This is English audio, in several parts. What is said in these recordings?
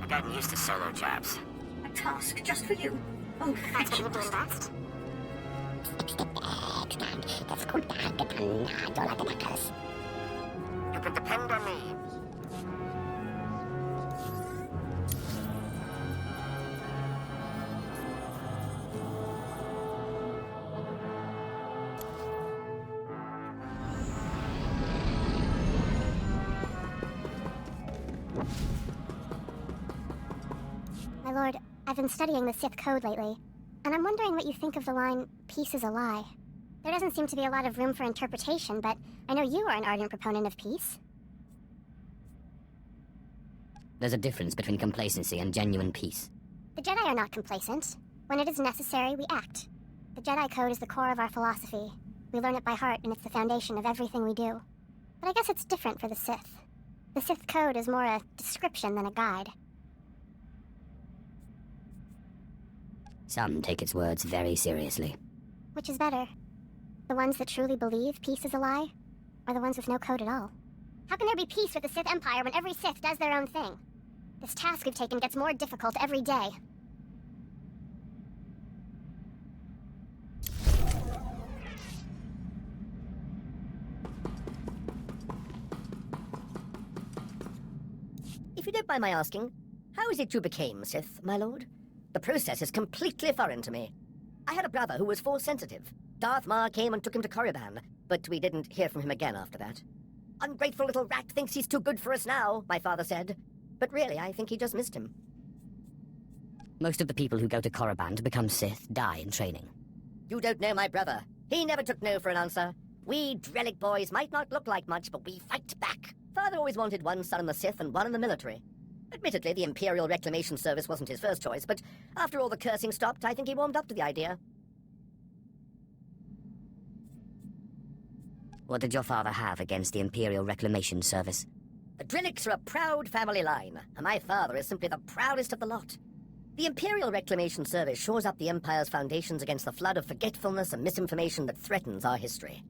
I've gotten used to solo jobs. A task just for you. Oh, thank you. You can depend on me. My lord, I've been studying the Sith code lately, and I'm wondering what you think of the line, peace is a lie. There doesn't seem to be a lot of room for interpretation, but I know you are an ardent proponent of peace. There's a difference between complacency and genuine peace. The Jedi are not complacent. When it is necessary, we act. The Jedi code is the core of our philosophy. We learn it by heart, and it's the foundation of everything we do. But I guess it's different for the Sith. The Sith code is more a description than a guide. Some take its words very seriously. Which is better? The ones that truly believe peace is a lie? Or the ones with no code at all? How can there be peace with the Sith Empire when every Sith does their own thing? This task we've taken gets more difficult every day. If you don't mind my asking, how is it you became Sith, my lord? The process is completely foreign to me. I had a brother who was Force-sensitive. Darth Ma came and took him to Korriban, but we didn't hear from him again after that. Ungrateful little rat thinks he's too good for us now, my father said. But really, I think he just missed him. Most of the people who go to Korriban to become Sith die in training. You don't know my brother. He never took no for an answer. We Drellic boys might not look like much, but we fight back. Father always wanted one son in the Sith and one in the military. Admittedly, the Imperial Reclamation Service wasn't his first choice, but after all the cursing stopped, I think he warmed up to the idea. What did your father have against the Imperial Reclamation Service? The Drellics are a proud family line, and my father is simply the proudest of the lot. The Imperial Reclamation Service shores up the Empire's foundations against the flood of forgetfulness and misinformation that threatens our history.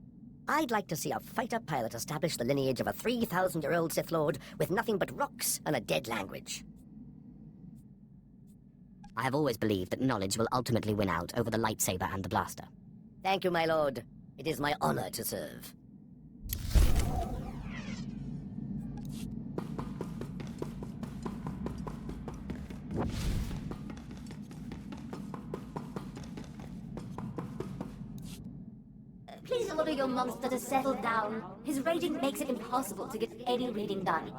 I'd like to see a fighter pilot establish the lineage of a 3,000-year-old Sith Lord with nothing but rocks and a dead language. I have always believed that knowledge will ultimately win out over the lightsaber and the blaster. Thank you, my lord. It is my honor to serve. Please order your monster to settle down. His raging makes it impossible to get any reading done.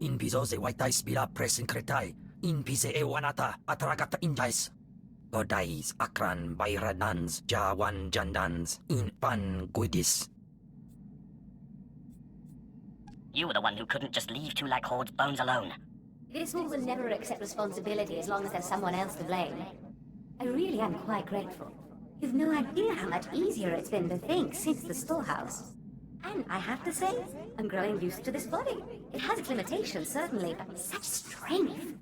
In piso se waitai spira presin kretai. In pise e wanata atragata injais. Godais akran bayradans jawan jandans in pan guidis. You were the one who couldn't just leave Tulak Hord's bones alone. This one will never accept responsibility as long as there's someone else to blame. I really am quite grateful. You've no idea how much easier it's been to think since the storehouse. And I have to say, I'm growing used to this body. It has its limitations, certainly, but such strength.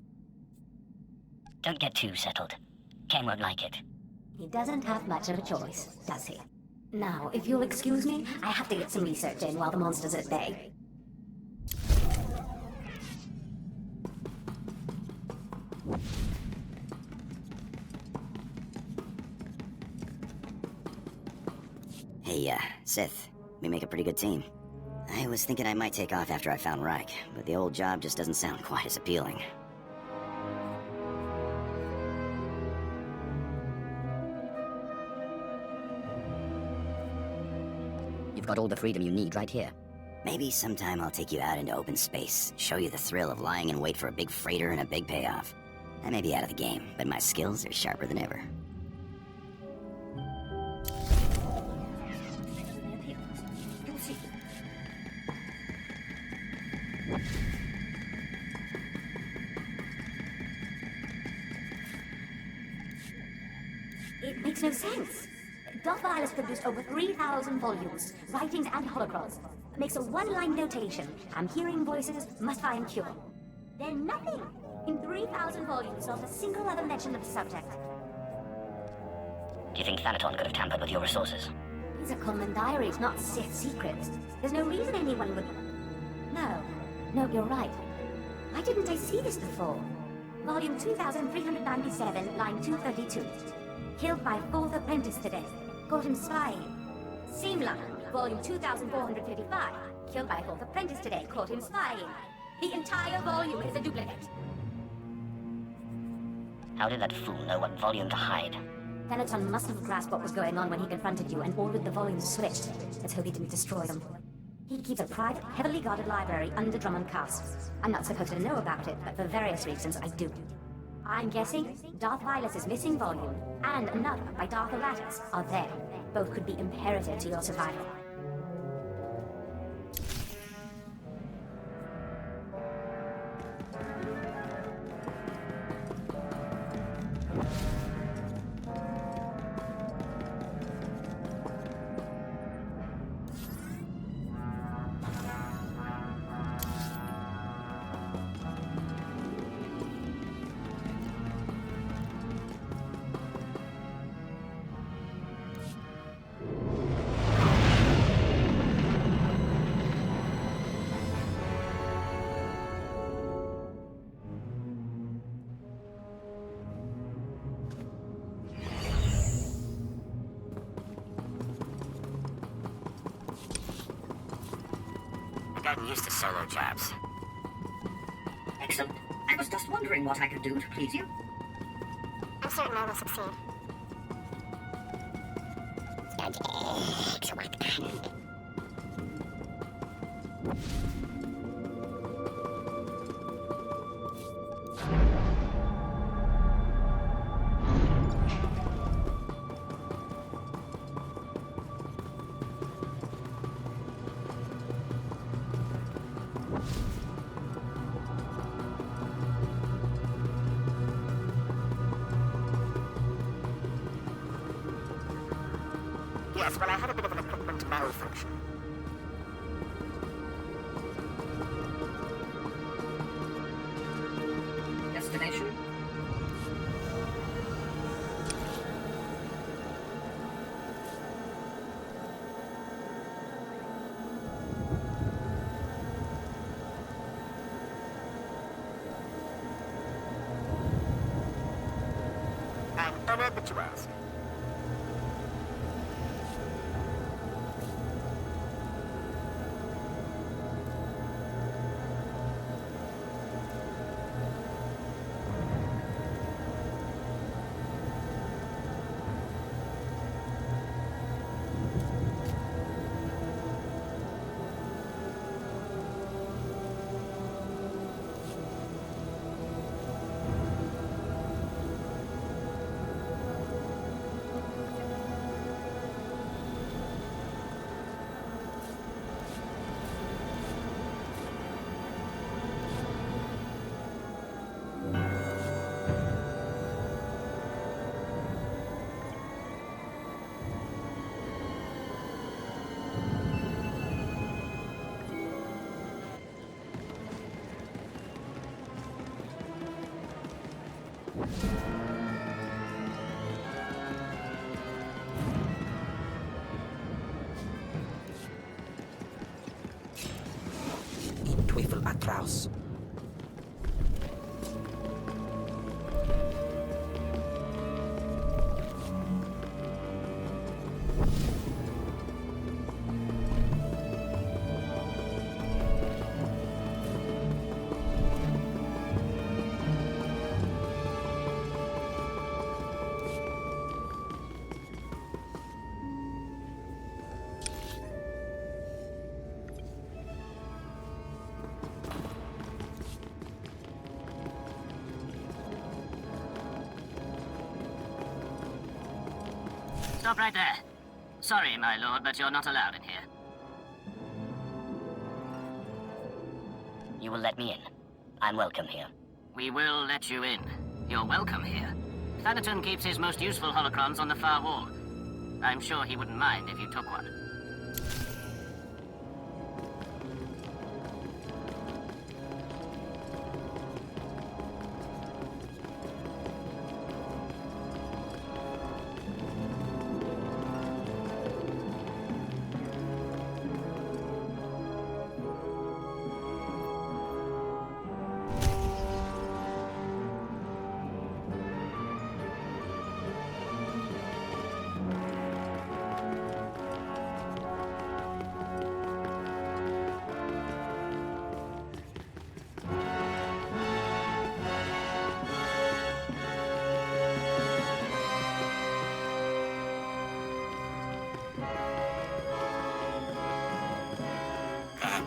Don't get too settled. Khem won't like it. He doesn't have much of a choice, does he? Now, if you'll excuse me, I have to get some research in while the monster's at bay. Hey, Sith. We make a pretty good team. I was thinking I might take off after I found Reich, but the old job just doesn't sound quite as appealing. You've got all the freedom you need right here. Maybe sometime I'll take you out into open space, show you the thrill of lying in wait for a big freighter and a big payoff. I may be out of the game, but my skills are sharper than ever. It makes no sense. Darth Val has produced over 3,000 volumes, writings and holocrons. Makes a one-line notation. I'm hearing voices, must find cure. Then nothing. In 3,000 volumes, not a single other mention of the subject. Do you think Thanaton could have tampered with your resources? These are common diaries, not Sith secrets. There's no reason anyone would... No, you're right. Why didn't I see this before? Volume 2397, line 232. Killed by 4th apprentice today. Caught him spying. Simla, volume 2455. Killed by 4th apprentice today. Caught him spying. The entire volume is a duplicate. How did that fool know what volume to hide? Thanaton must have grasped what was going on when he confronted you and ordered the volumes switched. Let's hope he didn't destroy them. He keeps a private, heavily guarded library under Dromund Kaas. I'm not supposed to know about it, but for various reasons I do. I'm guessing Darth Vilus's missing volume and another by Darth Thanaton are there. Both could be imperative to your survival. I've gotten used to solo jobs. Excellent. I was just wondering what I could do to please you. I'm certain I will succeed. Yes, well, I had a bit of an equipment malfunction. Destination? I'm honored that you asked. In Teufel atraus. Stop right there. Sorry, my lord, but you're not allowed in here. You will let me in. I'm welcome here. We will let you in. You're welcome here. Thanaton keeps his most useful holocrons on the far wall. I'm sure he wouldn't mind if you took one.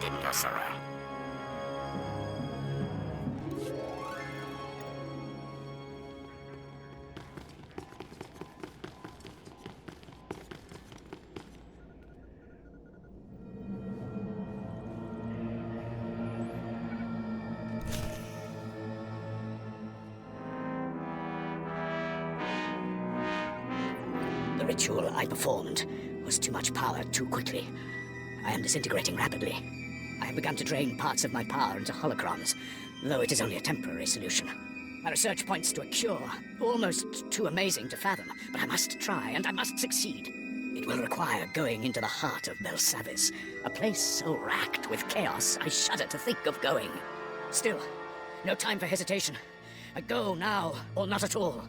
didn't go so well. The ritual I performed was too much power too quickly. I am disintegrating rapidly. I have begun to drain parts of my power into holocrons, though it is only a temporary solution. My research points to a cure, almost too amazing to fathom, but I must try, and I must succeed. It will require going into the heart of Belsavis, a place so racked with chaos I shudder to think of going. Still, no time for hesitation. I go now, or not at all.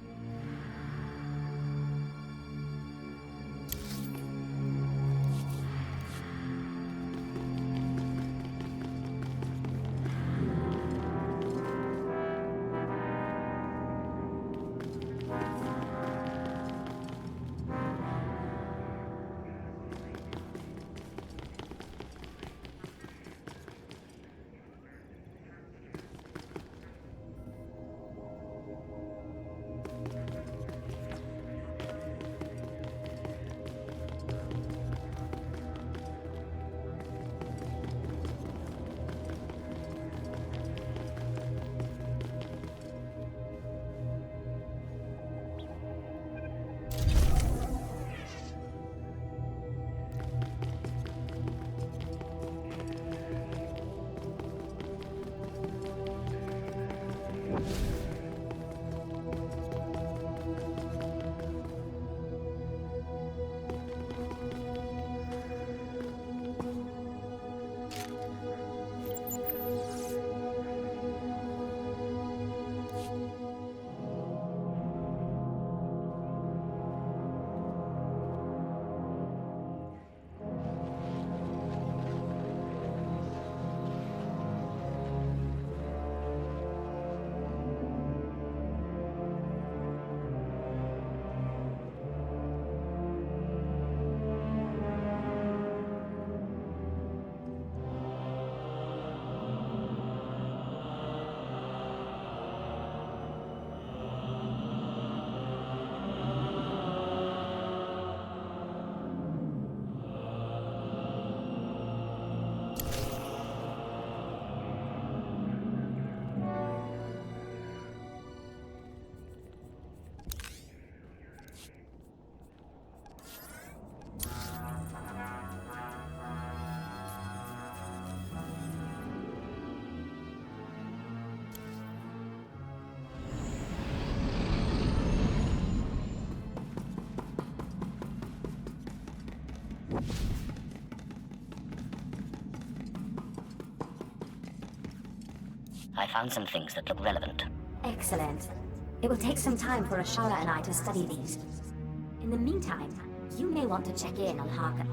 I found some things that look relevant. Excellent. It will take some time for Ashara and I to study these. In the meantime, you may want to check in on Harker.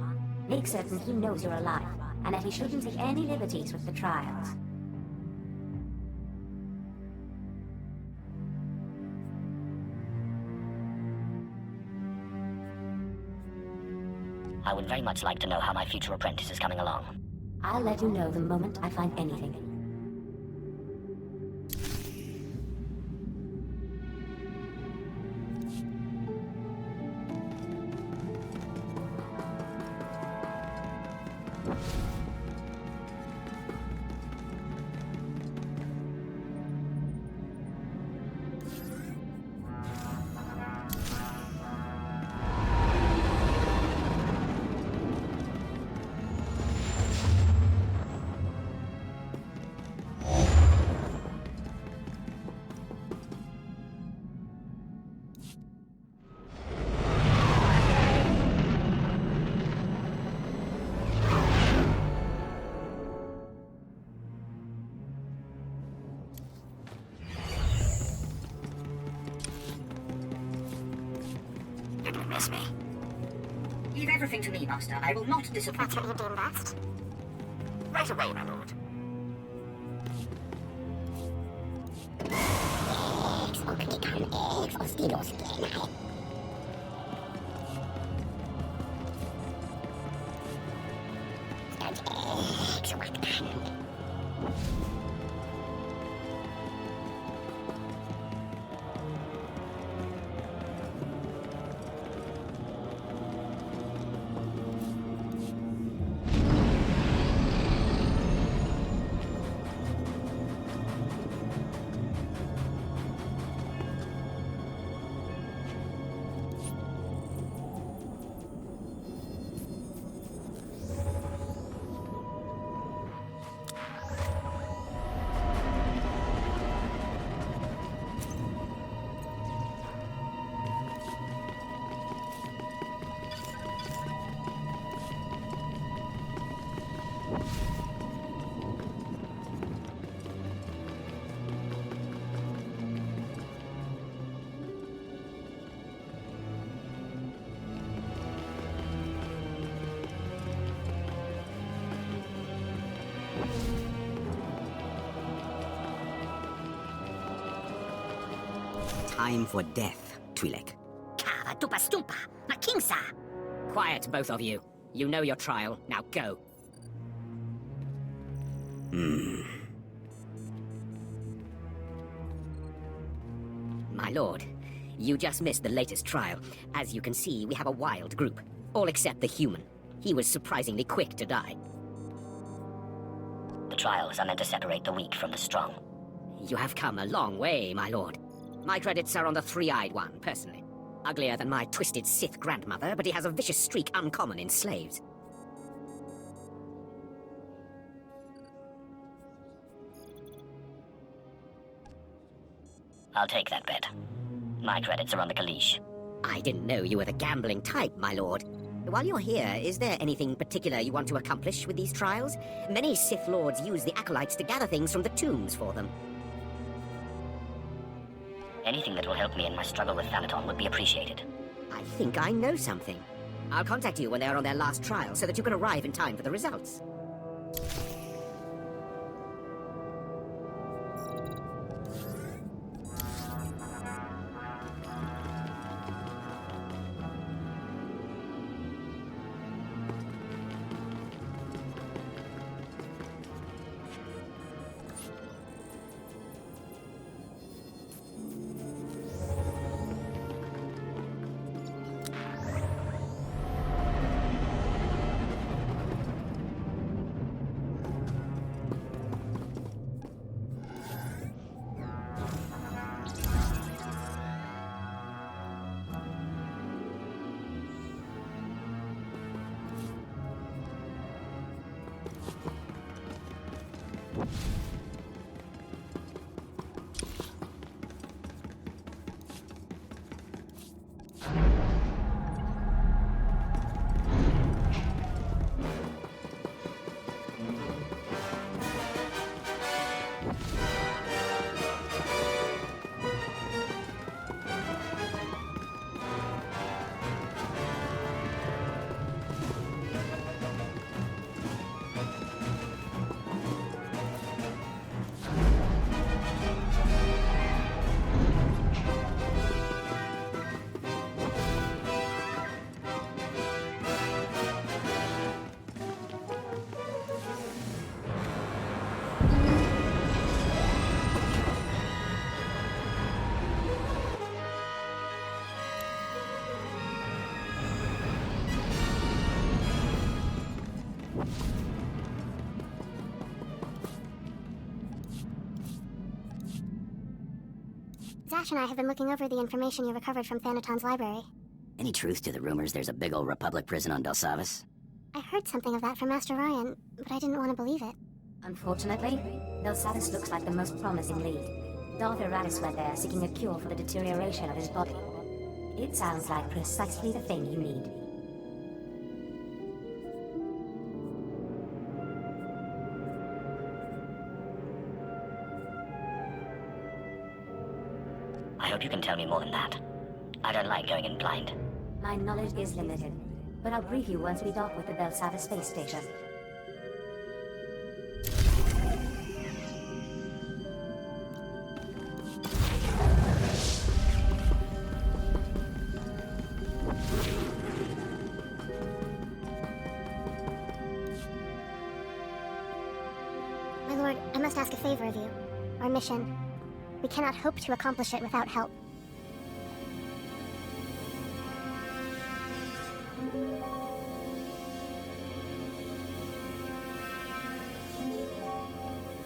Make certain he knows you're alive, and that he shouldn't take any liberties with the trials. I would very much like to know how my future apprentice is coming along. I'll let you know the moment I find anything. Miss me. Leave everything to me, Master. I will not disappoint That's you. what you deem best? Right away, my lord. Eggs will become eggs or steals again. And eggs, what time for death, Twi'lek. Kava tupa stumpa, na kingsa. Quiet, both of you. You know your trial. Now go. My lord, you just missed the latest trial. As you can see, we have a wild group. All except the human. He was surprisingly quick to die. The trials are meant to separate the weak from the strong. You have come a long way, my lord. My credits are on the three-eyed one, personally. Uglier than my twisted Sith grandmother, but he has a vicious streak uncommon in slaves. I'll take that bet. My credits are on the Kalish. I didn't know you were the gambling type, my lord. While you're here, is there anything particular you want to accomplish with these trials? Many Sith Lords use the Acolytes to gather things from the tombs for them. Anything that will help me in my struggle with Thanaton would be appreciated. I think I know something. I'll contact you when they're on their last trial so that you can arrive in time for the results. Zash and I have been looking over the information you recovered from Thanaton's library. Any truth to the rumors there's a big old Republic prison on Belsavis? I heard something of that from Master Ryan, but I didn't want to believe it. Unfortunately, Belsavis looks like the most promising lead. Darth Eratis went there seeking a cure for the deterioration of his body. It sounds like precisely the thing you need. I hope you can tell me more than that. I don't like going in blind. My knowledge is limited, but I'll brief you once we dock with the Belsavis space station. My lord, I must ask a favor of you. Our mission. We cannot hope to accomplish it without help.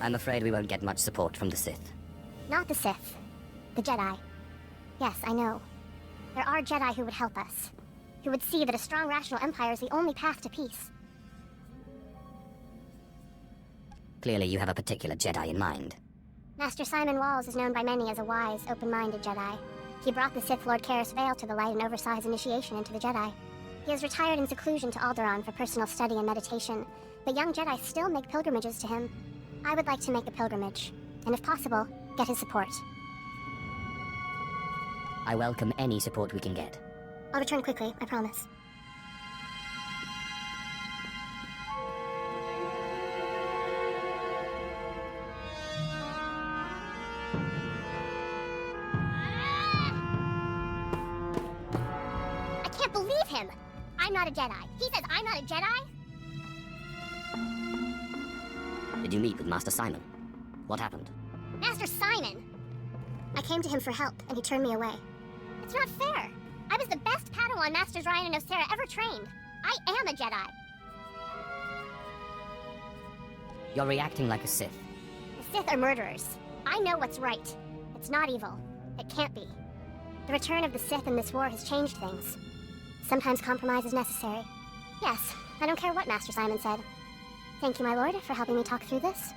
I'm afraid we won't get much support from the Sith. Not the Sith. The Jedi. Yes, I know. There are Jedi who would help us. Who would see that a strong rational empire is the only path to peace. Clearly you have a particular Jedi in mind. Master Simon Walls is known by many as a wise, open-minded Jedi. He brought the Sith Lord Kaas Val to the light and oversaw his initiation into the Jedi. He has retired in seclusion to Alderaan for personal study and meditation, but young Jedi still make pilgrimages to him. I would like to make a pilgrimage, and if possible, get his support. I welcome any support we can get. I'll return quickly, I promise. not a Jedi. He says I'm not a Jedi? Did you meet with Master Simon? What happened? Master Simon! I came to him for help, and he turned me away. It's not fair. I was the best Padawan Masters Ryan and Osera ever trained. I am a Jedi. You're reacting like a Sith. The Sith are murderers. I know what's right. It's not evil. It can't be. The return of the Sith in this war has changed things. Sometimes compromise is necessary. Yes, I don't care what Master Simon said. Thank you, my lord, for helping me talk through this.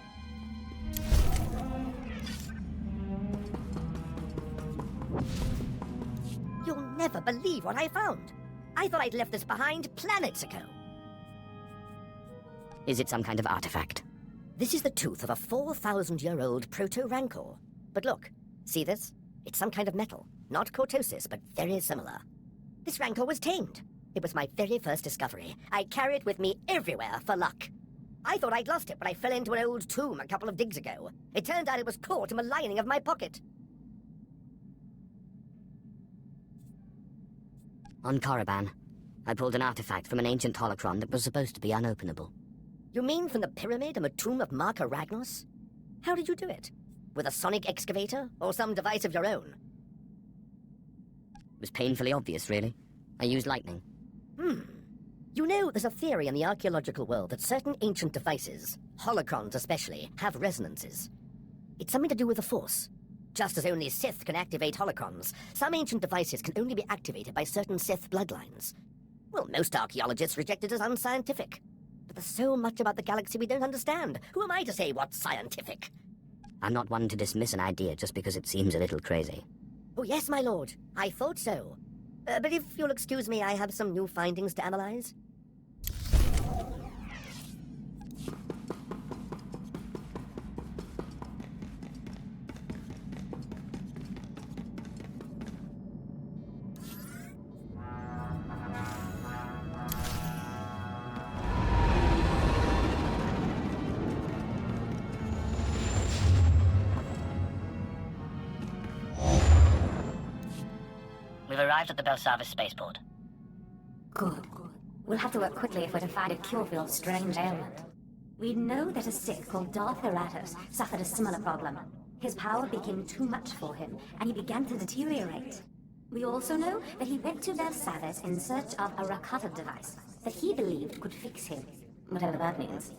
You'll never believe what I found. I thought I'd left this behind planets ago. Is it some kind of artifact? This is the tooth of a 4,000-year-old proto-rancor. But look, see this? It's some kind of metal. Not cortosis, but very similar. This rancor was tamed. It was my very first discovery. I carry it with me everywhere for luck. I thought I'd lost it when I fell into an old tomb a couple of digs ago. It turned out it was caught in the lining of my pocket. On Korriban, I pulled an artifact from an ancient holocron that was supposed to be unopenable. You mean from the pyramid and the Tomb of Naga Sadow? How did you do it? With a sonic excavator, or some device of your own? It was painfully obvious, really. I used lightning. You know, there's a theory in the archaeological world that certain ancient devices, holocrons especially, have resonances. It's something to do with the Force. Just as only Sith can activate holocrons, some ancient devices can only be activated by certain Sith bloodlines. Well, most archaeologists reject it as unscientific. But there's so much about the galaxy we don't understand. Who am I to say what's scientific? I'm not one to dismiss an idea just because it seems a little crazy. Oh, yes, my lord. I thought so. But if you'll excuse me, I have some new findings to analyze. We've arrived at the Belsavis spaceport. Good. We'll have to work quickly if we're to find a cure for your strange ailment. We know that a Sith called Darth Thanaton suffered a similar problem. His power became too much for him, and he began to deteriorate. We also know that he went to Belsavis in search of a Rakata device that he believed could fix him, whatever that means.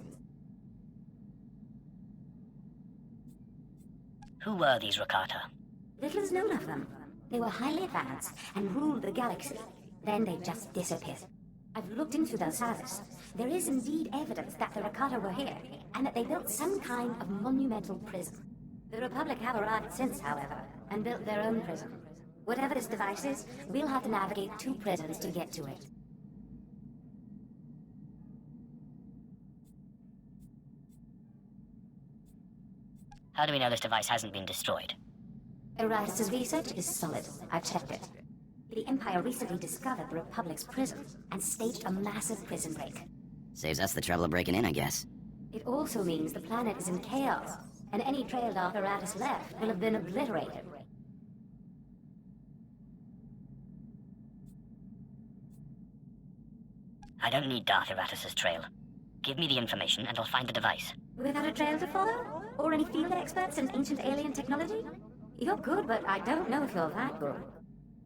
Who were these Rakata? Little is known of them. They were highly advanced and ruled the galaxy. Then they just disappeared. I've looked into Belsavis. There is indeed evidence that the Rakata were here, and that they built some kind of monumental prison. The Republic have arrived since, however, and built their own prison. Whatever this device is, we'll have to navigate 2 prisons to get to it. How do we know this device hasn't been destroyed? Erastus' research is solid. I've checked it. The Empire recently discovered the Republic's prison and staged a massive prison break. Saves us the trouble of breaking in, I guess. It also means the planet is in chaos, and any trail Darth Aratus left will have been obliterated. I don't need Darth Aratus' trail. Give me the information and I'll find the device. Without a trail to follow? Or any field experts in ancient alien technology? You're good, but I don't know if you're that good.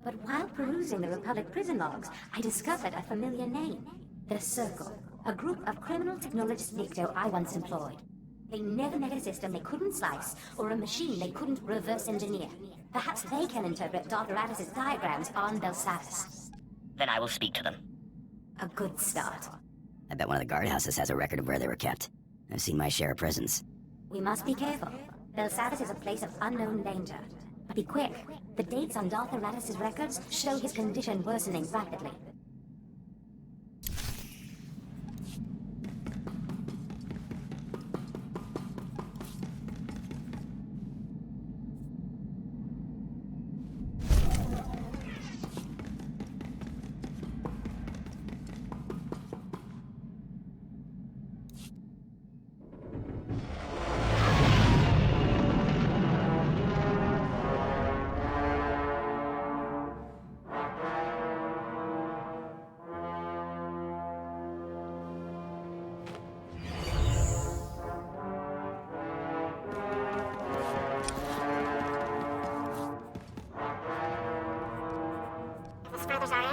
But while perusing the Republic prison logs, I discovered a familiar name. The Circle, a group of criminal technologist Victo I once employed. They never met a system they couldn't slice, or a machine they couldn't reverse engineer. Perhaps they can interpret Darth Aratus' diagrams on Belsavis. Then I will speak to them. A good start. I bet one of the guardhouses has a record of where they were kept. I've seen my share of prisons. We must be careful. Belsavis is a place of unknown danger. But be quick. The dates on Darth Aratus' records show his condition worsening rapidly.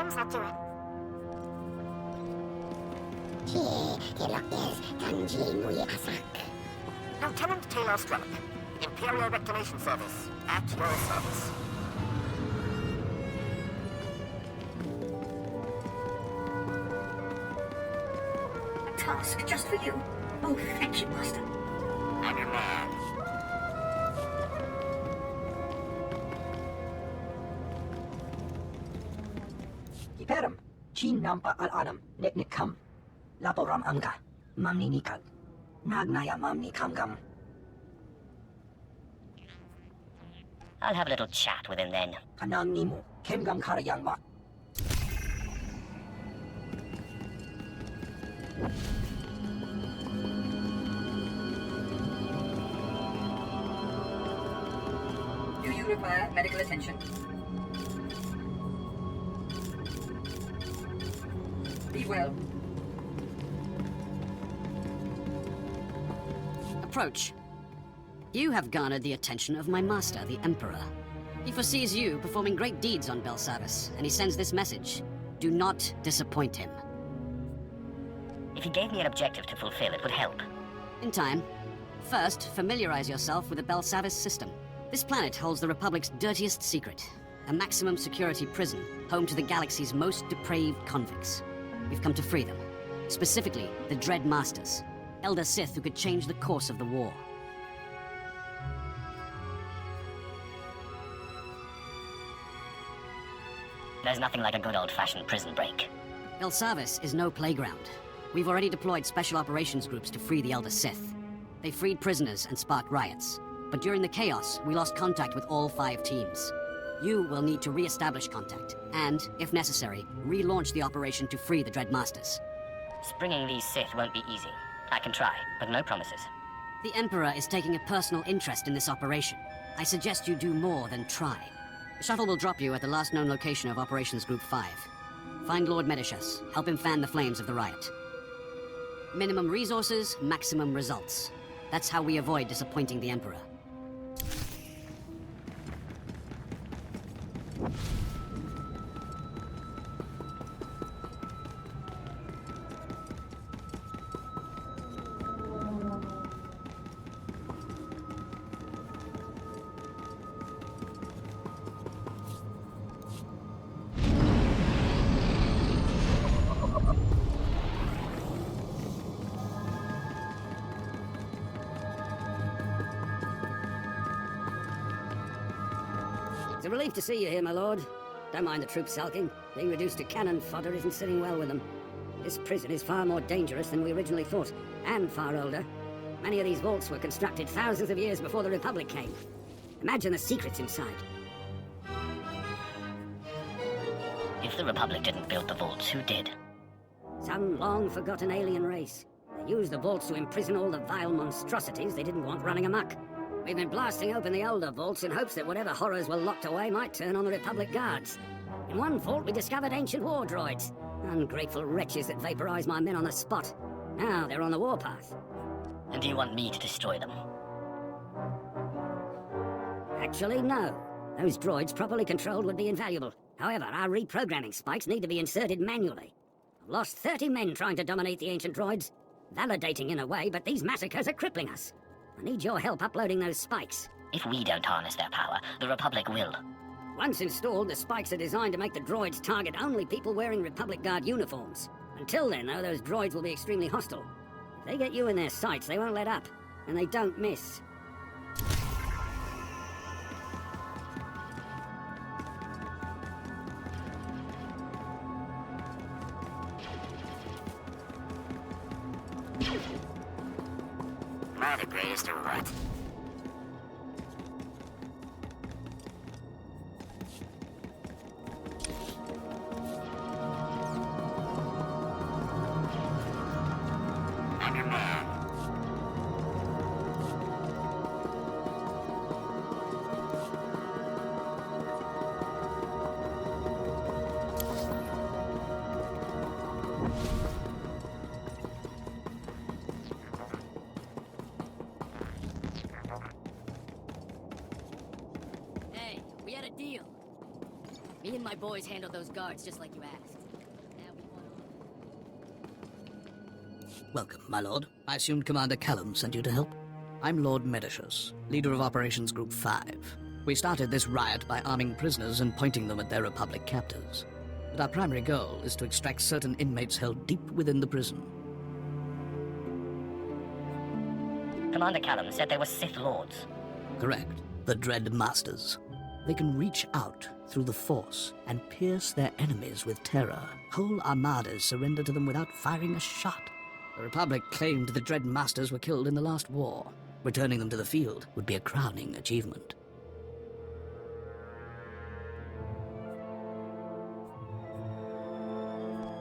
brings her to it. Lieutenant Taylor Strellick, Imperial Reclamation Service, at your service. A task just for you. Oh, thank you, Master. I'm your man. Iperam, Chin Nampa Al-Adam, Neknikam, Laporam Amka, Mamni Nikal, Nagnaya Mamni Kamgam. I'll have a little chat with him then. Kanang Nimu, Kemgam Karayangma. Do you require medical attention? Be well. Approach. You have garnered the attention of my master, the Emperor. He foresees you performing great deeds on Belsavis, and he sends this message. Do not disappoint him. If he gave me an objective to fulfill, it would help. In time. First, familiarize yourself with the Belsavis system. This planet holds the Republic's dirtiest secret. A maximum security prison, home to the galaxy's most depraved convicts. We've come to free them. Specifically, the Dread Masters. Elder Sith who could change the course of the war. There's nothing like a good old-fashioned prison break. Belsavis is no playground. We've already deployed special operations groups to free the Elder Sith. They freed prisoners and sparked riots. But during the chaos, we lost contact with all 5 teams. You will need to re-establish contact, and, if necessary, relaunch the operation to free the Dread Masters. Springing these Sith won't be easy. I can try, but no promises. The Emperor is taking a personal interest in this operation. I suggest you do more than try. The shuttle will drop you at the last known location of Operations Group 5. Find Lord Medishus. Help him fan the flames of the riot. Minimum resources, maximum results. That's how we avoid disappointing the Emperor. It's a relief to see you here, my lord. Don't mind the troops sulking. Being reduced to cannon fodder isn't sitting well with them. This prison is far more dangerous than we originally thought, and far older. Many of these vaults were constructed thousands of years before the Republic came. Imagine the secrets inside. If the Republic didn't build the vaults, who did? Some long-forgotten alien race. They used the vaults to imprison all the vile monstrosities they didn't want running amok. We've been blasting open the older vaults in hopes that whatever horrors were locked away might turn on the Republic guards. In one vault, we discovered ancient war droids. Ungrateful wretches that vaporized my men on the spot. Now they're on the warpath. And do you want me to destroy them? Actually, no. Those droids properly controlled would be invaluable. However, our reprogramming spikes need to be inserted manually. I've lost 30 men trying to dominate the ancient droids. Validating in a way, but these massacres are crippling us. I need your help uploading those spikes. If we don't harness their power, the Republic will. Once installed, the spikes are designed to make the droids target only people wearing Republic Guard uniforms. Until then, though, those droids will be extremely hostile. If they get you in their sights, they won't let up. And they don't miss. Am I the greatest or what? I'm your man. Me and my boys handled those guards just like you asked. Welcome, my lord. I assumed Commander Callum sent you to help. I'm Lord Medicius, leader of Operations Group 5. We started this riot by arming prisoners and pointing them at their Republic captors. But our primary goal is to extract certain inmates held deep within the prison. Commander Callum said there were Sith Lords. Correct. The Dread Masters. They can reach out through the Force and pierce their enemies with terror. Whole armadas surrender to them without firing a shot. The Republic claimed the Dread Masters were killed in the last war. Returning them to the field would be a crowning achievement.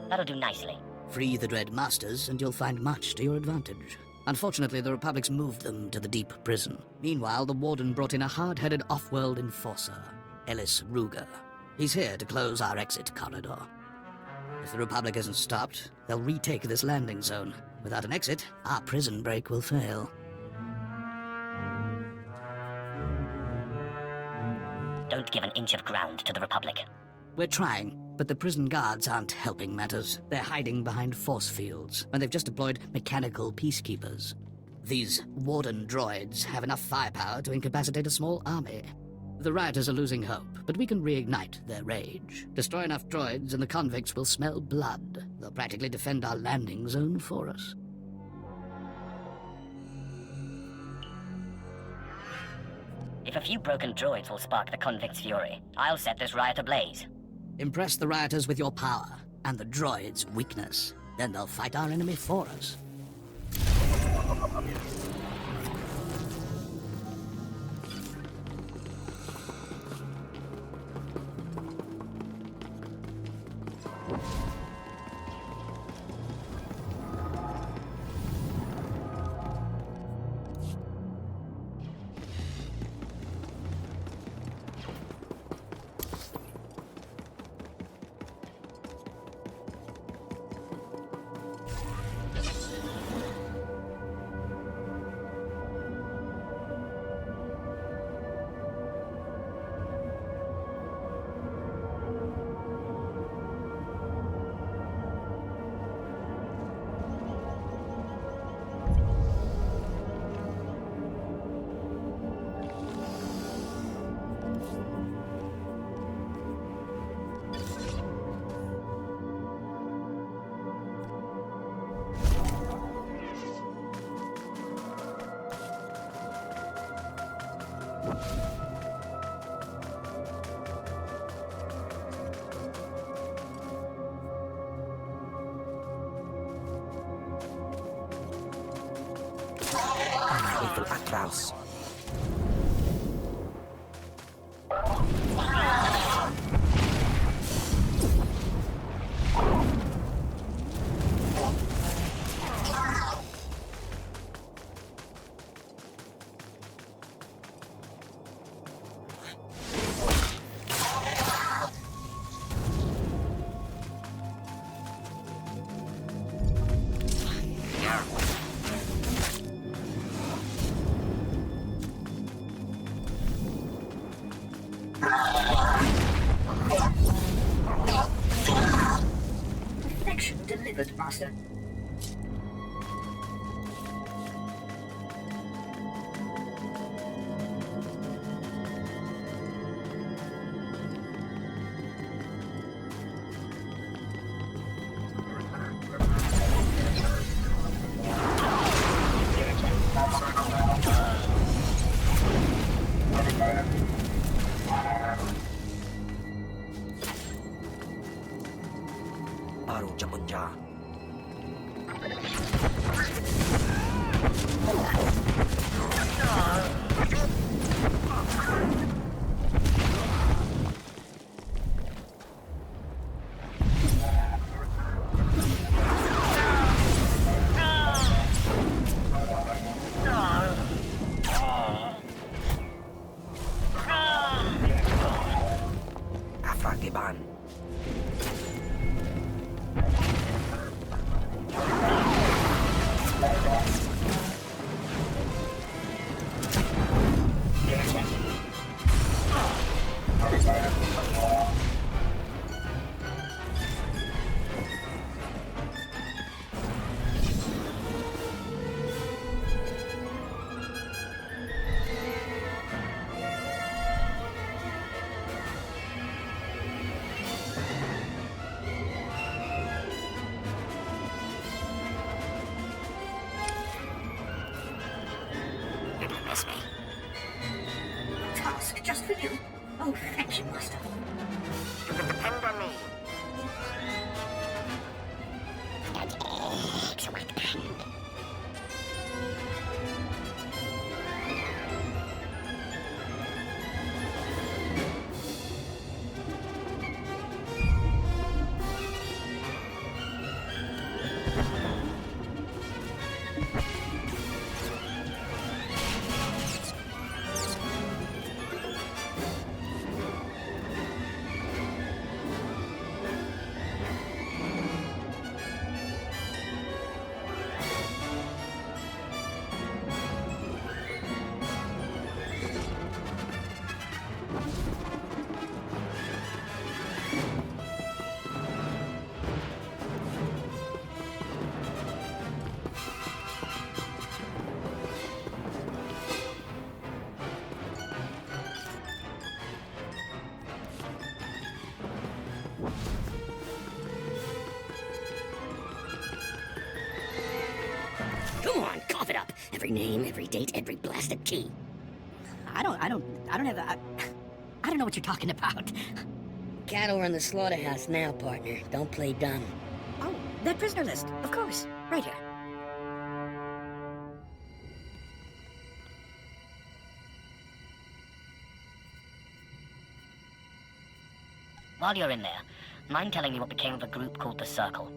That'll do nicely. Free the Dread Masters, and you'll find much to your advantage. Unfortunately, the Republic's moved them to the deep prison. Meanwhile, the Warden brought in a hard-headed off-world enforcer, Ellis Ruger. He's here to close our exit corridor. If the Republic isn't stopped, they'll retake this landing zone. Without an exit, our prison break will fail. Don't give an inch of ground to the Republic. We're trying, but the prison guards aren't helping matters. They're hiding behind force fields, and they've just deployed mechanical peacekeepers. These Warden droids have enough firepower to incapacitate a small army. The rioters are losing hope, but we can reignite their rage. Destroy enough droids and the convicts will smell blood. They'll practically defend our landing zone for us. If a few broken droids will spark the convicts' fury, I'll set this riot ablaze. Impress the rioters with your power, and the droids' weakness. Then they'll fight our enemy for us. Little Atraus. Perfection delivered, Master. Baru Jamunja. Afragiban. gonna miss me. Task just for you. Oh, thank you, Master. You can depend on me. Come on, cough it up. Every name, every date, every blasted key. I don't know what you're talking about. Cattle are in the slaughterhouse now, partner. Don't play dumb. Oh, that prisoner list. Of course. Right here. While you're in there, mind telling me what became of a group called the Circle?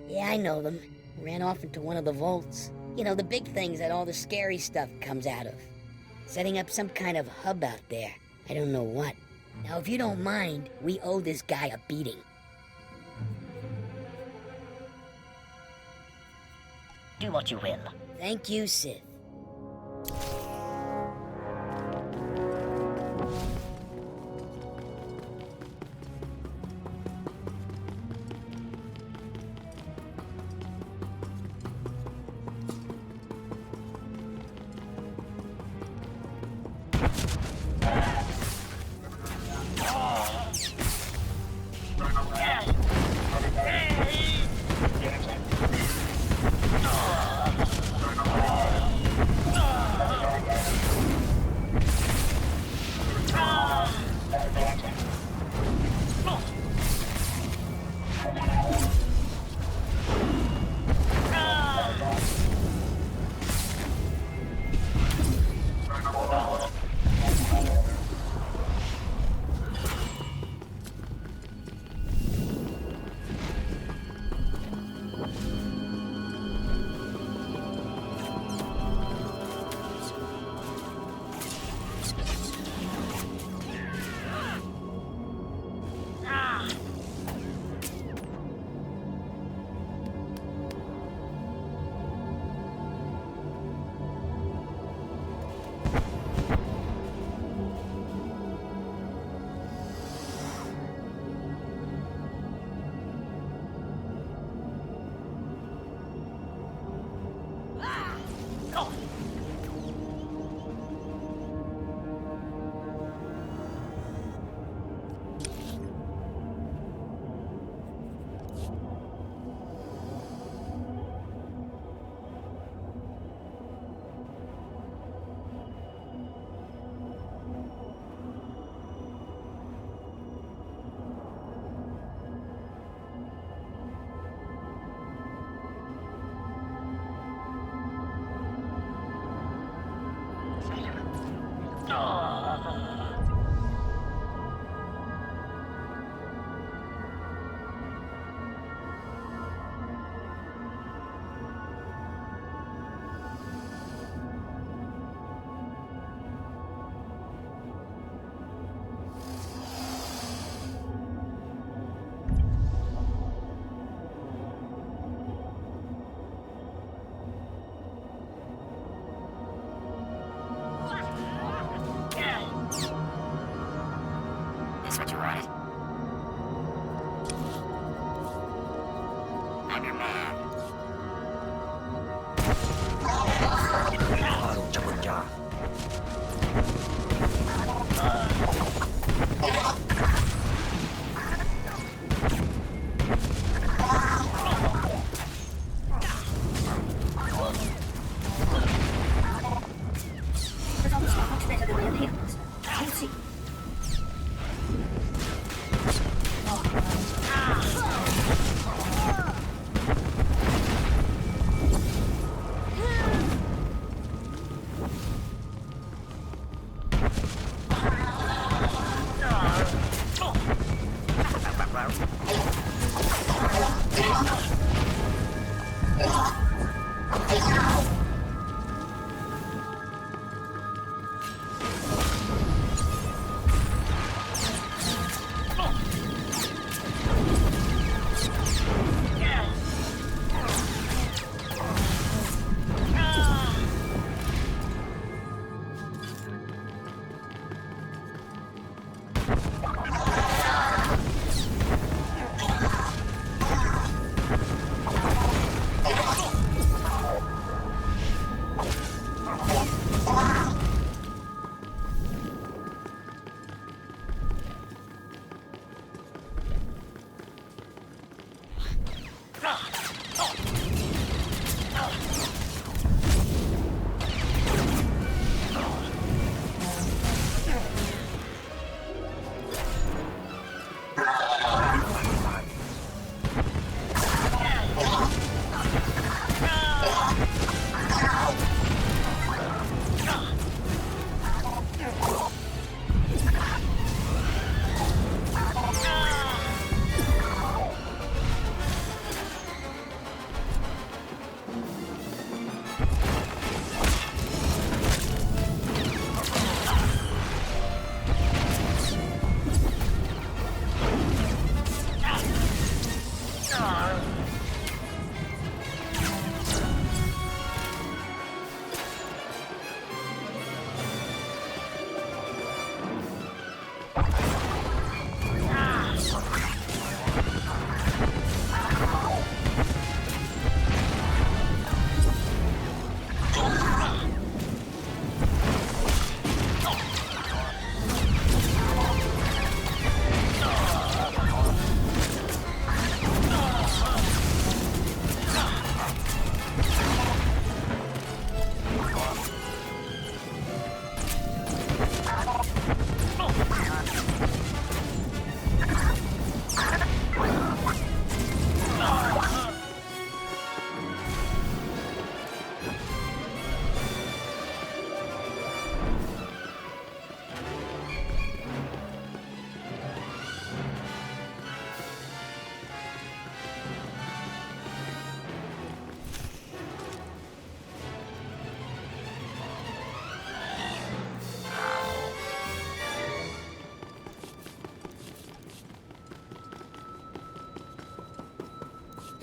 Yeah, I know them. Ran off into one of the vaults. You know, the big things that all the scary stuff comes out of. Setting up some kind of hub out there. I don't know what. Now, if you don't mind, we owe this guy a beating. Do what you will. Thank you, Sith.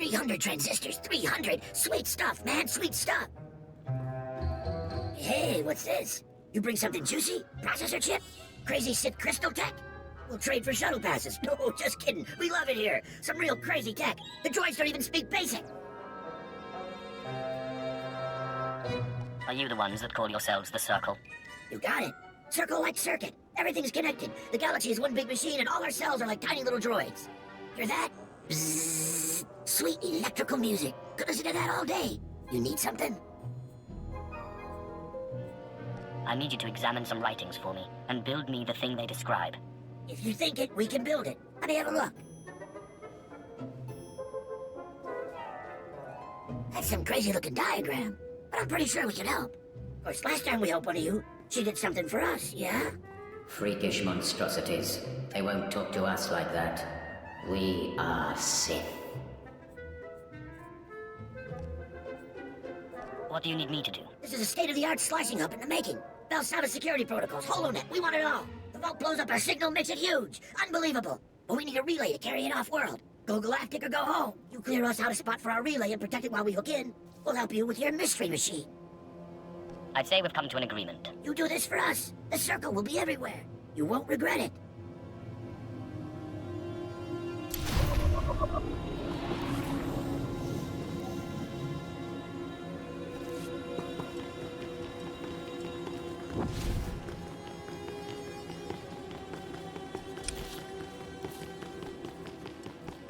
300 transistors, 300! Sweet stuff, man, sweet stuff! Hey, what's this? You bring something juicy? Processor chip? Crazy Sith crystal tech? We'll trade for shuttle passes. No, just kidding. We love it here. Some real crazy tech. The droids don't even speak basic. Are you the ones that call yourselves the Circle? You got it. Circle like circuit. Everything's connected. The galaxy is one big machine and all our cells are like tiny little droids. Hear that? Bzzz. Sweet electrical music. Could listen to that all day. You need something? I need you to examine some writings for me and build me the thing they describe. If you think it, we can build it. Let me have a look. That's some crazy-looking diagram, but I'm pretty sure we can help. Of course, last time we helped one of you, she did something for us, yeah? Freakish monstrosities. They won't talk to us like that. We are Sith. What do you need me to do? This is a state-of-the-art slicing hub in the making. Bell Cyber security protocols, HoloNet, we want it all. The vault blows up our signal, makes it huge. Unbelievable. But we need a relay to carry it off-world. Go galactic or go home. You clear us out a spot for our relay and protect it while we hook in. We'll help you with your mystery machine. I'd say we've come to an agreement. You do this for us. The Circle will be everywhere. You won't regret it.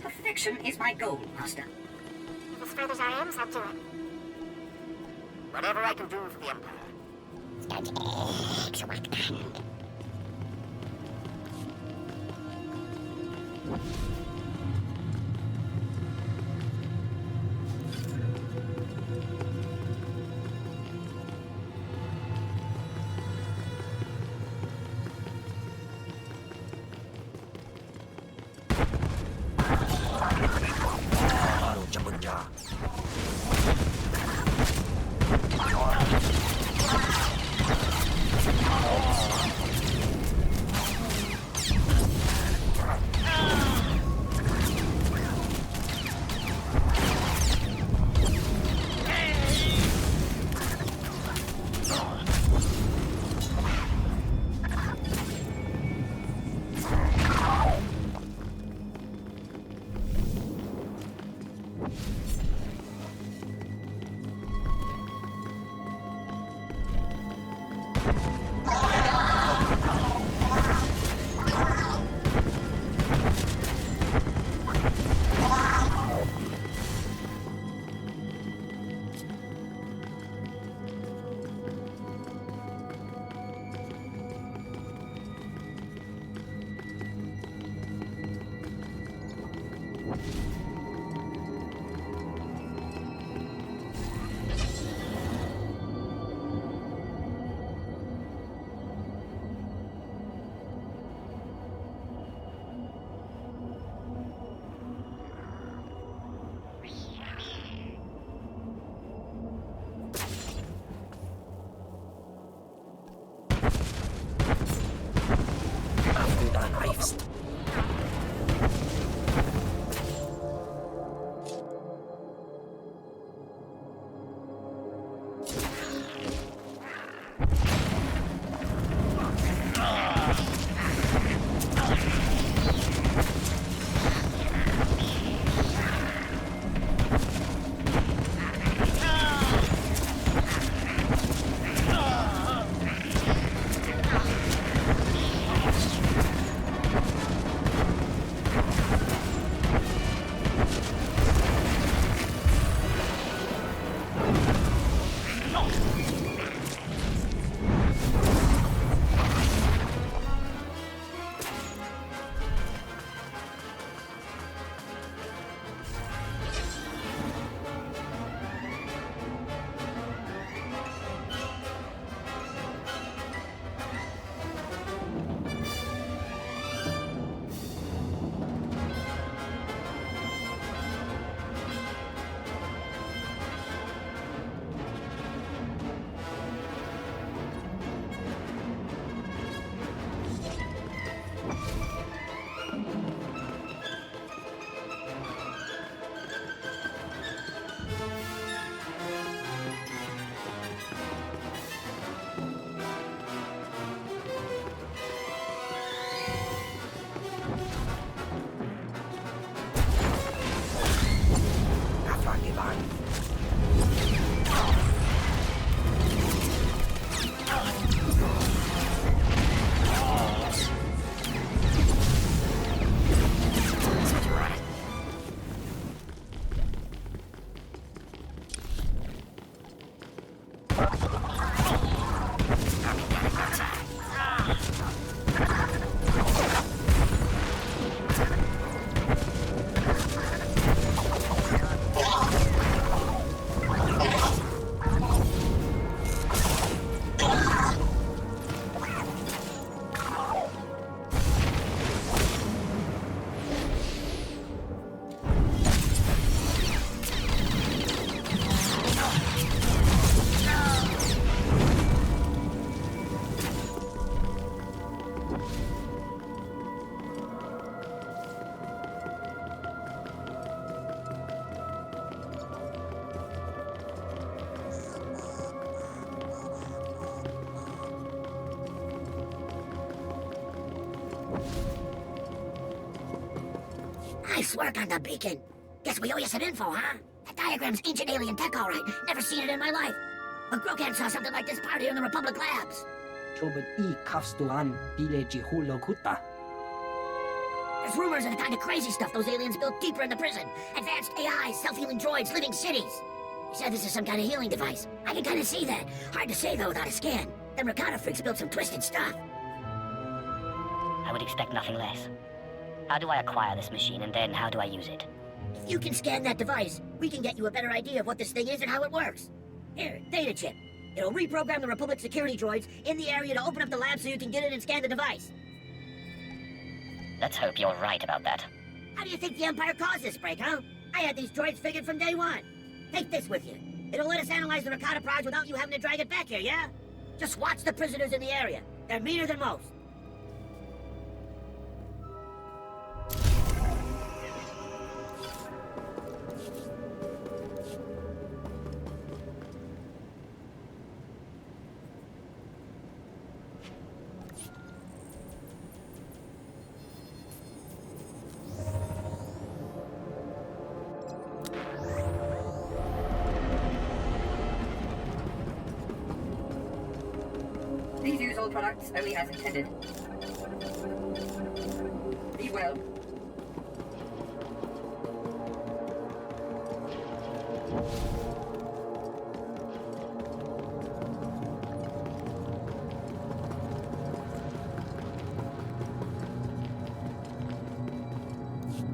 Perfection is my goal, Master. If this furthers our aims, I'll do it. Whatever I can do for the Empire. Nice work on the beacon. Guess we owe you some info, huh? That diagram's ancient alien tech, all right. Never seen it in my life. But Grokan saw something like this part here in the Republic labs. Chobot I kafstuan bileji hulokuta. There's rumors of the kind of crazy stuff those aliens built deeper in the prison. Advanced AIs, self-healing droids, living cities. He said this is some kind of healing device. I can kind of see that. Hard to say, though, without a scan. Them Rakata freaks built some twisted stuff. I would expect nothing less. How do I acquire this machine, and then how do I use it? If you can scan that device, we can get you a better idea of what this thing is and how it works. Here, data chip. It'll reprogram the Republic security droids in the area to open up the lab so you can get in and scan the device. Let's hope you're right about that. How do you think the Empire caused this break, huh? I had these droids figured from day one. Take this with you. It'll let us analyze the Rakata prize without you having to drag it back here, yeah? Just watch the prisoners in the area. They're meaner than most. Please use all products only as intended. Be well.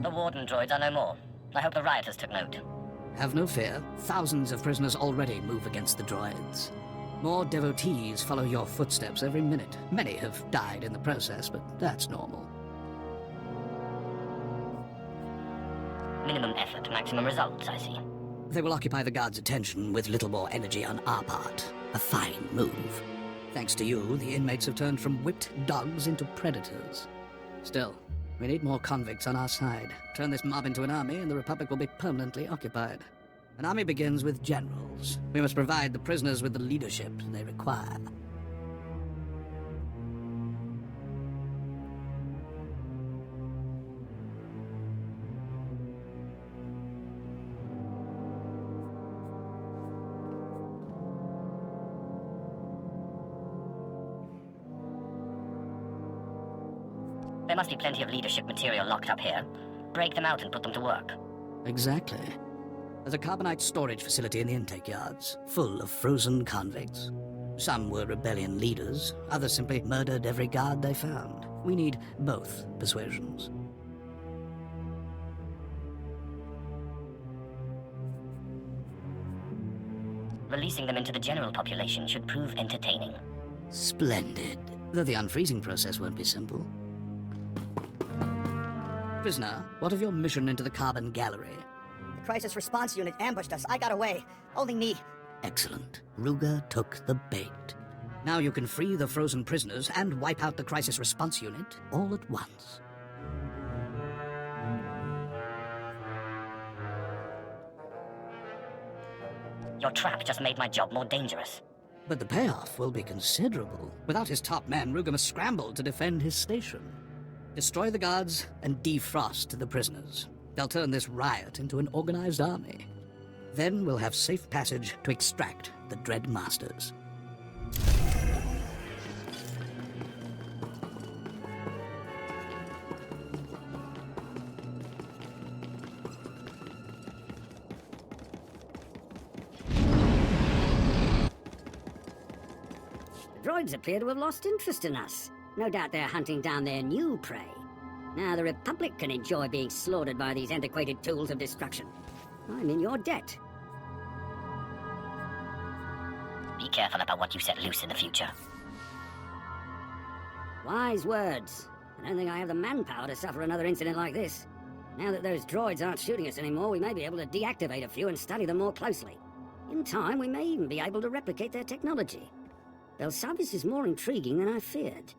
The warden droids are no more. I hope the rioters took note. Have no fear. Thousands of prisoners already move against the droids. More devotees follow your footsteps every minute. Many have died in the process, but that's normal. Minimum effort, maximum results, I see. They will occupy the guards' attention with little more energy on our part. A fine move. Thanks to you, the inmates have turned from whipped dogs into predators. Still, we need more convicts on our side. Turn this mob into an army and the Republic will be permanently occupied. An army begins with generals. We must provide the prisoners with the leadership they require. There must be plenty of leadership material locked up here. Break them out and put them to work. Exactly. There's a carbonite storage facility in the intake yards, full of frozen convicts. Some were rebellion leaders, others simply murdered every guard they found. We need both persuasions. Releasing them into the general population should prove entertaining. Splendid. Though the unfreezing process won't be simple. Prisoner, what of your mission into the Carbon Gallery? The crisis response unit ambushed us. I got away. Only me. Excellent. Ruger took the bait. Now you can free the frozen prisoners and wipe out the crisis response unit all at once. Your trap just made my job more dangerous. But the payoff will be considerable. Without his top men, Ruger must scramble to defend his station. Destroy the guards and defrost the prisoners. They'll turn this riot into an organized army. Then we'll have safe passage to extract the Dread Masters. The droids appear to have lost interest in us. No doubt they're hunting down their new prey. Now the Republic can enjoy being slaughtered by these antiquated tools of destruction. I'm in your debt. Be careful about what you set loose in the future. Wise words. I don't think I have the manpower to suffer another incident like this. Now that those droids aren't shooting us anymore, we may be able to deactivate a few and study them more closely. In time, we may even be able to replicate their technology. Belsavis is more intriguing than I feared.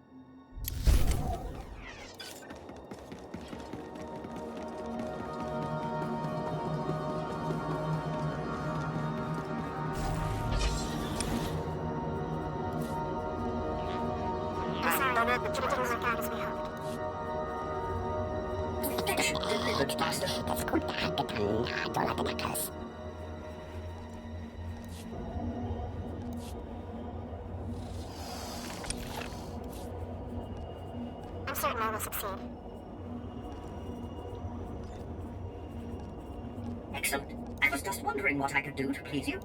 I'm certain I will succeed. Excellent. I was just wondering what I could do to please you.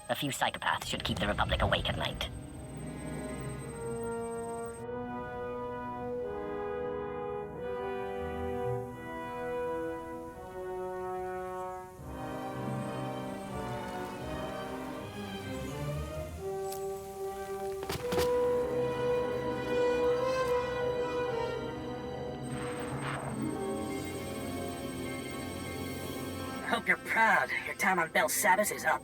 A few psychopaths should keep the Republic awake at night. I hope you're proud. Your time on Bel Savis is up.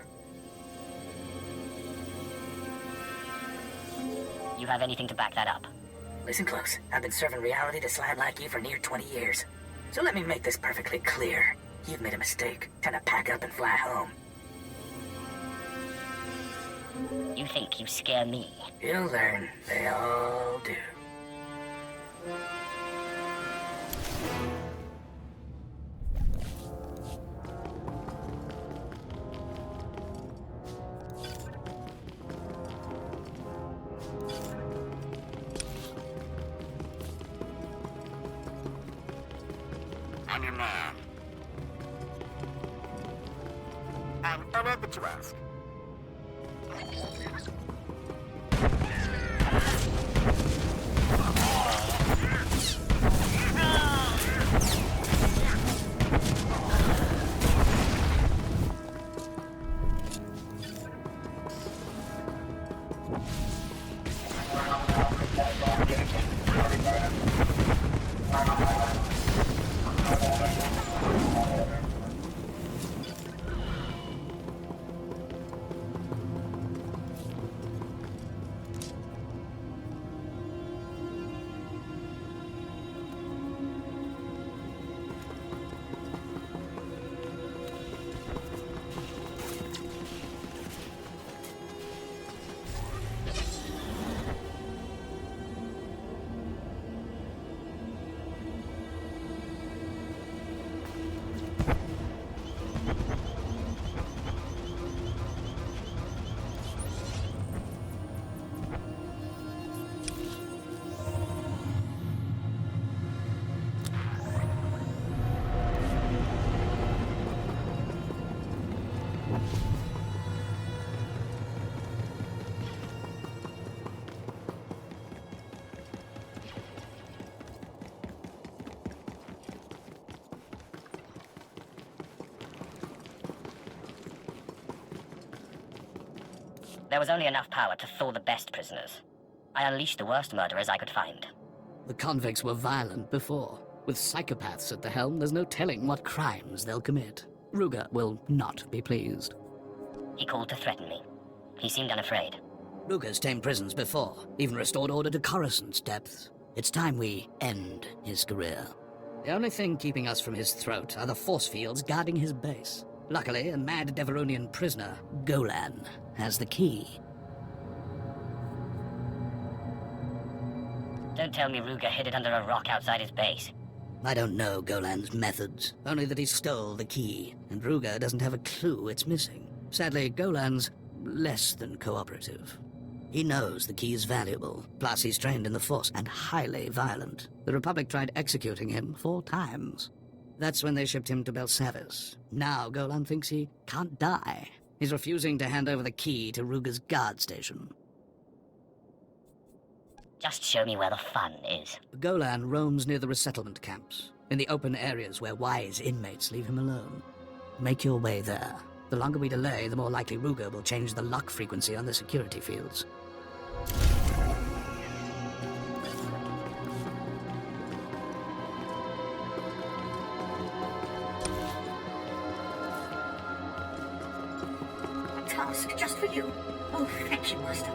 You have anything to back that up? Listen close. I've been serving reality to slime like you for near 20 years. So let me make this perfectly clear. You've made a mistake. Time to pack up and fly home. You think you scare me? You'll learn. They all do. I'm your man. An error that you ask. There was only enough power to thaw the best prisoners. I unleashed the worst murderers I could find. The convicts were violent before. With psychopaths at the helm, there's no telling what crimes they'll commit. Ruger will not be pleased. He called to threaten me. He seemed unafraid. Ruger's tamed prisons before, even restored order to Coruscant's depths. It's time we end his career. The only thing keeping us from his throat are the force fields guarding his base. Luckily, a mad Deveronian prisoner, Golan, has the key. Don't tell me Ruger hid it under a rock outside his base. I don't know Golan's methods, only that he stole the key, and Ruger doesn't have a clue it's missing. Sadly, Golan's less than cooperative. He knows the key is valuable, plus he's trained in the Force and highly violent. The Republic tried executing him 4 times. That's when they shipped him to Bel Savis. Now Golan thinks he can't die. He's refusing to hand over the key to Ruger's guard station. Just show me where the fun is. Golan roams near the resettlement camps, in the open areas where wise inmates leave him alone. Make your way there. The longer we delay, the more likely Ruger will change the lock frequency on the security fields. A task just for you. Oh, thank you, Master.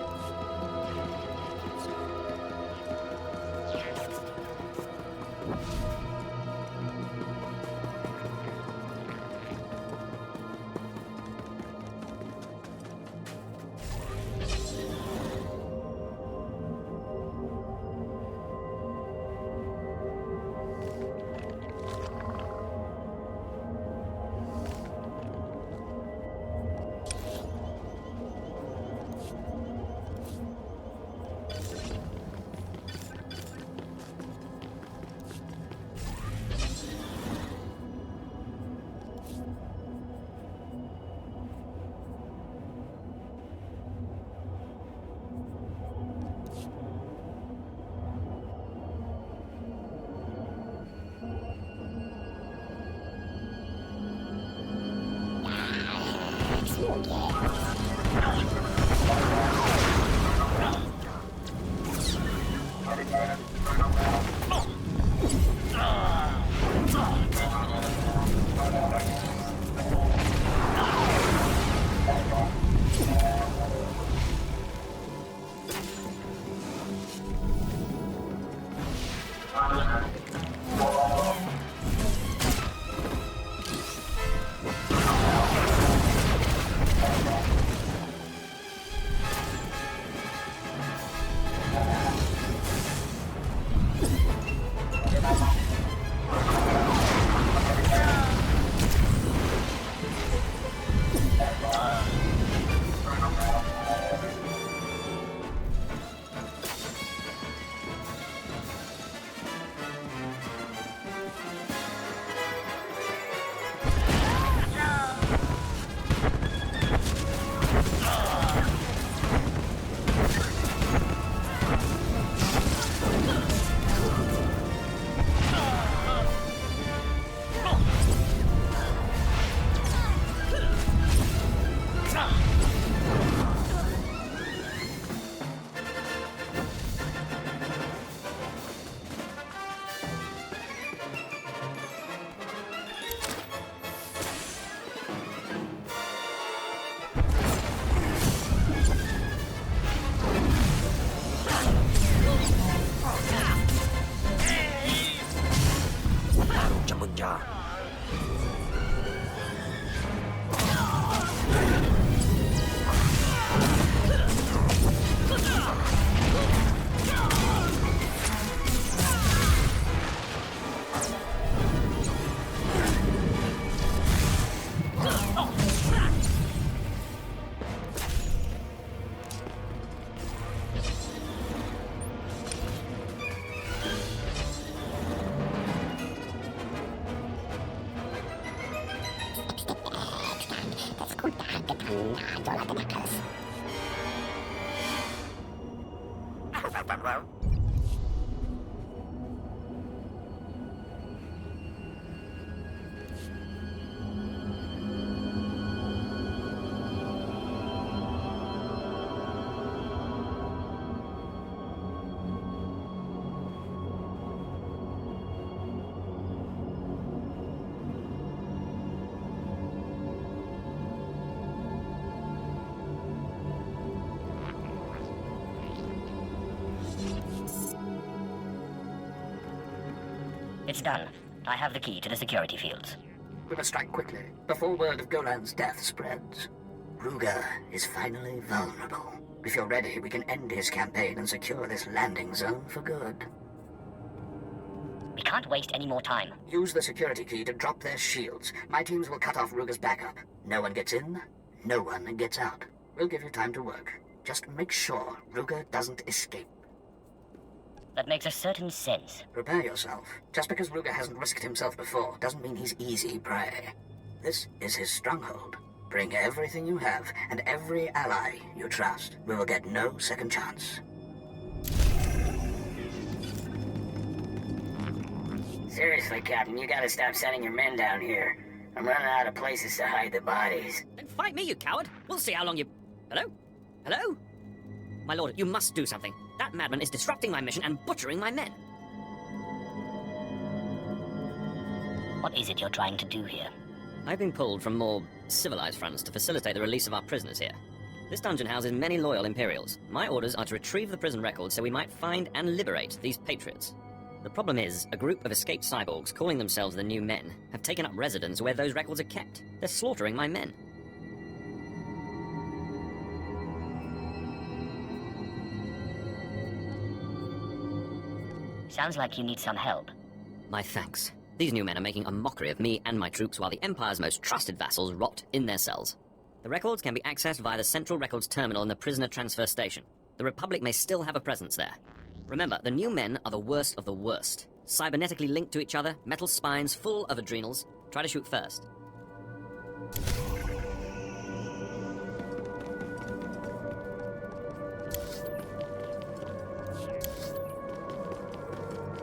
It's done. I have the key to the security fields. We must strike quickly, before word of Golan's death spreads. Ruga is finally vulnerable. If you're ready, we can end his campaign and secure this landing zone for good. We can't waste any more time. Use the security key to drop their shields. My teams will cut off Ruga's backup. No one gets in, no one gets out. We'll give you time to work. Just make sure Ruga doesn't escape. That makes a certain sense. Prepare yourself. Just because Ruga hasn't risked himself before doesn't mean he's easy prey. This is his stronghold. Bring everything you have and every ally you trust. We will get no second chance. Seriously, Captain, you gotta stop sending your men down here. I'm running out of places to hide the bodies. Then fight me, you coward! We'll see how long you... Hello? Hello? My lord, you must do something. That madman is disrupting my mission and butchering my men. What is it you're trying to do here? I've been pulled from more civilized fronts to facilitate the release of our prisoners here. This dungeon houses many loyal Imperials. My orders are to retrieve the prison records so we might find and liberate these patriots. The problem is, a group of escaped cyborgs calling themselves the New Men have taken up residence where those records are kept. They're slaughtering my men. Sounds like you need some help. My thanks. These new men are making a mockery of me and my troops while the Empire's most trusted vassals rot in their cells. The records can be accessed via the Central Records Terminal in the prisoner transfer station. The Republic may still have a presence there. Remember, the new men are the worst of the worst. Cybernetically linked to each other, metal spines full of adrenals. Try to shoot first.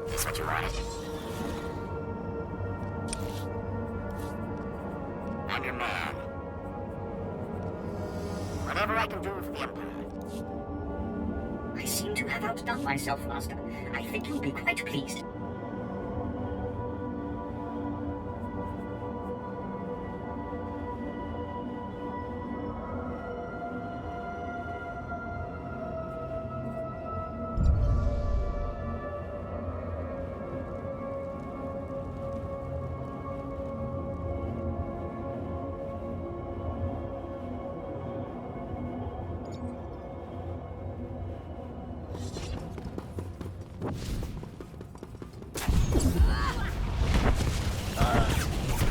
This what you wanted? I'm your man. Whatever I can do for the Empire. I seem to have outdone myself, Master. I think you'll be quite pleased.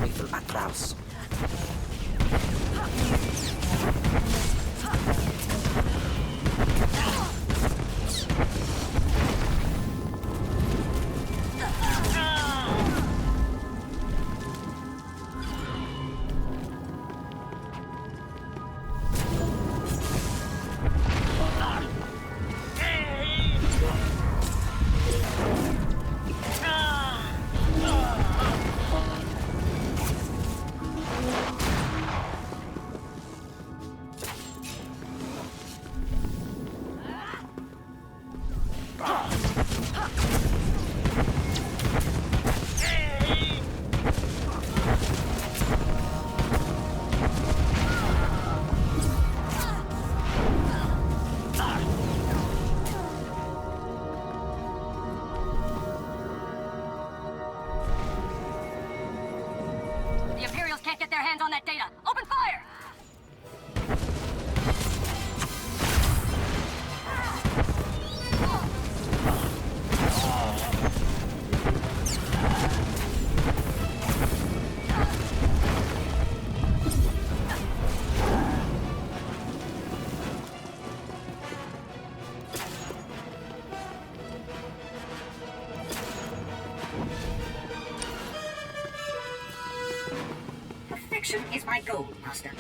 Little Atraus. Perfection is my goal, Master.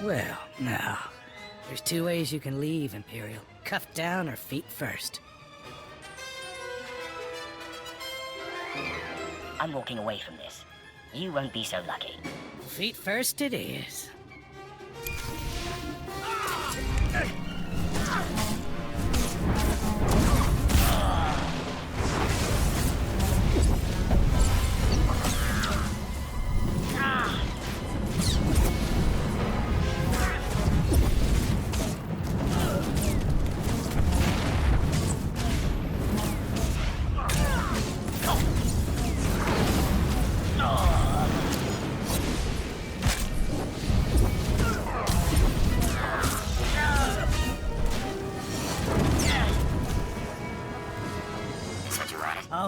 Well, now, there's two ways you can leave, Imperial. Cuffed down or feet first. I'm walking away from this. You won't be so lucky. Feet first it is.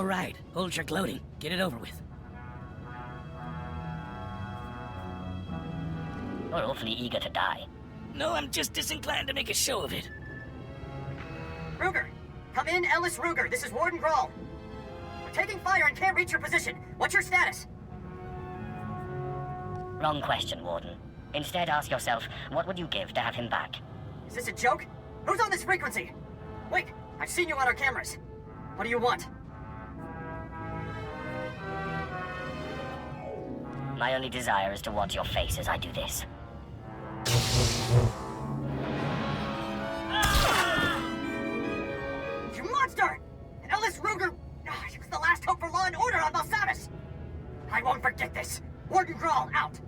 right. Hold your gloating. Get it over with. You're awfully eager to die. No, I'm just disinclined to make a show of it. Ruger! Come in, Ellis Ruger. This is Warden Grawl. We're taking fire and can't reach your position. What's your status? Wrong question, Warden. Instead, ask yourself, what would you give to have him back? Is this a joke? Who's on this frequency? Wait, I've seen you on our cameras. What do you want? My only desire is to watch your face as I do this. You monster! Ellis Ruger! He was the last hope for law and order on Balsavis! I won't forget this! Warden Grawl, out!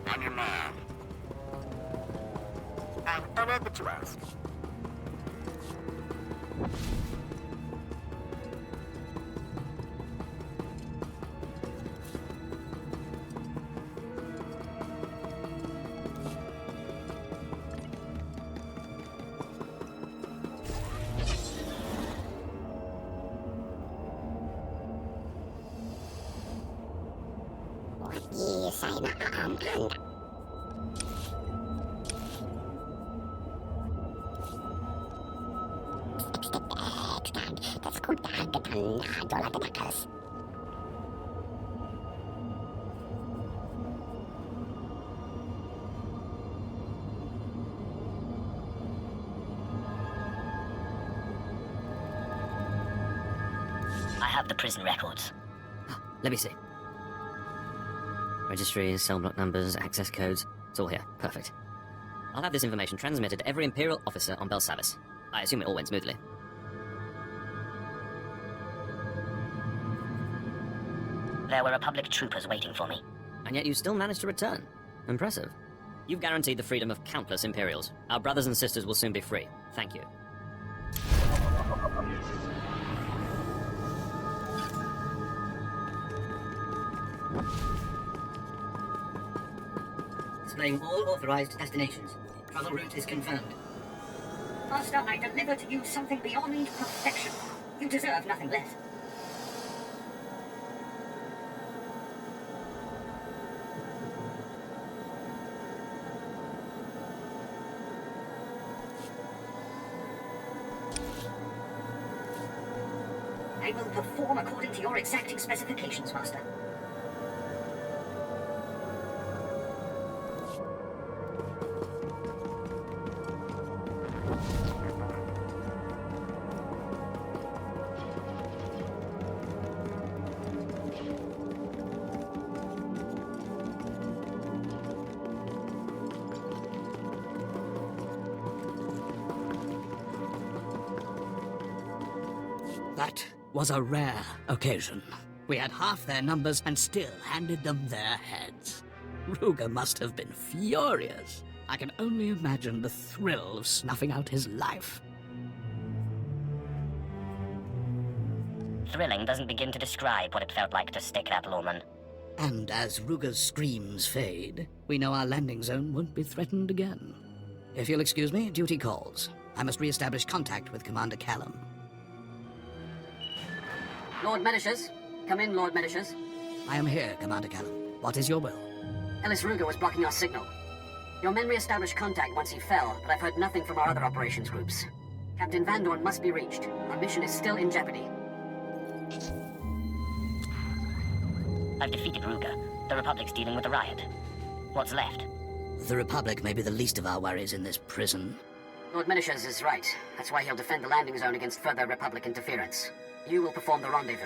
I'm your man. I'm honored that you asked. Yes, I'm armed. I have the prison records. Let me see. Registries, cell block numbers, access codes. It's all here. Perfect. I'll have this information transmitted to every Imperial officer on Belsavis. I assume it all went smoothly. There were Republic troopers waiting for me. And yet you still managed to return. Impressive. You've guaranteed the freedom of countless Imperials. Our brothers and sisters will soon be free. Thank you. Displaying all authorized destinations. Travel route is confirmed. Master, I deliver to you something beyond perfection. You deserve nothing less. I will perform according to your exacting specifications, Master. That was a rare occasion. We had half their numbers and still handed them their heads. Ruger must have been furious. I can only imagine the thrill of snuffing out his life. Thrilling doesn't begin to describe what it felt like to stick that lawman. And as Ruger's screams fade, we know our landing zone won't be threatened again. If you'll excuse me, duty calls. I must re-establish contact with Commander Callum. Lord Medicius. Come in, Lord Medicius. I am here, Commander Callum. What is your will? Ellis Ruger was blocking our signal. Your men re-established contact once he fell, but I've heard nothing from our other operations groups. Captain Van Dorn must be reached. Our mission is still in jeopardy. I've defeated Ruger. The Republic's dealing with the riot. What's left? The Republic may be the least of our worries in this prison. Lord Medicius is right. That's why he'll defend the landing zone against further Republic interference. You will perform the rendezvous.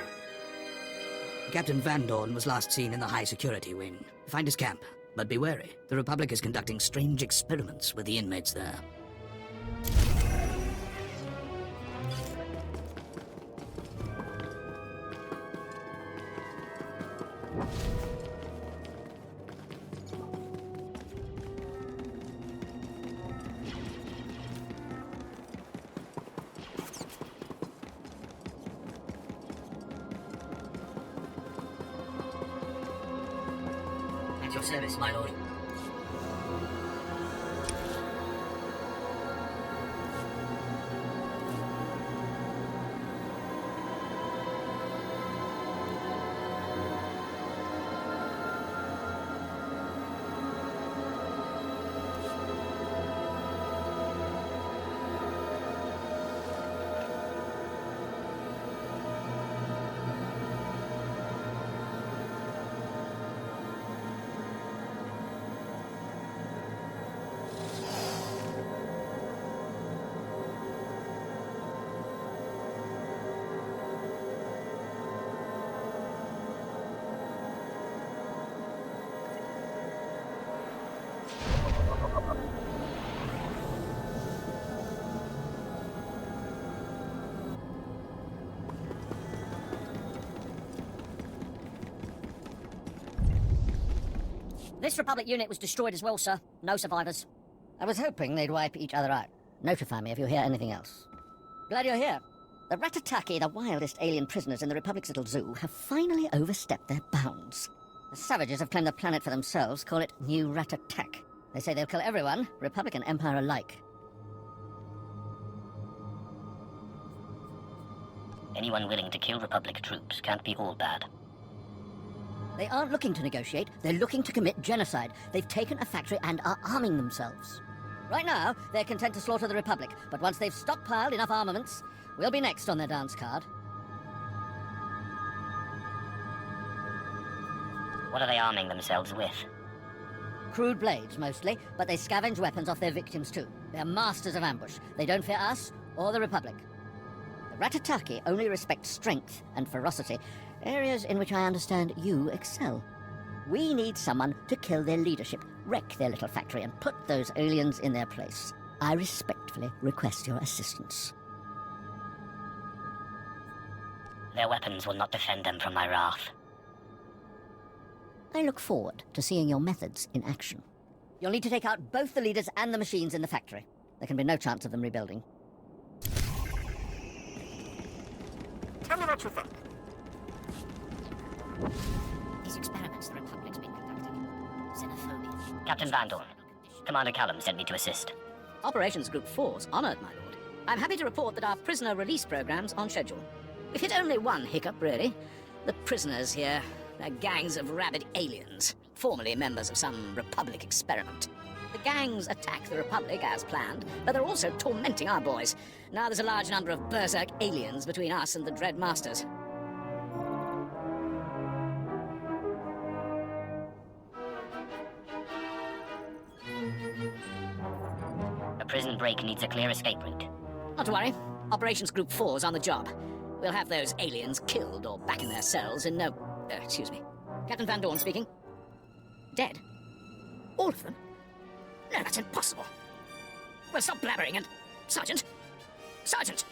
Captain Van Dorn was last seen in the high security wing. Find his camp, but be wary. The Republic is conducting strange experiments with the inmates there. your service, my lord. This Republic unit was destroyed as well, sir. No survivors. I was hoping they'd wipe each other out. Notify me if you hear anything else. Glad you're here. The Ratataki, the wildest alien prisoners in the Republic's little zoo, have finally overstepped their bounds. The savages have claimed the planet for themselves, call it New Ratatak. They say they'll kill everyone, Republic and Empire alike. Anyone willing to kill Republic troops can't be all bad. They aren't looking to negotiate, they're looking to commit genocide. They've taken a factory and are arming themselves. Right now, they're content to slaughter the Republic, but once they've stockpiled enough armaments, we'll be next on their dance card. What are they arming themselves with? Crude blades, mostly, but they scavenge weapons off their victims too. They're masters of ambush. They don't fear us or the Republic. The Ratataki only respect strength and ferocity, areas in which I understand you excel. We need someone to kill their leadership, wreck their little factory, and put those aliens in their place. I respectfully request your assistance. Their weapons will not defend them from my wrath. I look forward to seeing your methods in action. You'll need to take out both the leaders and the machines in the factory. There can be no chance of them rebuilding. Tell me what you think. These experiments the Republic's been conducting. Xenophobia. Captain Van Dorn. Commander Callum sent me to assist. Operations Group 4's honored, my lord. I'm happy to report that our prisoner release program's on schedule. We've hit only one hiccup, really. The prisoners here, they're gangs of rabid aliens, formerly members of some Republic experiment. The gangs attack the Republic as planned, but they're also tormenting our boys. Now there's a large number of berserk aliens between us and the Dread Masters. A prison break needs a clear escape route. Not to worry. Operations Group 4's on the job. We'll have those aliens killed or back in their cells in no... excuse me. Captain Van Dorn speaking. Dead? All of them? No, that's impossible. Well, stop blabbering and... Sergeant! Sergeant!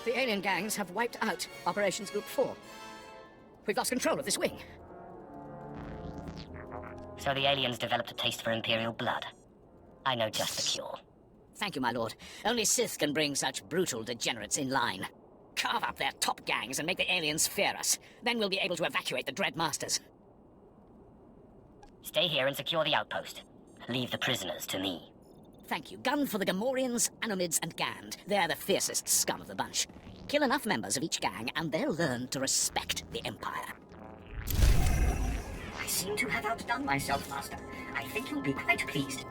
The alien gangs have wiped out Operations Group 4. We've lost control of this wing. So the aliens developed a taste for Imperial blood. I know just the cure. Thank you, my lord. Only Sith can bring such brutal degenerates in line. Carve up their top gangs and make the aliens fear us. Then we'll be able to evacuate the Dread Masters. Stay here and secure the outpost. Leave the prisoners to me. Thank you. Gun for the Gamorreans, Anomids, and Gand. They're the fiercest scum of the bunch. Kill enough members of each gang, and they'll learn to respect the Empire. I seem to have outdone myself, Master. I think you'll be quite pleased.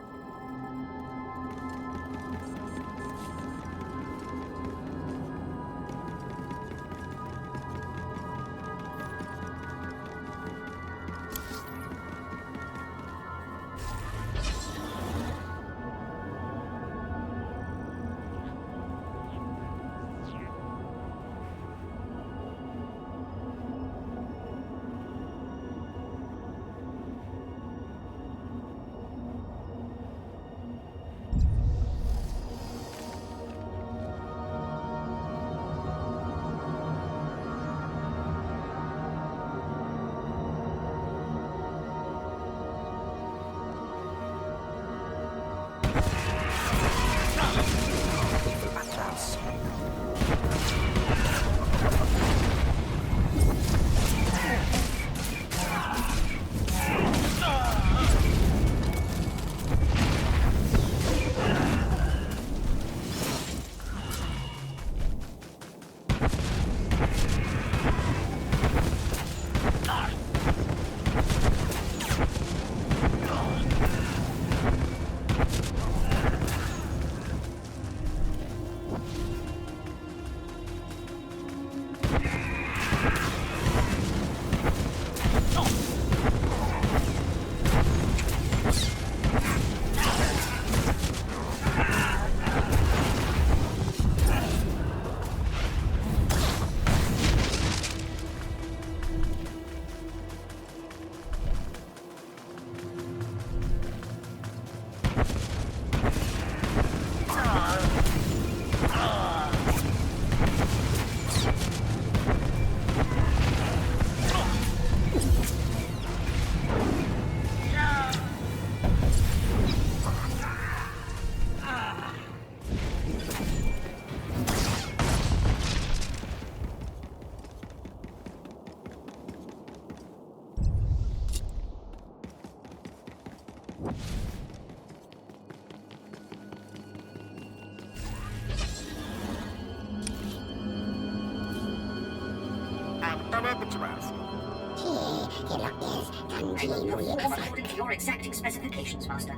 Habituals. According to your exacting specifications, Master.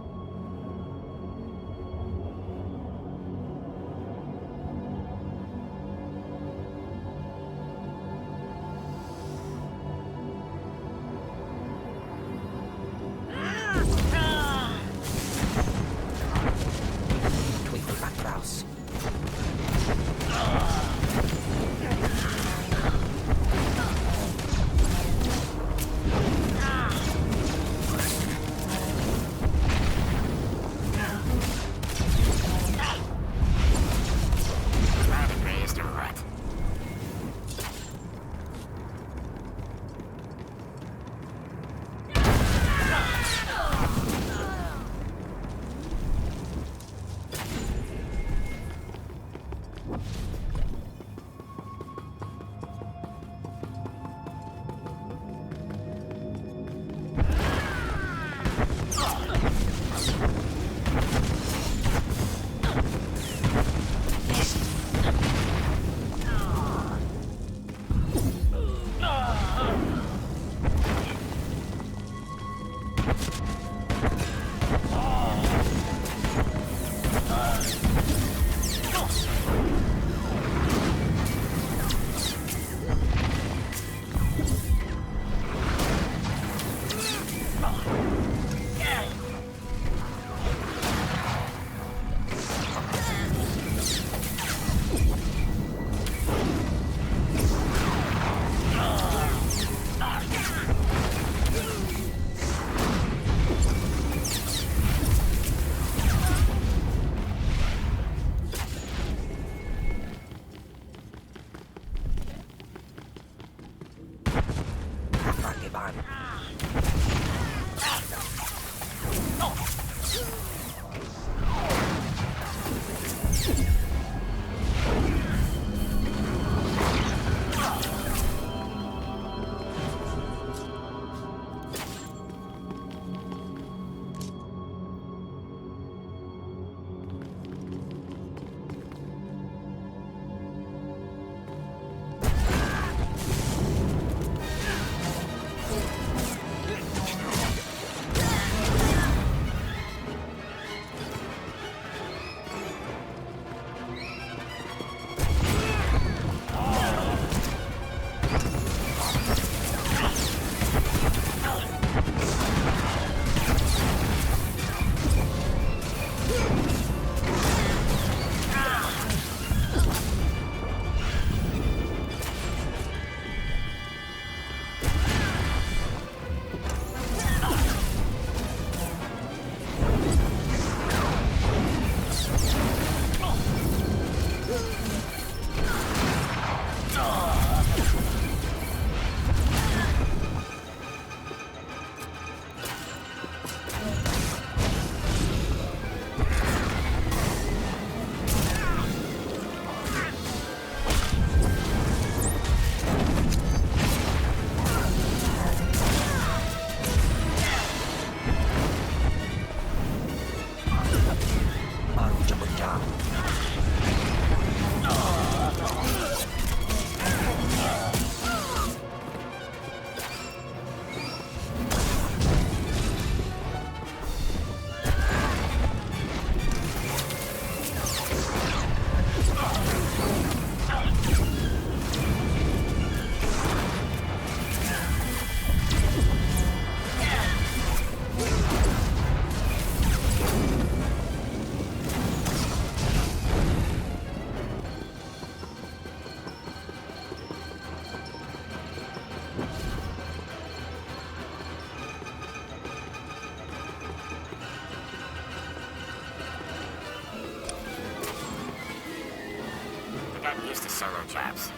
Used to solo jobs.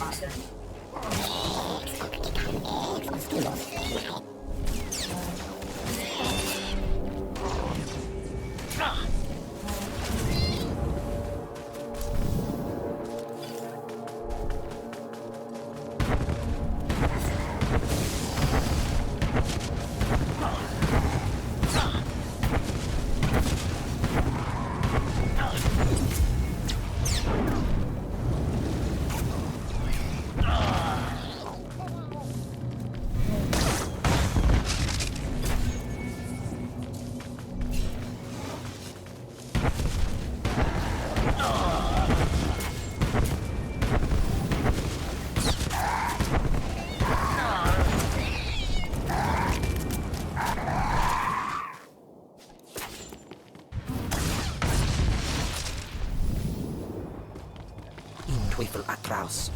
Master. Teufel atraus.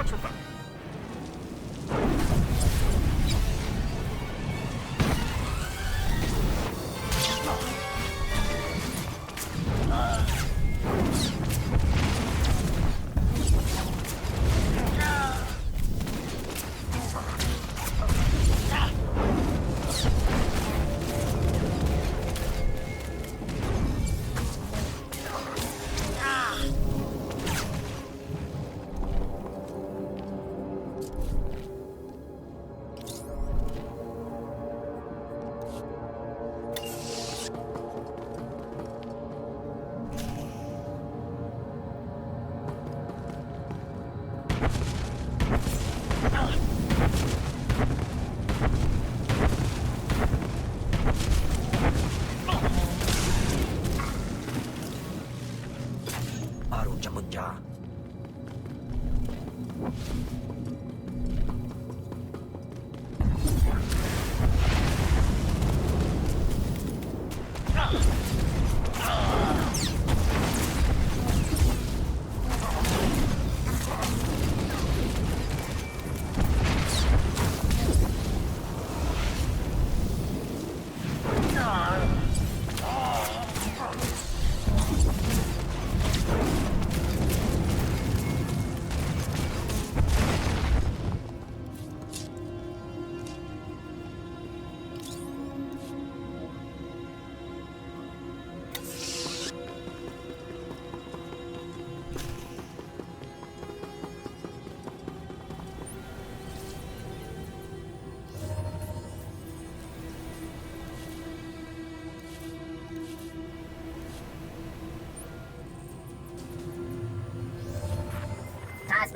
what you think.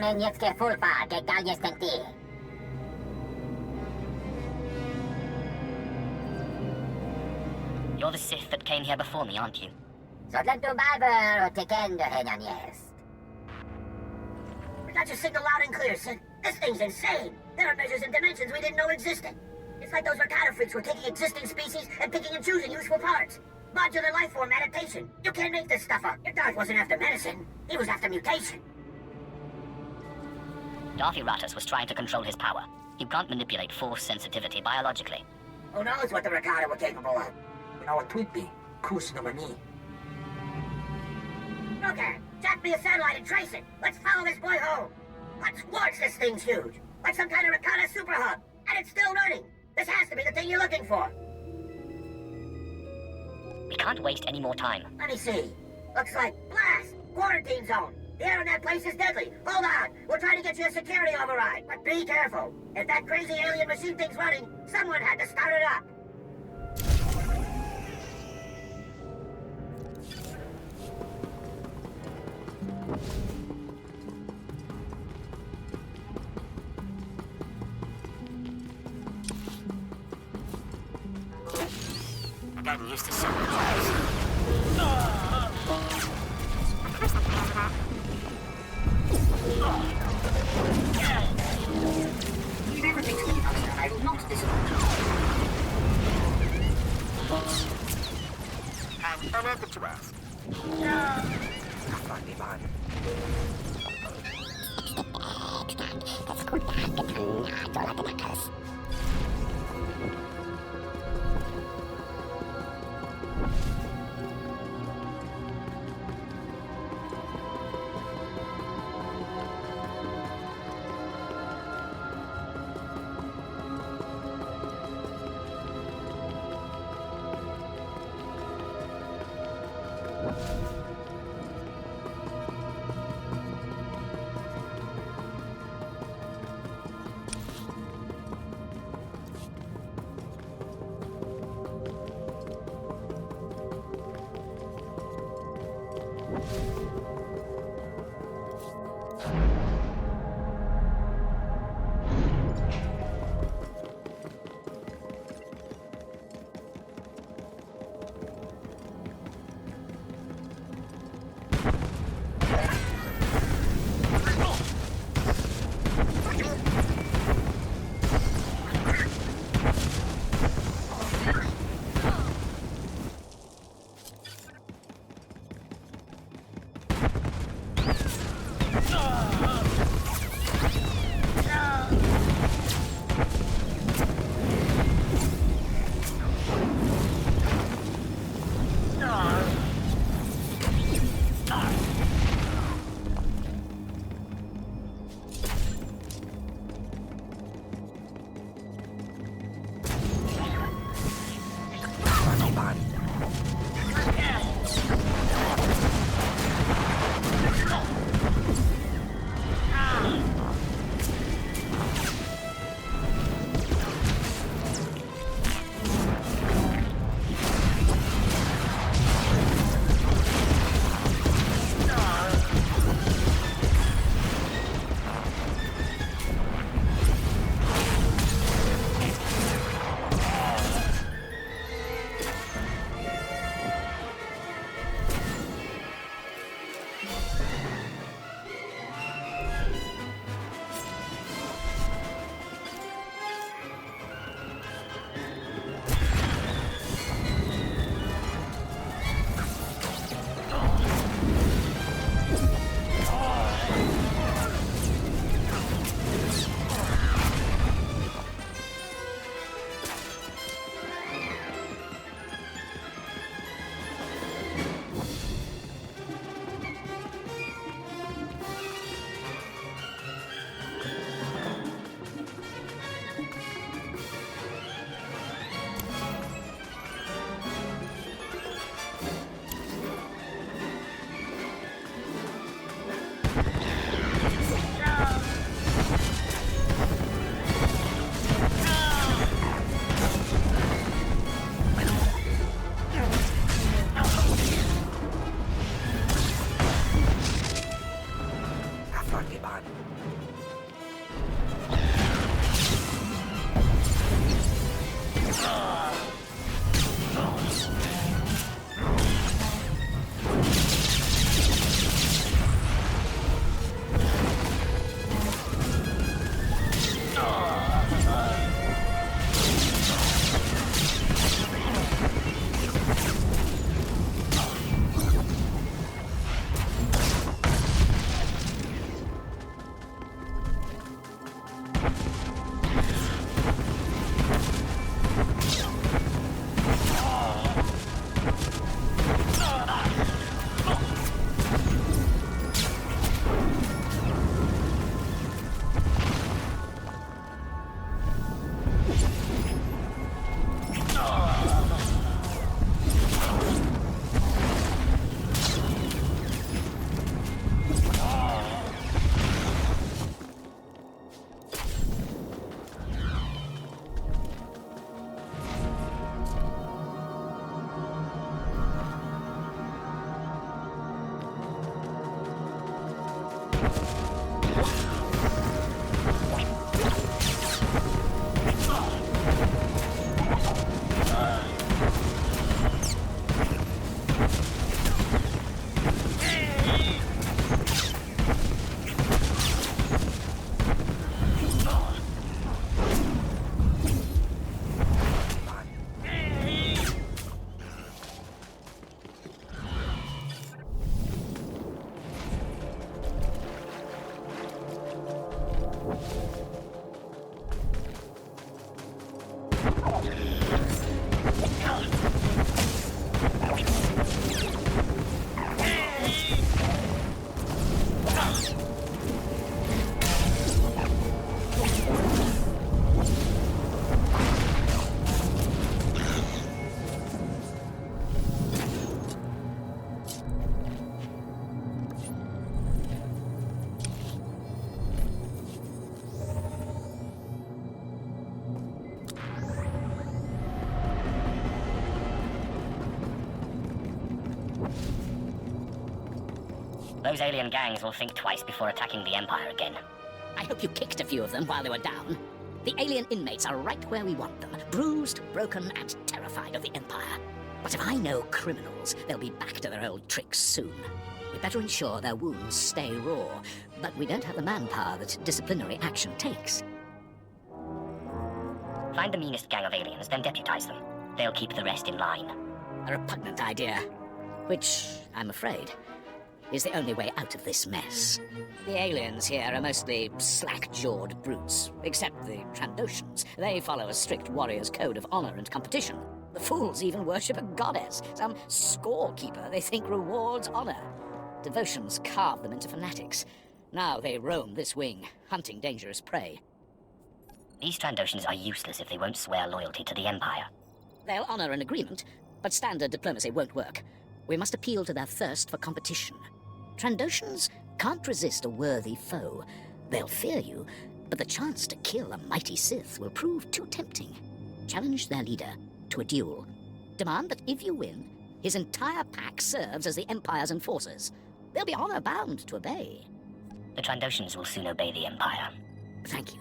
Nieckie fulpa, gegal jestem ty. You're the Sith that came here before me, aren't you? Zodlen tu barber, tekendo henyan jest. We got your signal loud and clear, Sid. This thing's insane. There are measures and dimensions we didn't know existed. It's like those Ricardo freaks were taking existing species and picking and choosing useful parts. Modular life form adaptation. You can't make this stuff up. Your Darth wasn't after medicine. He was after mutation. Darth Ratus was trying to control his power. You can't manipulate force sensitivity biologically. Who knows what the Ricardo were capable of? Now a tweetby. Kus no mani. Okay, jack me a satellite and trace it. Let's follow this boy home. What's worse, this thing's huge. Like some kind of Ricardo super hub. And it's still running. This has to be the thing you're looking for. We can't waste any more time. Let me see. Looks like blast. Quarantine zone. The air in that place is deadly. Hold on. We'll try to get you a security override. But be careful. If that crazy alien machine thing's running, someone had to start it up. I'm getting used to superpowers. If everything's clean up, I will not disappoint you. And honored that you asked. Those alien gangs will think twice before attacking the Empire again. I hope you kicked a few of them while they were down. The alien inmates are right where we want them, bruised, broken, and terrified of the Empire. But if I know criminals, they'll be back to their old tricks soon. We better ensure their wounds stay raw, but we don't have the manpower that disciplinary action takes. Find the meanest gang of aliens, then deputize them. They'll keep the rest in line. A repugnant idea, which, I'm afraid, is the only way out of this mess. The aliens here are mostly slack-jawed brutes, except the Trandoshans. They follow a strict warrior's code of honor and competition. The fools even worship a goddess, some scorekeeper they think rewards honor. Devotions carve them into fanatics. Now they roam this wing, hunting dangerous prey. These Trandoshans are useless if they won't swear loyalty to the Empire. They'll honor an agreement, but standard diplomacy won't work. We must appeal to their thirst for competition. Trandoshans can't resist a worthy foe. They'll fear you, but the chance to kill a mighty Sith will prove too tempting. Challenge their leader to a duel. Demand that if you win, his entire pack serves as the Empire's enforcers. They'll be honor-bound to obey. The Trandoshans will soon obey the Empire. Thank you.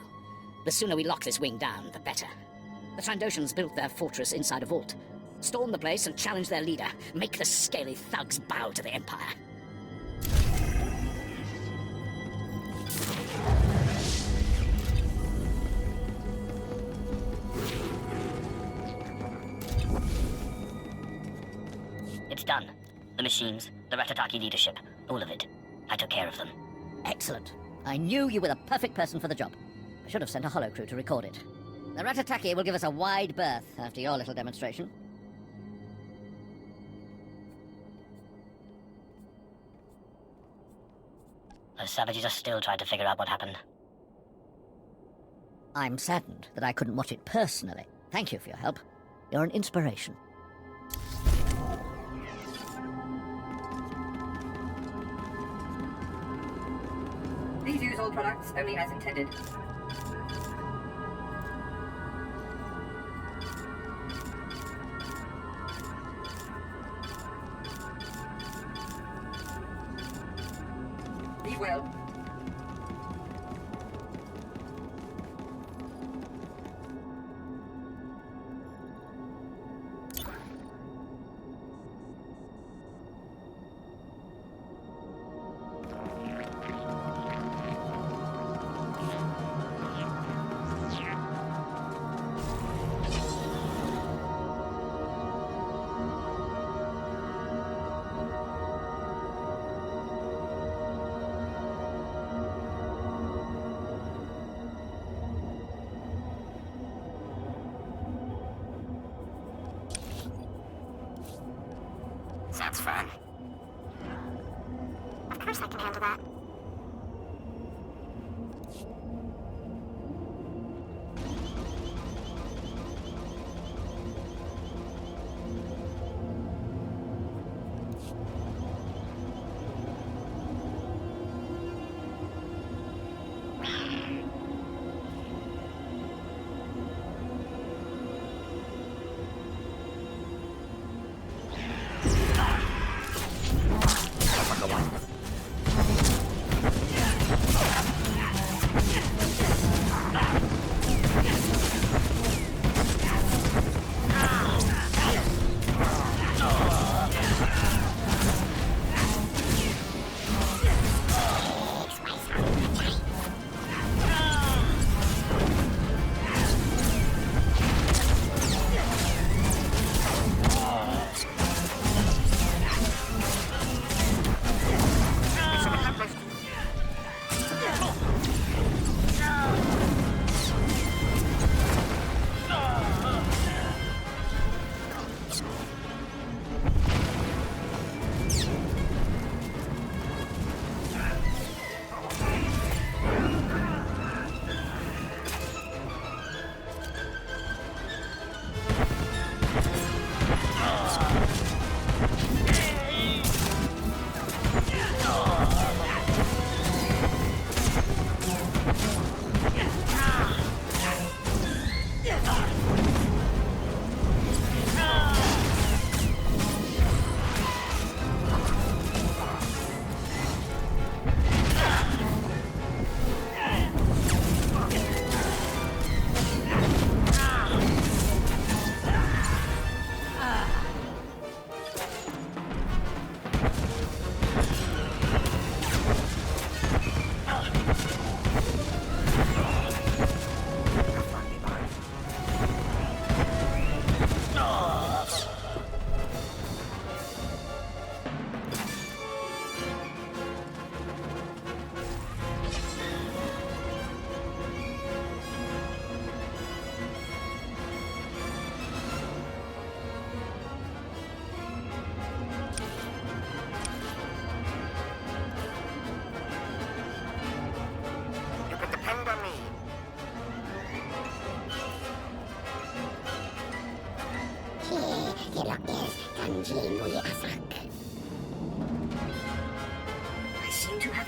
The sooner we lock this wing down, the better. The Trandoshans built their fortress inside a vault. Storm the place and challenge their leader. Make the scaly thugs bow to the Empire. It's done. The machines, the Ratataki leadership, all of it. I took care of them. Excellent. I knew you were the perfect person for the job. I should have sent a holocrew to record it. The Ratataki will give us a wide berth after your little demonstration. The savages are still trying to figure out what happened. I'm saddened that I couldn't watch it personally. Thank you for your help. You're an inspiration. Please use all products only as intended. Be well. Sounds fun. Of course I can handle that.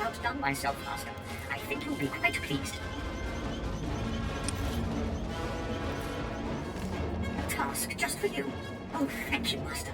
outdone myself, Master. I think you'll be quite pleased. A task just for you. Oh, thank you, Master.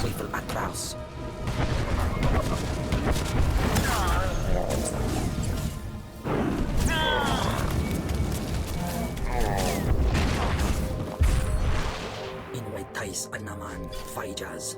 Weevil Atraus. Inwaitais Anaman Faijas.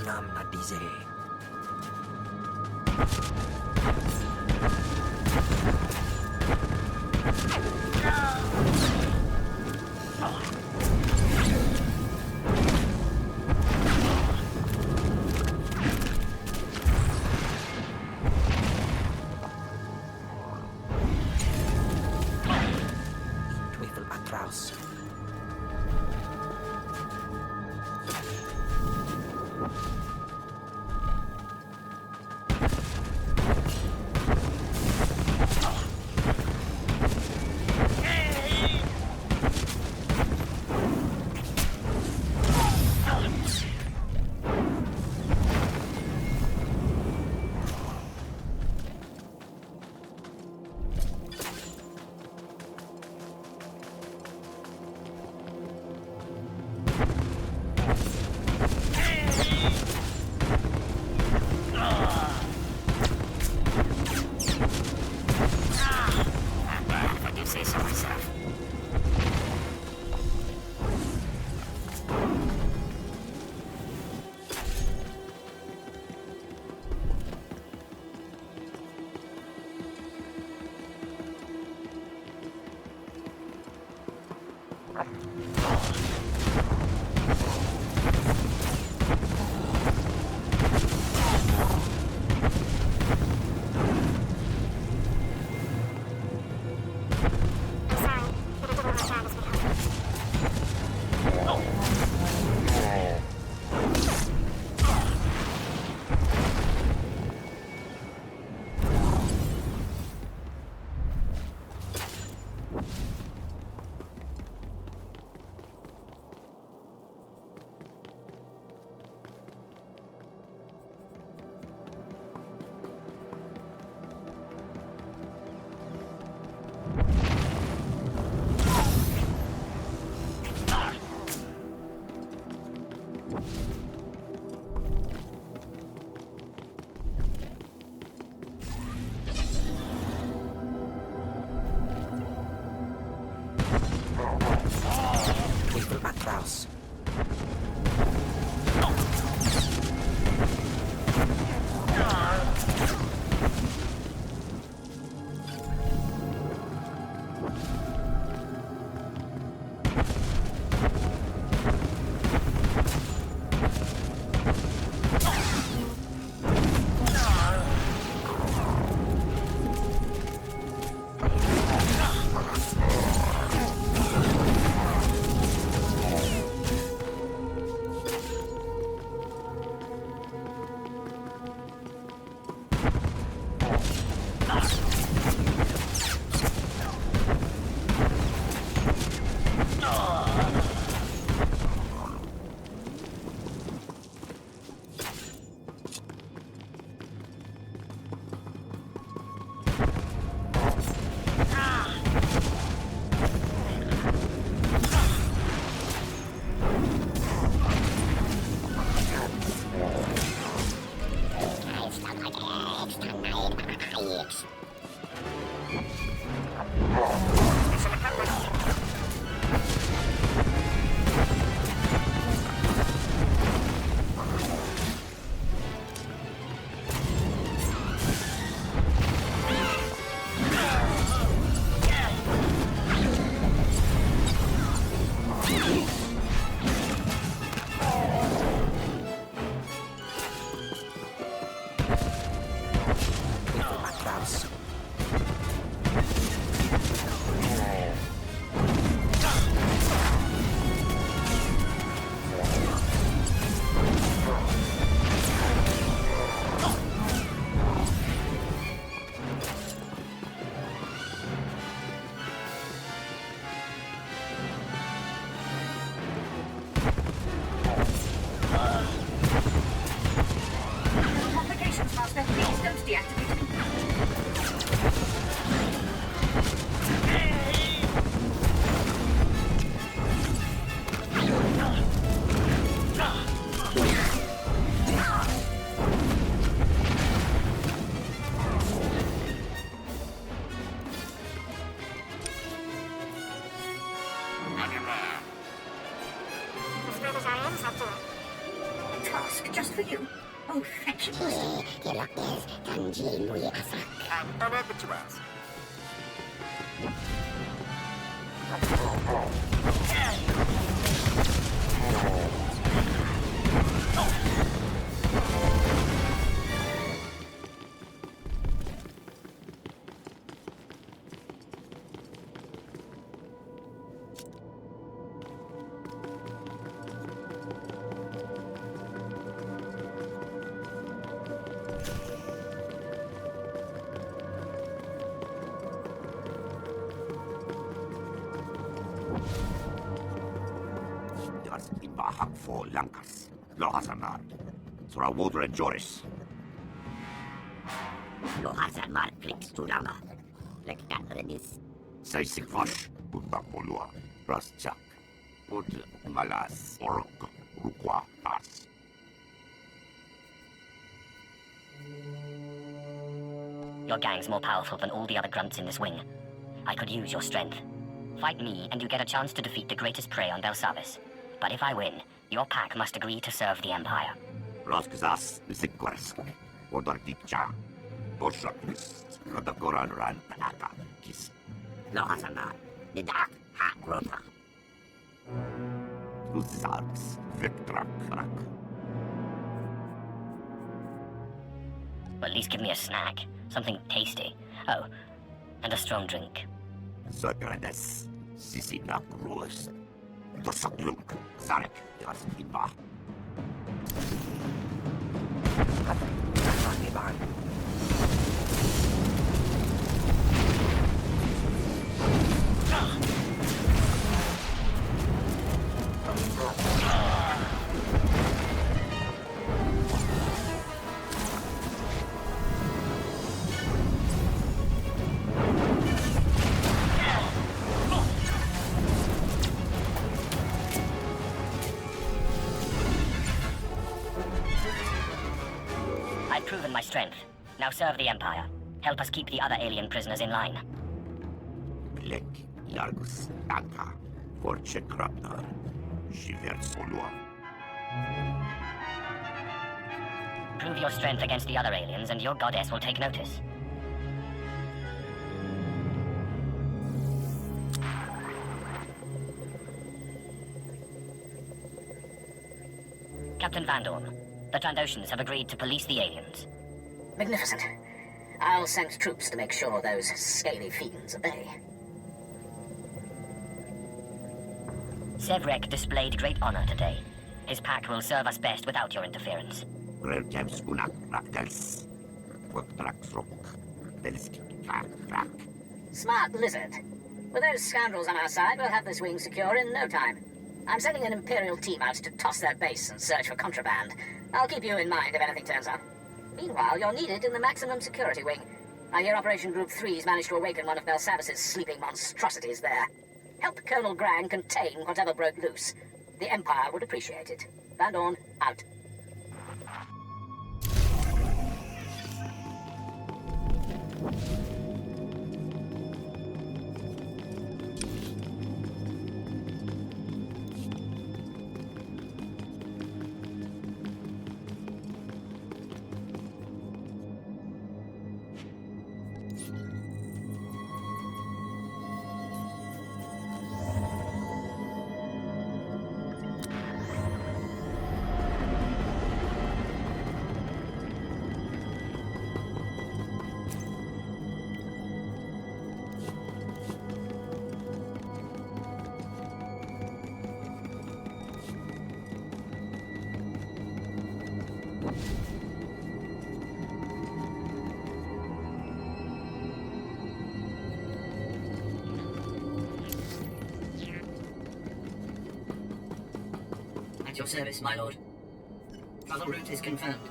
Nam Nadize. Teufel Atraus. deactivated. A task just for you. Oh, thank you, Master. I'm honored that you ask. For Lankas, Lohasamar, Surawodur and Joris. Lohasamar clicks to Lama. Like Catherines. Saisik Vosh, Bundapolua, Raschak, Ud Malas, Ork, Rukwa, As. Your gang's more powerful than all the other grunts in this wing. I could use your strength. Fight me, and you get a chance to defeat the greatest prey on Belsavis. But if I win, your pack must agree to serve the Empire. Raskazas, Zikwarsk, Odardikcha, Boshaklis, Radakoran Ran Panaka, Kis. Lohasamar. Nidak, Ha Grota. Uzarks, Victrak, Rak. Well, at least give me a snack. Something tasty. Oh, and a strong drink. Cybernetic Sisinak Rules. Dosakluk, Zarek, Yasinba. I've proven my strength. Now serve the Empire. Help us keep the other alien prisoners in line. Blek, Largus, Anka, Forche Krabnar, Shiver Solua. Prove your strength against the other aliens, and your goddess will take notice. Captain Van Dorn, the Trandoshans have agreed to police the aliens. Magnificent. I'll send troops to make sure those scaly fiends obey. Sevrek displayed great honor today. His pack will serve us best without your interference. Grelkems Unak Raktels, Waktraksrok, Delski, Rak. Smart lizard. With those scoundrels on our side, we'll have this wing secure in no time. I'm sending an Imperial team out to toss their base and search for contraband. I'll keep you in mind if anything turns up. Meanwhile, you're needed in the maximum security wing. I hear Operation Group 3's managed to awaken one of Belsavis's sleeping monstrosities there. Help Colonel Grang contain whatever broke loose. The Empire would appreciate it. Van Dorn, out. At your service, my lord. Travel route is confirmed.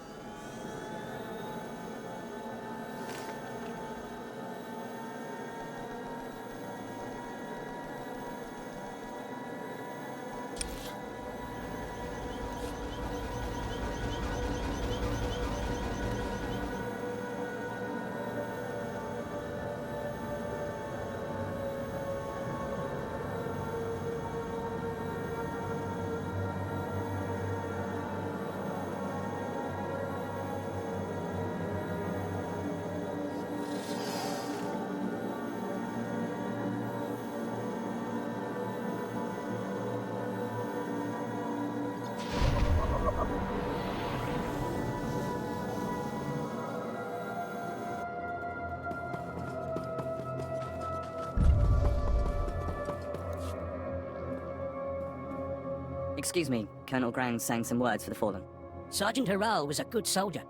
Excuse me, Colonel Grang sang some words for the fallen. Sergeant Hiral was a good soldier.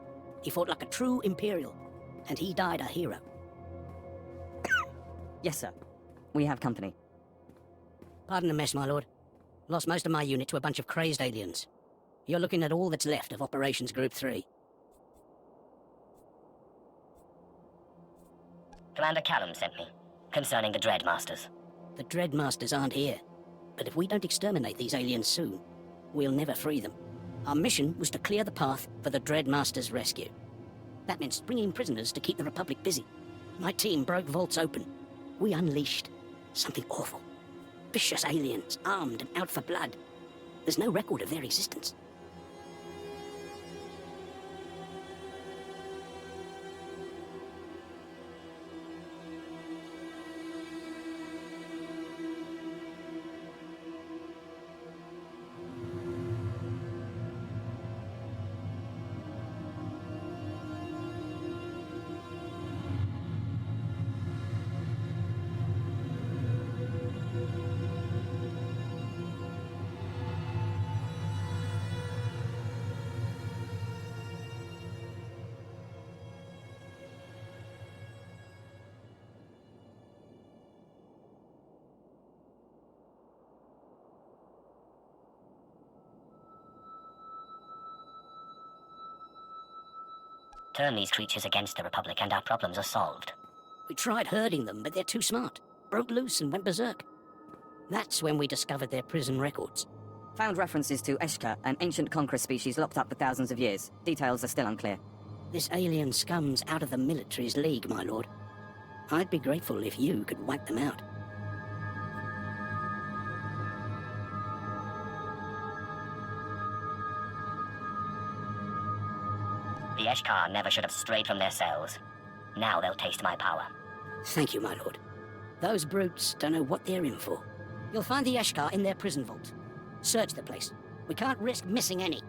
He fought like a true Imperial, and he died a hero. Yes, sir. We have company. Pardon the mess, my lord. Lost most of my unit to a bunch of crazed aliens. You're looking at all that's left of Operations Group 3. Commander Callum sent me, concerning the Dreadmasters. The Dreadmasters aren't here. But if we don't exterminate these aliens soon, we'll never free them. Our mission was to clear the path for the Dreadmasters' rescue. That meant bringing prisoners to keep the Republic busy. My team broke vaults open. We unleashed something awful. Vicious aliens, armed and out for blood. There's no record of their existence. Turn these creatures against the Republic and our problems are solved. We tried herding them, but they're too smart. Broke loose and went berserk. That's when we discovered their prison records. Found references to Eshka, an ancient conqueror species locked up for thousands of years. Details are still unclear. This alien scum's out of the military's league, my lord. I'd be grateful if you could wipe them out. The Eshkar never should have strayed from their cells. Now they'll taste my power. Thank you, my lord. Those brutes don't know what they're in for. You'll find the Eshkar in their prison vault. Search the place. We can't risk missing any.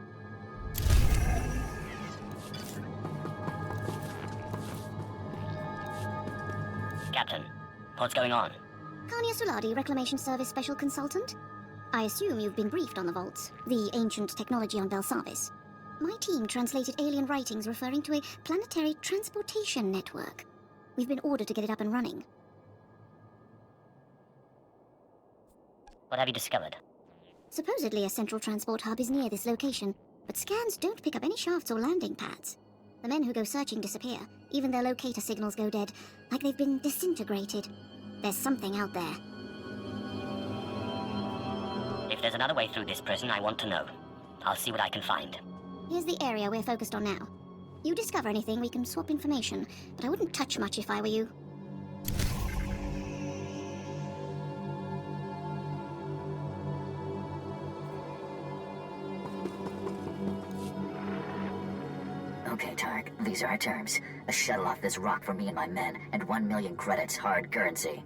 Captain, what's going on? Kanya Suladi, Reclamation Service Special Consultant. I assume you've been briefed on the vaults, the ancient technology on Belsavis. My team translated alien writings referring to a planetary transportation network. We've been ordered to get it up and running. What have you discovered? Supposedly a central transport hub is near this location, but scans don't pick up any shafts or landing pads. The men who go searching disappear. Even their locator signals go dead, like they've been disintegrated. There's something out there. If there's another way through this prison, I want to know. I'll see what I can find. Here's the area we're focused on now. You discover anything, we can swap information, but I wouldn't touch much if I were you. Okay, Tark, these are our terms. A shuttle off this rock for me and my men, and 1 million credits hard currency.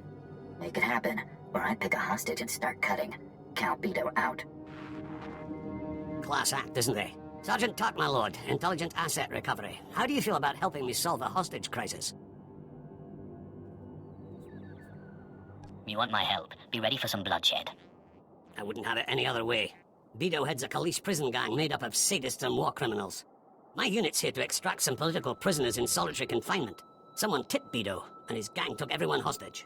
Make it happen, or I'd pick a hostage and start cutting. Count Beto out. Class act, isn't they? Sergeant Tark, my lord. Intelligent asset recovery. How do you feel about helping me solve a hostage crisis? You want my help? Be ready for some bloodshed. I wouldn't have it any other way. Beto heads a Khalees prison gang made up of sadists and war criminals. My unit's here to extract some political prisoners in solitary confinement. Someone tipped Beto, and his gang took everyone hostage.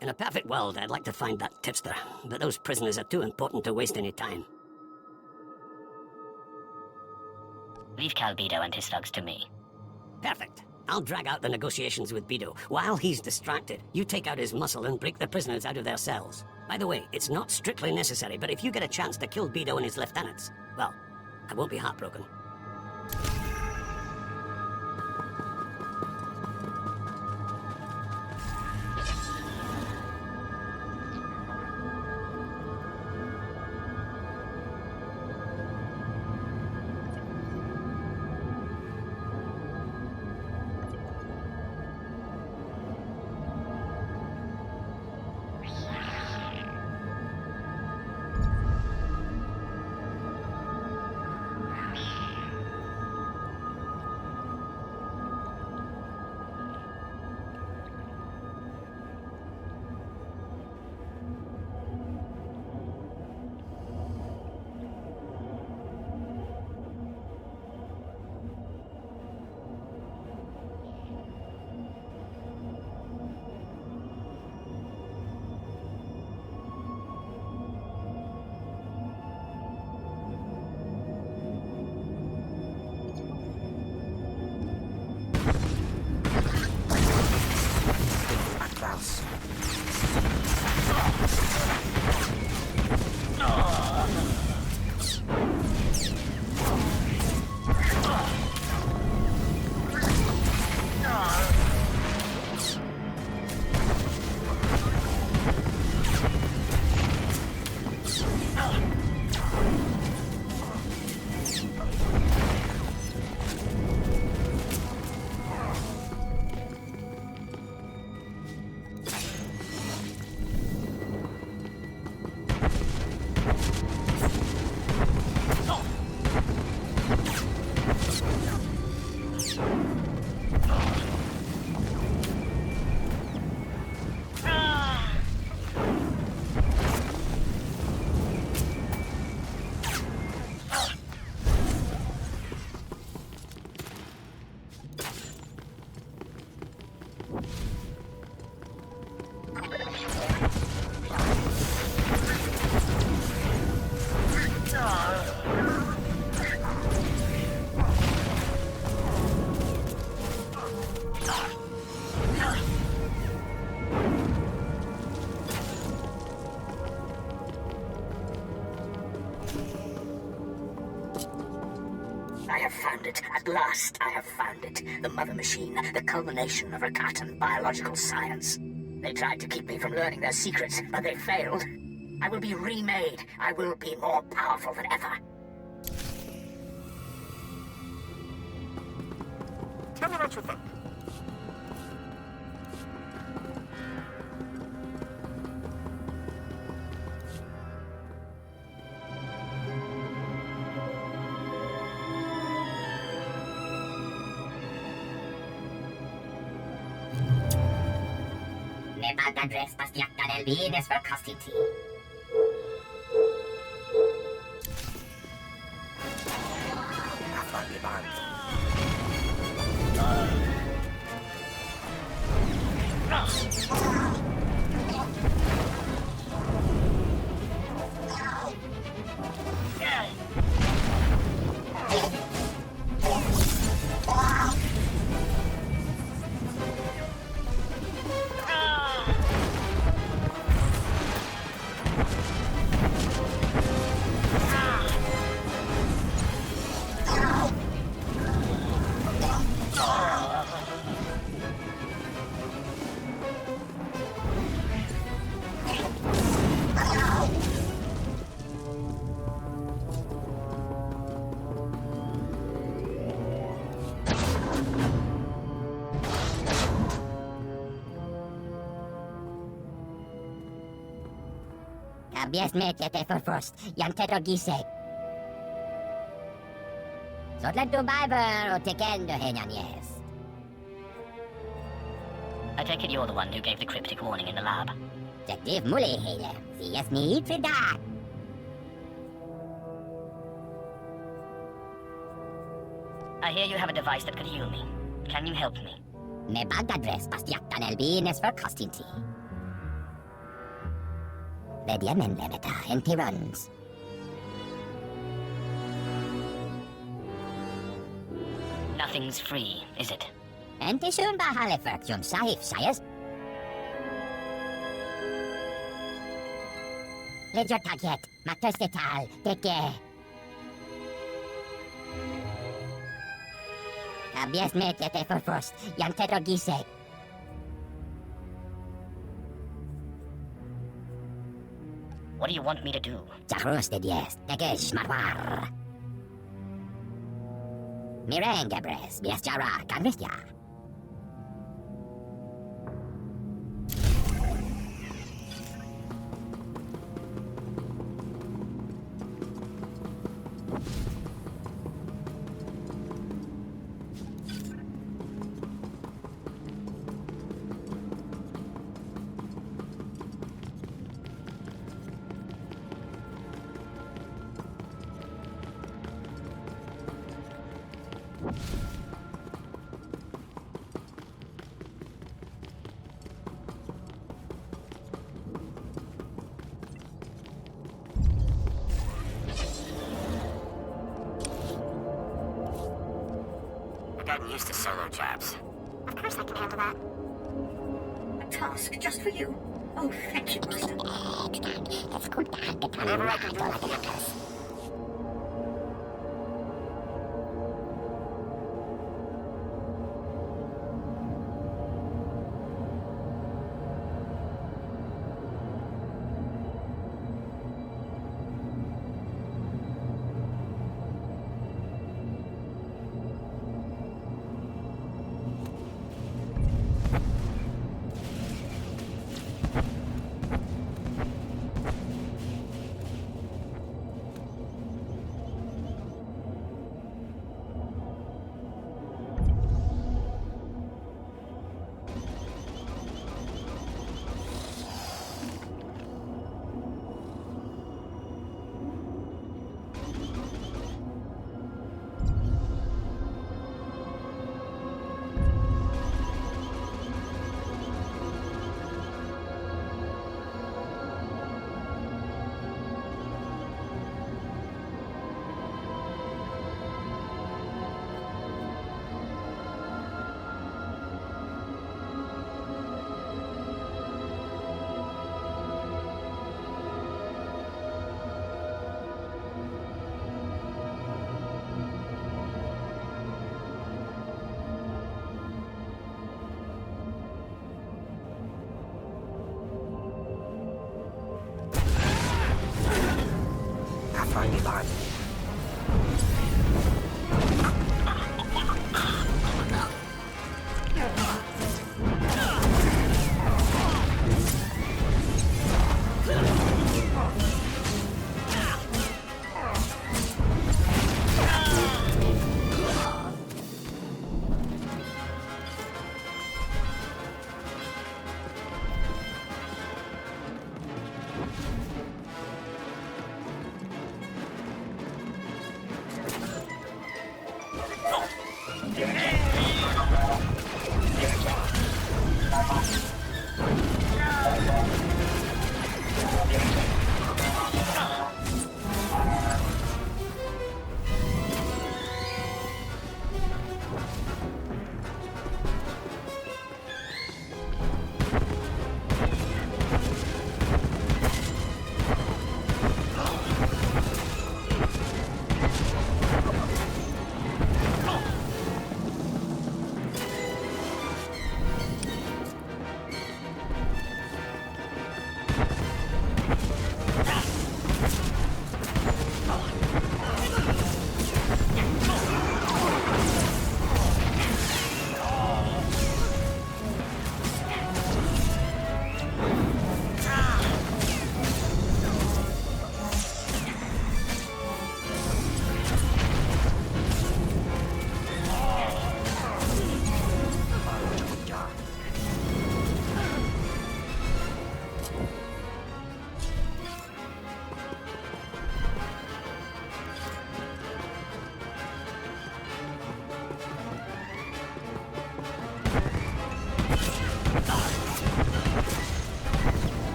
In a perfect world, I'd like to find that tipster, but those prisoners are too important to waste any time. Leave Calbedo and his thugs to me. Perfect. I'll drag out the negotiations with Beto. While he's distracted, you take out his muscle and break the prisoners out of their cells. By the way, it's not strictly necessary, but if you get a chance to kill Beto and his lieutenants, well, I won't be heartbroken. I have found it. At last, I have found it. The Mother Machine, the culmination of Rakatan biological science. They tried to keep me from learning their secrets, but they failed. I will be remade. I will be more powerful than ever. Tell me what you think. Nevada dress pastiakta del vienes for custody. Kabies metete forfrost, janteto gise. Sotlet du biber o tekendo henanies. I take it you're the one who gave the cryptic warning in the lab. Detective Mully hele, sies niet for that. I hear you have a device that could heal me. Can you help me? Ne bagdadres pastiaktan elbines for costinti. Vediamen levita enti runs. Nothing's free, is it? Enti soon bahaleferkjum sahif sayas. Ledger target, matostetal, teke. Kabies metete for frost, janteto gise. What do you want me to do? Zahrusted yes, teke shmarwar. Mirengebres, biesjara, kanvistya. Gotten used to solo jobs. Of course I can handle that. A task just for you. Oh, thank you, Master. Whatever I can do, I can do.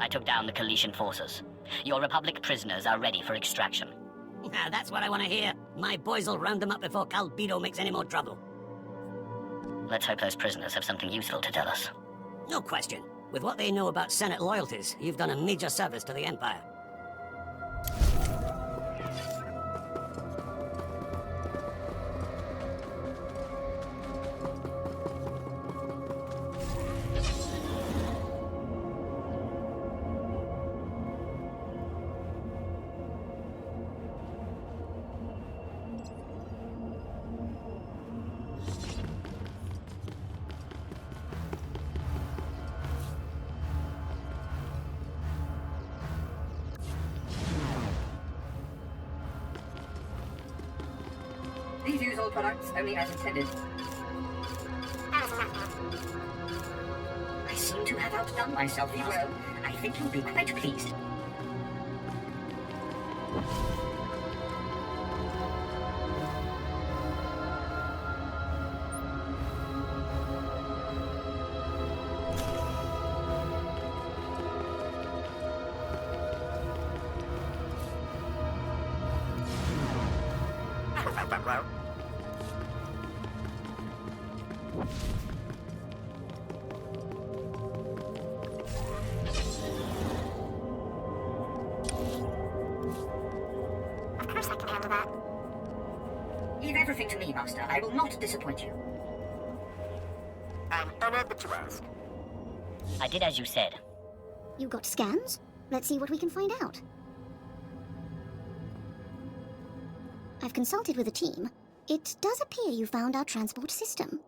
I took down the Kaletian forces. Your Republic prisoners are ready for extraction. Now that's what I want to hear. My boys will round them up before Calbido makes any more trouble. Let's hope those prisoners have something useful to tell us. No question. With what they know about Senate loyalties, you've done a major service to the Empire. Please use all products only as intended. I seem to have outdone myself, well. I think you'll be quite pleased. well. Of course I can handle that. Leave everything to me, Master. I will not disappoint you. I'm honored that you asked. I did as you said. You got scans? Let's see what we can find out. I've consulted with a team. It does appear you found our transport system.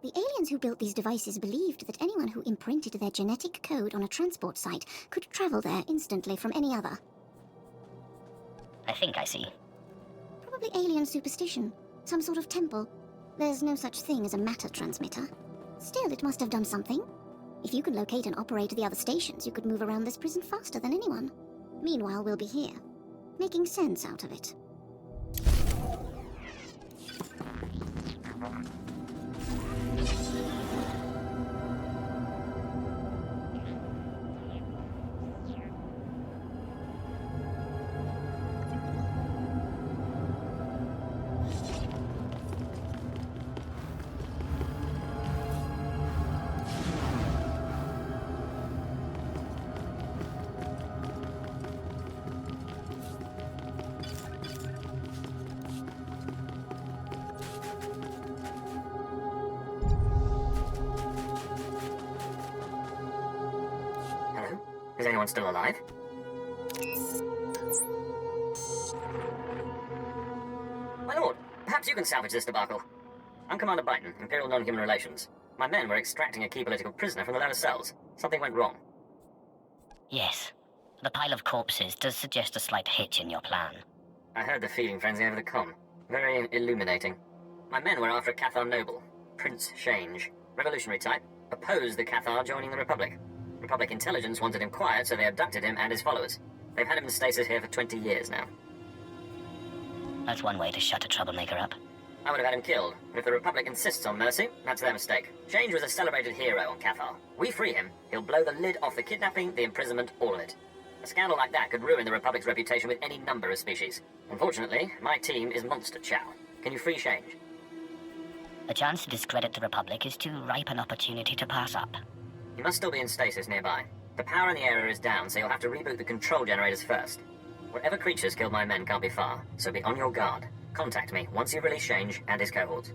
The aliens who built these devices believed that anyone who imprinted their genetic code on a transport site could travel there instantly from any other. I think I see. Probably alien superstition. Some sort of temple. There's no such thing as a matter transmitter. Still, it must have done something. If you can locate and operate the other stations, you could move around this prison faster than anyone. Meanwhile, we'll be here, making sense out of it. Is anyone still alive? My lord, perhaps you can salvage this debacle. I'm Commander Byton, Imperial Non-Human Relations. My men were extracting a key political prisoner from the lower cells. Something went wrong. Yes. The pile of corpses does suggest a slight hitch in your plan. I heard the feeding frenzy over the comm. Very illuminating. My men were after a Cathar noble, Prince Change. Revolutionary type. Opposed the Cathar joining the Republic. Republic intelligence wanted him quiet, so they abducted him and his followers. They've had him in stasis here for 20 years now. That's one way to shut a troublemaker up. I would have had him killed, but if the Republic insists on mercy, that's their mistake. Change was a celebrated hero on Cathar. We free him, he'll blow the lid off the kidnapping, the imprisonment, all of it. A scandal like that could ruin the Republic's reputation with any number of species. Unfortunately, my team is monster chow. Can you free Change? A chance to discredit the Republic is too ripe an opportunity to pass up. He must still be in stasis nearby. The power in the area is down, so you'll have to reboot the control generators first. Whatever creatures killed my men can't be far, so be on your guard. Contact me once you release Change and his cohorts.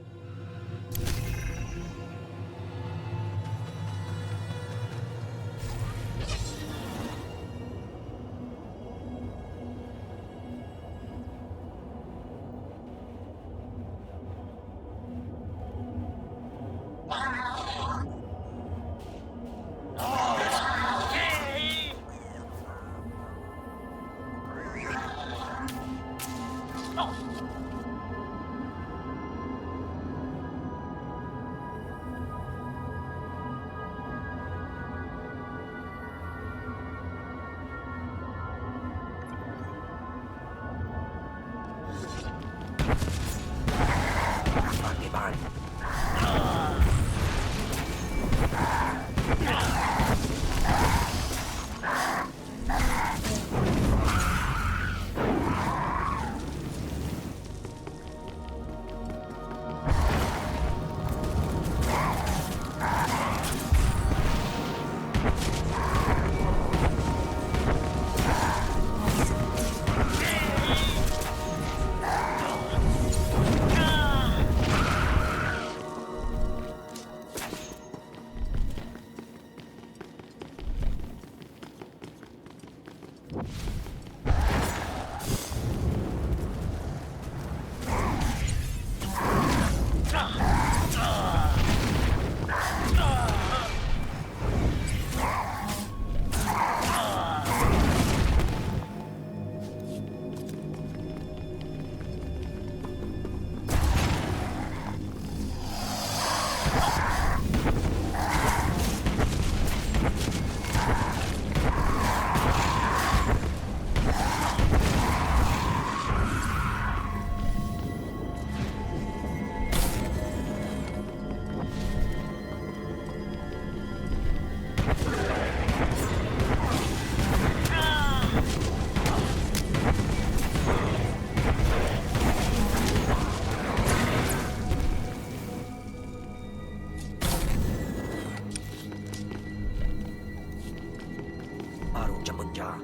Ja.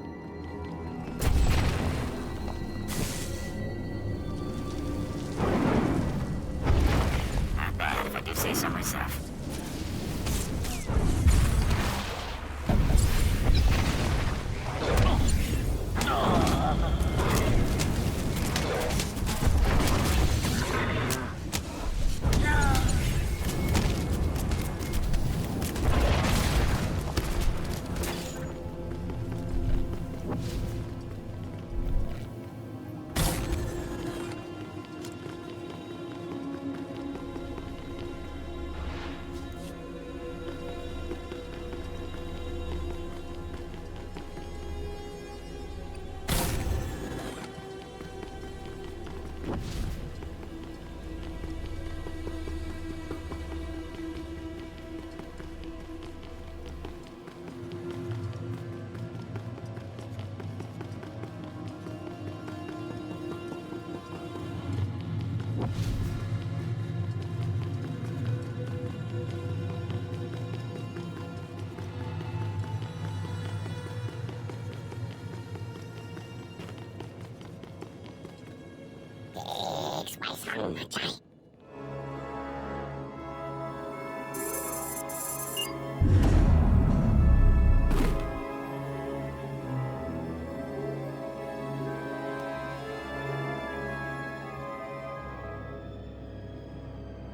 Not bad, if I do say so myself.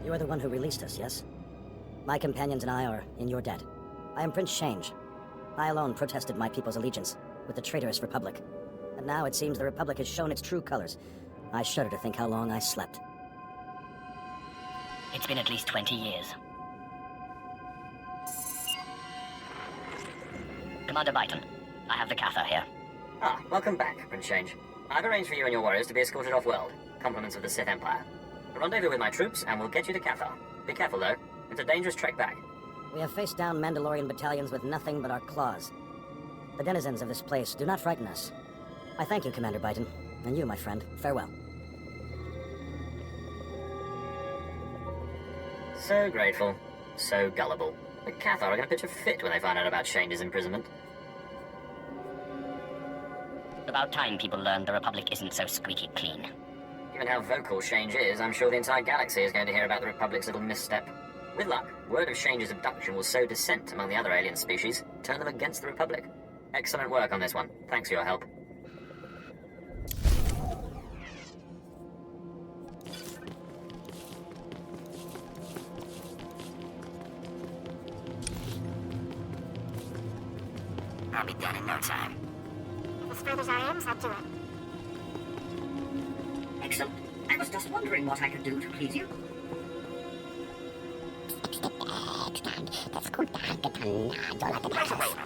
You are the one who released us, yes? My companions and I are in your debt. I am Prince Change. I alone protested my people's allegiance with the traitorous Republic. And now it seems the Republic has shown its true colors. I shudder to think how long I slept. It's been at least 20 years. Commander Byton, I have the Cathar here. Ah, welcome back, Prince Change. I've arranged for you and your warriors to be escorted off-world. Compliments of the Sith Empire. Rendezvous with my troops, and we'll get you to Cathar. Be careful, though. It's a dangerous trek back. We have faced down Mandalorian battalions with nothing but our claws. The denizens of this place do not frighten us. I thank you, Commander Byton. And you, my friend, farewell. So grateful. So gullible. The Cathar are gonna pitch a fit when they find out about Change's imprisonment. About time people learned the Republic isn't so squeaky clean. Given how vocal Change is, I'm sure the entire galaxy is going to hear about the Republic's little misstep. With luck, word of Change's abduction will sow dissent among the other alien species, turn them against the Republic. Excellent work on this one. Thanks for your help. I'll be done in no time. If this furthers our aims, I'll do it. Excellent. I was just wondering what I could do to please you. Right away, my lord.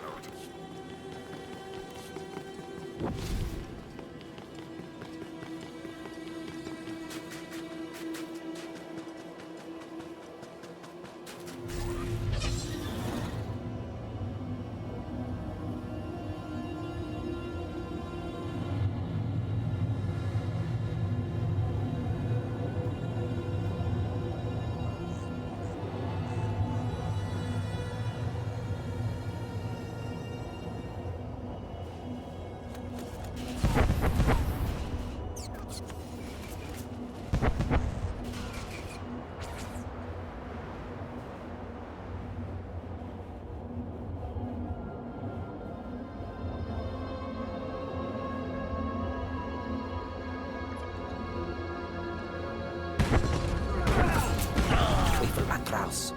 Atras.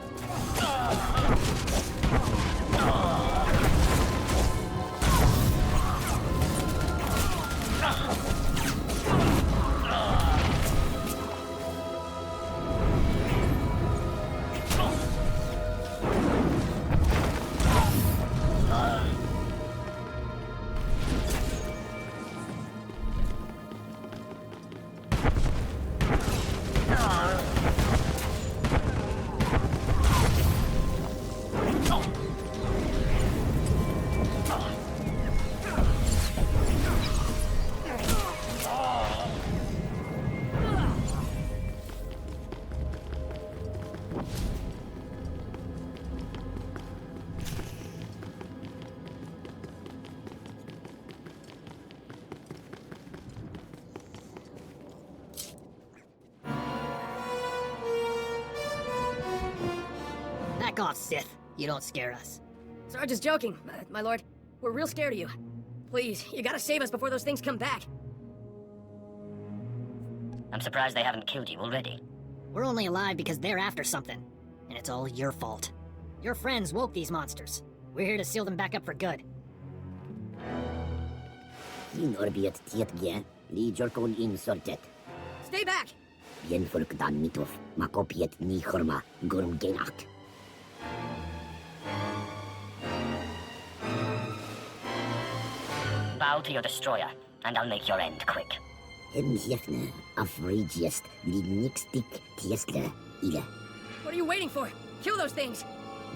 off, Sith. You don't scare us. Sarge is joking, my lord. We're real scared of you. Please, you gotta save us before those things come back. I'm surprised they haven't killed you already. We're only alive because they're after something. And it's all your fault. Your friends woke these monsters. We're here to seal them back up for good. Stay back! Bien volkdan mitof, makopiet ni horma, gurum genak. Bow to your destroyer, and I'll make your end quick. Hem jefne, afregiest, li nixtik tiestle, ile. What are you waiting for? Kill those things!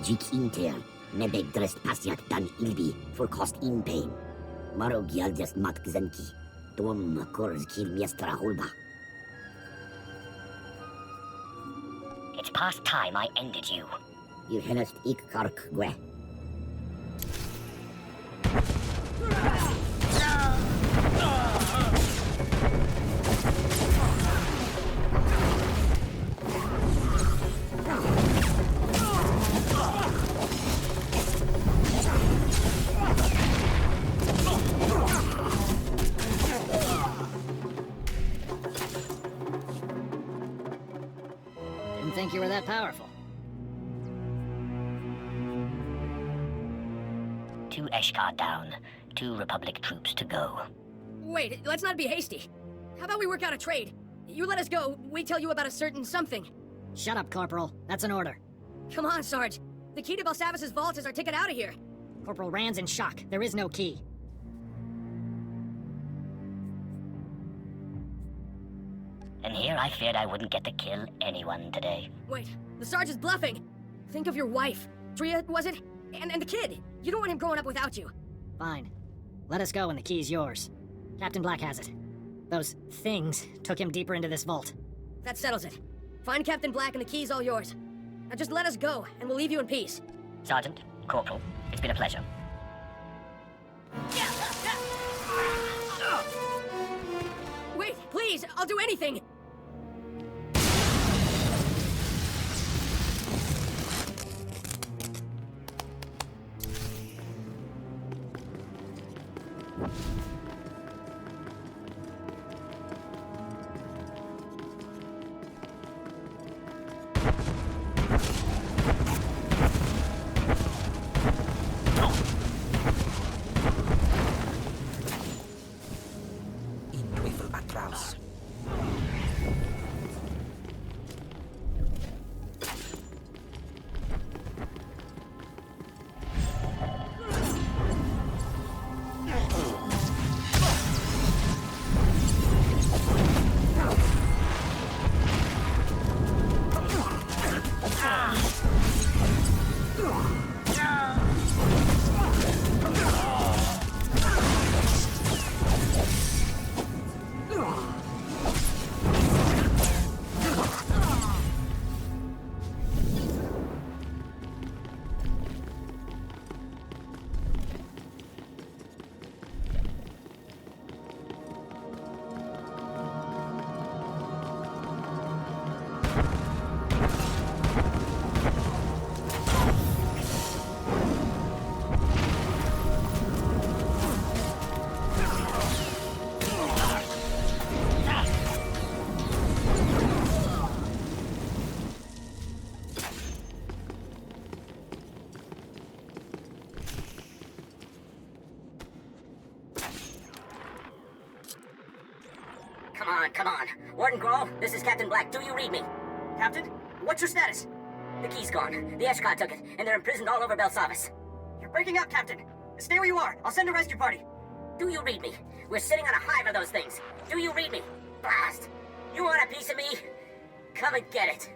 Jik inter, nebeg drest pasiat dan ilbi, for cost in pain. Maro gialdiast mat gzenki, tuom kors kil miestra hulba. It's past time I ended you. You hennest ik kark gwe. Didn't think you were that powerful. 2 Eshkar down. 2 Republic troops to go. Wait, let's not be hasty. How about we work out a trade? You let us go, we tell you about a certain something. Shut up, Corporal. That's an order. Come on, Sarge. The key to Belsavis's vault is our ticket out of here. Corporal Rand's in shock. There is no key. And here I feared I wouldn't get to kill anyone today. Wait, the Sarge is bluffing. Think of your wife. Tria, was it? And the kid. You don't want him growing up without you. Fine. Let us go and the key's yours. Captain Black has it. Those things took him deeper into this vault. That settles it. Find Captain Black and the key's all yours. Now just let us go, and we'll leave you in peace. Sergeant, Corporal, it's been a pleasure. Wait, please, I'll do anything! Come on. Warden Grohl, this is Captain Black. Do you read me? Captain, what's your status? The key's gone. The Eshkar took it, and they're imprisoned all over Belsavis. You're breaking up, Captain. Stay where you are. I'll send a rescue party. Do you read me? We're sitting on a hive of those things. Do you read me? Blast! You want a piece of me? Come and get it.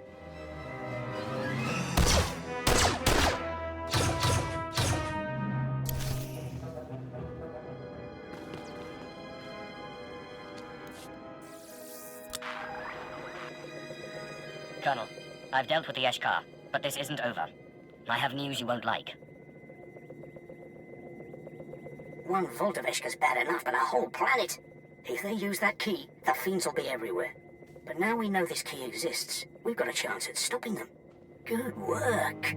Colonel, I've dealt with the Eshkar, but this isn't over. I have news you won't like. One volt of Eshkar's bad enough, but a whole planet. If they use that key, the fiends will be everywhere. But now we know this key exists, we've got a chance at stopping them. Good work.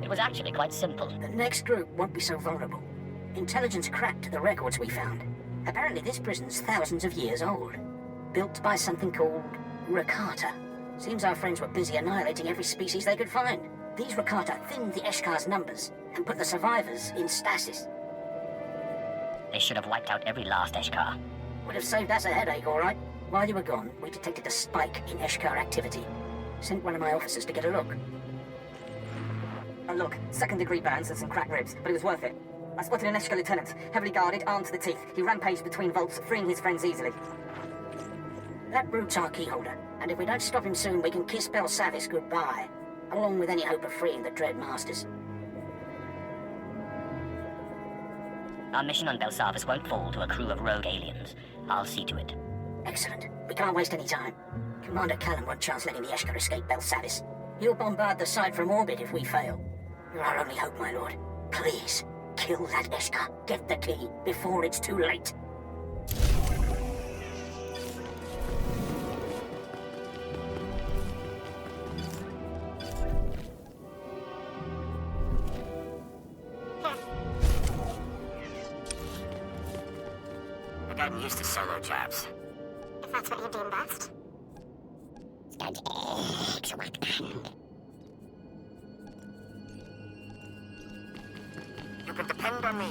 It was actually quite simple. The next group won't be so vulnerable. Intelligence cracked the records we found. Apparently this prison's thousands of years old. Built by something called Rakata. Seems our friends were busy annihilating every species they could find. These Rakata thinned the Eshkar's numbers and put the survivors in stasis. They should have wiped out every last Eshkar. Would have saved us a headache, all right. While you were gone, we detected a spike in Eshkar activity. Sent one of my officers to get a look. Look, second-degree burns and some cracked ribs, but it was worth it. I spotted an Eshkar lieutenant, heavily guarded, armed to the teeth. He rampaged between vaults, freeing his friends easily. That brute's our keyholder, and if we don't stop him soon, we can kiss Bel Savis goodbye, along with any hope of freeing the Dread Masters. Our mission on Bel Savis won't fall to a crew of rogue aliens. I'll see to it. Excellent. We can't waste any time. Commander Callum won't chance letting the Eshkar escape Bel Savis. He'll bombard the site from orbit if we fail. You're our only hope, my lord. Please, kill that Eshkar. Get the key before it's too late. I've gotten used to solo jobs. If that's what you deem best. You can depend on me.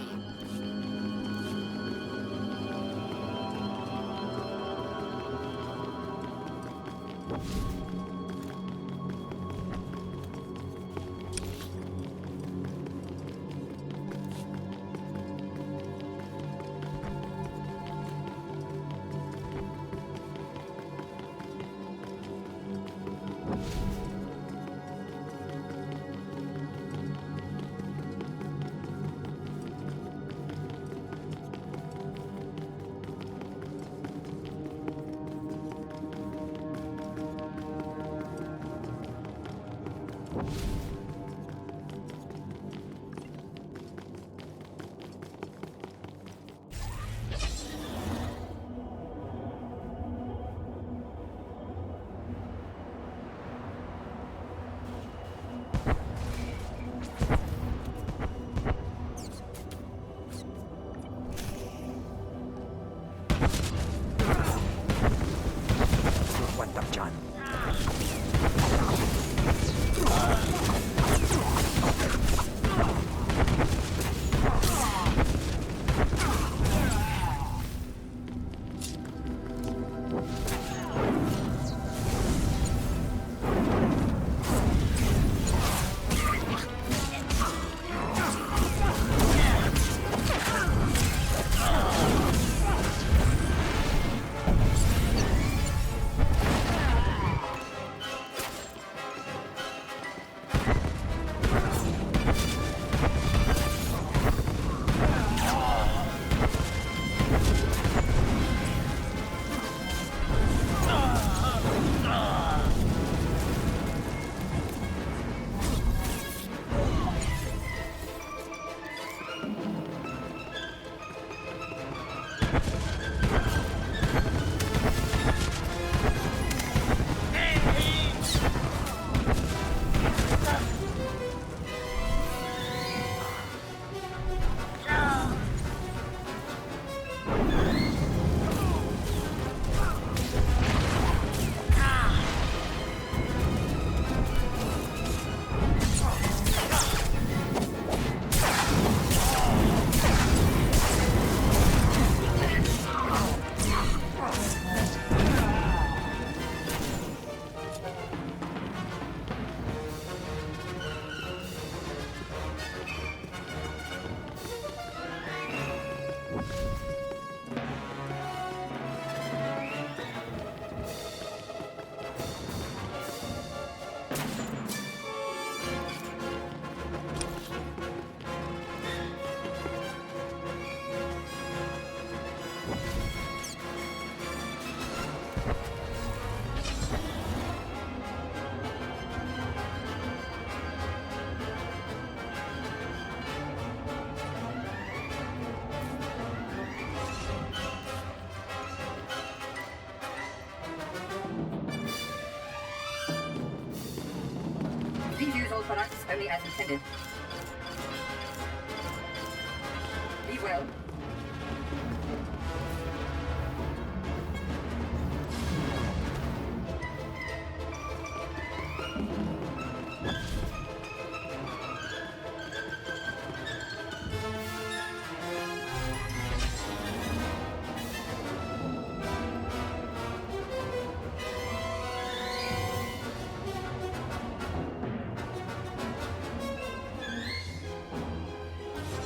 entirely as intended. Be well.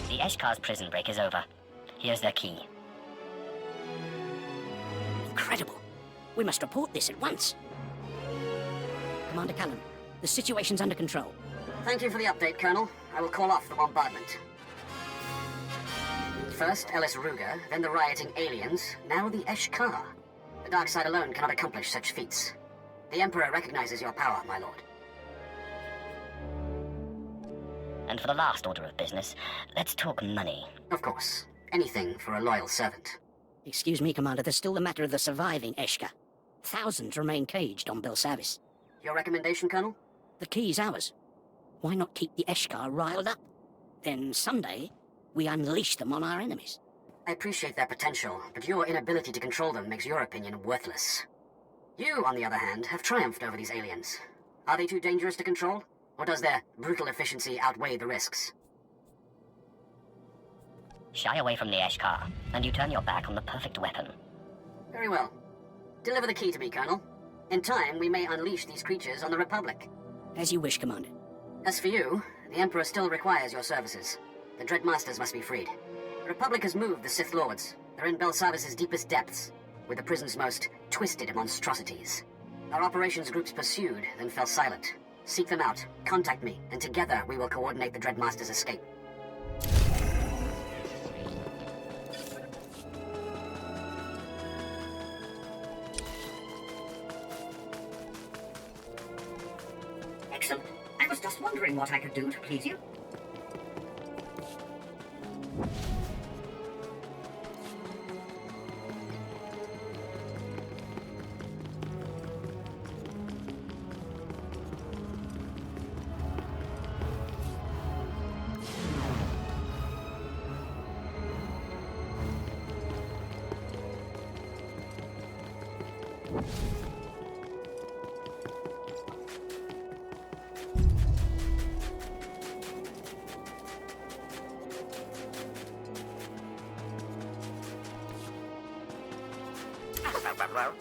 The Eshkar's prison break is over. Here's their key. Incredible. We must report this at once. Commander Callum, the situation's under control. Thank you for the update, Colonel. I will call off the bombardment. First Ellis Ruger, then the rioting aliens, now the Eshkar. The dark side alone cannot accomplish such feats. The Emperor recognizes your power, my lord. And for the last order of business, let's talk money. Of course. Anything for a loyal servant. Excuse me, Commander, there's still the matter of the surviving Eshka. Thousands remain caged on Belsavis. Your recommendation, Colonel? The key's ours. Why not keep the Eshkar riled up? Then someday, we unleash them on our enemies. I appreciate their potential, but your inability to control them makes your opinion worthless. You, on the other hand, have triumphed over these aliens. Are they too dangerous to control? Or does their brutal efficiency outweigh the risks? Shy away from the Eshkar, and you turn your back on the perfect weapon. Very well. Deliver the key to me, Colonel. In time, we may unleash these creatures on the Republic. As you wish, Commander. As for you, the Emperor still requires your services. The Dreadmasters must be freed. The Republic has moved the Sith Lords. They're in Belsavis' deepest depths, with the prison's most twisted monstrosities. Our operations groups pursued, then fell silent. Seek them out, contact me, and together we will coordinate the Dreadmaster's escape. Excellent. I was just wondering what I could do to please you. Well,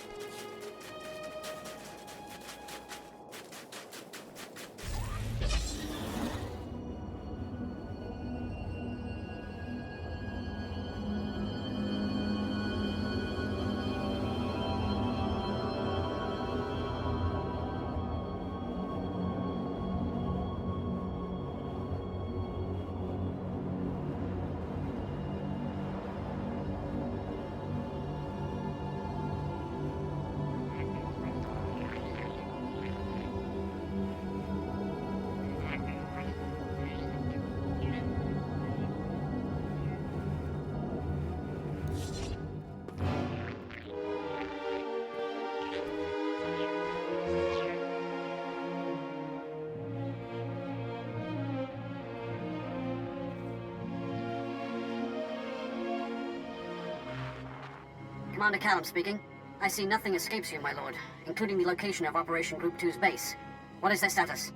Commander Callum speaking. I see nothing escapes you, my lord, including the location of Operation Group 2's base. What is their status?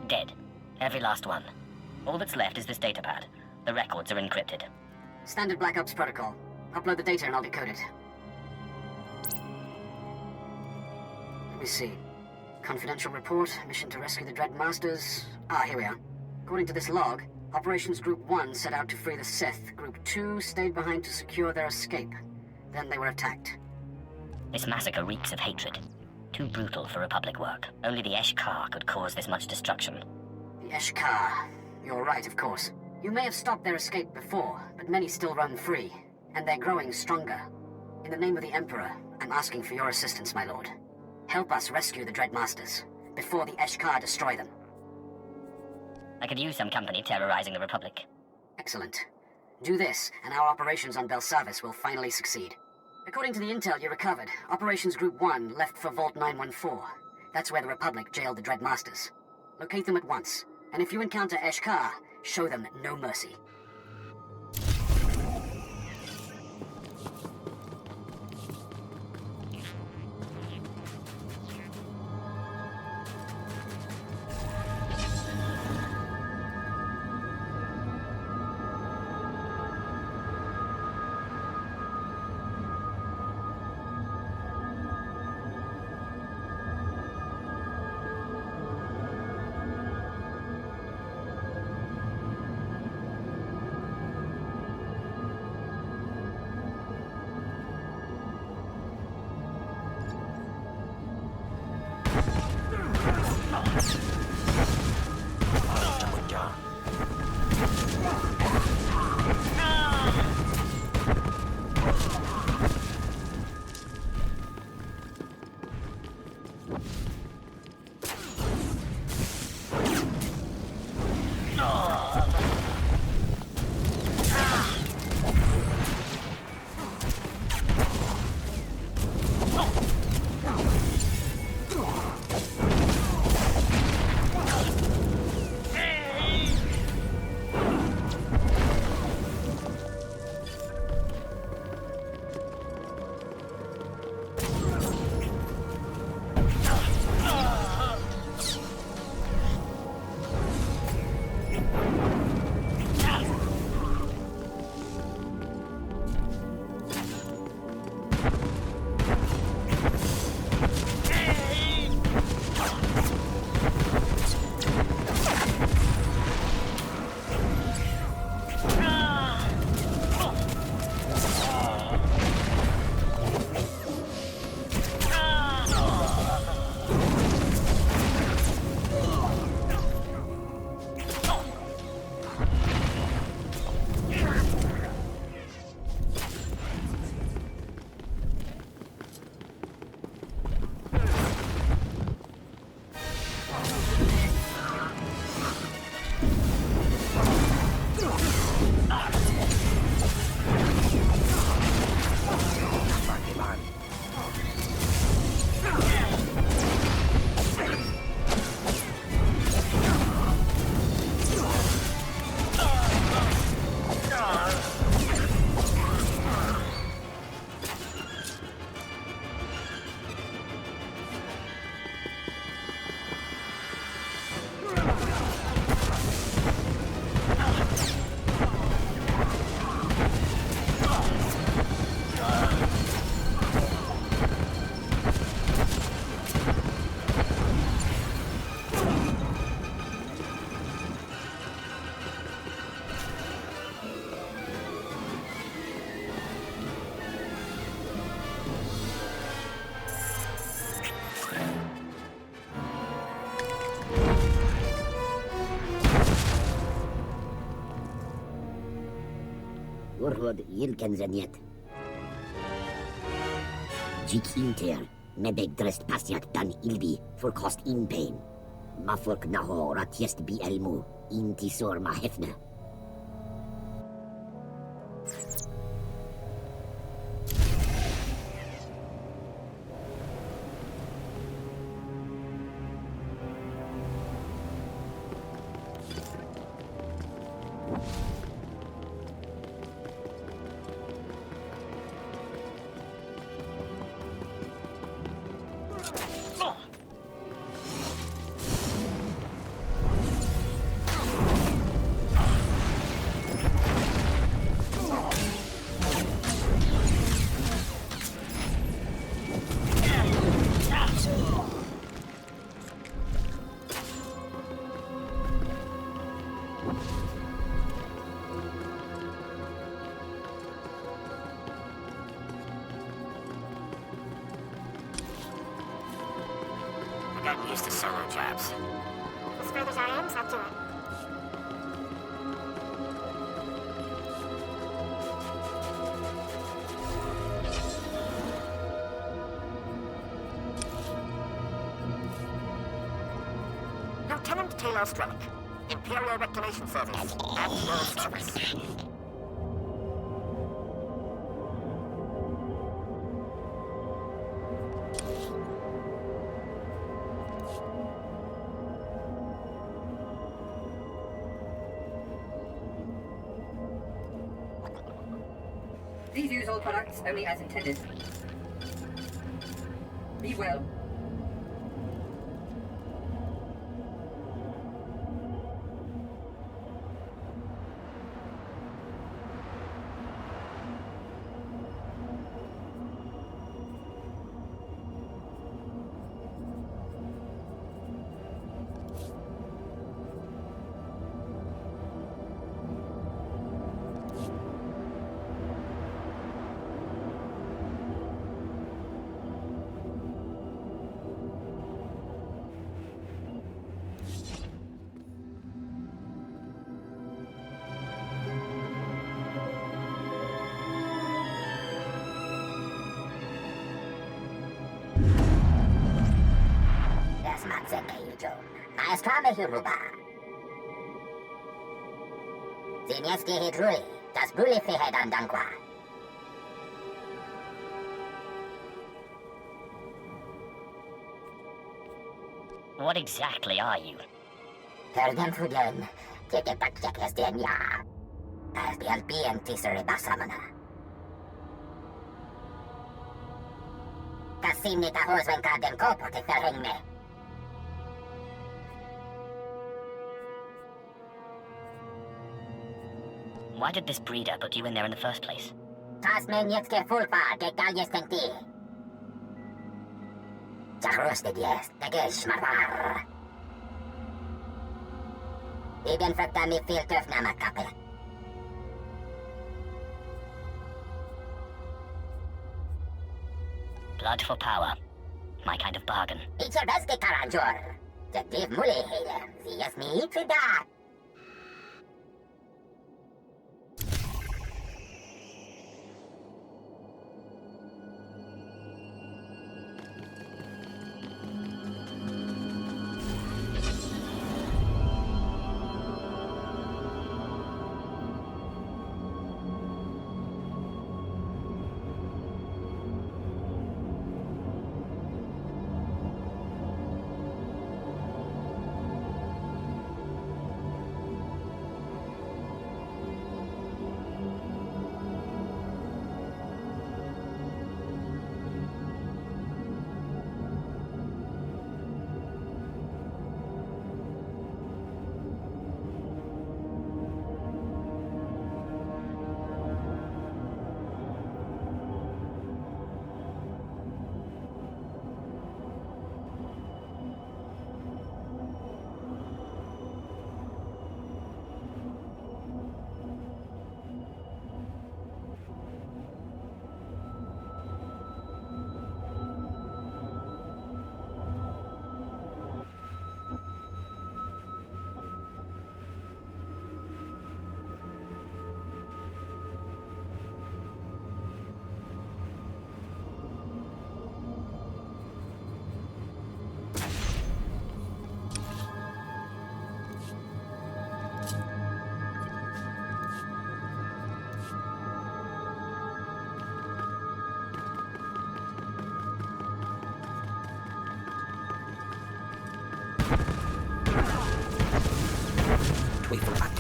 Dead. Every last one. All that's left is this datapad. The records are encrypted. Standard Black Ops protocol. Upload the data and I'll decode it. Let me see. Confidential report, mission to rescue the Dreadmasters. Ah, here we are. According to this log, Operations Group 1 set out to free the Sith. Group 2 stayed behind to secure their escape. Then they were attacked. This massacre reeks of hatred. Too brutal for Republic work. Only the Eshkar could cause this much destruction. The Eshkar. You're right, of course. You may have stopped their escape before, but many still roam free, and they're growing stronger. In the name of the Emperor, I'm asking for your assistance, my lord. Help us rescue the Dreadmasters, before the Eshkar destroy them. I could use some company terrorizing the Republic. Excellent. Do this, and our operations on Belsavis will finally succeed. According to the intel you recovered, Operations Group 1 left for Vault 914. That's where the Republic jailed the Dreadmasters. Locate them at once, And if you encounter Eshkar, show them no mercy. Urhod yilken zeniet. Jik inter, mebeg drest pasiat dan ilbi, for cost in pain. Mafurk naho ratiest bi elmu, intisor ma hefna. Gotten used to solo jobs. As further as I am, I'll do it. Lieutenant Taylor Strelick, Imperial Reclamation Service, at your service. Please use all products only as intended. Be well. What exactly are you? Why did this breeder put you in there in the first place? Blood for power. My kind of bargain.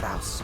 Atlas.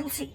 You'll see.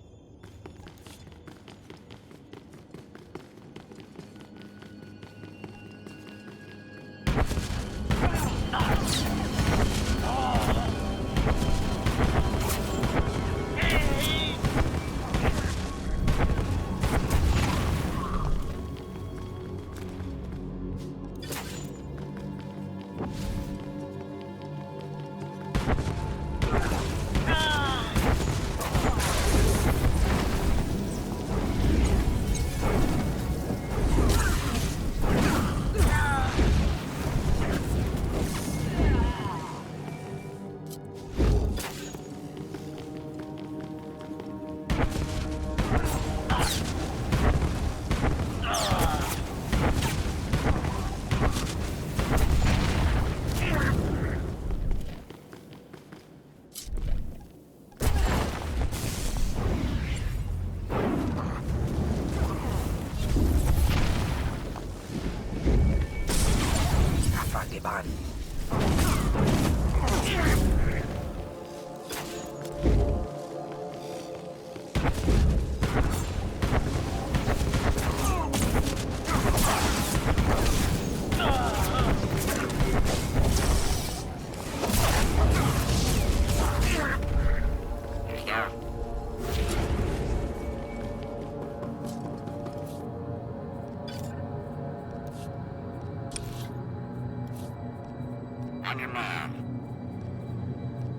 I'm your man.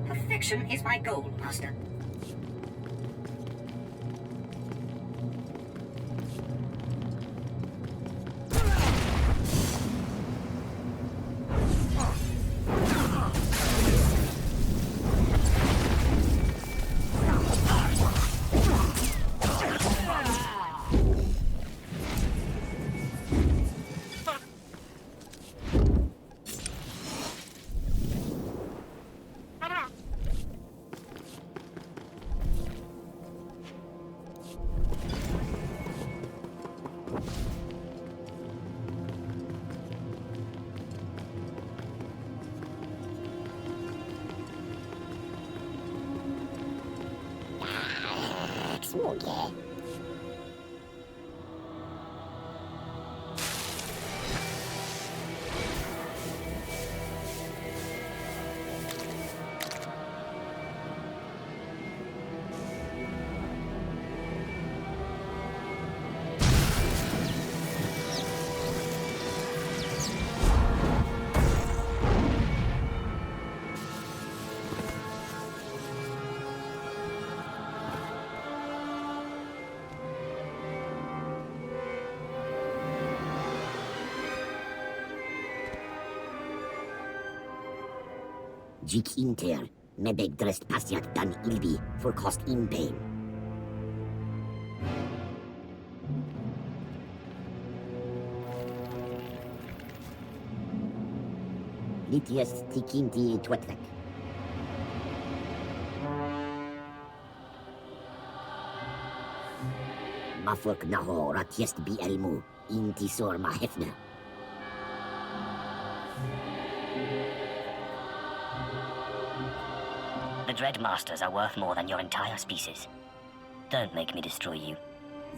Perfection is my goal, Master. Smoky. Jik inter, mebeg drest pasiat dan ilbi, for cost in pain. Litiest tikinti twetvek. Mafurk naho ratiest bi elmu, intisor ma hefna. The Dread Masters are worth more than your entire species. Don't make me destroy you.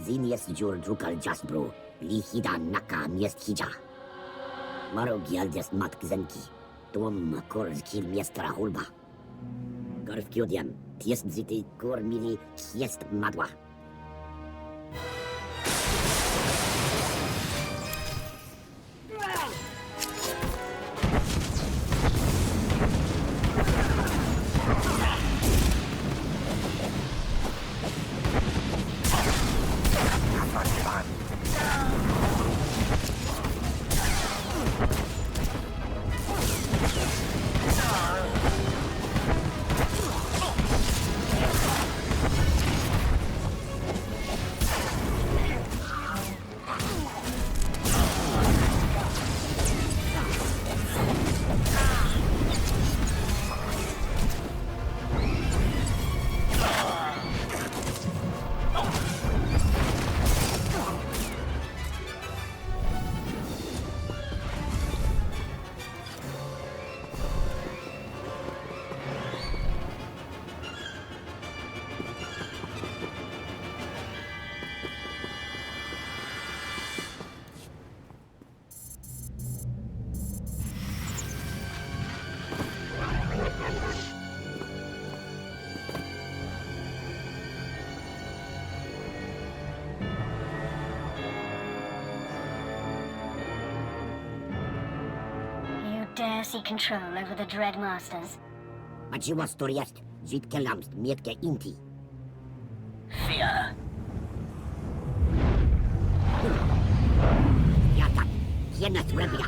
Ziniest jur drukal jasbro, lihida naka miest hija. Maro gialdest mat gzenki, tom korz kil miestra hulba. Garf kiodiam, tiest ziti kor mili kiest madwa. dare seek control over the Dread Masters? But you must jest, zit kelamst mietke inti. Fear. Yata, kienet rebia.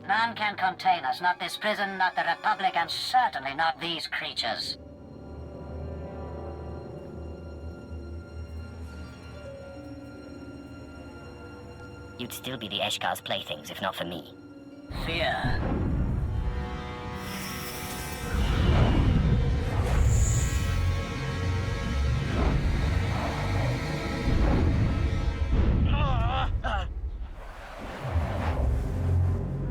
None can contain us, not this prison, not the Republic, and certainly not these creatures. You'd still be the Eshkar's playthings if not for me. Fear.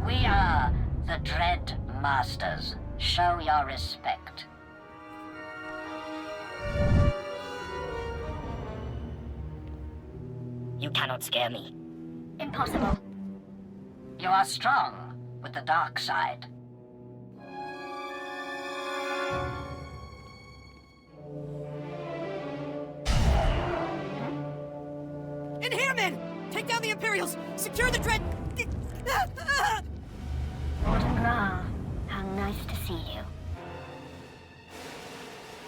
We are the Dread Masters. Show your respect. You cannot scare me. Impossible. You are strong with the dark side. In here, men! Take down the Imperials! Secure the Dread... Lord Zash, how nice to see you.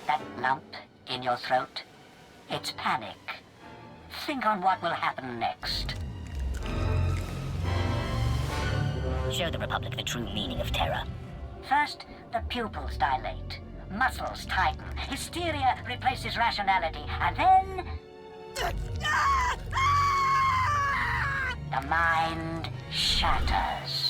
That lump in your throat, it's panic. Think on what will happen next. Show the Republic the true meaning of terror. First, the pupils dilate, muscles tighten, hysteria replaces rationality, and then... the mind shatters.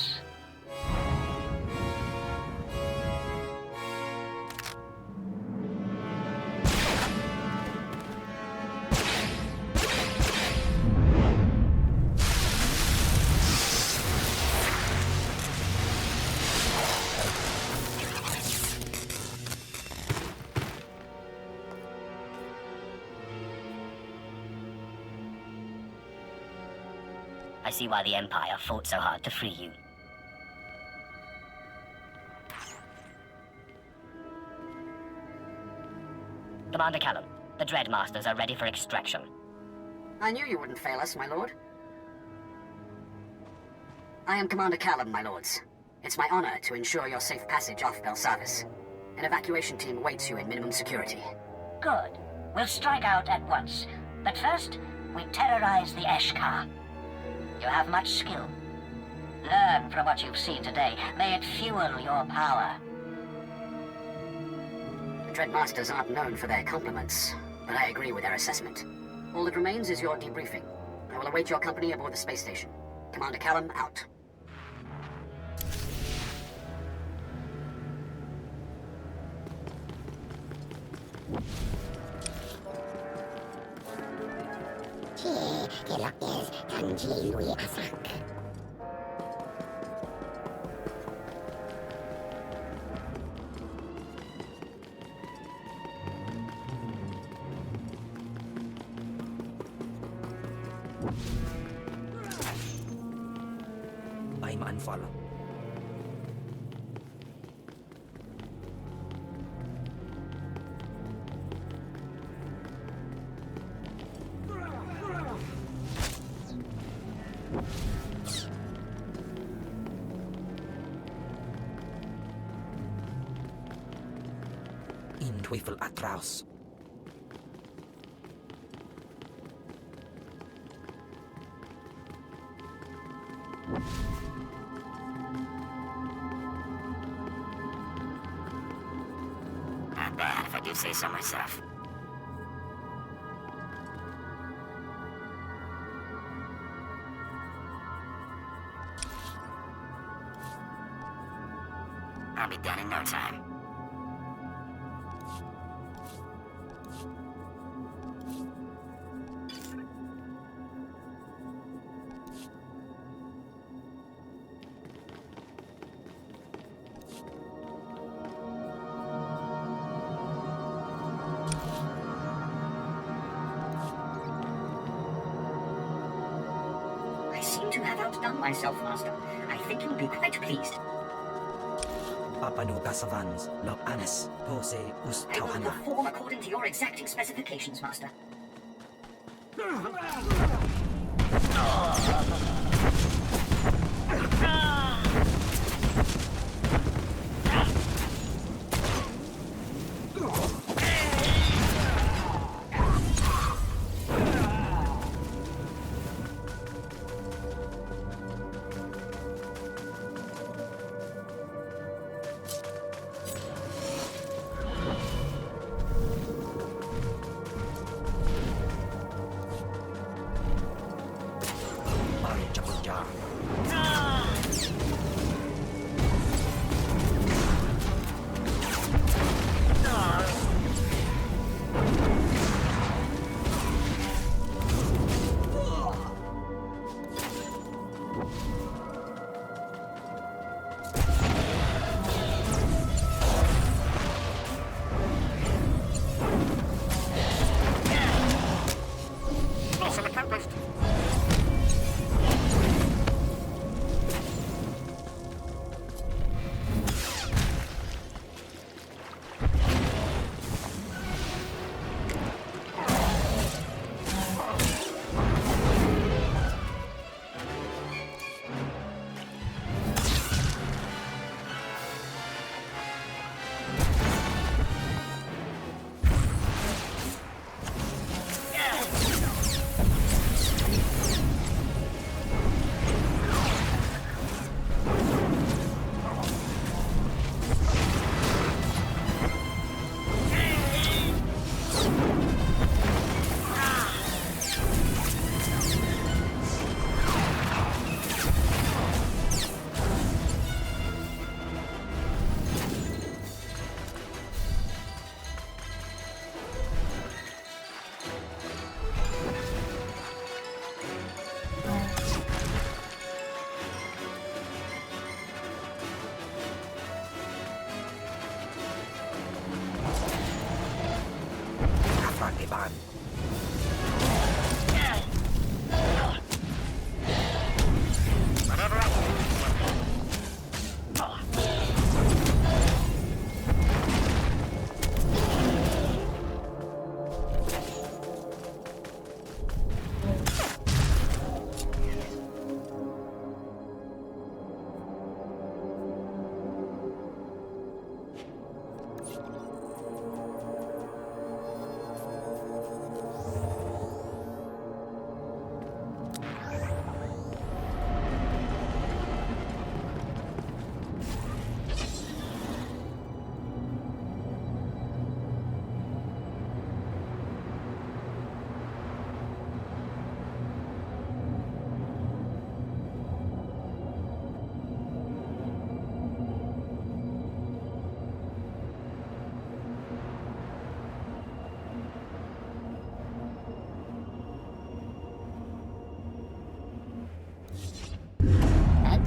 I see why the Empire fought so hard to free you. Commander Callum, the Dread Masters are ready for extraction. I knew you wouldn't fail us, my lord. I am Commander Callum, my lords. It's my honor to ensure your safe passage off Belsavis. An evacuation team awaits you in minimum security. Good. We'll strike out at once. But first, we terrorize the Eshkar. You have much skill. Learn from what you've seen today. May it fuel your power. The Dread Masters aren't known for their compliments, but I agree with their assessment. All that remains is your debriefing. I will await your company aboard the space station. Commander Callum, out. I'm unfollow. In Twyfel Atraus. Not bad, if I do say so myself. I'll be done in no time. I seem to have outdone myself, Master. I think you'll be quite pleased. Papanu Kasavans, Lob Anis, Pose Us I will Tauhana. perform according to your exacting specifications, Master.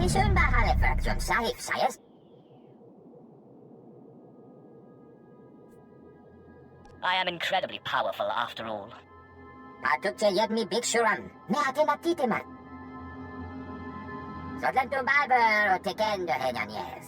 Schön behalten, Fraktion Safe, Sires. I am incredibly powerful after all. Patukce jedni biksuran, nehatematitemat. Sodlen tu barber o tekendo henanies.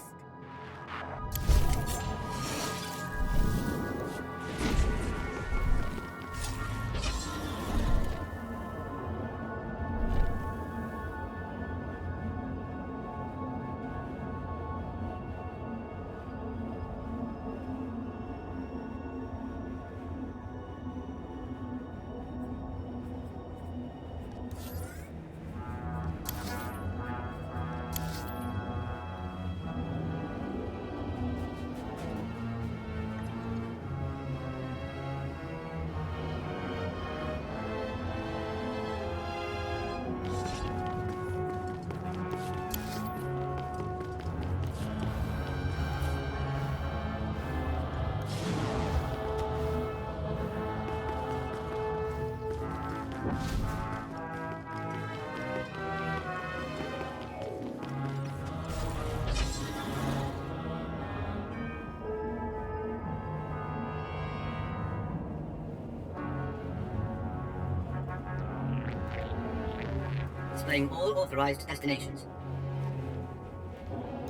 Displaying all authorized destinations.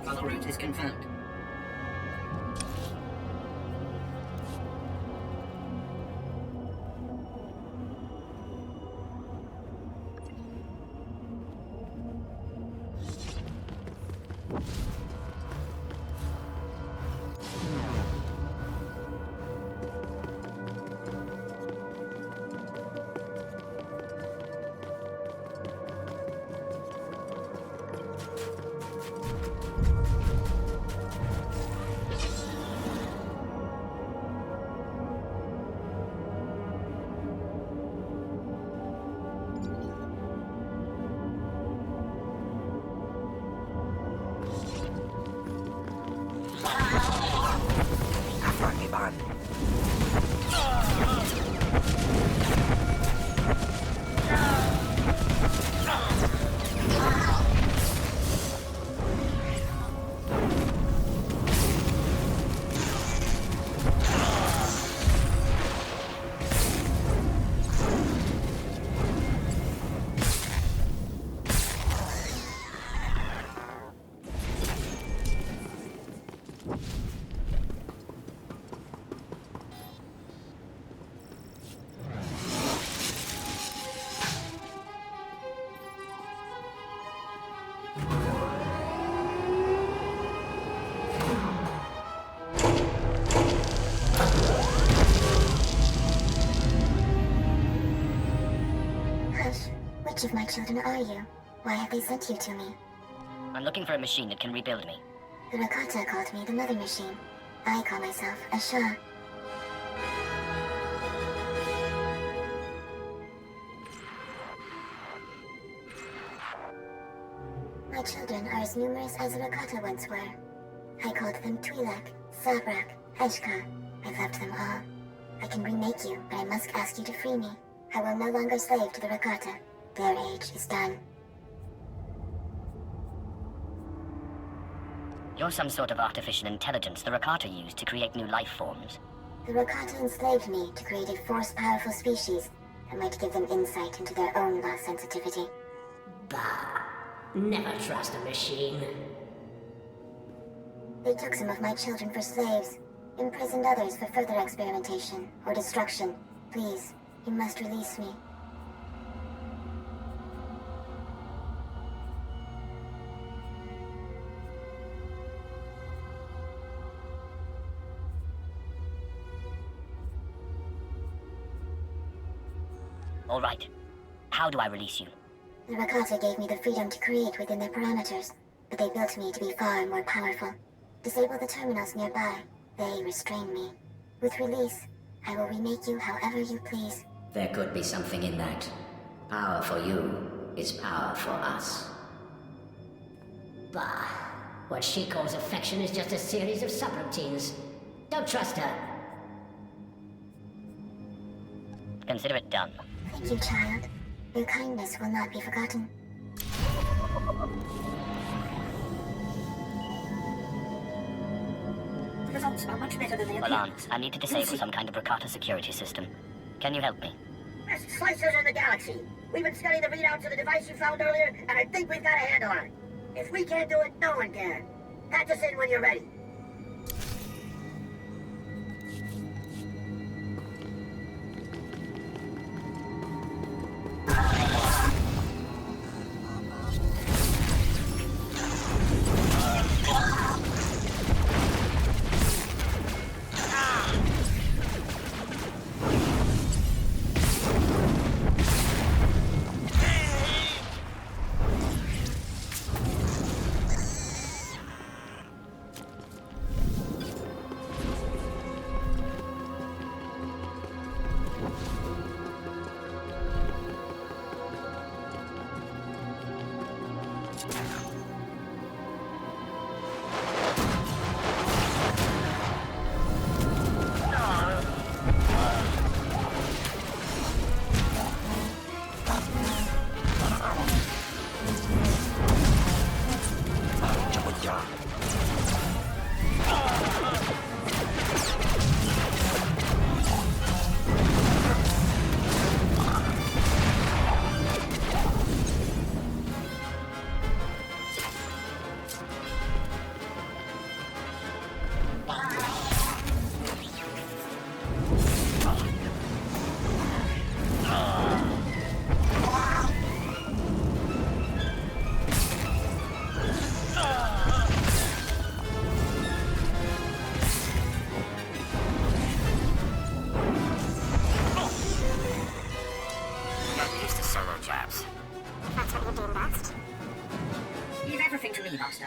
Travel route is confirmed. Which of my children are you? Why have they sent you to me? I'm looking for a machine that can rebuild me. The Rakata called me the Mother Machine. I call myself a Shah. My children are as numerous as the Rakata once were. I called them Tulak, Sabrak, Eshka. I loved them all. I can remake you, but I must ask you to free me. I will no longer slave to the Rakata. Their age is done. You're some sort of artificial intelligence the Rakata used to create new life forms. The Rakata enslaved me to create a force-powerful species that might give them insight into their own lost sensitivity. Bah. Never trust a machine. They took some of my children for slaves, imprisoned others for further experimentation or destruction. Please, you must release me. All right. How do I release you? The Rakata gave me the freedom to create within their parameters, but they built me to be far more powerful. Disable the terminals nearby. They restrain me. With release, I will remake you however you please. There could be something in that. Power for you is power for us. Bah. What she calls affection is just a series of subroutines. Don't trust her. Consider it done. Thank you, child. Your kindness will not be forgotten. The results are much better than they appear. Lance, I need to disable some kind of Rakata security system. Can you help me? Best slicers in the galaxy. We've been studying the readouts of the device you found earlier, and I think we've got a handle on it. If we can't do it, no one can. Patch us in when you're ready.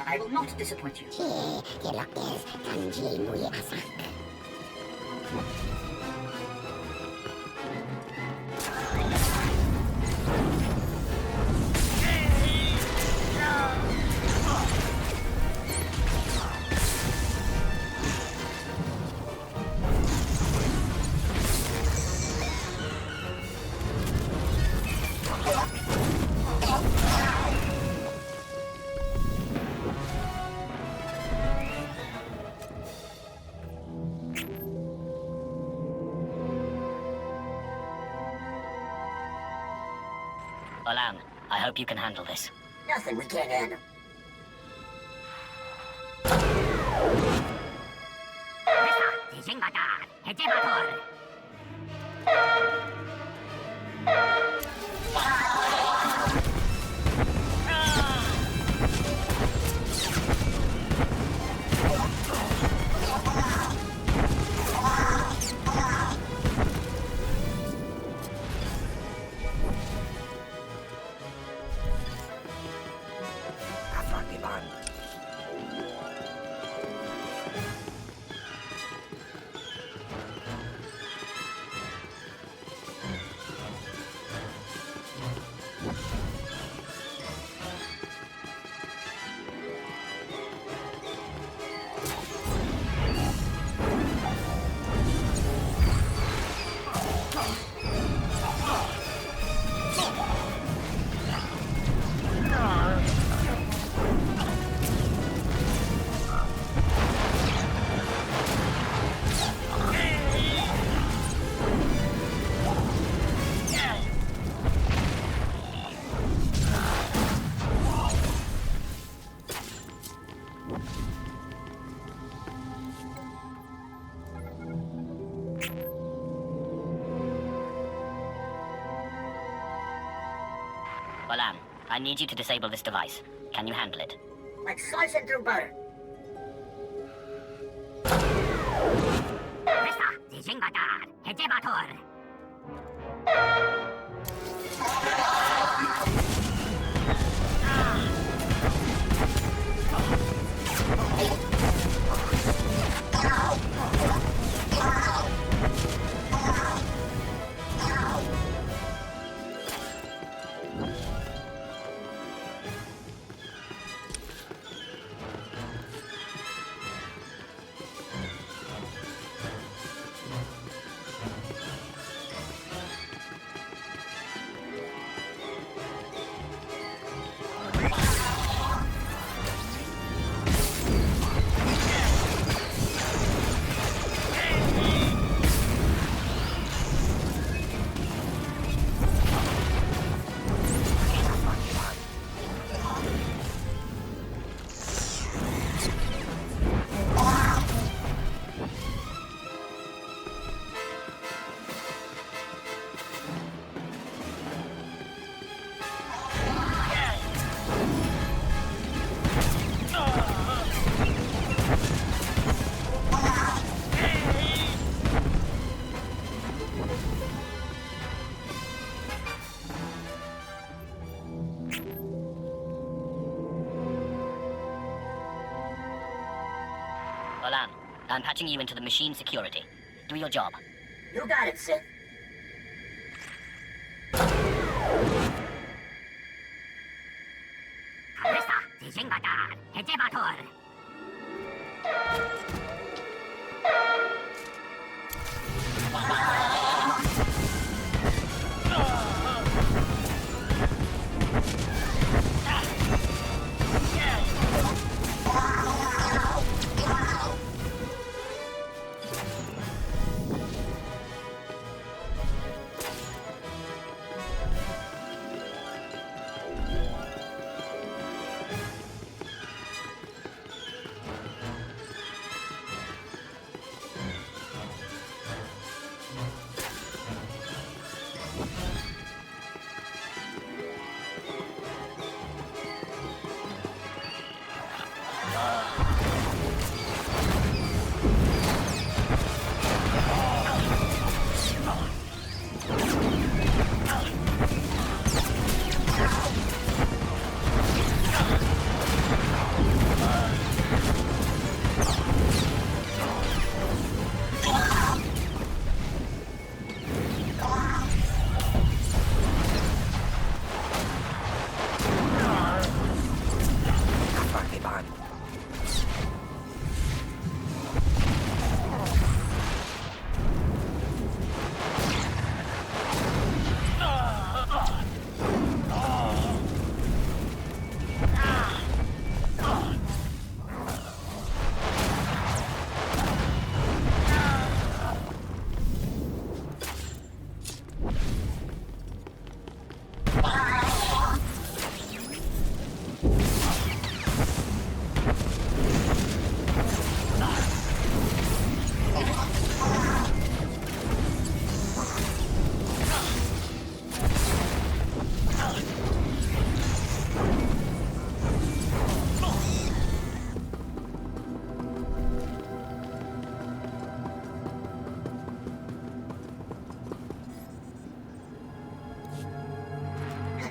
I will not disappoint you. Olan, I hope you can handle this. Nothing we can't handle. Olam, I need you to disable this device. Can you handle it? Like slicing through butter. Olam, I'm patching you into the machine security. Do your job. You got it, Sith.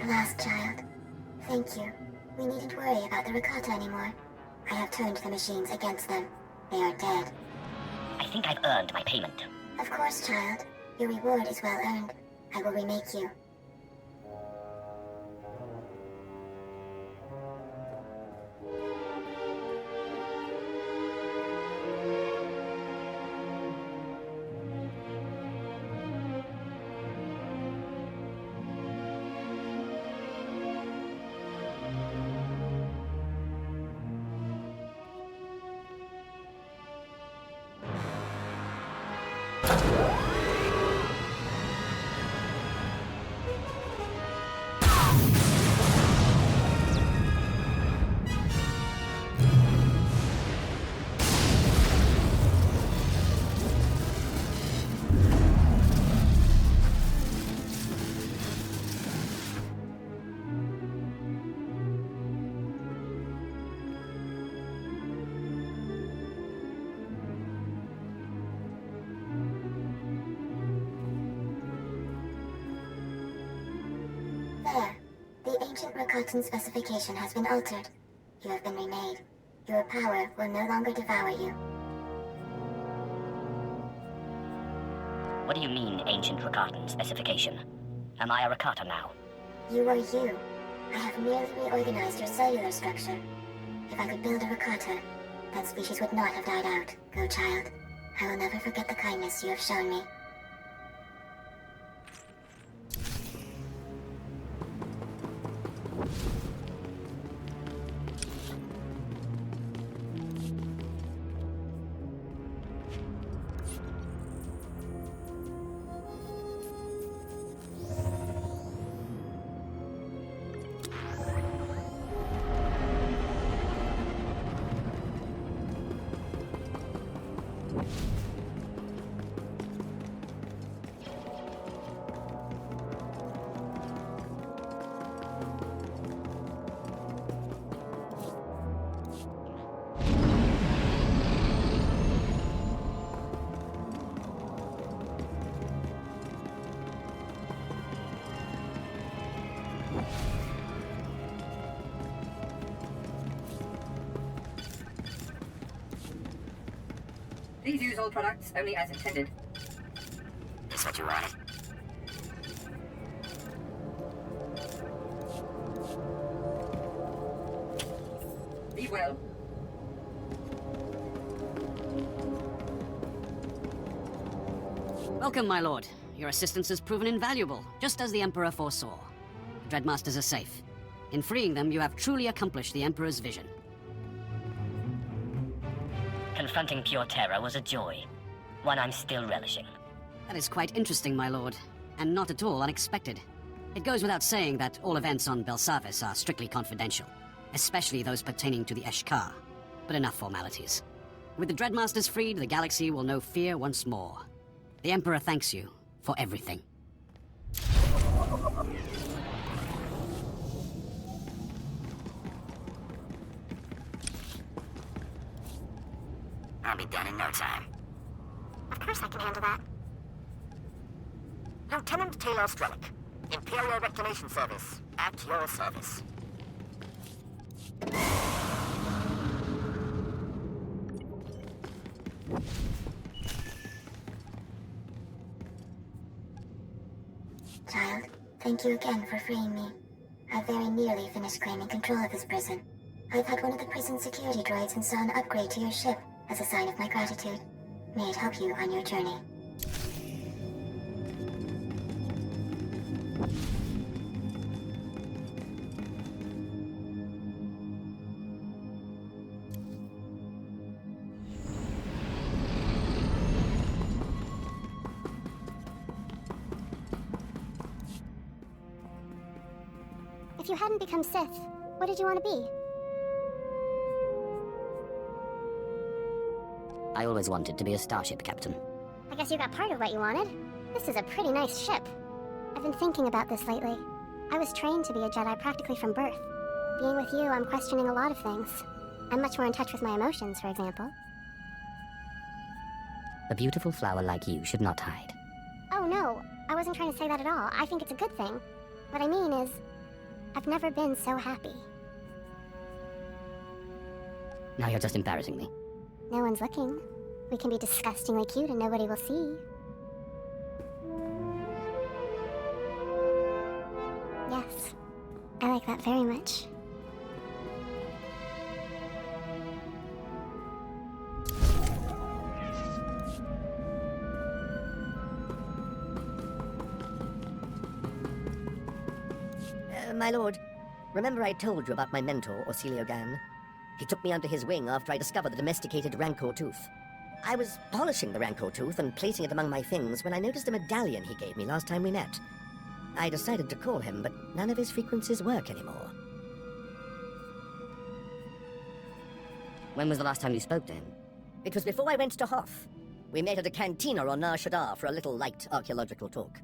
Last child. Thank you. We needn't worry about the Rakata anymore. I have turned the machines against them. They are dead. I think I've earned my payment. Of course, child. Your reward is well earned. I will remake you. ancient Rakatan specification has been altered. You have been remade. Your power will no longer devour you. What do you mean, ancient Rakatan specification? Am I a Rakata now? You are you. I have merely reorganized your cellular structure. If I could build a Rakata, that species would not have died out. Go, child. I will never forget the kindness you have shown me. Please use all products only as intended. Is what you wanted? Be well. Welcome, my lord. Your assistance has proven invaluable, just as the Emperor foresaw. The Dreadmasters are safe. In freeing them, you have truly accomplished the Emperor's vision. Confronting pure terror was a joy. One I'm still relishing. That is quite interesting, my lord, and not at all unexpected. It goes without saying that all events on Belsavis are strictly confidential, especially those pertaining to the Eshkar. But enough formalities. With the Dreadmasters freed, the galaxy will know fear once more. The Emperor thanks you for everything. I'll be done in no time. Of course I can handle that. Lieutenant Taylor Strelick, Imperial Reclamation Service, at your service. Child, thank you again for freeing me. I very nearly finished claiming control of this prison. I've had one of the prison security droids install an upgrade to your ship as a sign of my gratitude. May it help you on your journey. If you hadn't become Sith, what did you want to be? I always wanted to be a starship captain. I guess you got part of what you wanted. This is a pretty nice ship. I've been thinking about this lately. I was trained to be a Jedi practically from birth. Being with you, I'm questioning a lot of things. I'm much more in touch with my emotions, for example. A beautiful flower like you should not hide. Oh no, I wasn't trying to say that at all. I think it's a good thing. What I mean is, I've never been so happy. Now you're just embarrassing me. No one's looking. We can be disgustingly cute and nobody will see. Yes, I like that very much. My lord, remember I told you about my mentor, Orsilio Gan? He took me under his wing after I discovered the domesticated Rancor tooth. I was polishing the Rancor tooth and placing it among my things when I noticed a medallion he gave me last time we met. I decided to call him, but none of his frequencies work anymore. When was the last time you spoke to him? It was before I went to Hoth. We met at a cantina on Nar Shaddaa for a little light archaeological talk.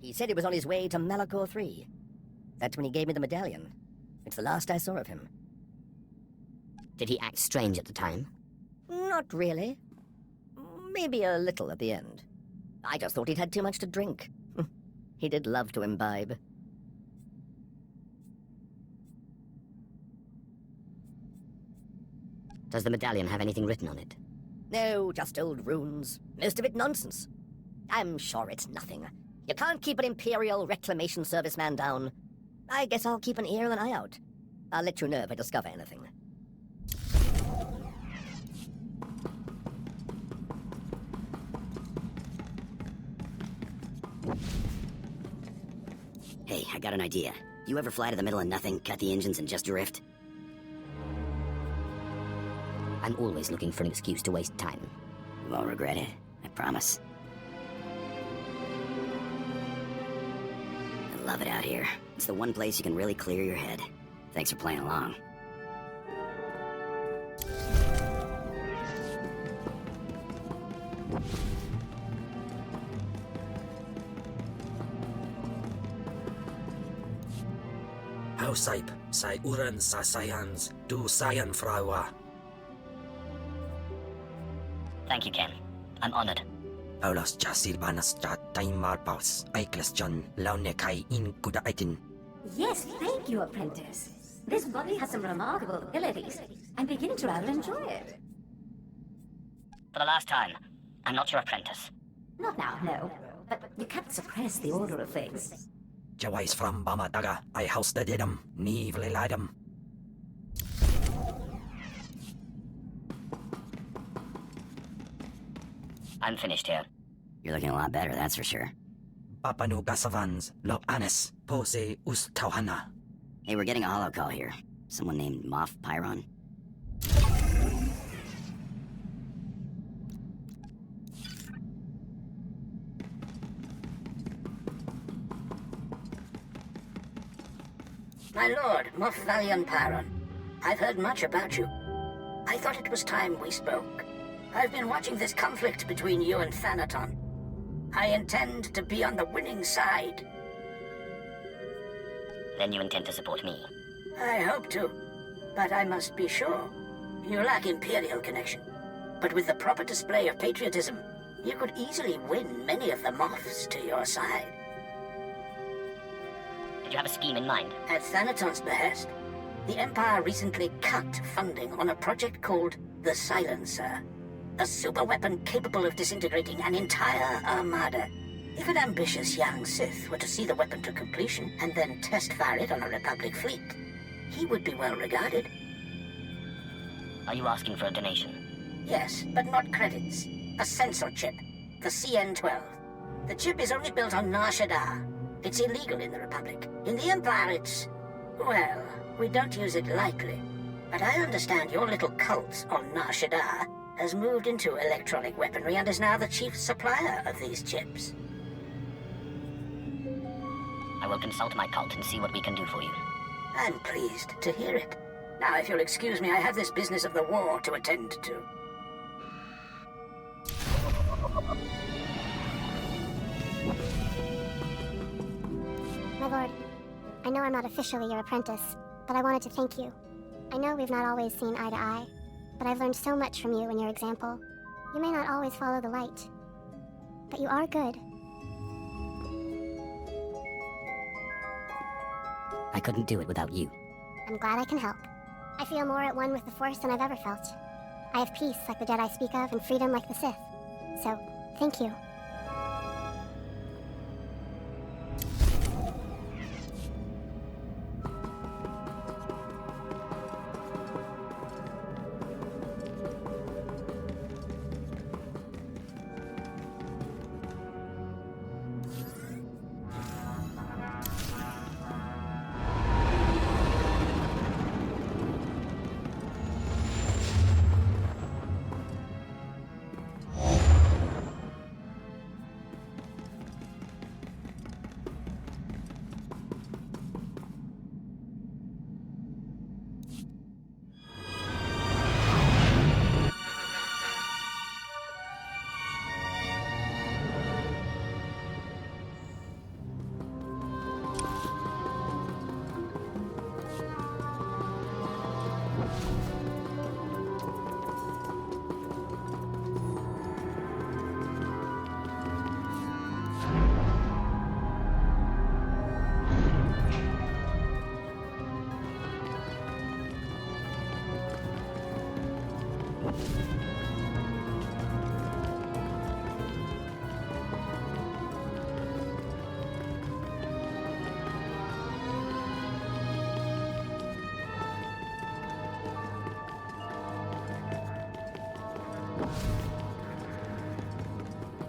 He said he was on his way to Malachor III. That's when he gave me the medallion. It's the last I saw of him. Did he act strange at the time? Not really. Maybe a little at the end. I just thought he'd had too much to drink. He did love to imbibe. Does the medallion have anything written on it? No, just old runes. Most of it nonsense. I'm sure it's nothing. You can't keep an Imperial Reclamation Service man down. I guess I'll keep an ear and an eye out. I'll let you know if I discover anything. Hey, I got an idea. You ever fly to the middle of nothing, cut the engines, and just drift? I'm always looking for an excuse to waste time. You won't regret it, I promise. I love it out here. It's the one place you can really clear your head. Thanks for playing along. How saip, sai uran sa sayans, du sayan frawa. Thank you, Khem. I'm honored. Paulos jasil banas ja taimar paus, aikles John, launekai in kudaitin. Yes, thank you, apprentice. This body has some remarkable abilities. I'm beginning to rather enjoy it. For the last time, I'm not your apprentice. Not now, no. But you can't suppress the order of things. Jawais from Bamadaga, I housed them, Neve Liladam. I'm finished here. You're looking a lot better, that's for sure. Papanu Gasavans, Lo Anes, Pose Ustauhana. Hey, we're getting a holo call here. Someone named Moff Pyron. My lord, Moff Valian Pyron, I've heard much about you. I thought it was time we spoke. I've been watching this conflict between you and Thanaton. I intend to be on the winning side. Then you intend to support me? I hope to, but I must be sure. You lack Imperial connection, but with the proper display of patriotism, you could easily win many of the Moffs to your side. Did you have a scheme in mind? At Thanaton's behest, the Empire recently cut funding on a project called the Silencer. A superweapon capable of disintegrating an entire armada. If an ambitious young Sith were to see the weapon to completion and then test fire it on a Republic fleet, he would be well regarded. Are you asking for a donation? Yes, but not credits. A sensor chip, the CN-12. The chip is only built on Nar Shaddaa. It's illegal in the Republic. In the Empire, it's... well, we don't use it lightly. But I understand your little cult on Nar Shaddaa has moved into electronic weaponry and is now the chief supplier of these chips. I will consult my cult and see what we can do for you. I'm pleased to hear it. Now, if you'll excuse me, I have this business of the war to attend to. My lord, I know I'm not officially your apprentice, but I wanted to thank you. I know we've not always seen eye to eye, but I've learned so much from you and your example. You may not always follow the light, but you are good. I couldn't do it without you. I'm glad I can help. I feel more at one with the Force than I've ever felt. I have peace like the Jedi speak of, and freedom like the Sith. So, thank you.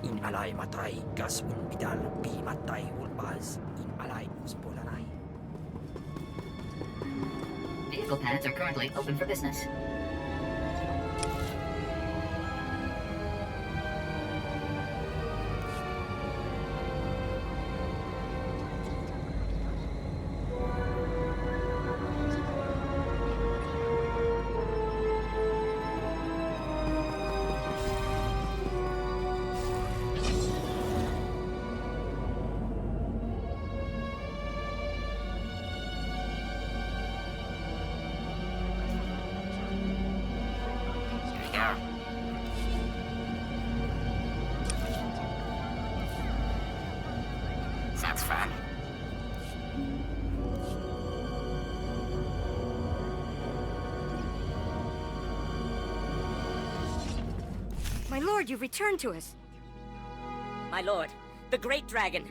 in alay matay gas un bidal pi matay ulbaz in alay uspolanay. Vehicle pads are currently open for business. Sounds fun. My lord, you've returned to us. My lord, the Great Dragon.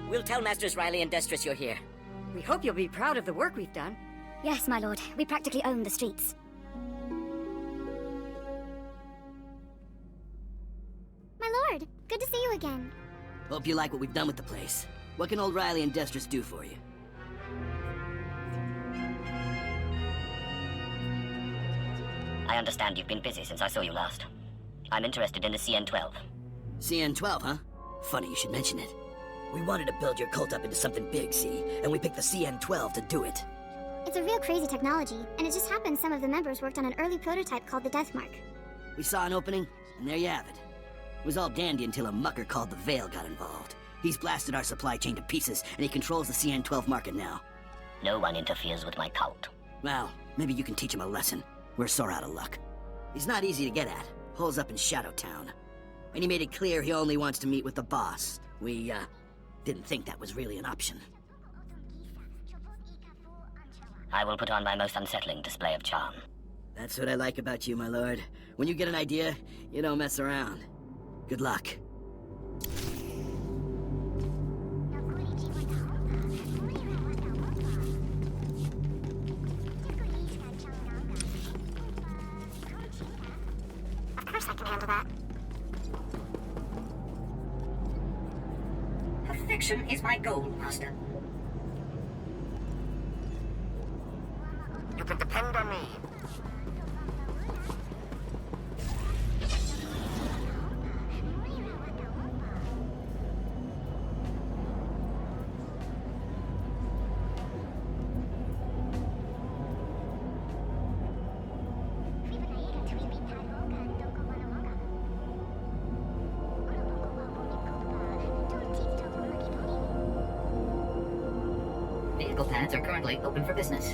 We'll tell Masters Riley and Destris you're here. We hope you'll be proud of the work we've done. Yes, my lord. We practically own the streets. My lord, good to see you again. Hope you like what we've done with the place. What can old Riley and Destris do for you? I understand you've been busy since I saw you last. I'm interested in the CN-12. CN-12, huh? Funny you should mention it. We wanted to build your cult up into something big, see? And we picked the CN-12 to do it. It's a real crazy technology, and it just happens some of the members worked on an early prototype called the Deathmark. We saw an opening, and there you have it. It was all dandy until a mucker called the Veil got involved. He's blasted our supply chain to pieces, and he controls the CN-12 market now. No one interferes with my cult. Well, maybe you can teach him a lesson. We're sore out of luck. He's not easy to get at. Holes up in Shadowtown. And he made it clear he only wants to meet with the boss. We, didn't think that was really an option. I will put on my most unsettling display of charm. That's what I like about you, my lord. When you get an idea, you don't mess around. Good luck. Of course I can handle that. Perfection is my goal, Master. You can depend on me. Vehicle pads are currently open for business.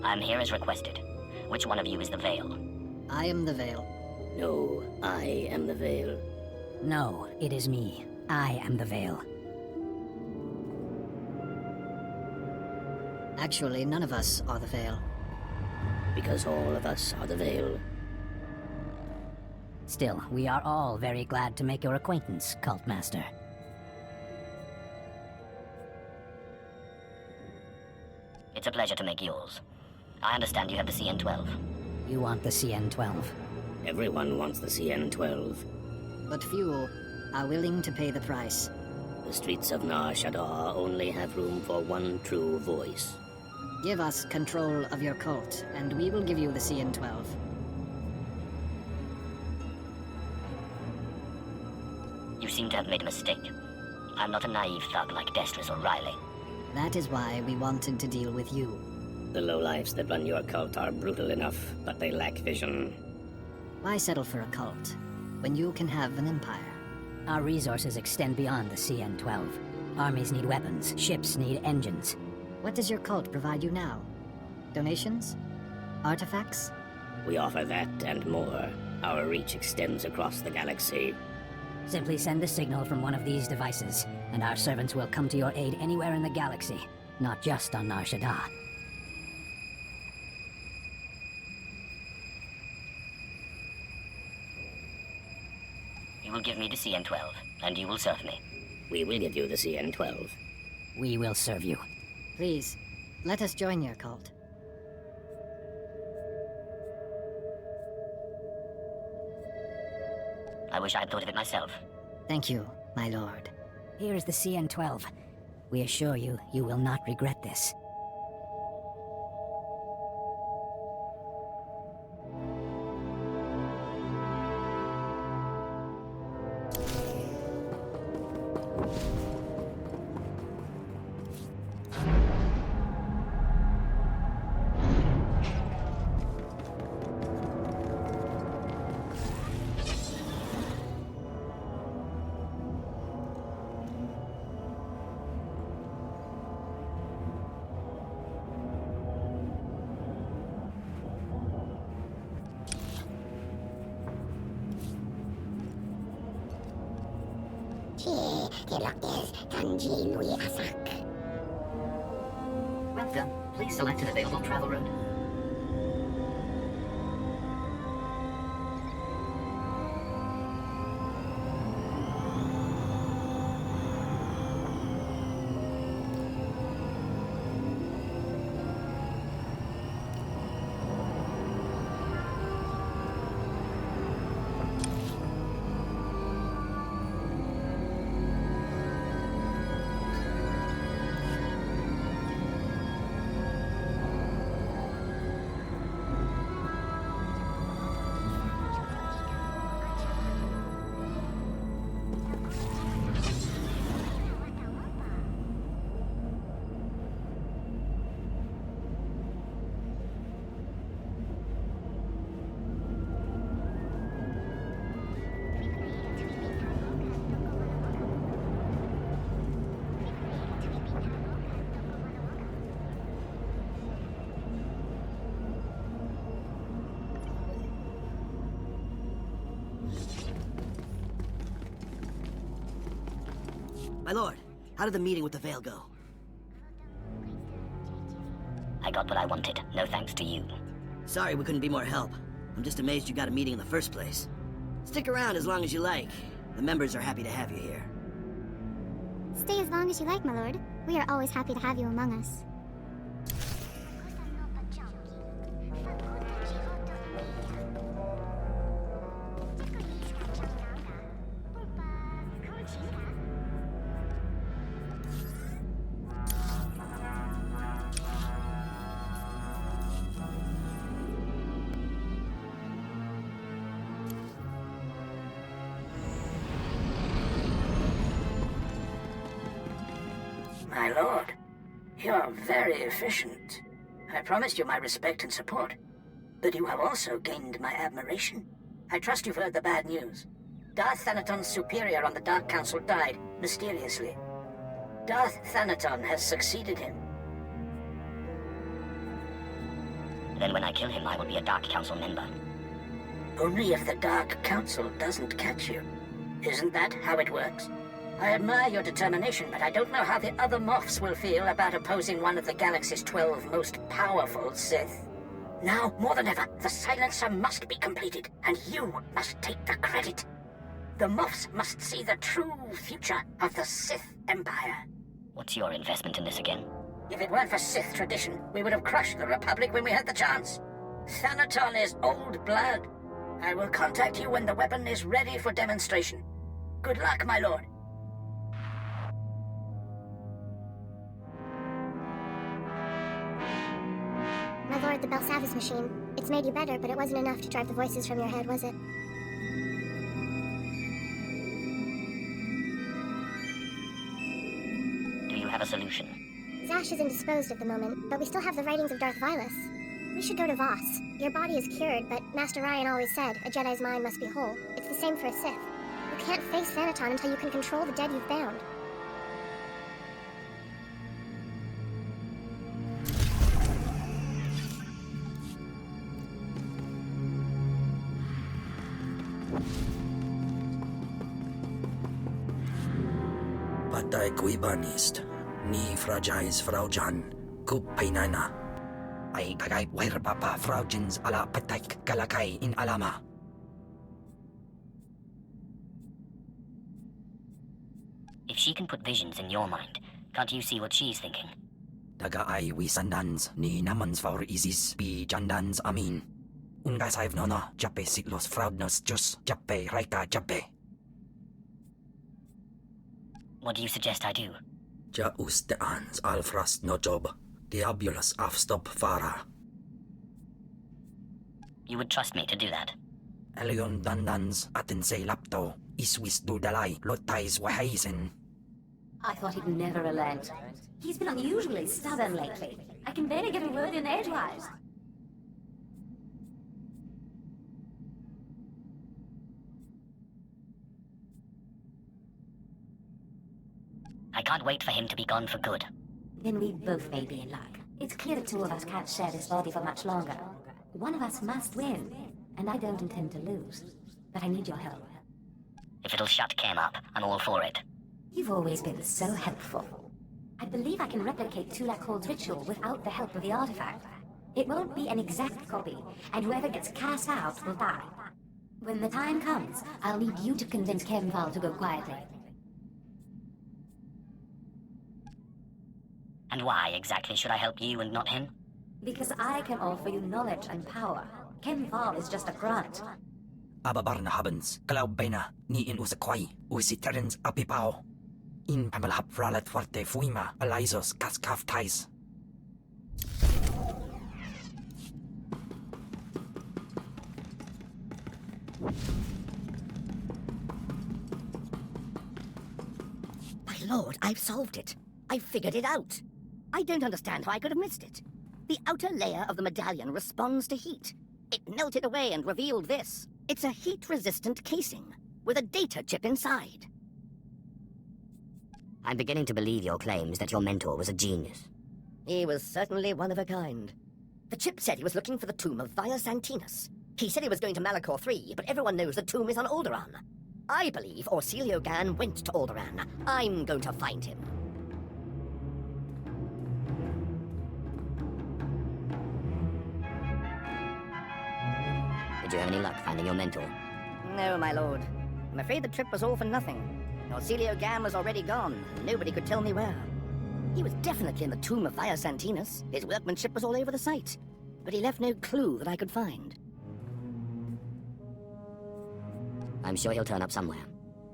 I'm here as requested. Which one of you is the Veil? I am the Veil. No, I am the Veil. No, it is me. I am the Veil. Actually, none of us are the Veil. Because all of us are the Veil. Still, we are all very glad to make your acquaintance, Cult Master. It's a pleasure to make yours. I understand you have the CN-12. You want the CN-12? Everyone wants the CN-12. But few are willing to pay the price. The streets of Naga Sadow only have room for one true voice. Give us control of your cult, and we will give you the CN-12. You seem to have made a mistake. I'm not a naive thug like Destrus or Riley. That is why we wanted to deal with you. The lowlifes that run your cult are brutal enough, but they lack vision. Why settle for a cult, when you can have an empire? Our resources extend beyond the CN-12. Armies need weapons, ships need engines. What does your cult provide you now? Donations? Artifacts? We offer that and more. Our reach extends across the galaxy. Simply send the signal from one of these devices, and our servants will come to your aid anywhere in the galaxy, not just on Nar Shaddaa. You will give me the CN-12, and you will serve me. We will give you the CN-12. We will serve you. Please, let us join your cult. I wish I'd thought of it myself. Thank you, my lord. Here is the CN-12. We assure you, you will not regret this. Welcome. Please select an available travel route. My lord, how did the meeting with the Veil go? I got what I wanted, no thanks to you. Sorry we couldn't be more help. I'm just amazed you got a meeting in the first place. Stick around as long as you like. The members are happy to have you here. Stay as long as you like, my lord. We are always happy to have you among us. My lord, you're very efficient. I promised you my respect and support, but you have also gained my admiration. I trust you've heard the bad news. Darth Thanaton's superior on the Dark Council died, mysteriously. Darth Thanaton has succeeded him. Then when I kill him, I will be a Dark Council member. Only if the Dark Council doesn't catch you. Isn't that how it works? I admire your determination, but I don't know how the other Moffs will feel about opposing one of the galaxy's 12 most powerful Sith. Now, more than ever, the silencer must be completed, and you must take the credit. The Moffs must see the true future of the Sith Empire. What's your investment in this again? If it weren't for Sith tradition, we would have crushed the Republic when we had the chance. Thanaton is old blood. I will contact you when the weapon is ready for demonstration. Good luck, my lord. My lord, the Belsavis machine. It's made you better, but it wasn't enough to drive the voices from your head, was it? Do you have a solution? Zash is indisposed at the moment, but we still have the writings of Darth Vilus. We should go to Voss. Your body is cured, but Master Ryan always said a Jedi's mind must be whole. It's the same for a Sith. You can't face Thanaton until you can control the dead you've bound. Patay Korriban ist, ni fragile Frau Jan, kup painana. Ay kagay wair papa Frau Jins ala patay kalakay in alama. If she can put visions in your mind, can't you see what she's thinking? Daga ay wisandans ni namans for isis bi jandans amin. Ungas I've no jape siklos fraudnos just jape raika jape. What do you suggest I do? Ja usteans alfras no job. Diabolus afstop fara. You would trust me to do that? Elion dandans atense lapto. Iswis dudalay lotais wahaisen. I thought he'd never relent. He's been unusually stubborn lately. I can barely get a word in edgewise. I can't wait for him to be gone for good. Then we both may be in luck. It's clear the two of us can't share this body for much longer. One of us must win, and I don't intend to lose. But I need your help. If it'll shut Khem up, I'm all for it. You've always been so helpful. I believe I can replicate Tulak Hord's ritual without the help of the artifact. It won't be an exact copy, and whoever gets cast out will die. When the time comes, I'll need you to convince Khem Val to go quietly. And why exactly should I help you and not him? Because I can offer you knowledge and power. Khem Val is just a grunt. Ababarna habens, kalaubena, ni in usakwai, usiterens apipao. In pamalhap fralat forte fuima, alizos kaskaf tais. My lord, I've solved it. I've figured it out. I don't understand how I could have missed it. The outer layer of the medallion responds to heat. It melted away and revealed this. It's a heat-resistant casing, with a data chip inside. I'm beginning to believe your claims that your mentor was a genius. He was certainly one of a kind. The chip said he was looking for the tomb of Via Santinus. He said he was going to Malachor III, but everyone knows the tomb is on Alderaan. I believe Orsilio Gan went to Alderaan. I'm going to find him. Did you have any luck finding your mentor? No, my lord. I'm afraid the trip was all for nothing. Orsilio Gan was already gone, and nobody could tell me where. He was definitely in the tomb of Via Santinus. His workmanship was all over the site, but he left no clue that I could find. I'm sure he'll turn up somewhere.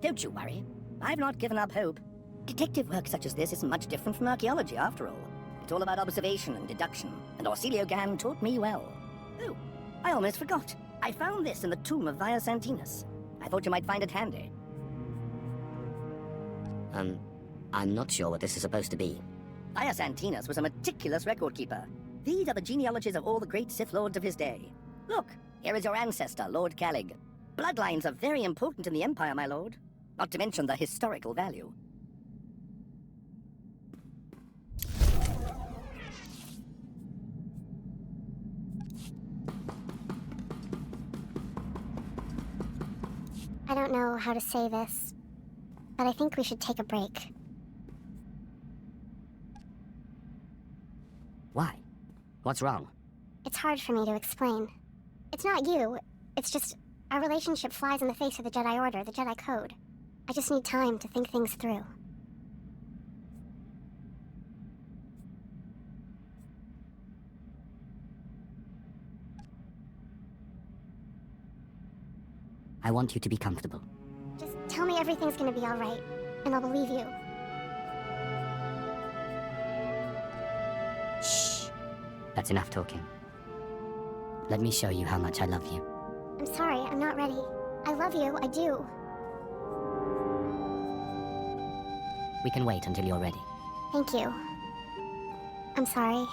Don't you worry. I've not given up hope. Detective work such as this isn't much different from archaeology, after all. It's all about observation and deduction, and Orsilio Gan taught me well. Oh, I almost forgot. I found this in the tomb of Via Santinus. I thought you might find it handy. I'm not sure what this is supposed to be. Via Santinus was a meticulous record keeper. These are the genealogies of all the great Sith Lords of his day. Look, here is your ancestor, Lord Calig. Bloodlines are very important in the Empire, my lord. Not to mention the historical value. I don't know how to say this, but I think we should take a break. Why? What's wrong? It's hard for me to explain. It's not you, it's just our relationship flies in the face of the Jedi Order, the Jedi Code. I just need time to think things through. I want you to be comfortable. Just tell me everything's gonna be alright, and I'll believe you. Shh. That's enough talking. Let me show you how much I love you. I'm sorry, I'm not ready. I love you, I do. We can wait until you're ready. Thank you. I'm sorry.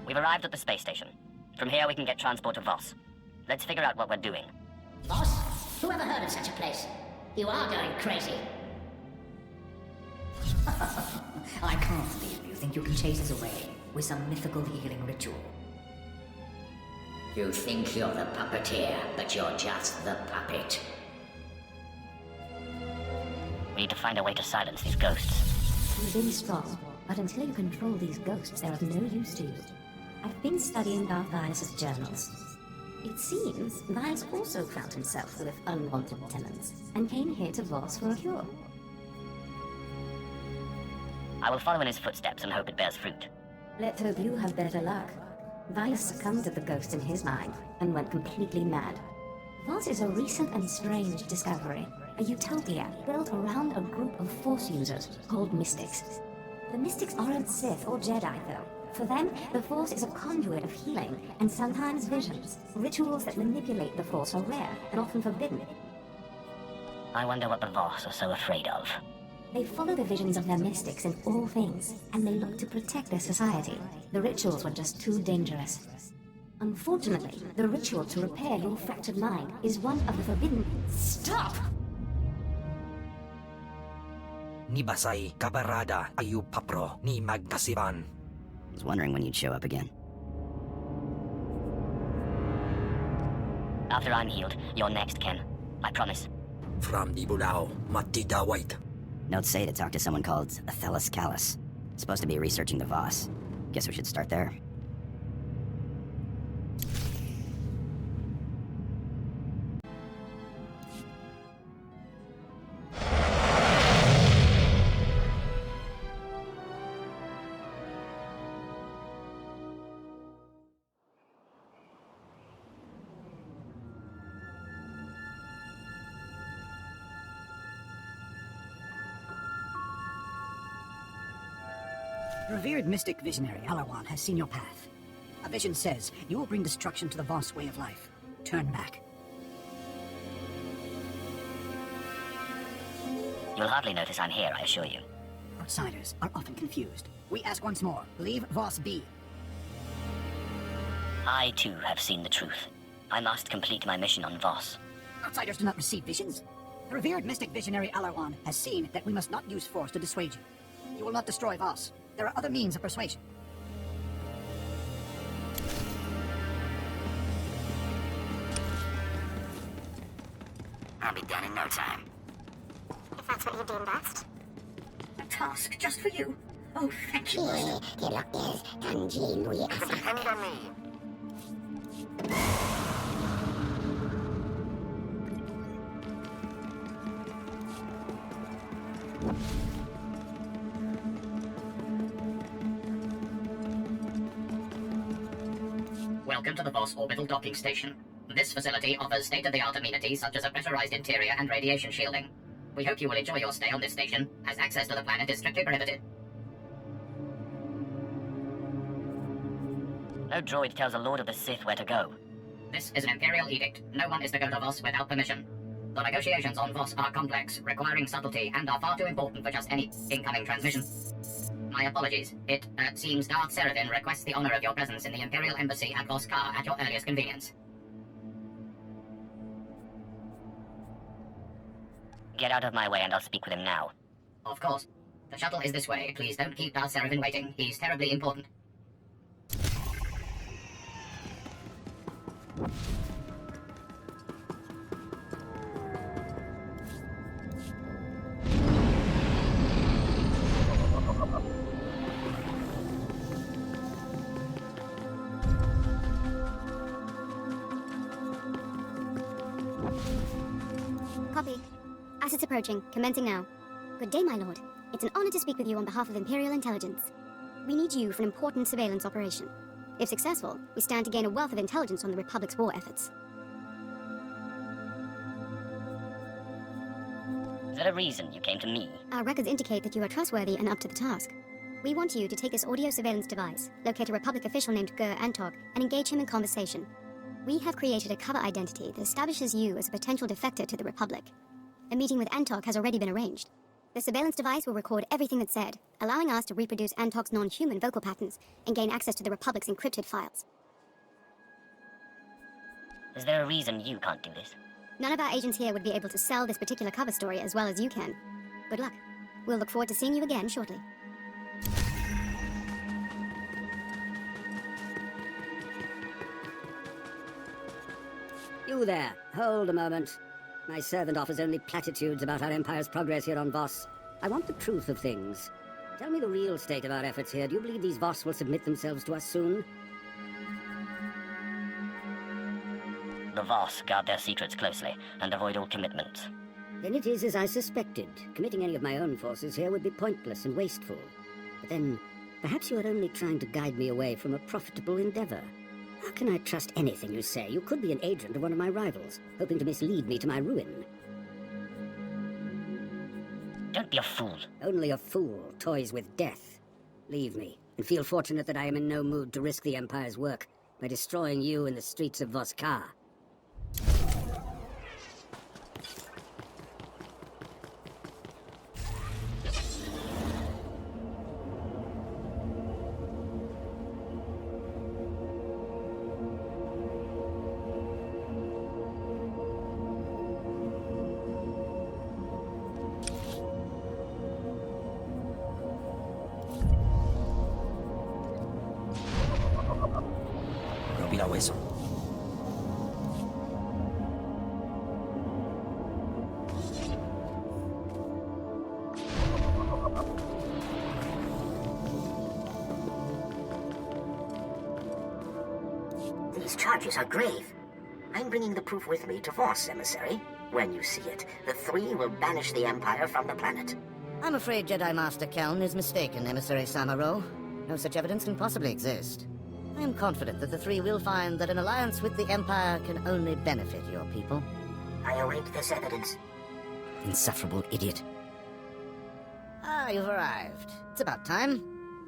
We've arrived at the space station. From here we can get transport to Voss. Let's figure out what we're doing. Boss? Who ever heard of such a place? You are going crazy. I can't believe you think you can chase us away with some mythical healing ritual. You think you're the puppeteer, but you're just the puppet. We need to find a way to silence these ghosts. You've been strong, but until you control these ghosts, they're of no use to you. I've been studying Darth Valis' journals. It seems Valis also found himself with unwanted tenants, and came here to Voss for a cure. I will follow in his footsteps and hope it bears fruit. Let's hope you have better luck. Valis succumbed to the ghost in his mind, and went completely mad. Voss is a recent and strange discovery, a utopia built around a group of Force users called Mystics. The Mystics aren't Sith or Jedi, though. For them, the Force is a conduit of healing, and sometimes visions. Rituals that manipulate the Force are rare, and often forbidden. I wonder what the Voss are so afraid of. They follow the visions of their mystics in all things, and they look to protect their society. The rituals were just too dangerous. Unfortunately, the ritual to repair your fractured mind is one of the forbidden... Stop! Ni Basay Kabarada Ayu Papro ni Magkasiban. I was wondering when you'd show up again. After I'm healed, you're next, Ken. I promise. From the Bulao, Matita White. Notes say to talk to someone called Athelis Callus. Supposed to be researching the Voss. Guess we should start there. Revered mystic visionary Alawan has seen your path. A vision says you will bring destruction to the Voss way of life. Turn back. You'll hardly notice I'm here, I assure you. Outsiders are often confused. We ask once more, leave Voss be. I, too, have seen the truth. I must complete my mission on Voss. Outsiders do not receive visions. The revered mystic visionary Alawan has seen that we must not use force to dissuade you. You will not destroy Voss. There are other means of persuasion. I'll be done in no time. If that's what you deem best. A task just for you. Oh, thank you, Master. Depend on me. Welcome to the Voss Orbital Docking Station. This facility offers state-of-the-art amenities such as a pressurized interior and radiation shielding. We hope you will enjoy your stay on this station, as access to the planet is strictly prohibited. No droid tells a Lord of the Sith where to go. This is an Imperial edict. No one is to go to Voss without permission. The negotiations on Voss are complex, requiring subtlety, and are far too important for just any incoming transmission. My apologies. It seems Darth Seraphim requests the honor of your presence in the Imperial Embassy at Vos Ka at your earliest convenience. Get out of my way and I'll speak with him now. Of course. The shuttle is this way. Please don't keep Darth Seraphim waiting. He's terribly important. Copy. Assets approaching. Commencing now. Good day, my lord. It's an honor to speak with you on behalf of Imperial Intelligence. We need you for an important surveillance operation. If successful, we stand to gain a wealth of intelligence on the Republic's war efforts. Is there a reason you came to me? Our records indicate that you are trustworthy and up to the task. We want you to take this audio surveillance device, locate a Republic official named Gur Antog, and engage him in conversation. We have created a cover identity that establishes you as a potential defector to the Republic. A meeting with Antog has already been arranged. The surveillance device will record everything that's said, allowing us to reproduce Antog's non-human vocal patterns and gain access to the Republic's encrypted files. Is there a reason you can't do this? None of our agents here would be able to sell this particular cover story as well as you can. Good luck. We'll look forward to seeing you again shortly. You there, hold a moment. My servant offers only platitudes about our Empire's progress here on Vos. I want the truth of things. Tell me the real state of our efforts here. Do you believe these Vos will submit themselves to us soon? The Vos guard their secrets closely and avoid all commitment. Then it is as I suspected. Committing any of my own forces here would be pointless and wasteful. But then, perhaps you are only trying to guide me away from a profitable endeavor. How can I trust anything you say? You could be an agent of one of my rivals, hoping to mislead me to my ruin. Don't be a fool. Only a fool toys with death. Leave me, and feel fortunate that I am in no mood to risk the Empire's work by destroying you in the streets of Vos Ka. Eso. These charges are grave. I'm bringing the proof with me to Vos, emissary. When you see it, the three will banish the Empire from the planet. I'm afraid Jedi Master Keln is mistaken, Emissary Samaro. No such evidence can possibly exist. I am confident that the three will find that an alliance with the Empire can only benefit your people. I await this evidence. Insufferable idiot. Ah, you've arrived. It's about time.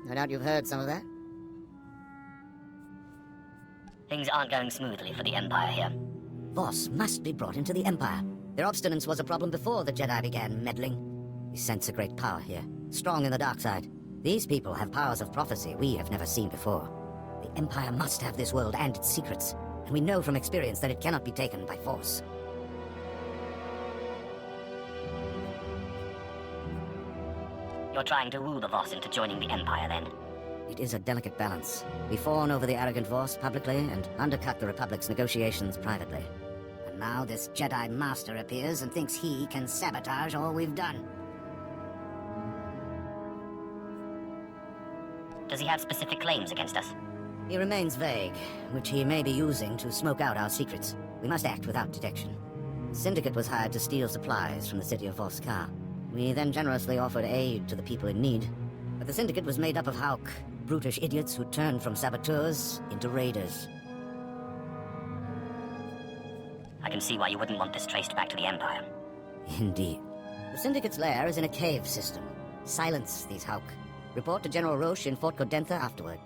No doubt you've heard some of that. Things aren't going smoothly for the Empire here. Vos must be brought into the Empire. Their obstinance was a problem before the Jedi began meddling. We sense a great power here, strong in the dark side. These people have powers of prophecy we have never seen before. The Empire must have this world and its secrets, and we know from experience that it cannot be taken by force. You're trying to woo the Vos into joining the Empire, then? It is a delicate balance. We fawn over the arrogant Vos publicly and undercut the Republic's negotiations privately. And now this Jedi Master appears and thinks he can sabotage all we've done. Does he have specific claims against us? He remains vague, which he may be using to smoke out our secrets. We must act without detection. The Syndicate was hired to steal supplies from the city of Vos Ka. We then generously offered aid to the people in need. But the Syndicate was made up of Hauk, brutish idiots who turned from saboteurs into raiders. I can see why you wouldn't want this traced back to the Empire. Indeed. The Syndicate's lair is in a cave system. Silence these Hauk. Report to General Roche in Fort Godentha afterward.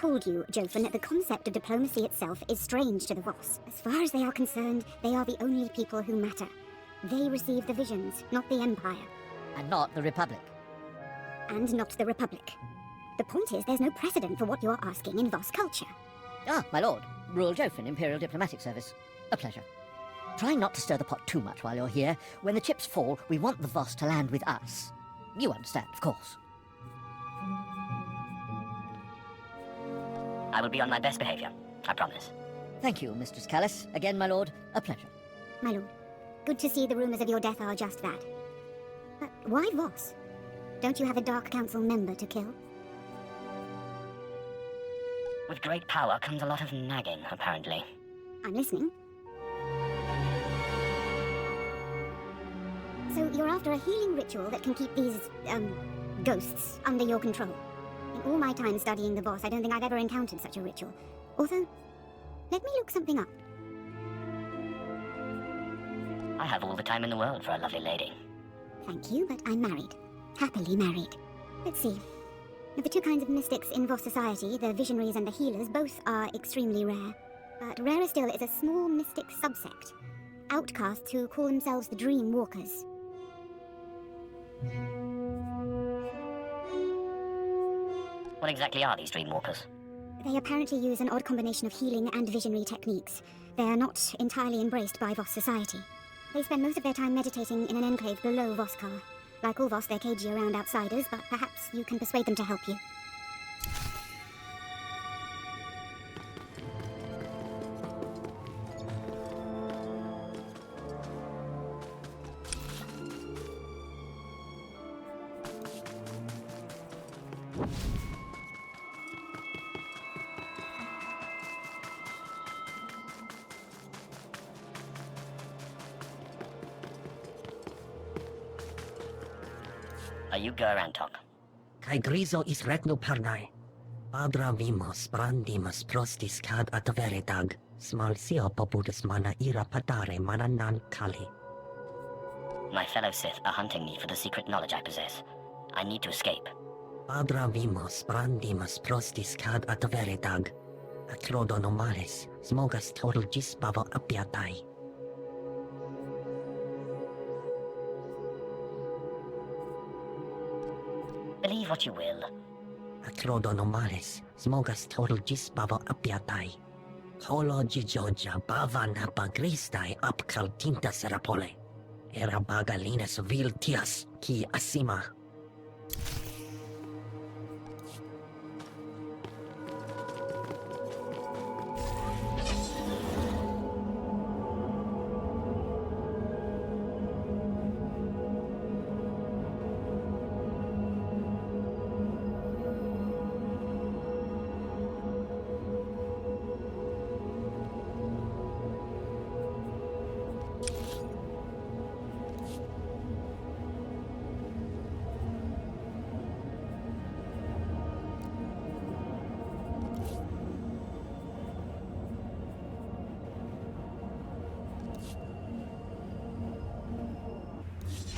told you, Jofin, that the concept of diplomacy itself is strange to the Voss. As far as they are concerned, they are the only people who matter. They receive the visions, not the Empire. And not the Republic. And not the Republic. The point is, there's no precedent for what you're asking in Voss culture. Ah, my lord. Rural Jofin, Imperial Diplomatic Service. A pleasure. Try not to stir the pot too much while you're here. When the chips fall, we want the Voss to land with us. You understand, of course. I will be on my best behavior, I promise. Thank you, Mistress Callis. Again, my lord, a pleasure. My lord, good to see the rumors of your death are just that. But why Voss? Don't you have a Dark Council member to kill? With great power comes a lot of nagging, apparently. I'm listening. So you're after a healing ritual that can keep these, ghosts under your control. In all my time studying the Voss, I don't think I've ever encountered such a ritual. Although, let me look something up. I have all the time in the world for a lovely lady. Thank you, but I'm married. Happily married. Let's see. Of the two kinds of mystics in Voss society, the visionaries and the healers, both are extremely rare. But rarer still is a small mystic subsect. Outcasts who call themselves the Dream Walkers. What exactly are these dream walkers? They apparently use an odd combination of healing and visionary techniques. They are not entirely embraced by Voss society. They spend most of their time meditating in an enclave below Voskar. Like all Voss, they're cagey around outsiders, but perhaps you can persuade them to help you. Are you Antok? Kai grizo is retno parnai. Padra vimos brandimus prostis cad adveretag. Smal sio popudus mana ira padare mananan kali. My fellow Sith are hunting me for the secret knowledge I possess. I need to escape. Padra vimos brandimus prostis cad adveretag. Acrodo nomales, smogas total gispavo apiatai. Believe what you will. Acrodo nomales, smogas total gispavo apiatai. Holo gijoja bavana pagristai apkal tintas rapole. Era bagalinas viltias ki asima.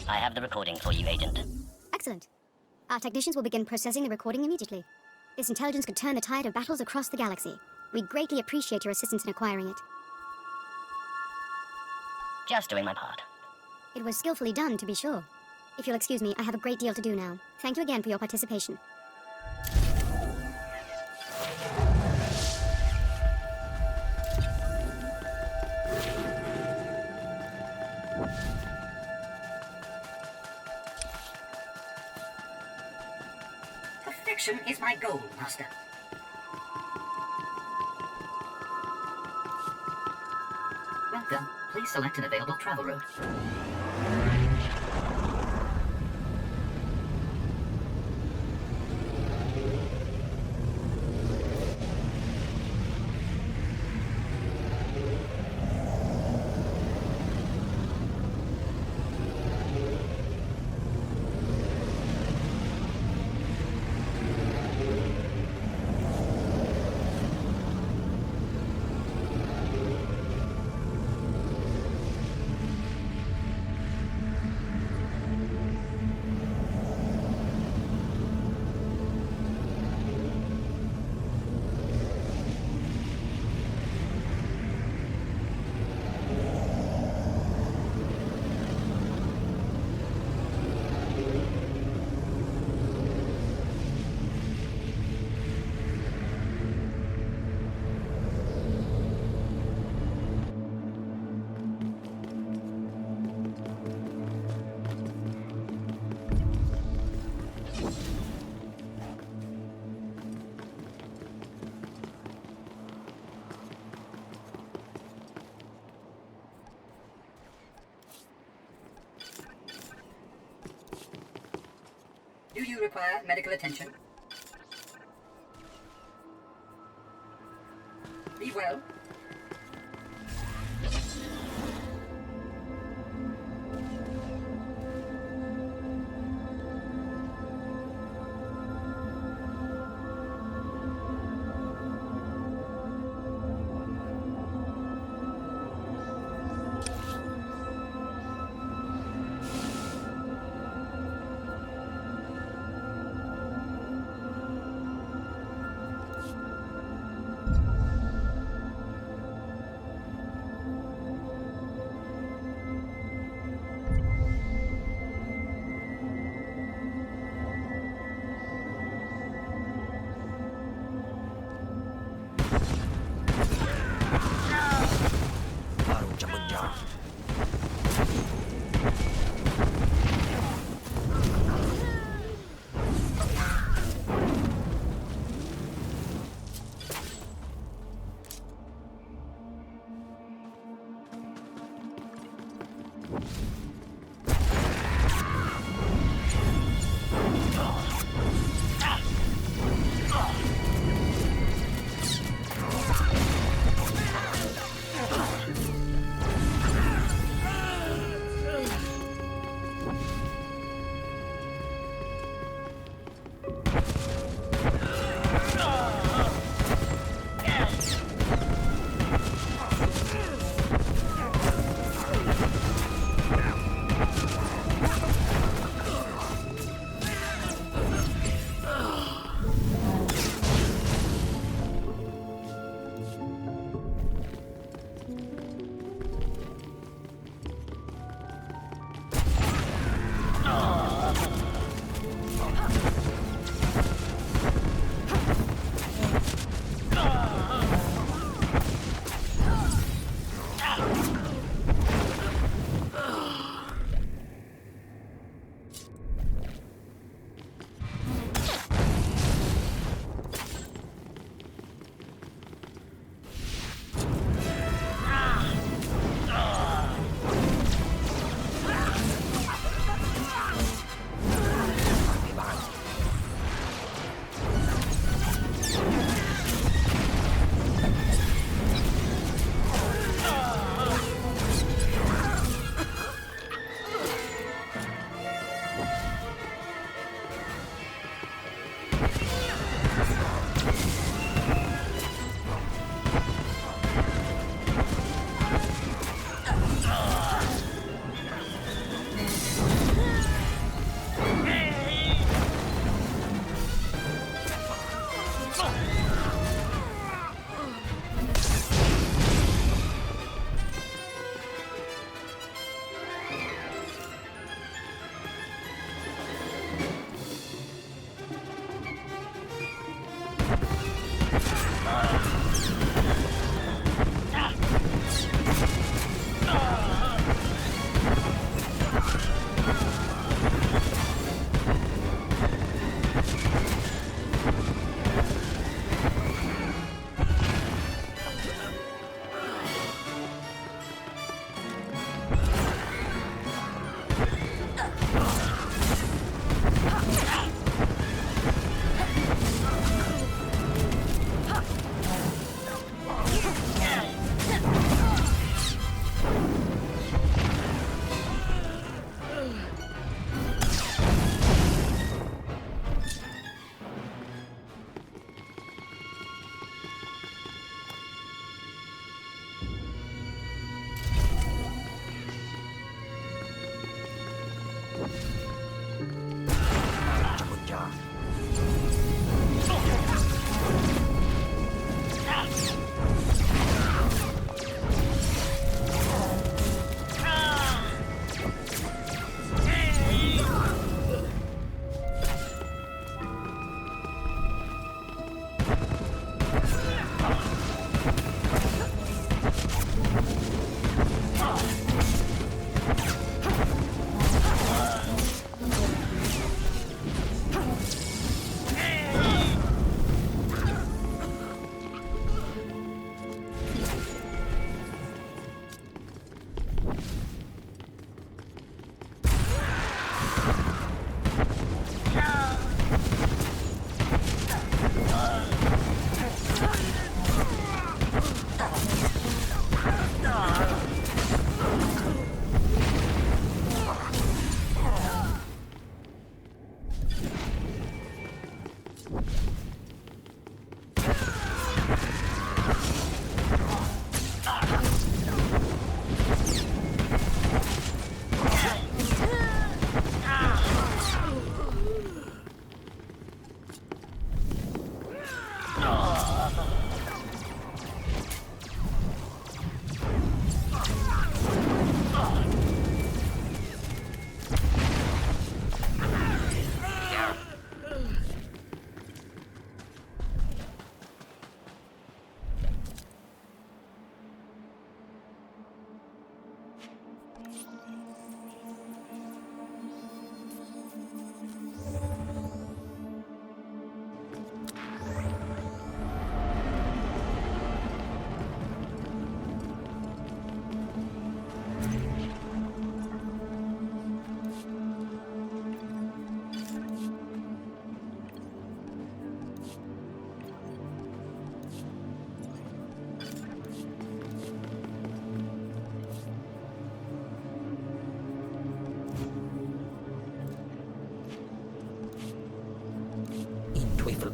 I have the recording for you, Agent. Excellent. Our technicians will begin processing the recording immediately. This intelligence could turn the tide of battles across the galaxy. We greatly appreciate your assistance in acquiring it. Just doing my part. It was skillfully done, to be sure. If you'll excuse me, I have a great deal to do now. Thank you again for your participation. Perfection is my goal, Master. Welcome. Please select an available travel route. Do you require medical attention? Be well.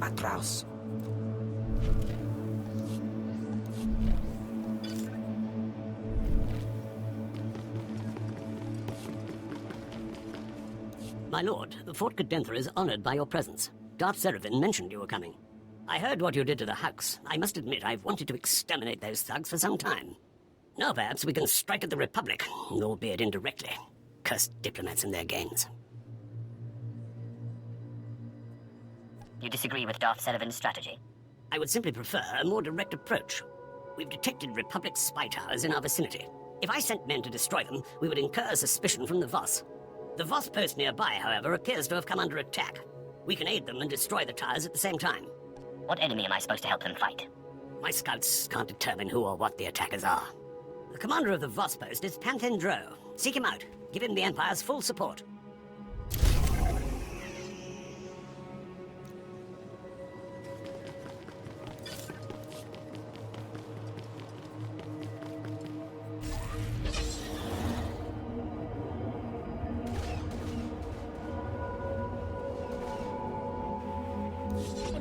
atrouse. My lord, Fort Cadentha is honored by your presence. Darth Seraphim mentioned you were coming. I heard what you did to the Hux. I must admit I've wanted to exterminate those thugs for some time. Now perhaps we can strike at the Republic, albeit indirectly. Cursed diplomats and their games. You disagree with Darth Seraphin's strategy? I would simply prefer a more direct approach. We've detected Republic spy towers in our vicinity. If I sent men to destroy them, we would incur suspicion from the Voss. The Voss post nearby, however, appears to have come under attack. We can aid them and destroy the towers at the same time. What enemy am I supposed to help them fight? My scouts can't determine who or what the attackers are. The commander of the Voss post is Panthen Dro. Seek him out. Give him the Empire's full support.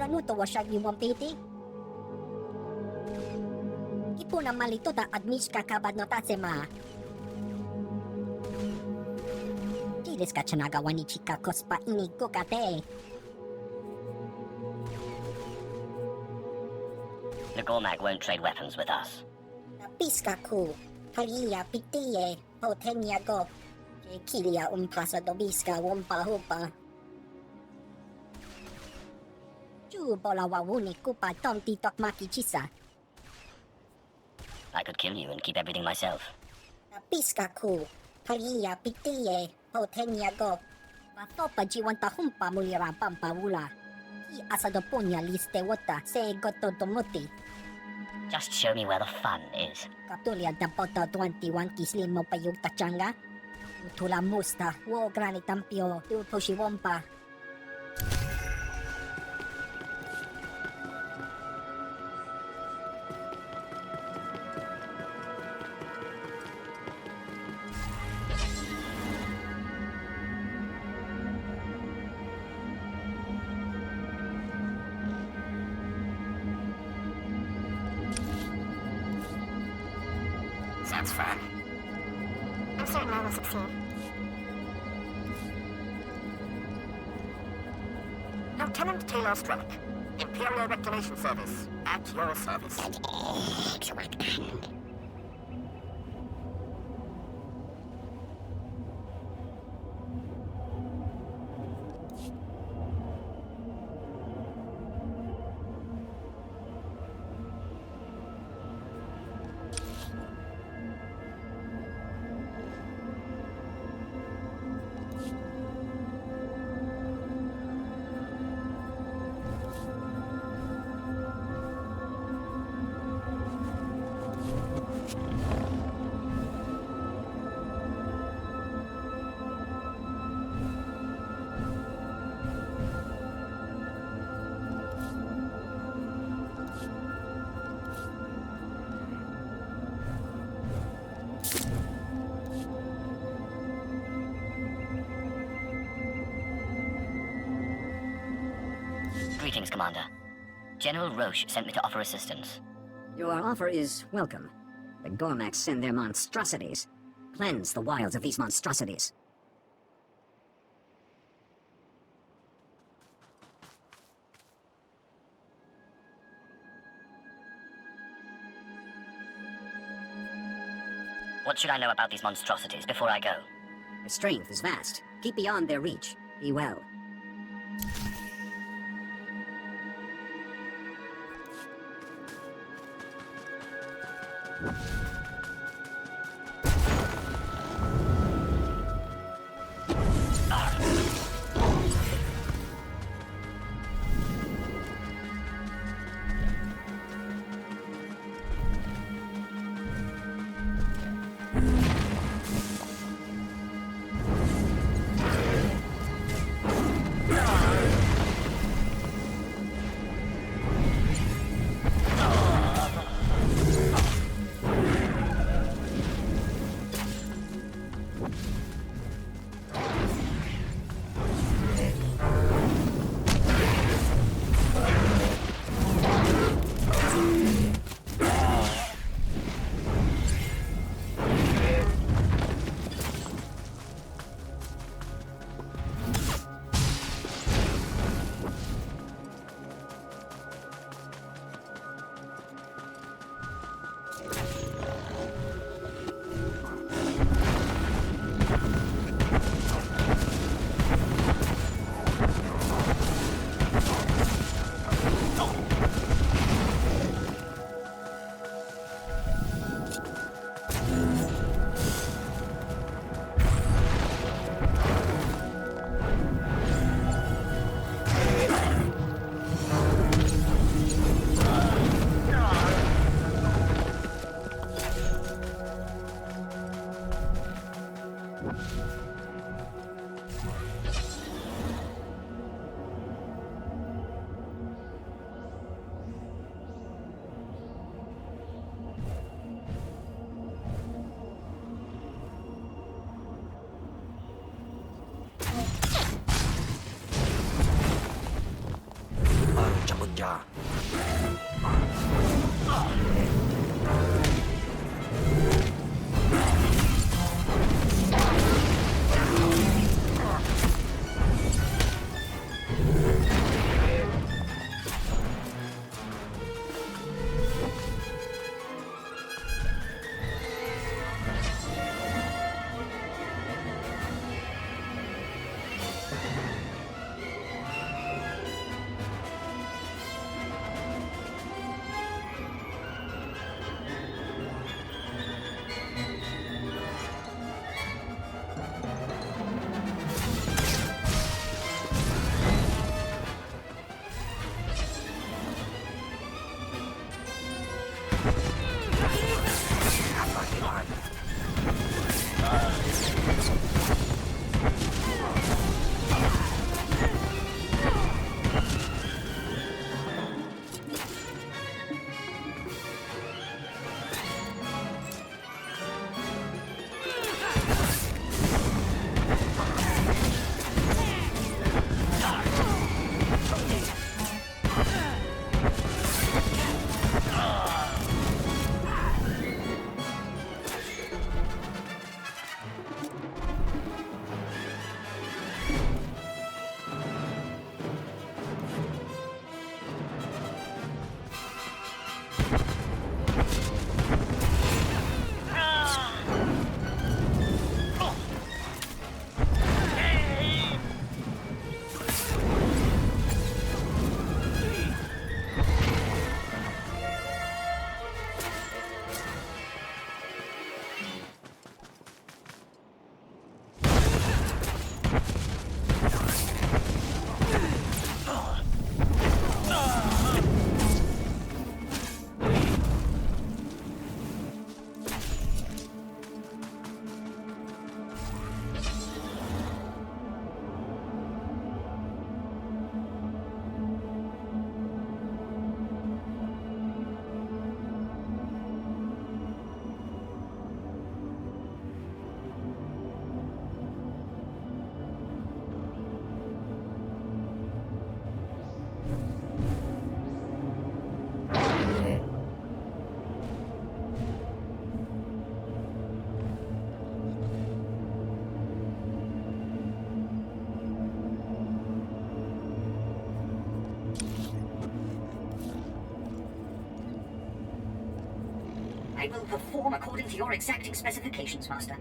Nuto wasag ni Wampiti. Ipo na malito ta admis kakabad no tatsema. Kilis ka chanagawa ni chika kospa inigo kate. The Gormag won't trade weapons with us. Napiska ku. Halia pitiye. Potenya go. Kilia umpasa dobiska wompa hupa. I could kill you and keep everything myself. Piskaku, Palia Pitiye, Potenya go. Patopa Jiwanta Humpa Mulira Pampa Wula. I Asadoponia liste wata, se goto domuti. Just show me where the fun is. Kaptulia Dabota 21 Kislim Mopayuk Tachanga. Utula Musta, Wo Granitampio, Uposhiwompa. Sounds fun. I'm certain I will succeed. Lieutenant Taylor Strelick, Imperial Reclamation Service, at your service. Greetings, Commander. General Roche sent me to offer assistance. Your offer is welcome. The Gormax send their monstrosities. Cleanse the wilds of these monstrosities. What should I know about these monstrosities before I go? Their strength is vast. Keep beyond their reach. Be well. Ja. I will perform according to your exacting specifications, Master.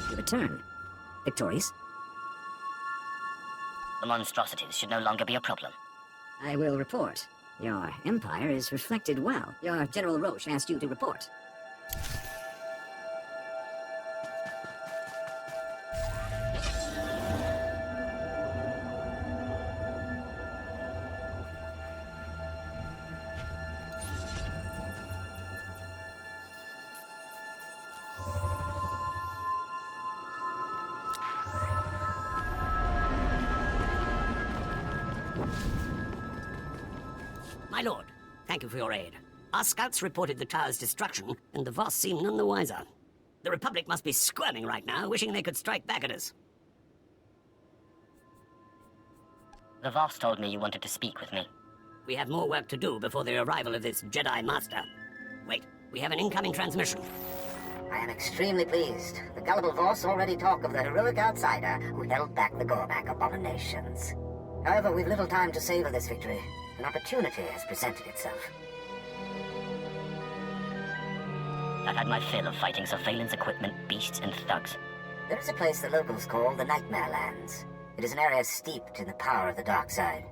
You return. Victorious? The monstrosities should no longer be a problem. I will report. Your empire is reflected well. Your General Roche asked you to report. My lord, thank you for your aid. Our scouts reported the tower's destruction, and the Voss seem none the wiser. The Republic must be squirming right now, wishing they could strike back at us. The Voss told me you wanted to speak with me. We have more work to do before the arrival of this Jedi Master. Wait, we have an incoming transmission. I am extremely pleased. The gullible Voss already talk of the heroic outsider who held back the Gormak abominations. However, we've little time to savor this victory. An opportunity has presented itself. I've had my fill of fighting surveillance equipment, beasts, and thugs. There is a place the locals call the Nightmare Lands. It is an area steeped in the power of the dark side.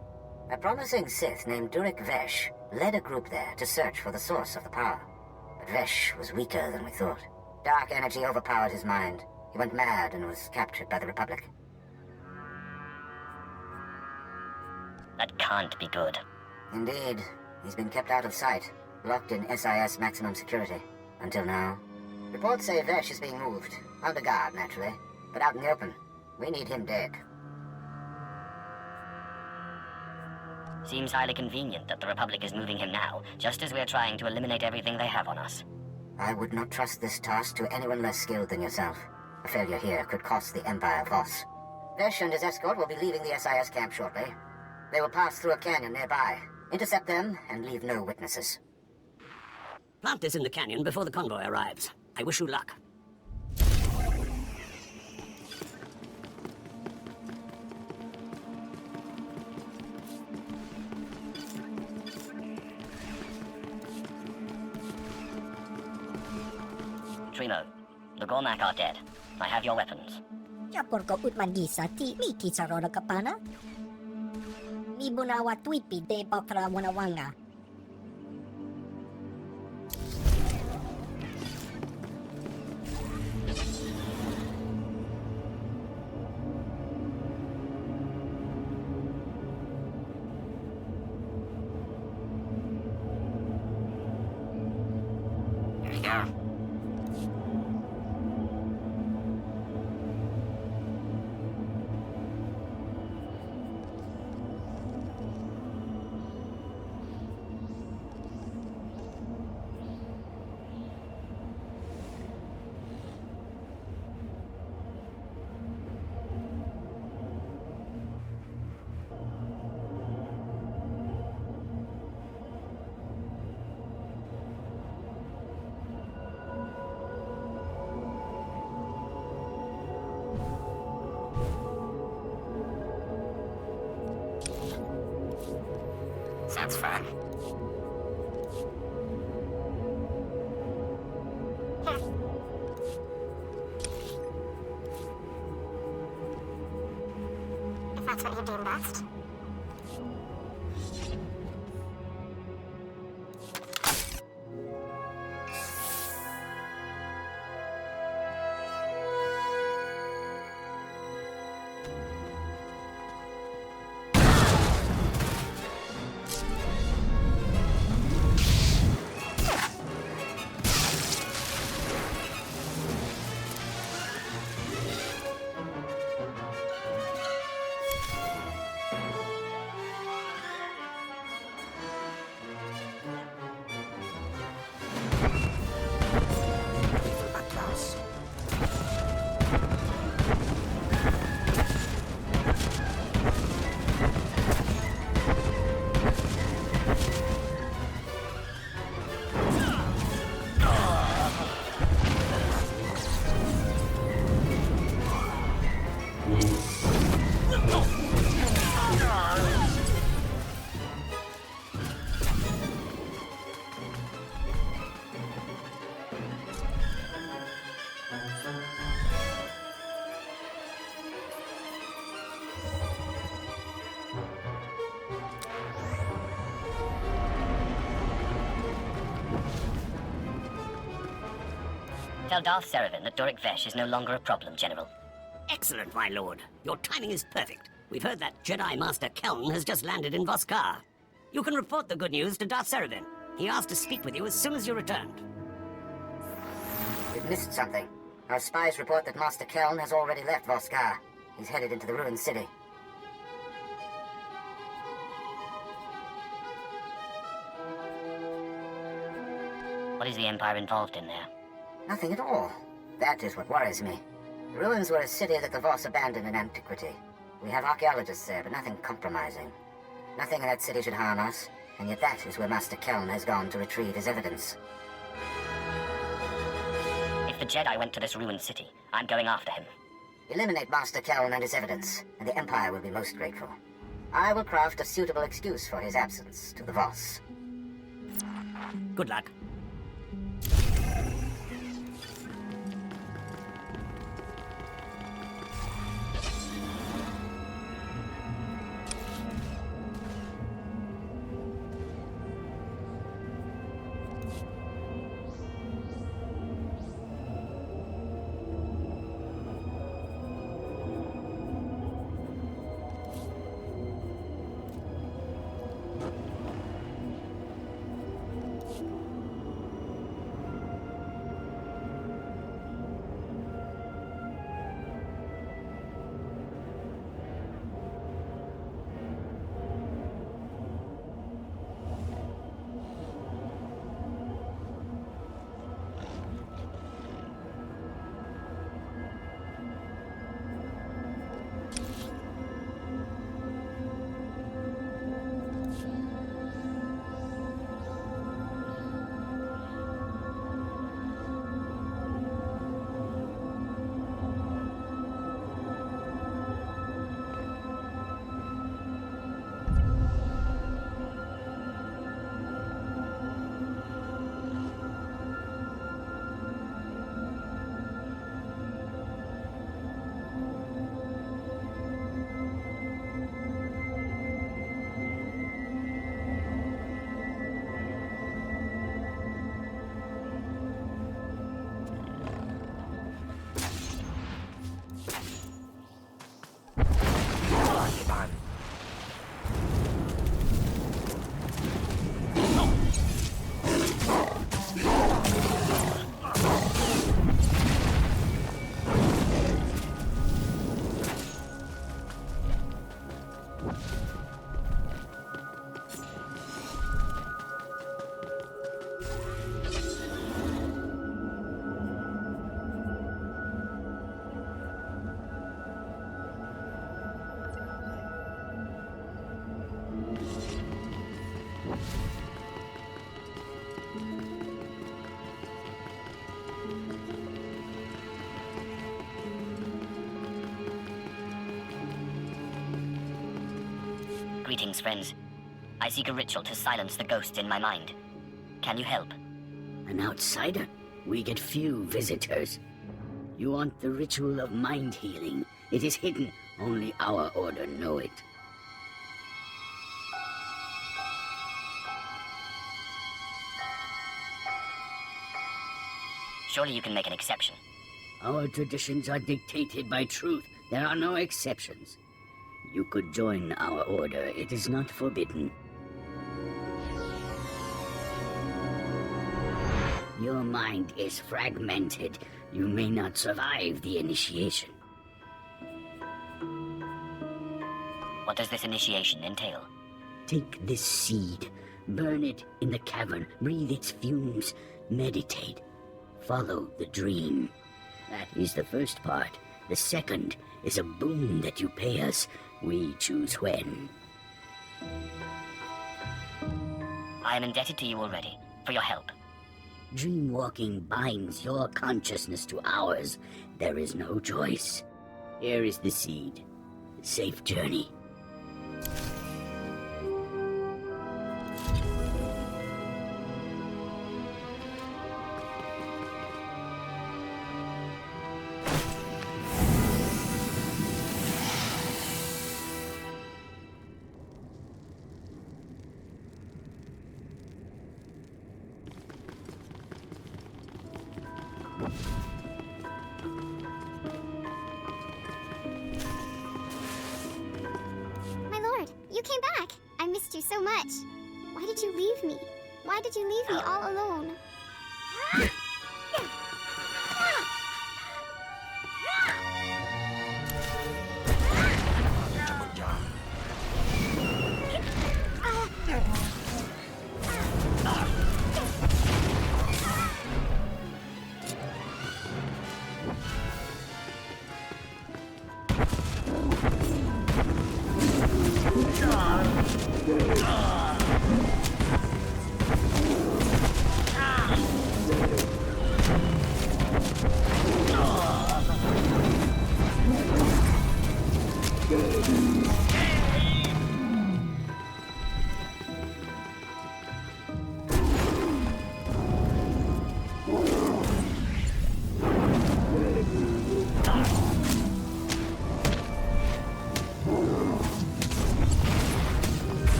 A promising Sith named Durik Vesh led a group there to search for the source of the power. But Vesh was weaker than we thought. Dark energy overpowered his mind. He went mad and was captured by the Republic. That can't be good. Indeed. He's been kept out of sight, locked in SIS maximum security. Until now. Reports say Vesh is being moved. Under guard, naturally. But out in the open. We need him dead. Seems highly convenient that the Republic is moving him now, just as we're trying to eliminate everything they have on us. I would not trust this task to anyone less skilled than yourself. A failure here could cost the Empire Voss. Vesh and his escort will be leaving the SIS camp shortly. They will pass through a canyon nearby. Intercept them and leave no witnesses. Plant this in the canyon before the convoy arrives. I wish you luck. Trimo, the Gormak are dead. I have your weapons. Japorko utmangisa ti mi kisarora kapana. Mi bunawa twipi de bakra wanawanga. Here you go. Sounds fun. If that's what you do best. Tell Darth Seravan that Doric Vesh is no longer a problem, General. Excellent, my lord. Your timing is perfect. We've heard that Jedi Master Keln has just landed in Voskar. You can report the good news to Darth Seravan. He asked to speak with you as soon as you returned. We've missed something. Our spies report that Master Keln has already left Voskar. He's headed into the ruined city. What is the Empire involved in there? Nothing at all. That is what worries me. The ruins were a city that the Voss abandoned in antiquity. We have archaeologists there, but nothing compromising. Nothing in that city should harm us, and yet that is where Master Keln has gone to retrieve his evidence. If the Jedi went to this ruined city, I'm going after him. Eliminate Master Keln and his evidence, and the Empire will be most grateful. I will craft a suitable excuse for his absence to the Voss. Good luck. Greetings, friends. I seek a ritual to silence the ghosts in my mind. Can you help? An outsider? We get few visitors. You want the ritual of mind healing. It is hidden. Only our order know it. Surely you can make an exception. Our traditions are dictated by truth. There are no exceptions. You could join our order. It is not forbidden. Your mind is fragmented. You may not survive the initiation. What does this initiation entail? Take this seed, burn it in the cavern, breathe its fumes, meditate. Follow the dream. That is the first part. The second is a boon that you pay us. We choose when. I am indebted to you already, for your help. Dreamwalking binds your consciousness to ours. There is no choice. Here is the seed. Safe journey. My lord, you came back. I missed you so much. Why did you leave me? Why did you leave me all alone?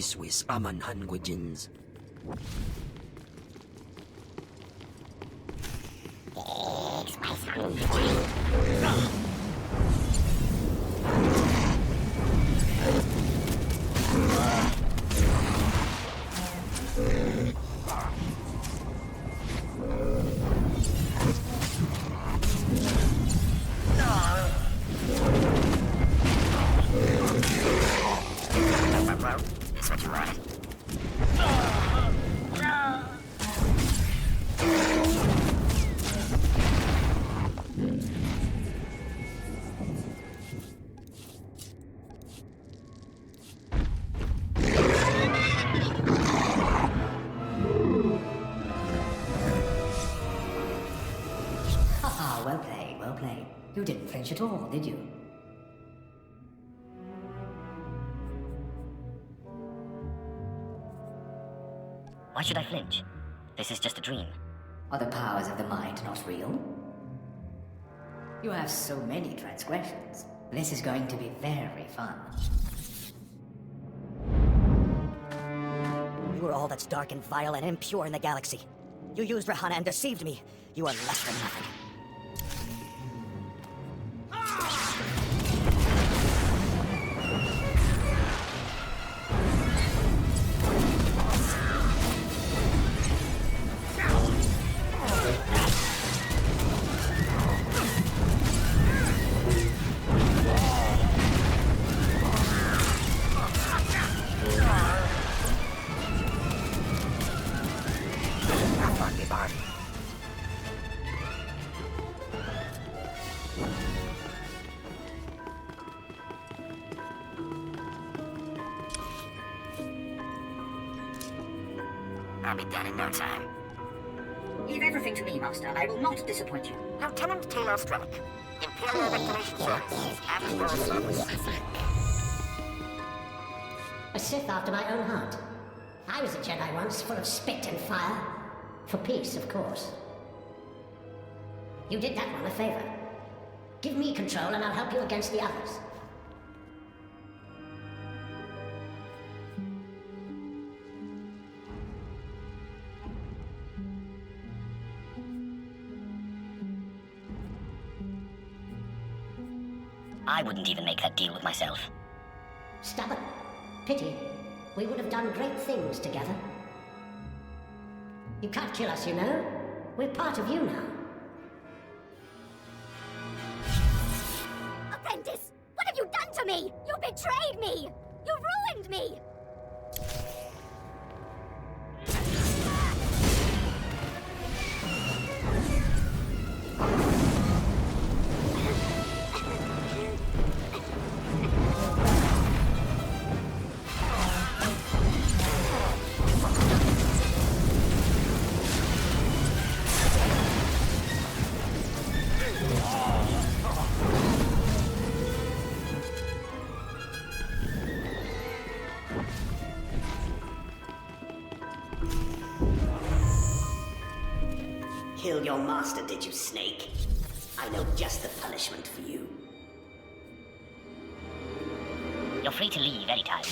Swiss aman languages. It's what you wanted. You didn't flinch at all, did you? Why should I flinch? This is just a dream. Are the powers of the mind not real? You have so many transgressions. This is going to be very fun. You are all that's dark and vile and impure in the galaxy. You used Rahana and deceived me. You are less than nothing. I'll be done in no time. Leave everything to me, Master. I will not disappoint you. Lieutenant Taylor Strelick, Imperial Reclamation Service, at your service. A Sith after my own heart. I was a Jedi once, full of spit and fire. For peace, of course. You did that one a favor. Give me control and I'll help you against the others. I wouldn't even make that deal with myself. Stubborn. Pity. We would have done great things together. You can't kill us, you know. We're part of you now. Apprentice! What have you done to me? You betrayed me! You ruined me! Killed your master, did you, Snake? I know just the punishment for you. You're free to leave anytime.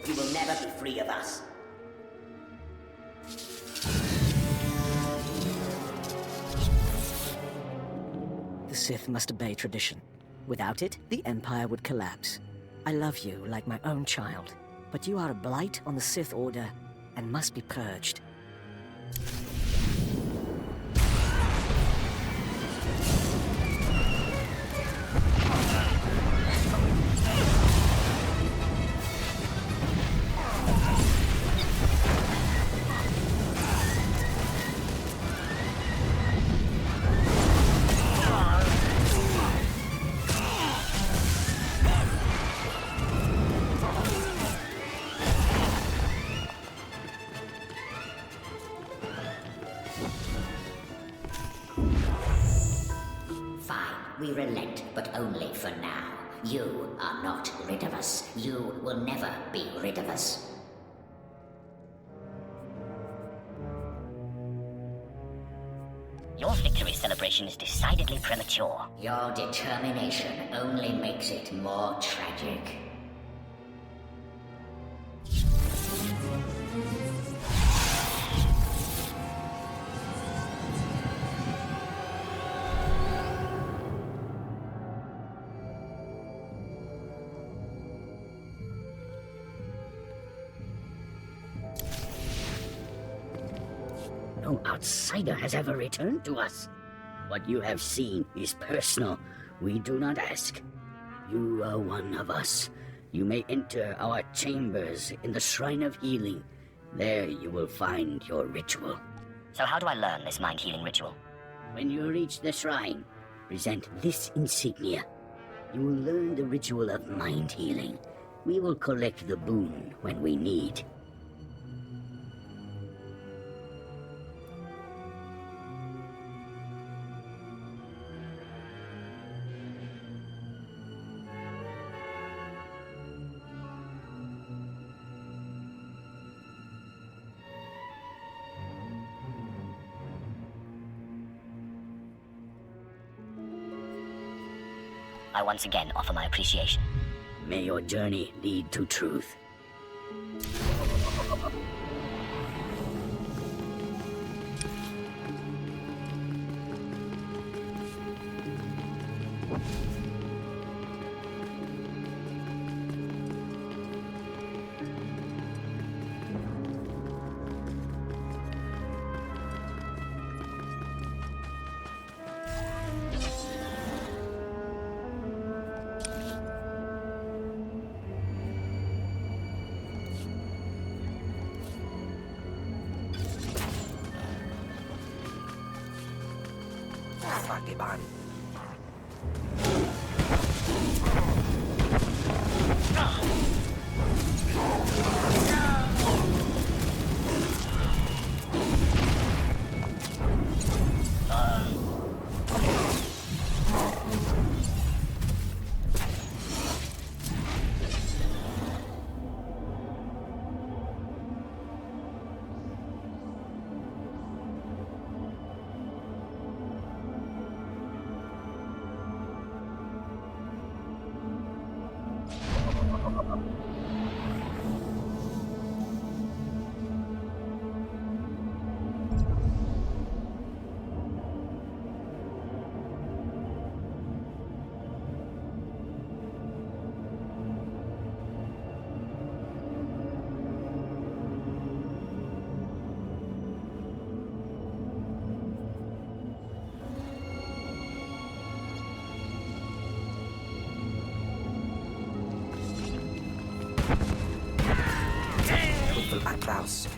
You will never be free of us. The Sith must obey tradition. Without it, the Empire would collapse. I love you like my own child, but you are a blight on the Sith Order and must be purged. We relent, but only for now. You are not rid of us. You will never be rid of us. Your victory celebration is decidedly premature. Your determination only makes it more tragic. No outsider has ever returned to us. What you have seen is personal. We do not ask. You are one of us. You may enter our chambers in the Shrine of Healing. There you will find your ritual. So how do I learn this mind-healing ritual? When you reach the shrine, present this insignia. You will learn the ritual of mind healing. We will collect the boon when we need. I once again offer my appreciation. May your journey lead to truth. Korriban. Atlaus.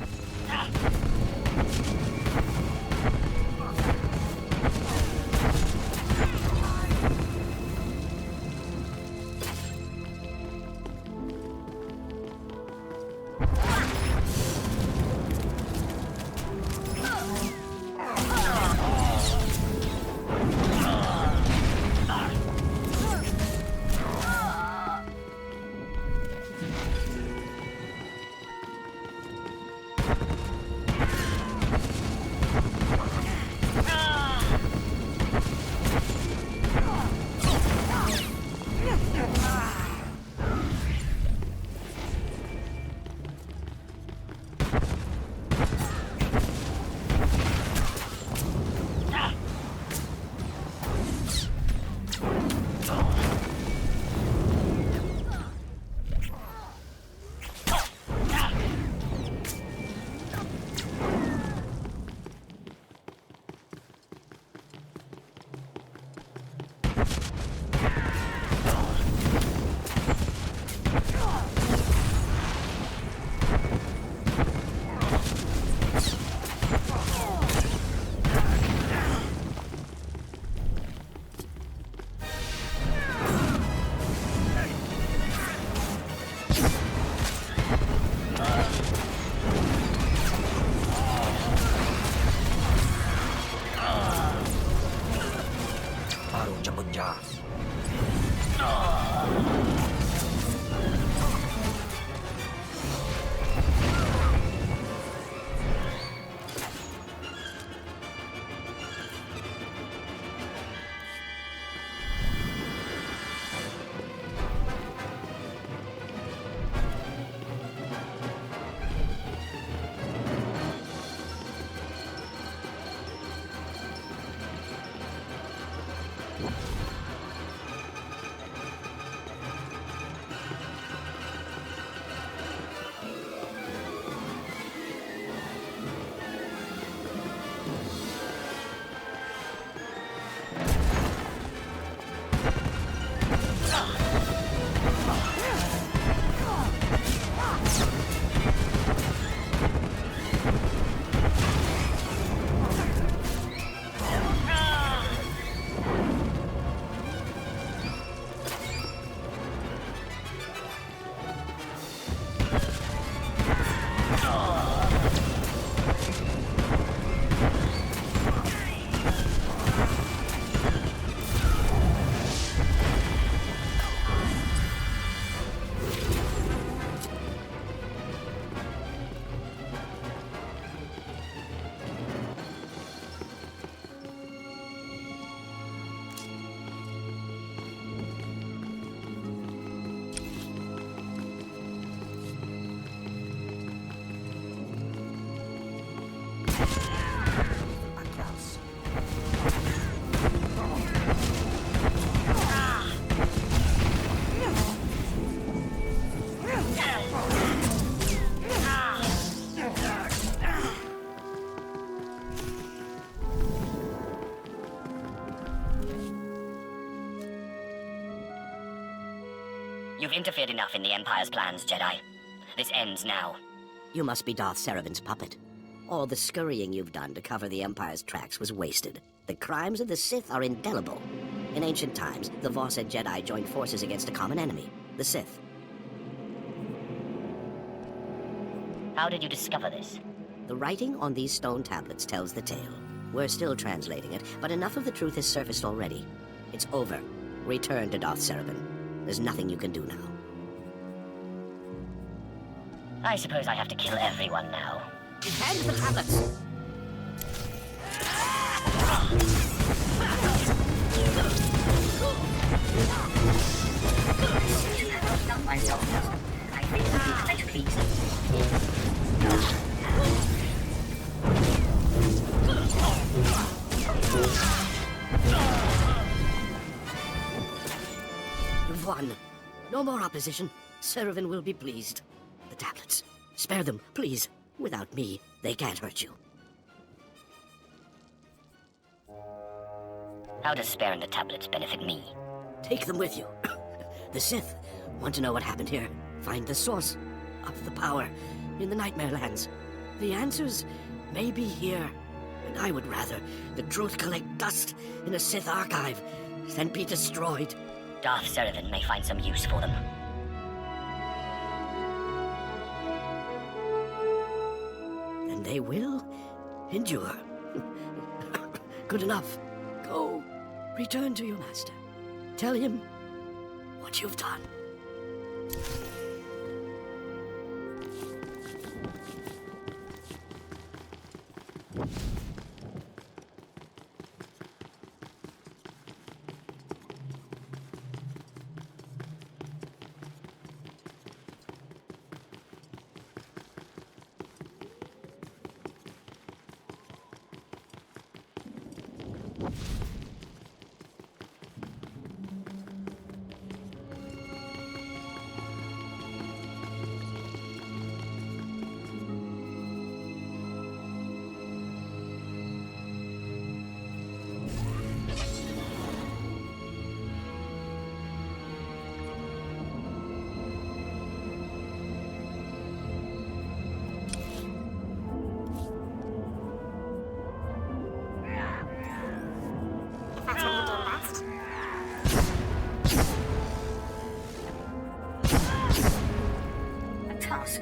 You've interfered enough in the Empire's plans, Jedi. This ends now. You must be Darth Saravan's puppet. All the scurrying you've done to cover the Empire's tracks was wasted. The crimes of the Sith are indelible. In ancient times, the Voss and Jedi joined forces against a common enemy, the Sith. How did you discover this? The writing on these stone tablets tells the tale. We're still translating it, but enough of the truth has surfaced already. It's over. Return to Darth Saravan. There's nothing you can do now. I suppose I have to kill everyone now. Defend the tablets! I've done myself, Master. I think you'll be quite pleased. You've won. No more opposition. Saravan will be pleased. The tablets. Spare them, please. Without me, they can't hurt you. How does sparing the tablets benefit me? Take them with you. The Sith want to know what happened here. Find the source of the power in the Nightmare Lands. The answers may be here. And I would rather the truth collect dust in a Sith archive than be destroyed. Darth Saravan may find some use for them. And they will endure. Good enough. Go. Return to your master. Tell him what you've done.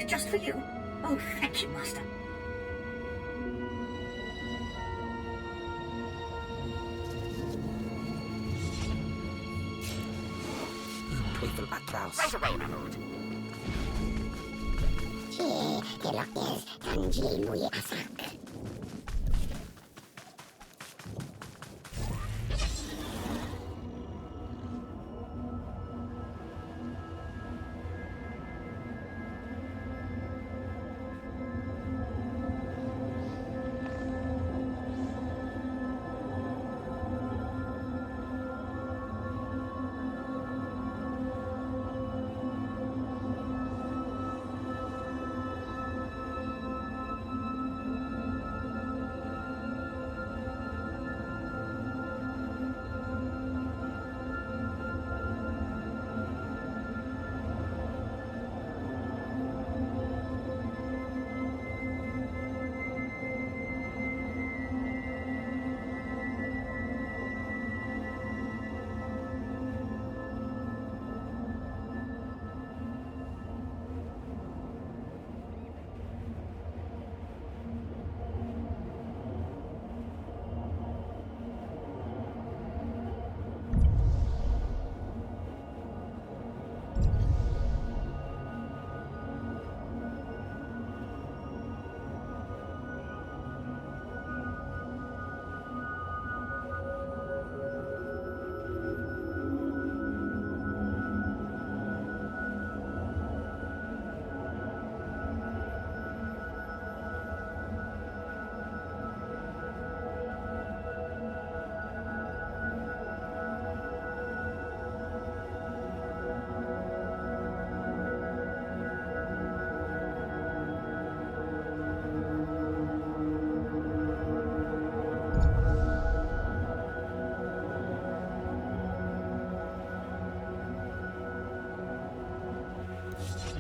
Just for you. Oh, thank you, Master. Teufel atraus. Right away, my lord.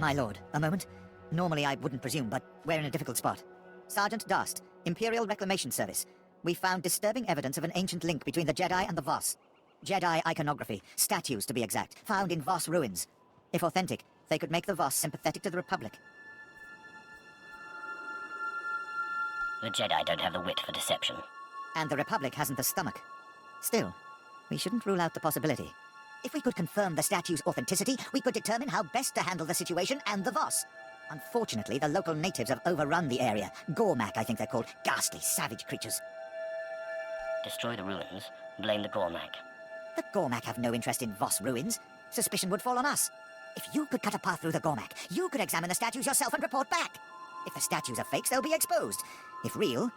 My lord, a moment. Normally I wouldn't presume, but we're in a difficult spot. Sergeant Darst, Imperial Reclamation Service. We found disturbing evidence of an ancient link between the Jedi and the Voss. Jedi iconography, statues to be exact, found in Voss ruins. If authentic, they could make the Voss sympathetic to the Republic. The Jedi don't have the wit for deception. And the Republic hasn't the stomach. Still, we shouldn't rule out the possibility. If we could confirm the statue's authenticity, we could determine how best to handle the situation and the Voss. Unfortunately, the local natives have overrun the area. Gormak, I think they're called. Ghastly, savage creatures. Destroy the ruins, blame the Gormak. The Gormak have no interest in Voss ruins. Suspicion would fall on us. If you could cut a path through the Gormak, you could examine the statues yourself and report back. If the statues are fakes, they'll be exposed. If real,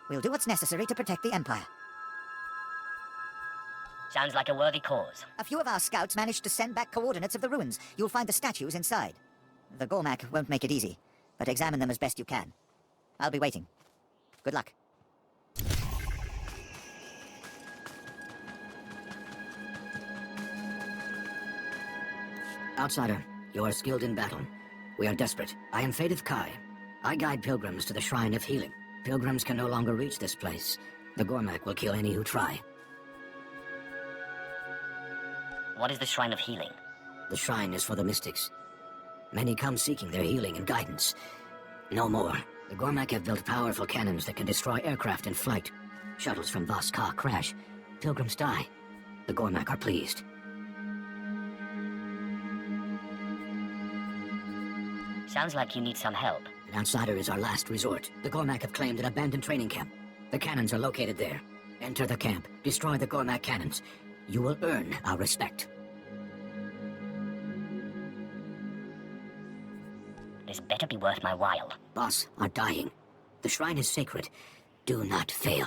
we'll do what's necessary to protect the Empire. Sounds like a worthy cause. A few of our scouts managed to send back coordinates of the ruins. You'll find the statues inside. The Gormak won't make it easy, but examine them as best you can. I'll be waiting. Good luck. Outsider, you are skilled in battle. We are desperate. I am Faith Kai. I guide pilgrims to the Shrine of Healing. Pilgrims can no longer reach this place. The Gormak will kill any who try. What is the Shrine of Healing? The shrine is for the mystics. Many come seeking their healing and guidance. No more. The Gormak have built powerful cannons that can destroy aircraft in flight. Shuttles from Voss Ka crash. Pilgrims die. The Gormak are pleased. Sounds like you need some help. An outsider is our last resort. The Gormak have claimed an abandoned training camp. The cannons are located there. Enter the camp. Destroy the Gormak cannons. You will earn our respect. This better be worth my while. Boss are dying. The shrine is sacred. Do not fail.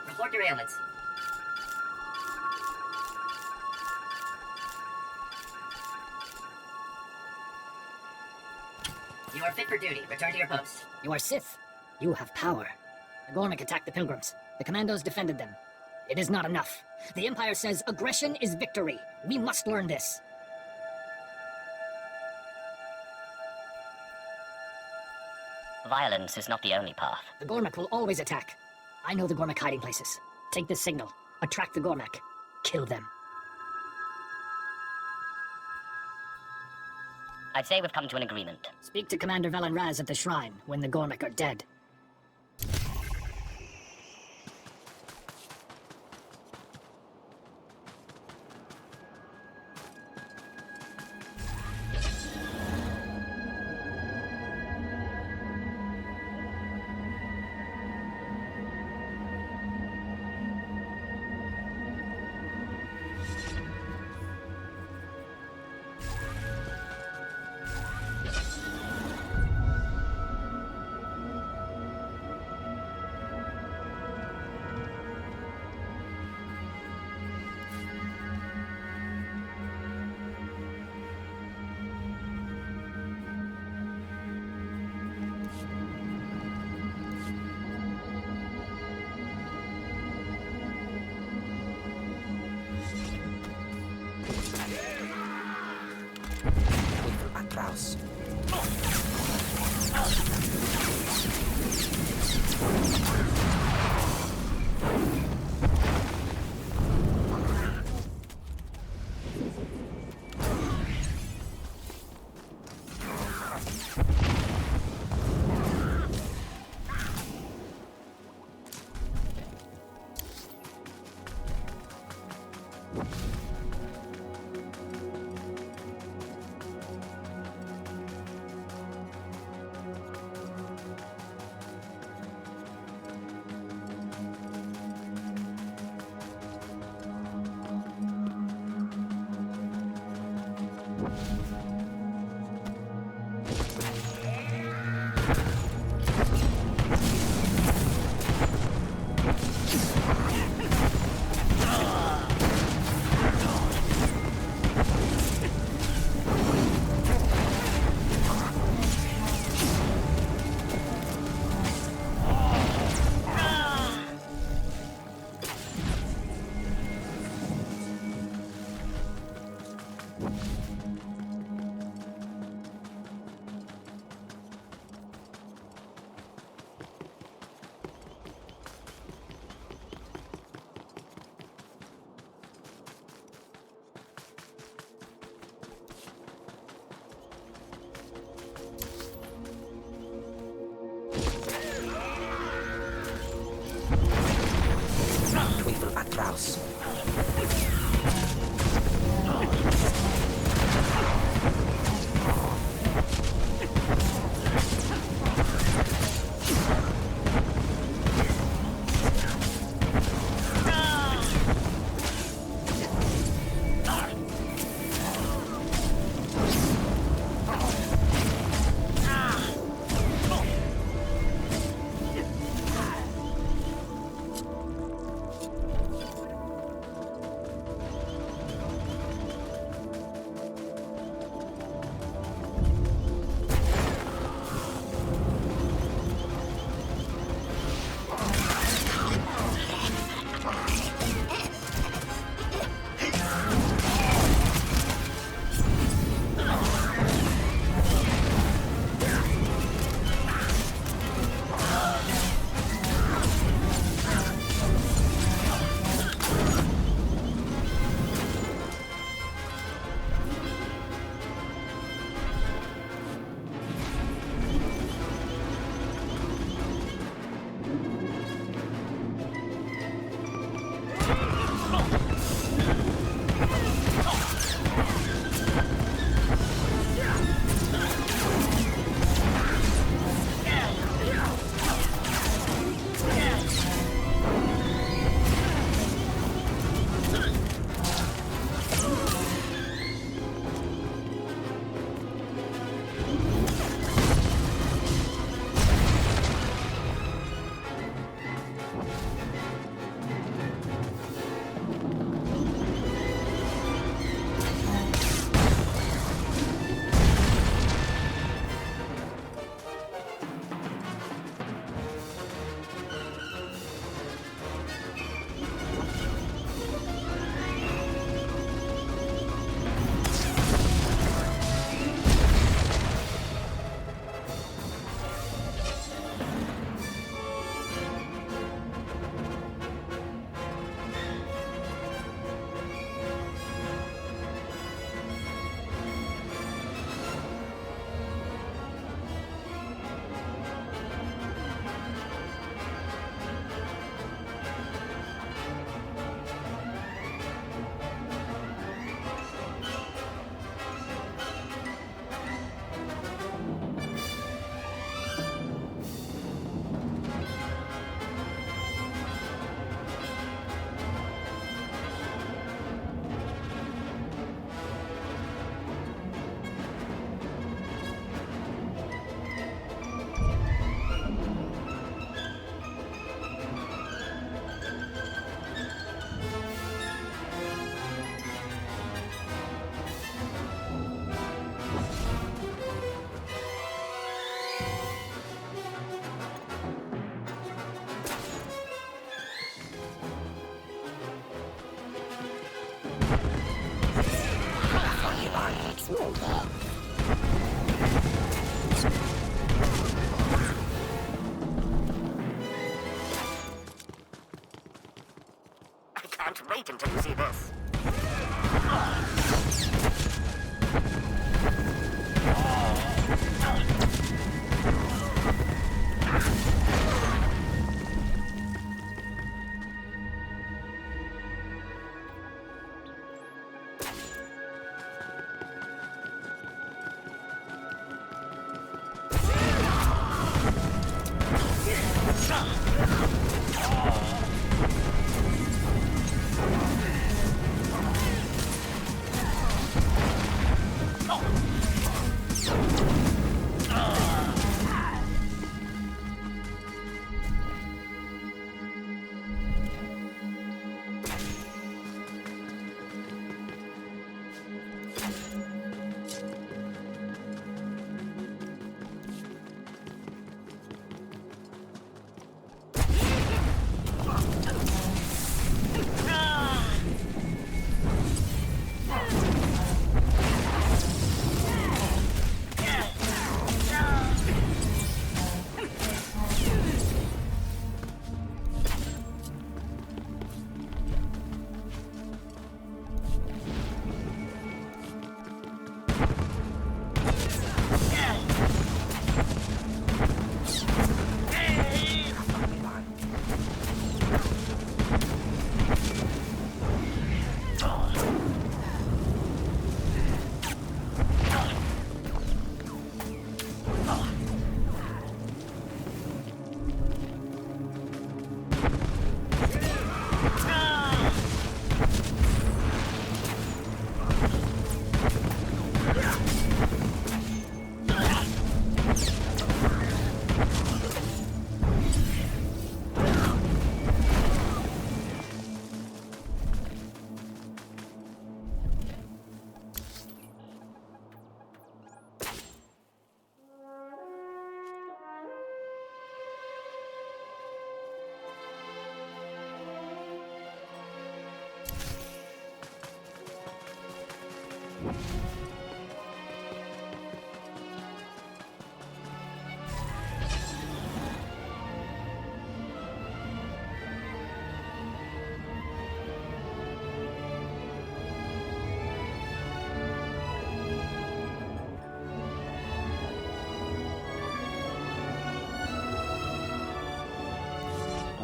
Report your ailments. You are fit for duty. Return to your post. You are Sith. You have power. The Gormak attacked the pilgrims. The commandos defended them. It is not enough. The Empire says aggression is victory. We must learn this. Violence is not the only path. The Gormak will always attack. I know the Gormak hiding places. Take this signal. Attract the Gormak. Kill them. I'd say we've come to an agreement. Speak to Commander Vel and Raz at the shrine when the Gormak are dead. Atraus. I can't wait until you see this.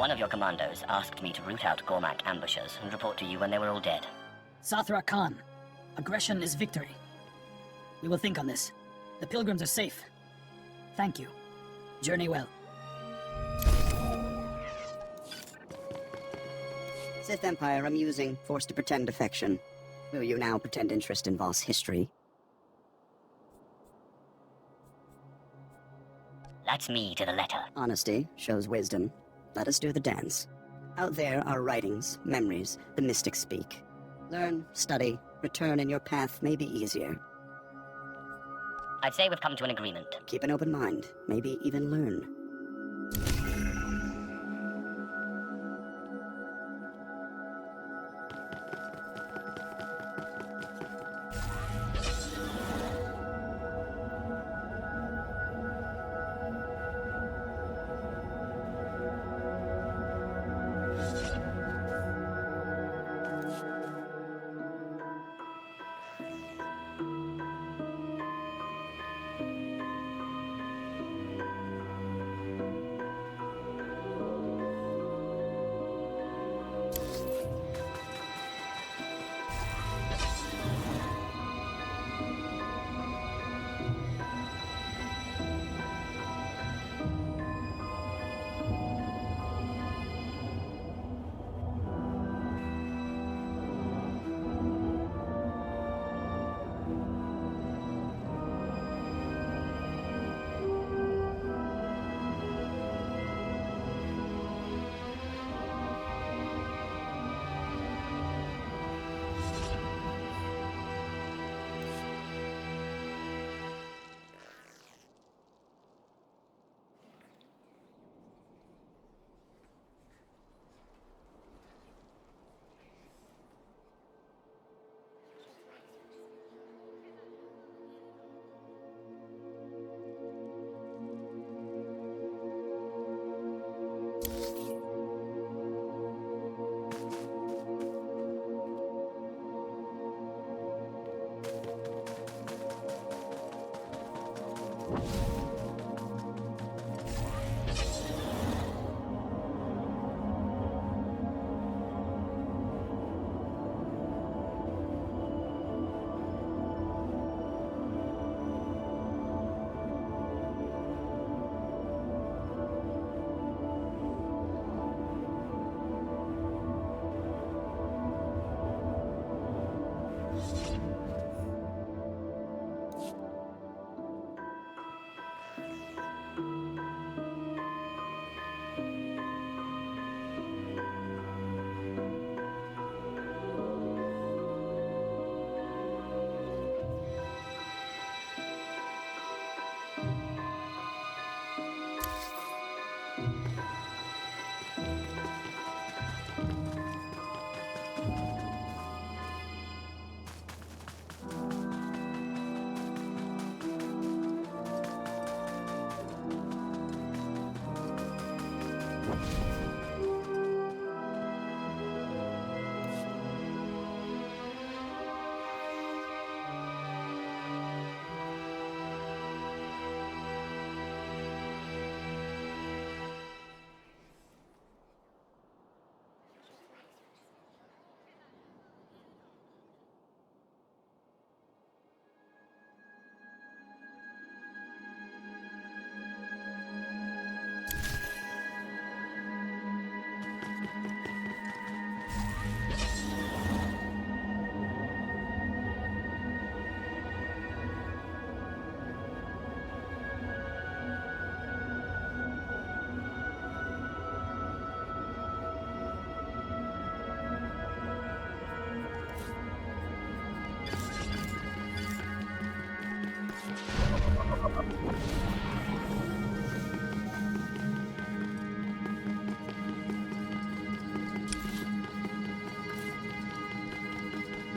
One of your commandos asked me to root out Gormak ambushers and report to you when they were all dead. Sathra Khan, aggression is victory. We will think on this. The pilgrims are safe. Thank you. Journey well. Sith Empire amusing, forced to pretend affection. Will you now pretend interest in Voss history? That's me to the letter. Honesty shows wisdom. Let us do the dance. Out there are writings, memories, the mystics speak. Learn, study, return, and your path may be easier. I'd say we've come to an agreement. Keep an open mind, maybe even learn.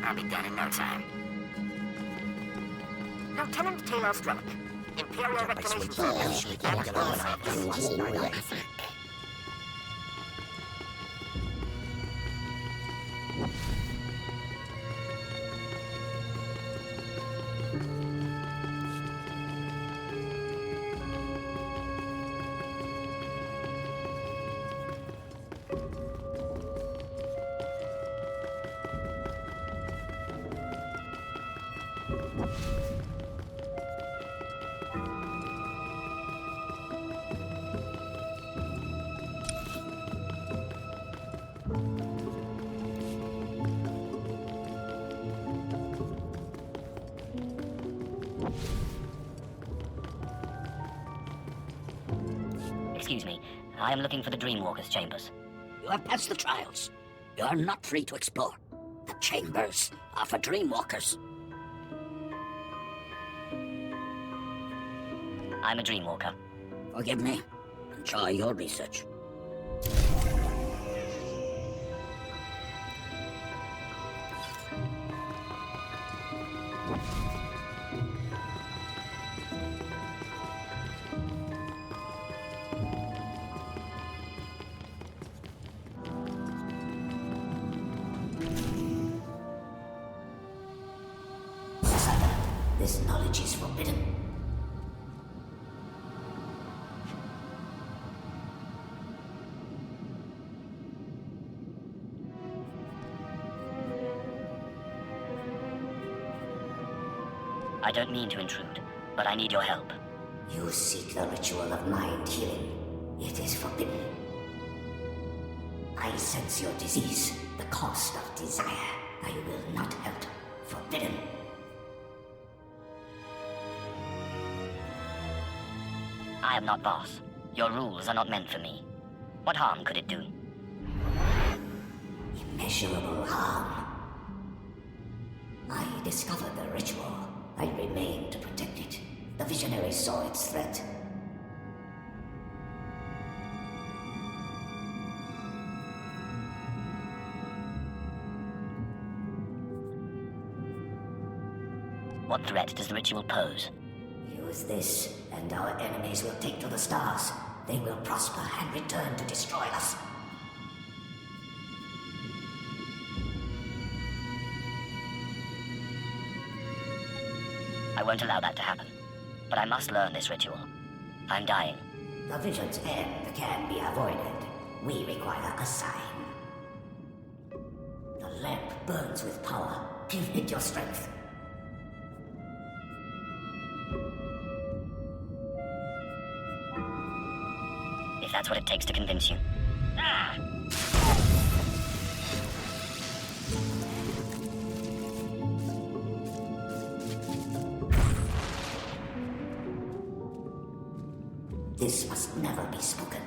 I'll be done in no time. Lieutenant Taylor Strelick, Imperial Reclamation Service, at your service. Excuse me, I am looking for the Dreamwalker's chambers. You have passed the trials. You are not free to explore. The chambers are for Dreamwalkers. I'm a Dreamwalker. Forgive me. Enjoy your research. This knowledge is forbidden. I don't mean to intrude, but I need your help. You seek the ritual of mind healing. It is forbidden. I sense your disease, the cost of desire. I will not help. Forbidden. I am not boss. Your rules are not meant for me. What harm could it do? Immeasurable harm. I discovered the ritual. I remained to protect it. The visionary saw its threat. What threat does the ritual pose? Use this, and our enemies will take to the stars. They will prosper and return to destroy us. I won't allow that to happen. But I must learn this ritual. I'm dying. The vision's end can be avoided. We require a sign. The lamp burns with power. Give it your strength. If that's what it takes to convince you. Ah! This must never be spoken.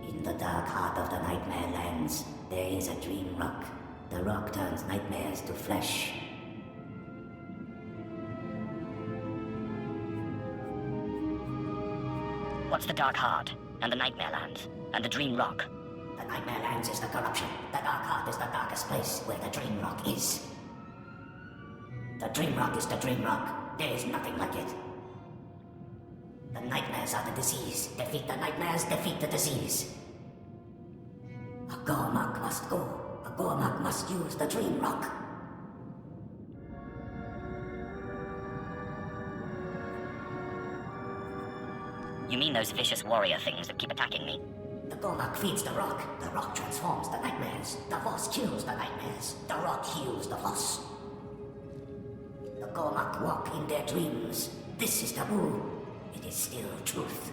In the dark heart of the Nightmare Lands, there is a dream rock. The rock turns nightmares to flesh. What's the Dark Heart, and the Nightmare Lands, and the Dream Rock? The Nightmare Lands is the corruption. The Dark Heart is the darkest place where the Dream Rock is. The Dream Rock is the Dream Rock. There is nothing like it. The nightmares are the disease. Defeat the nightmares, defeat the disease. A Gormak must go. A Gormak must use the Dream Rock. You mean those vicious warrior things that keep attacking me? The Gormak feeds the rock. The rock transforms the nightmares. The Voss kills the nightmares. The rock heals the Voss. The Gormak walk in their dreams. This is taboo. It is still truth.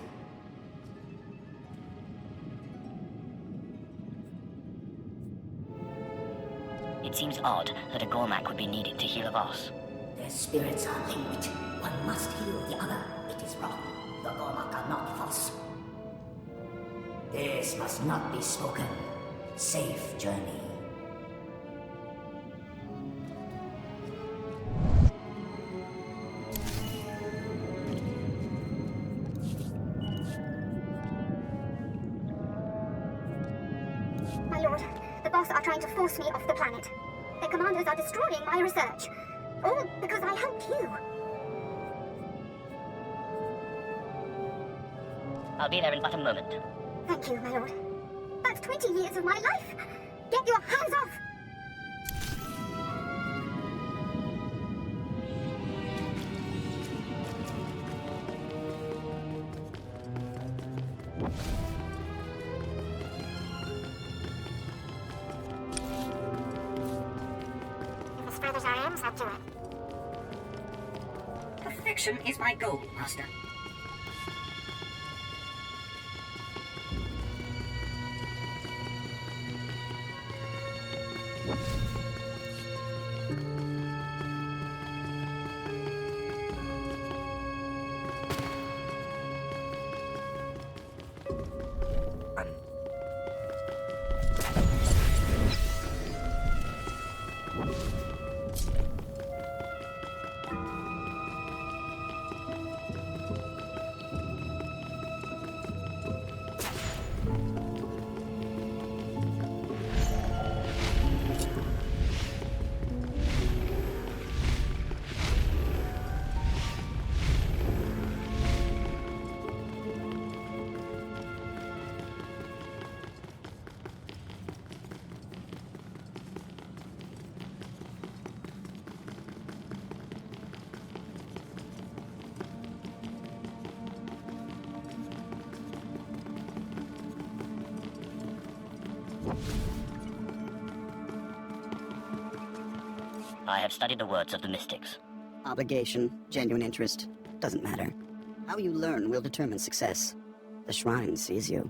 It seems odd that a Gormak would be needed to heal a Voss. Their spirits are linked. One must heal the other. It is wrong. The Gormak are not Voss. This must not be spoken. Safe journey. My lord, the boss are trying to force me off the planet. Their commanders are destroying my research. All because I helped you. I'll be there in but a moment. Thank you, my lord. That's 20 years of my life. Get your hands off! If this furthers our aims, I'll do it. Perfection is my goal, Master. I have studied the words of the mystics. Obligation, genuine interest, doesn't matter. How you learn will determine success. The shrine sees you.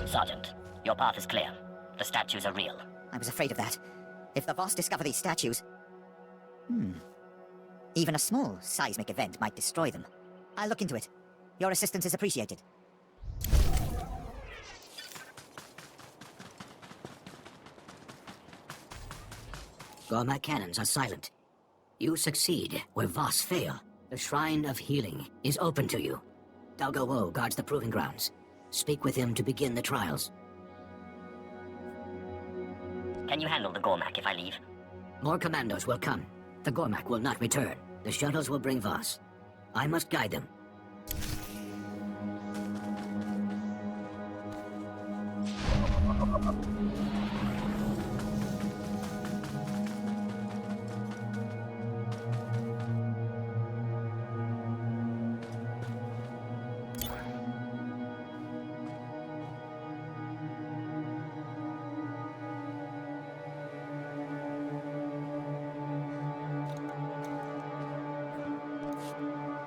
Sergeant, your path is clear. The statues are real. I was afraid of that. If the Voss discover these statues... Even a small seismic event might destroy them. I'll look into it. Your assistance is appreciated. Gormak cannons are silent. You succeed where Voss fail. The Shrine of Healing is open to you. Dalgo Wo guards the proving grounds. Speak with him to begin the trials. Can you handle the Gormak if I leave? More commandos will come. The Gormak will not return. The shuttles will bring Voss. I must guide them.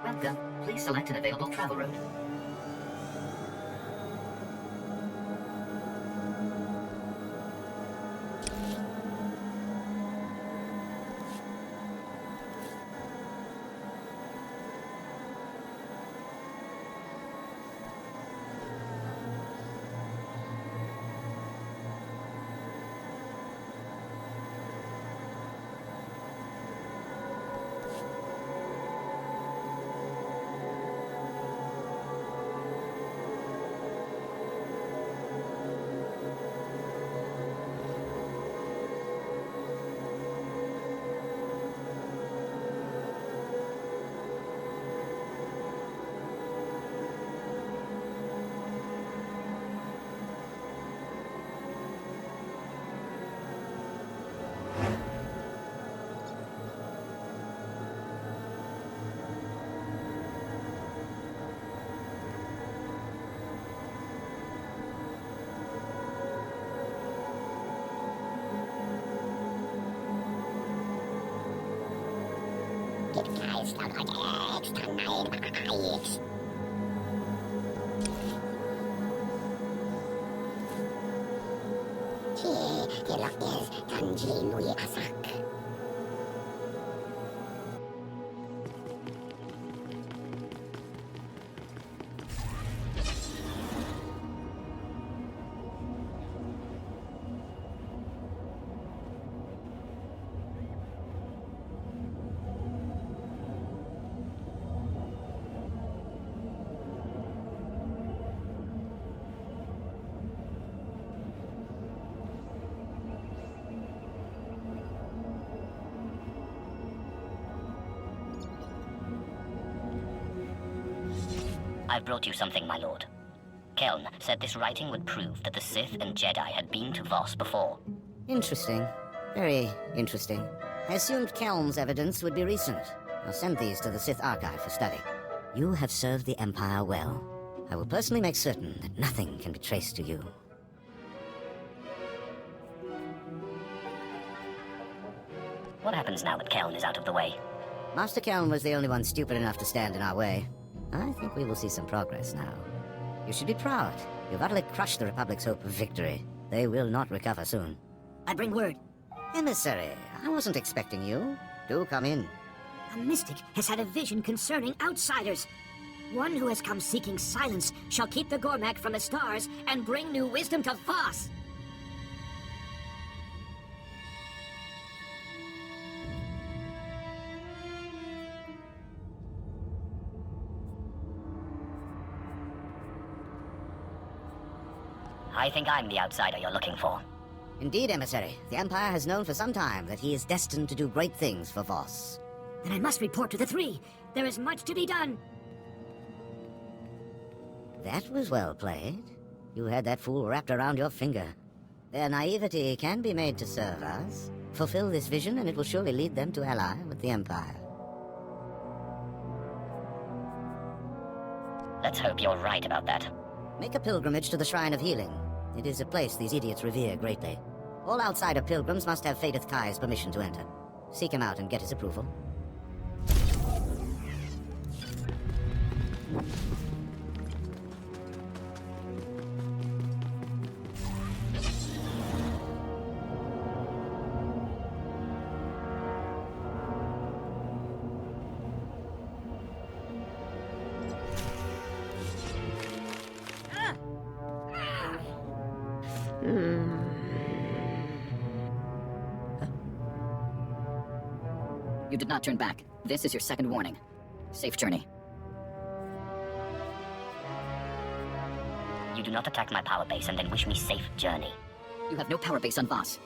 Welcome. Please select an available travel route. I've brought you something, my lord. Keln said this writing would prove that the Sith and Jedi had been to Voss before. Interesting. Very interesting. I assumed Keln's evidence would be recent. I'll send these to the Sith Archive for study. You have served the Empire well. I will personally make certain that nothing can be traced to you. What happens now that Keln is out of the way? Master Keln was the only one stupid enough to stand in our way. I think we will see some progress now. You should be proud. You've utterly crushed the Republic's hope of victory. They will not recover soon. I bring word. Emissary, I wasn't expecting you. Do come in. A mystic has had a vision concerning outsiders. One who has come seeking silence shall keep the Gormak from the stars and bring new wisdom to Voss. I think I'm the outsider you're looking for. Indeed, Emissary. The Empire has known for some time that he is destined to do great things for Voss. Then I must report to the three. There is much to be done. That was well played. You had that fool wrapped around your finger. Their naivety can be made to serve us. Fulfill this vision and it will surely lead them to ally with the Empire. Let's hope you're right about that. Make a pilgrimage to the Shrine of Healing. It is a place these idiots revere greatly. All outsider pilgrims must have Faedith Kai's permission to enter. Seek him out and get his approval. You did not turn back. This is your second warning. Safe journey. You do not attack my power base and then wish me safe journey. You have no power base on Voss.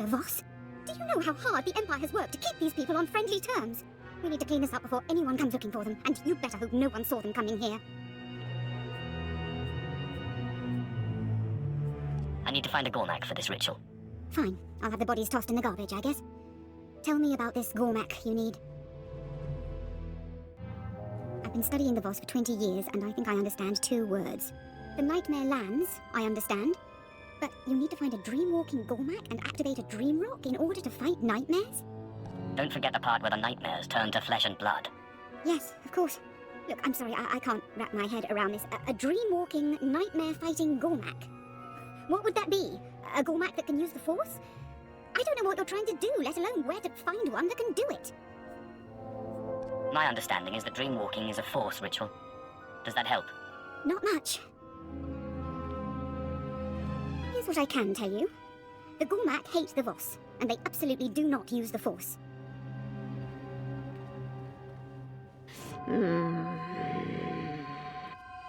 Voss. Do you know how hard the Empire has worked to keep these people on friendly terms? We need to clean this up before anyone comes looking for them, and you better hope no one saw them coming here. I need to find a Gormak for this ritual. Fine. I'll have the bodies tossed in the garbage, I guess. Tell me about this Gormak you need. I've been studying the Voss for 20 years, and I think I understand 2 words. The Nightmare lands, I understand. But you need to find a dream-walking Gormak and activate a dream rock in order to fight nightmares? Don't forget the part where the nightmares turn to flesh and blood. Yes, of course. Look, I'm sorry, I can't wrap my head around this. A dream-walking, nightmare-fighting Gormak. What would that be? A Gormak that can use the Force? I don't know what you're trying to do, let alone where to find one that can do it. My understanding is that dream-walking is a Force ritual. Does that help? Not much. Here's what I can tell you. The Gormak hate the Voss, and they absolutely do not use the Force.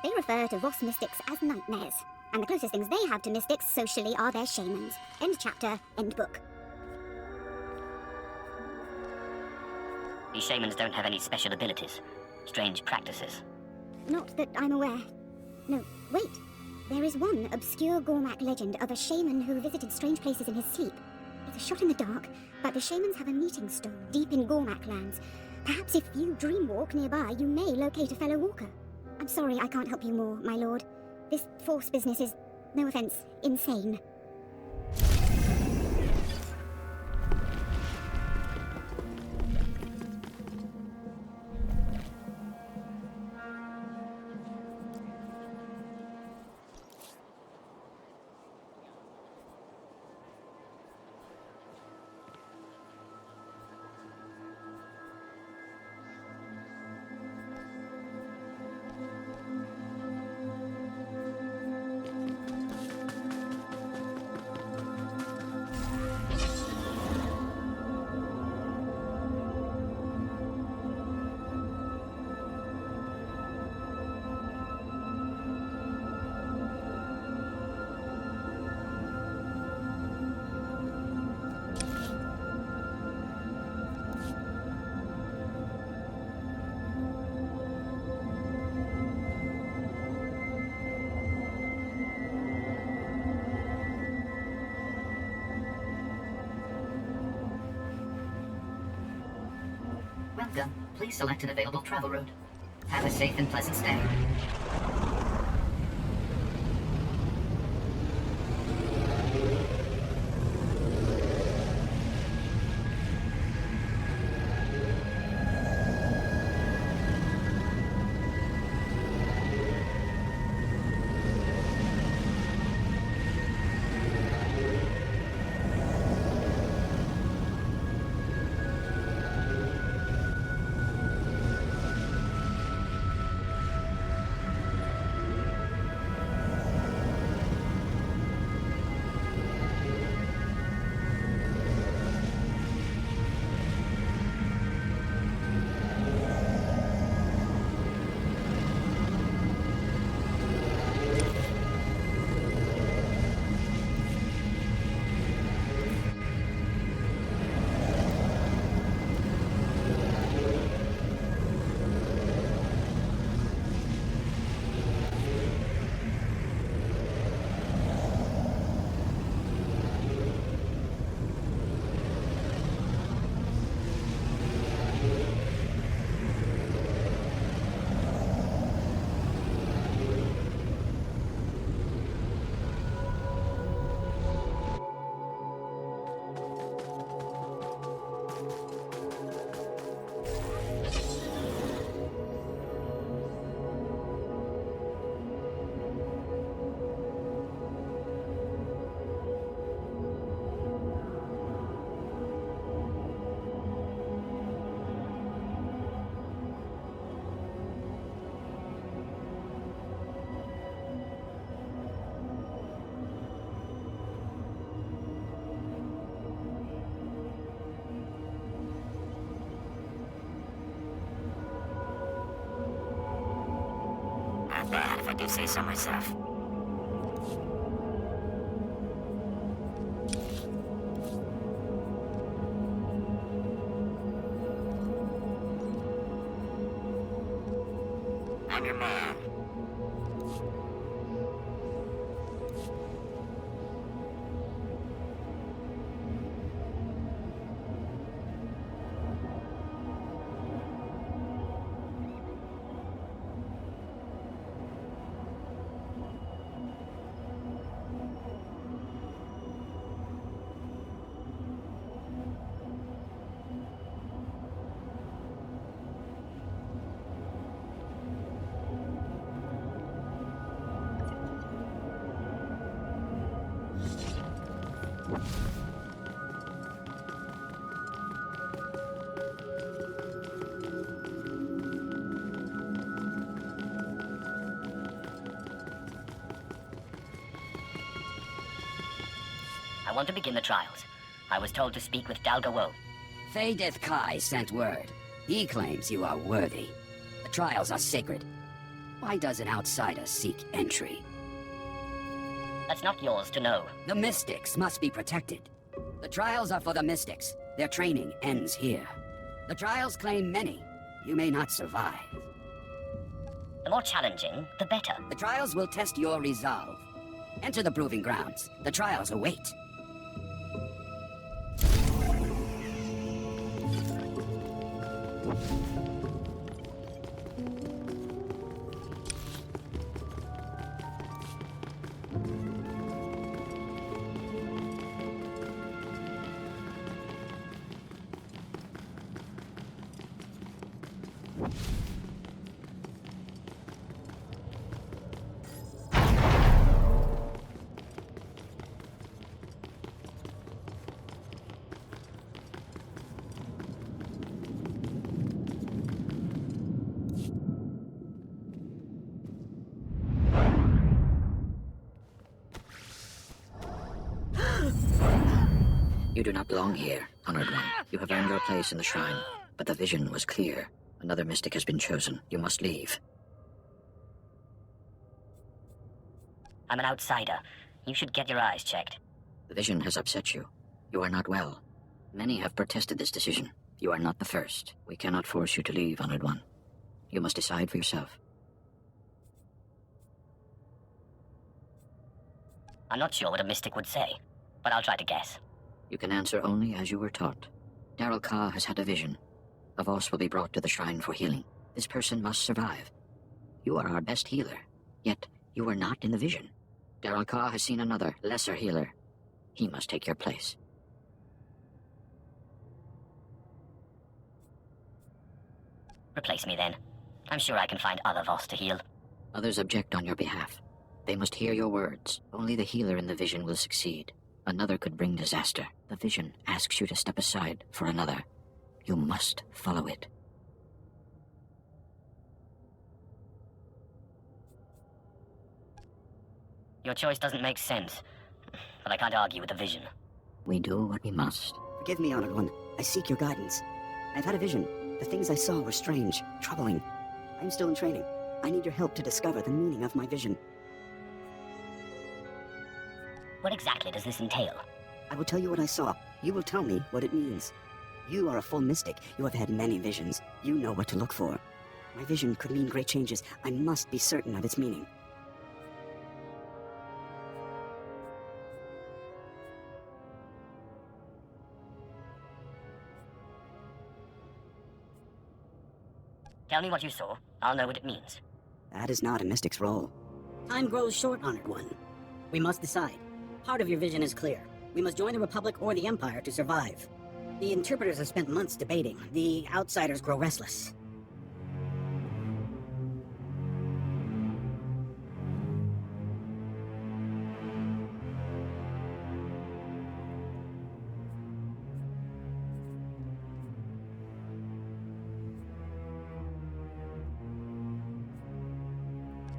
They refer to Voss mystics as nightmares, and the closest things they have to mystics socially are their shamans. End chapter, end book. These shamans don't have any special abilities. Strange practices. Not that I'm aware. No, wait. There is one obscure Gormak legend of a shaman who visited strange places in his sleep. It's a shot in the dark, but the shamans have a meeting stone deep in Gormak lands. Perhaps if you dreamwalk nearby, you may locate a fellow walker. I'm sorry I can't help you more, my lord. This Force business is, no offense, insane. Welcome. Please select an available travel route. Have a safe and pleasant stay. Not bad, if I do say so myself. I'm your man. I want to begin the trials. I was told to speak with Dalga Woe. Faydith Kai sent word. He claims you are worthy. The trials are sacred. Why does an outsider seek entry? That's not yours to know. The Mystics must be protected. The trials are for the Mystics. Their training ends here. The trials claim many. You may not survive. The more challenging, the better. The trials will test your resolve. Enter the proving grounds. The trials await. You do not belong here, Honored One. You have earned your place in the shrine, but the vision was clear. Another mystic has been chosen. You must leave. I'm an outsider. You should get your eyes checked. The vision has upset you. You are not well. Many have protested this decision. You are not the first. We cannot force you to leave, Honored One. You must decide for yourself. I'm not sure what a mystic would say, but I'll try to guess. You can answer only as you were taught. Darrell Ka has had a vision. A Voss will be brought to the shrine for healing. This person must survive. You are our best healer, yet you are not in the vision. Darrell Ka has seen another, lesser healer. He must take your place. Replace me then. I'm sure I can find other Voss to heal. Others object on your behalf. They must hear your words. Only the healer in the vision will succeed. Another could bring disaster. The vision asks you to step aside for another. You must follow it. Your choice doesn't make sense, but I can't argue with the vision. We do what we must. Forgive me, Honored One. I seek your guidance. I've had a vision. The things I saw were strange, troubling. I'm still in training. I need your help to discover the meaning of my vision. What exactly does this entail? I will tell you what I saw. You will tell me what it means. You are a full mystic. You have had many visions. You know what to look for. My vision could mean great changes. I must be certain of its meaning. Tell me what you saw. I'll know what it means. That is not a mystic's role. Time grows short, Honored One. We must decide. Part of your vision is clear. We must join the Republic or the Empire to survive. The interpreters have spent months debating. The outsiders grow restless.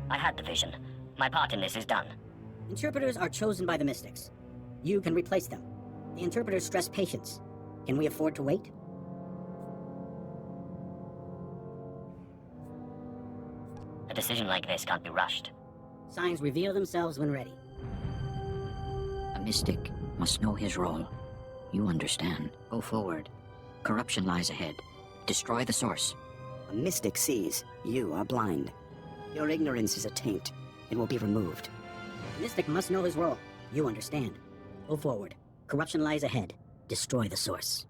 I had the vision. My part in this is done. Interpreters are chosen by the mystics. You can replace them. The interpreters stress patience. Can we afford to wait? A decision like this can't be rushed. Signs reveal themselves when ready. A mystic must know his role. You understand. Go forward. Corruption lies ahead. Destroy the source. A mystic sees. You are blind. Your ignorance is a taint. It will be removed. The mystic must know his role. You understand. Go forward. Corruption lies ahead. Destroy the source.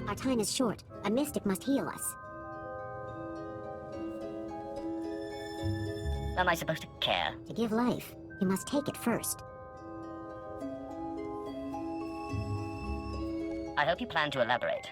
Our time is short. A mystic must heal us. Am I supposed to care? To give life, you must take it first. I hope you plan to elaborate.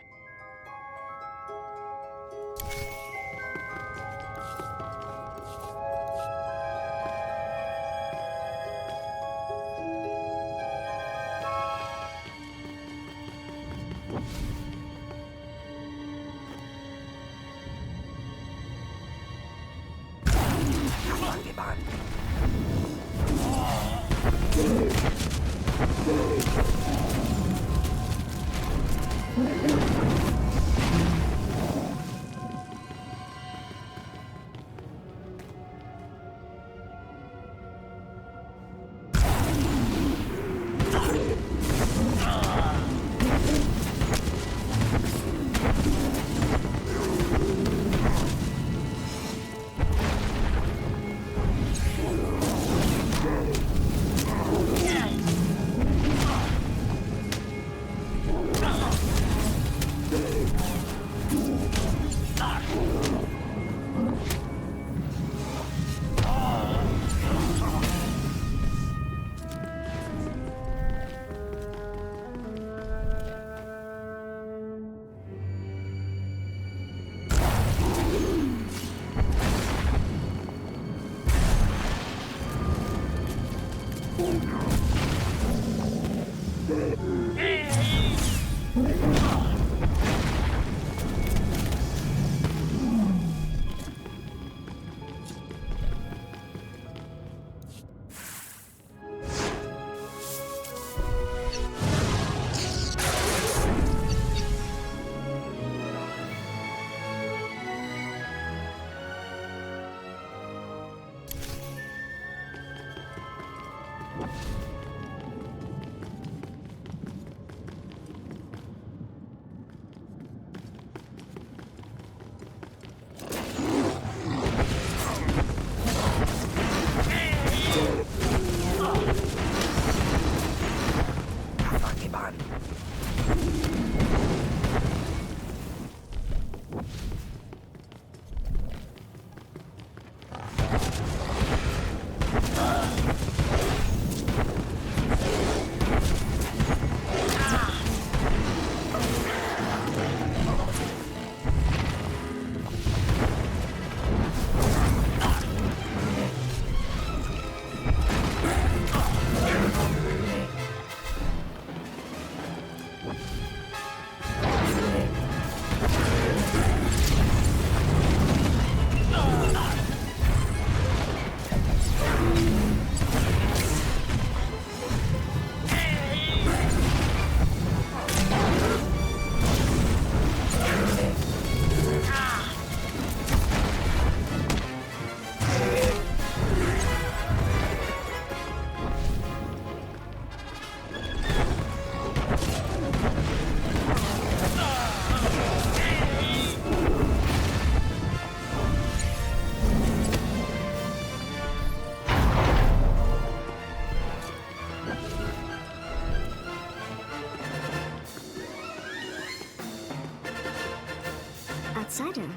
Outsider,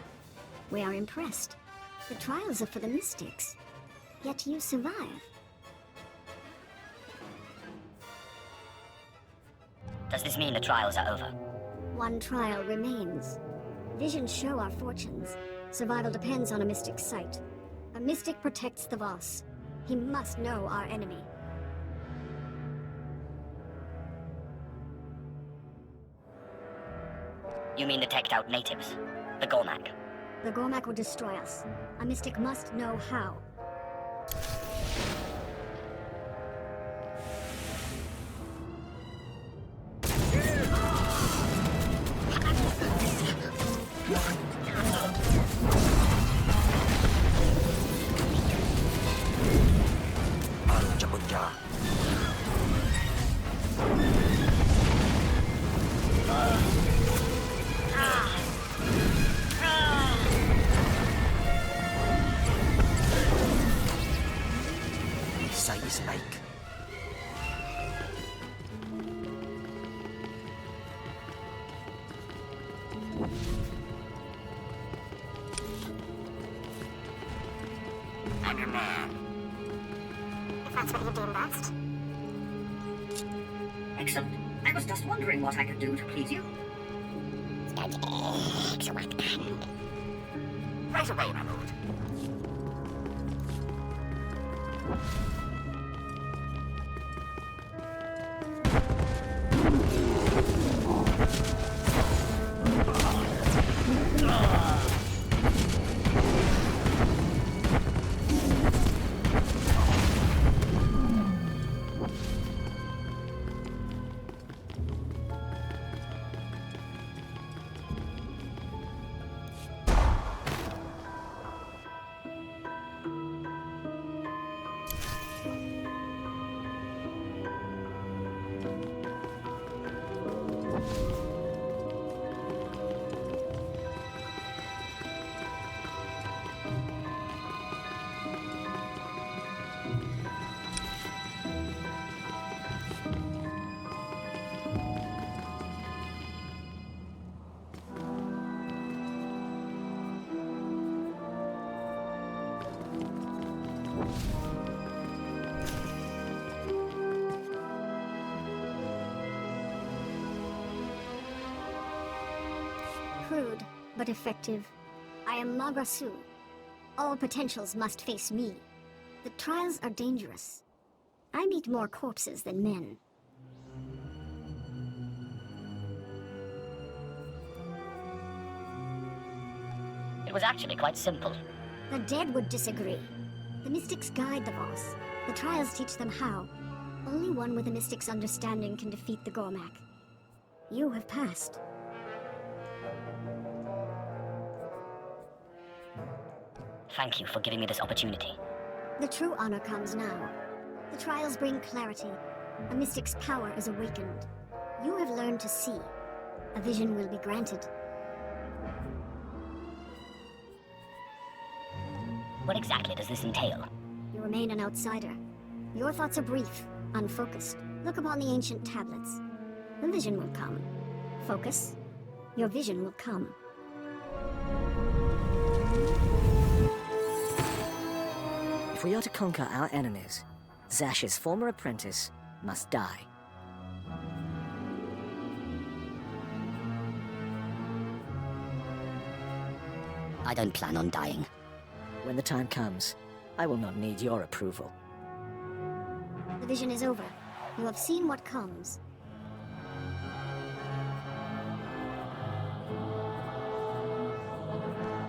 we are impressed. The trials are for the mystics, yet you survive. Does this mean the trials are over? One trial remains. Visions show our fortunes. Survival depends on a mystic's sight. A mystic protects the Voss. He must know our enemy. You mean the teched-out natives? The Gormak? The Gormak will destroy us. A mystic must know how. I'm your man. If that's what you deem best. Excellent. I was just wondering what I could do to please you. Right away, my lord. Crude, but effective. I am Magrasu. All potentials must face me. The trials are dangerous. I meet more corpses than men. It was actually quite simple. The dead would disagree. The mystics guide the Voss. The trials teach them how. Only one with a mystic's understanding can defeat the Gormak. You have passed. Thank you for giving me this opportunity. The true honor comes now. The trials bring clarity. A mystic's power is awakened. You have learned to see. A vision will be granted. What exactly does this entail? You remain an outsider. Your thoughts are brief, unfocused. Look upon the ancient tablets. The vision will come. Focus. Your vision will come. If we are to conquer our enemies, Zash's former apprentice must die. I don't plan on dying. When the time comes, I will not need your approval. The vision is over. You have seen what comes.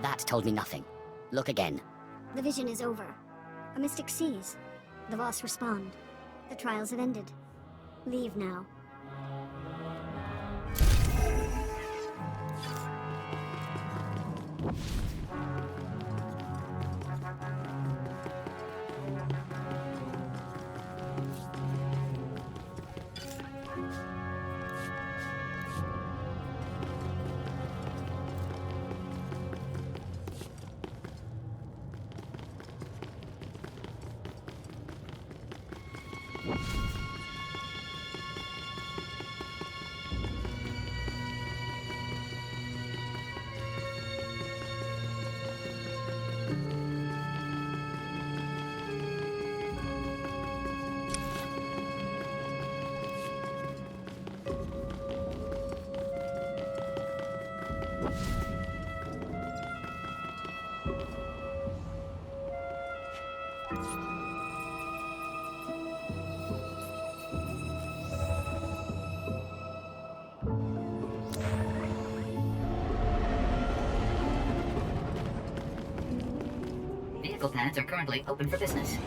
That told me nothing. Look again. The vision is over. A mystic sees. The Voss respond. The trials have ended. Leave now. Vehicle pads are currently open for business.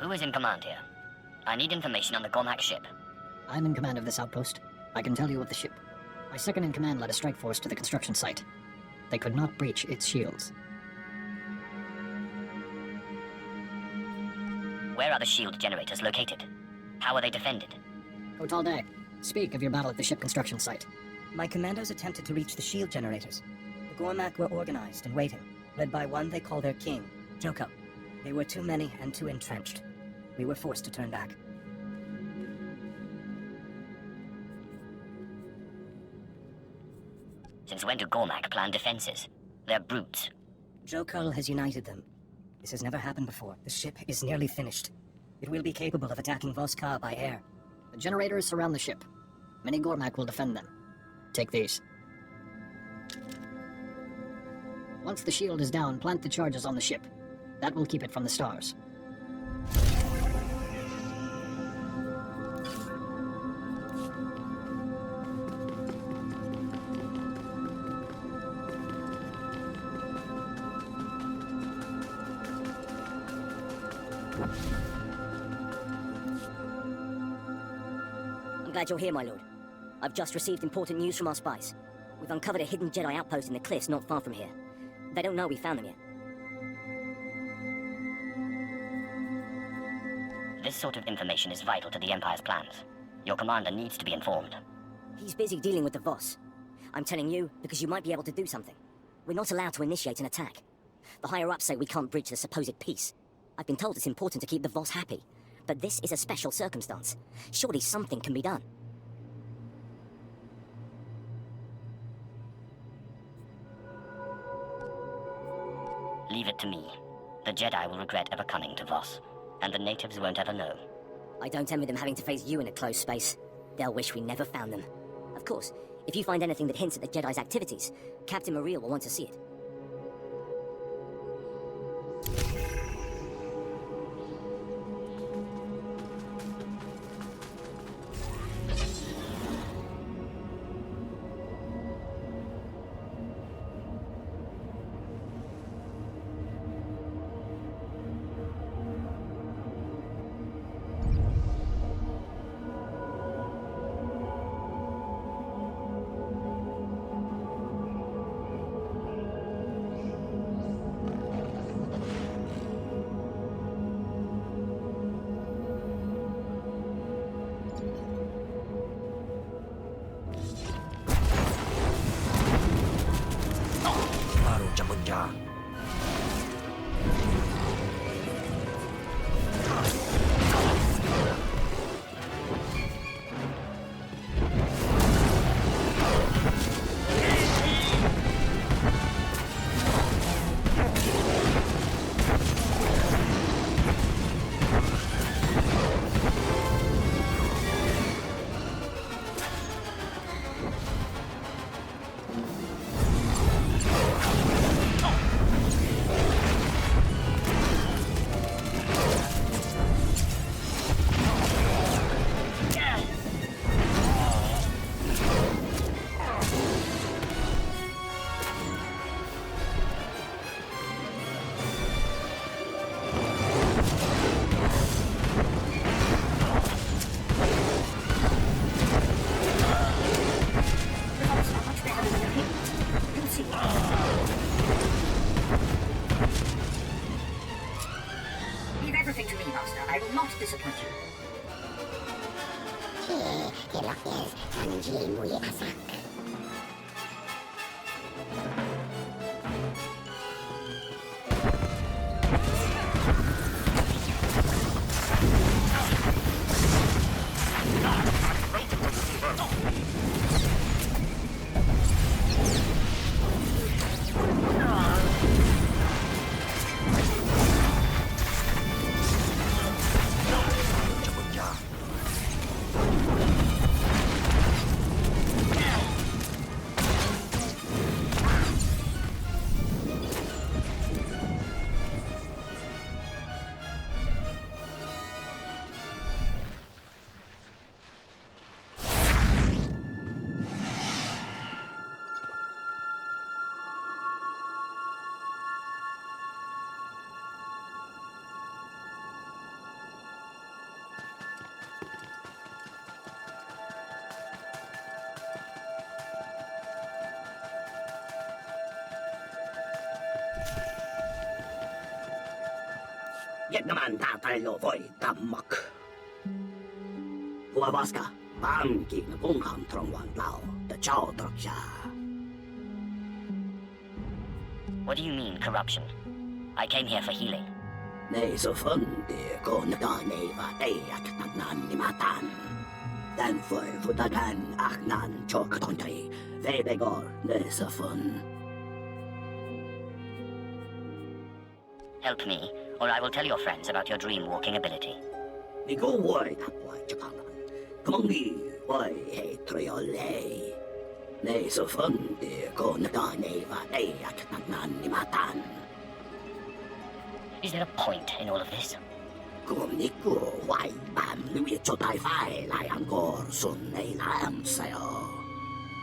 Who is in command here? I need information on the Gormak ship. I'm in command of this outpost. I can tell you of the ship. My second-in-command led a strike force to the construction site. They could not breach its shields. Where are the shield generators located? How are they defended? Kotaldag, speak of your battle at the ship construction site. My commandos attempted to reach the shield generators. The Gormak were organized and waiting, led by one they call their king, Joko. They were too many and too entrenched. We were forced to turn back. Since when do Gormak plan defenses? They're brutes. Joko has united them. This has never happened before. The ship is nearly finished. It will be capable of attacking Voskar by air. The generators surround the ship. Many Gormak will defend them. Take these. Once the shield is down, plant the charges on the ship. That will keep it from the stars. I'm glad you're here, my lord. I've just received important news from our spies. We've uncovered a hidden Jedi outpost in the cliffs not far from here. They don't know we found them yet. This sort of information is vital to the Empire's plans. Your commander needs to be informed. He's busy dealing with the Voss. I'm telling you because you might be able to do something. We're not allowed to initiate an attack. The higher-ups say we can't breach the supposed peace. I've been told it's important to keep the Voss happy. But this is a special circumstance. Surely something can be done. Leave it to me. The Jedi will regret ever coming to Voss, and the natives won't ever know. I don't envy them having to face you in a closed space. They'll wish we never found them. Of course, if you find anything that hints at the Jedi's activities, Captain Mariel will want to see it. Leave everything to me, Master. I will not disappoint you. Yet naman tatalo voy tamak. Huabaska, bangki na bungham trongwan lao, the chow troksha. What do you mean, corruption? I came here for healing. Nei så fundi ko naganeva at nagnan ni matan. Den for futagan aknan chokatontay, vebegor nei så fun. Help me, or I will tell your friends about your dream-walking ability. Ni go word apwa chakanan. Kumangi wai he triole. Nei så fundi ko naganeva at nagnan ni matan. Is there a point in all of this? Kumniku wai bam lui chotai fai lai angkor sun nei lam sayo.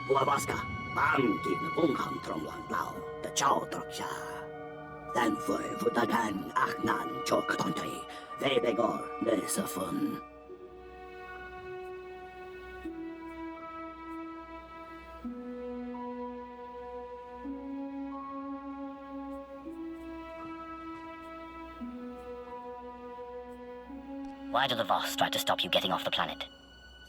Huabaska bam ki na bungham trongwan lao the chow troksha. Dan for futagan aknan chokatontay vebegor nesafun. Why do the Voss try to stop you getting off the planet?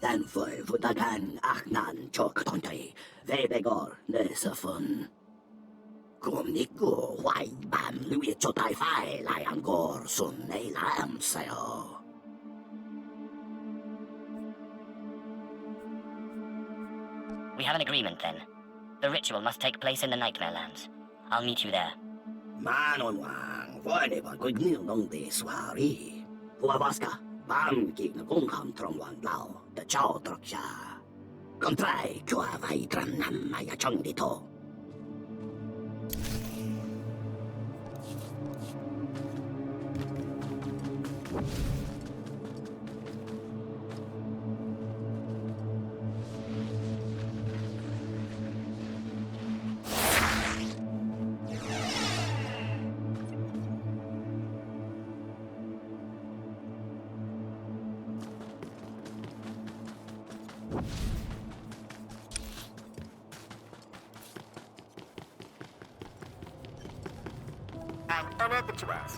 Dan for futagan aknan chokatontay vebegor nesafun. Kumniku wai bam lui chotai fai lai angkor sun nei lam sayo. We have an agreement then. The ritual must take place in the Nightmare Lands. I'll meet you there. Manon wang, vane ba kugnil nong de swari. Huabaska, bam ki na bungham trongwan lao, the chow troksha. Kontrai chua vai tran nam maya chong dito. An honor to us.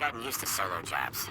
gotten used to solo jobs.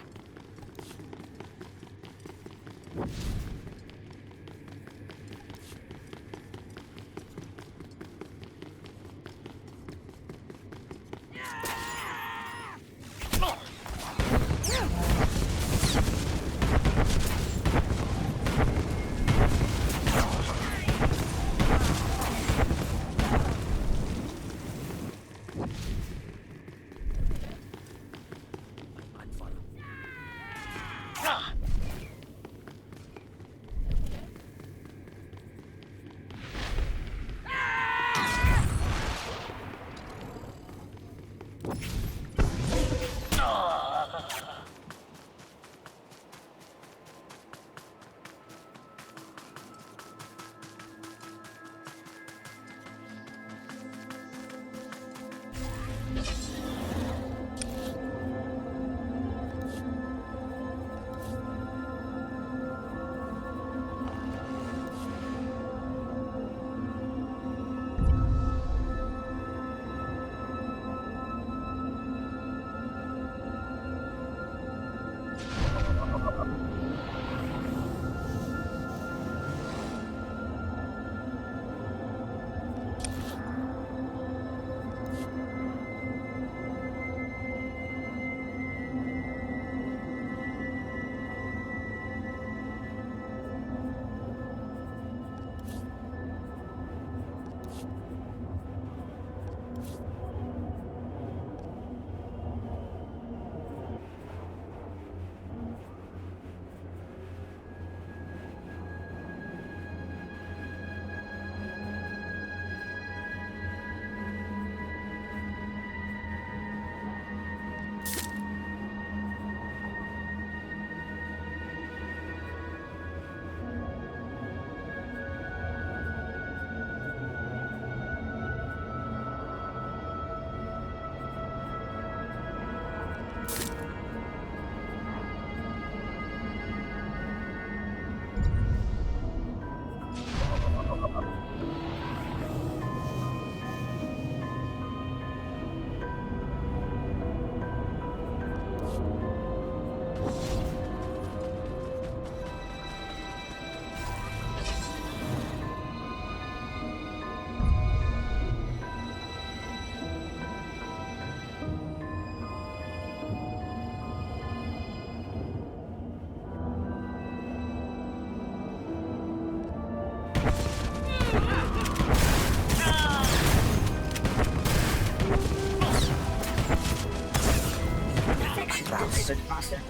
Master.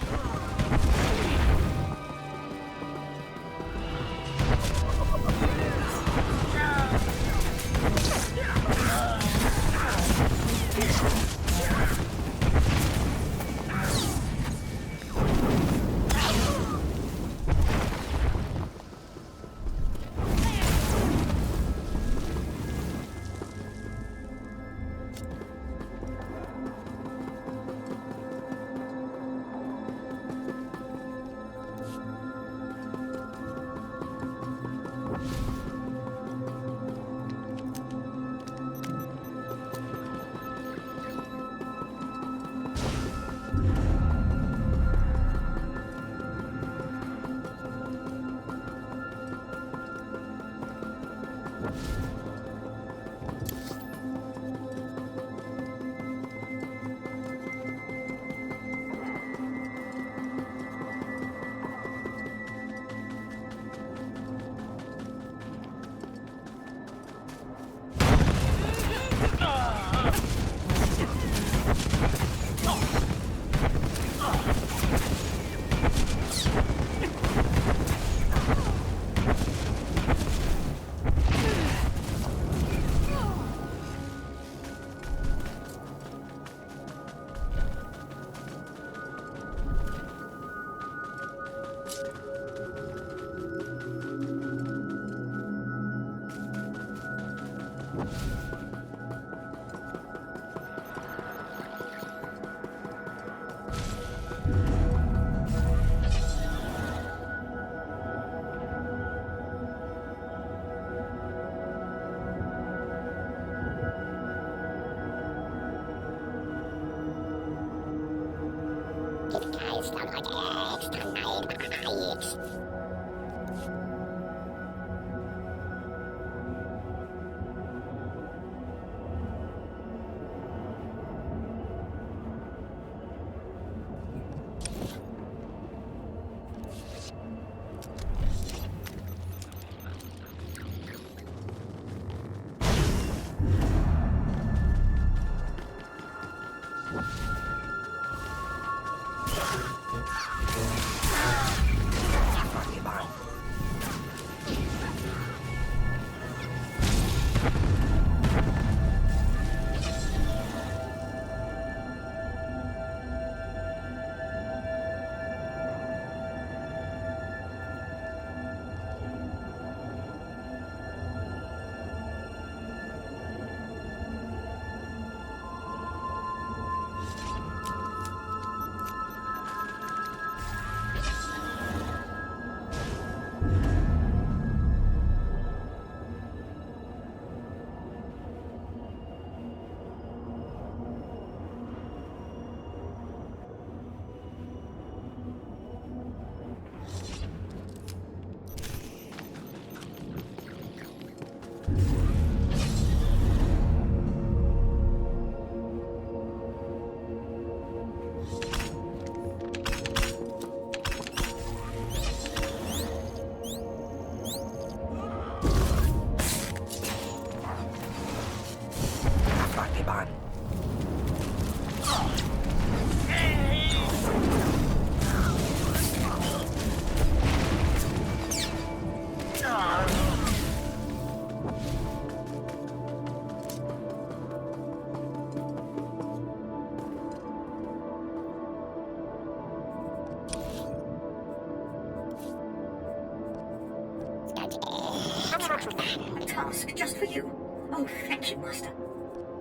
A task just for you. Oh, thank you, Master.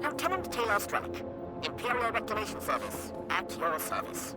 Lieutenant Taylor Strelick, Imperial Reclamation Service, at your service.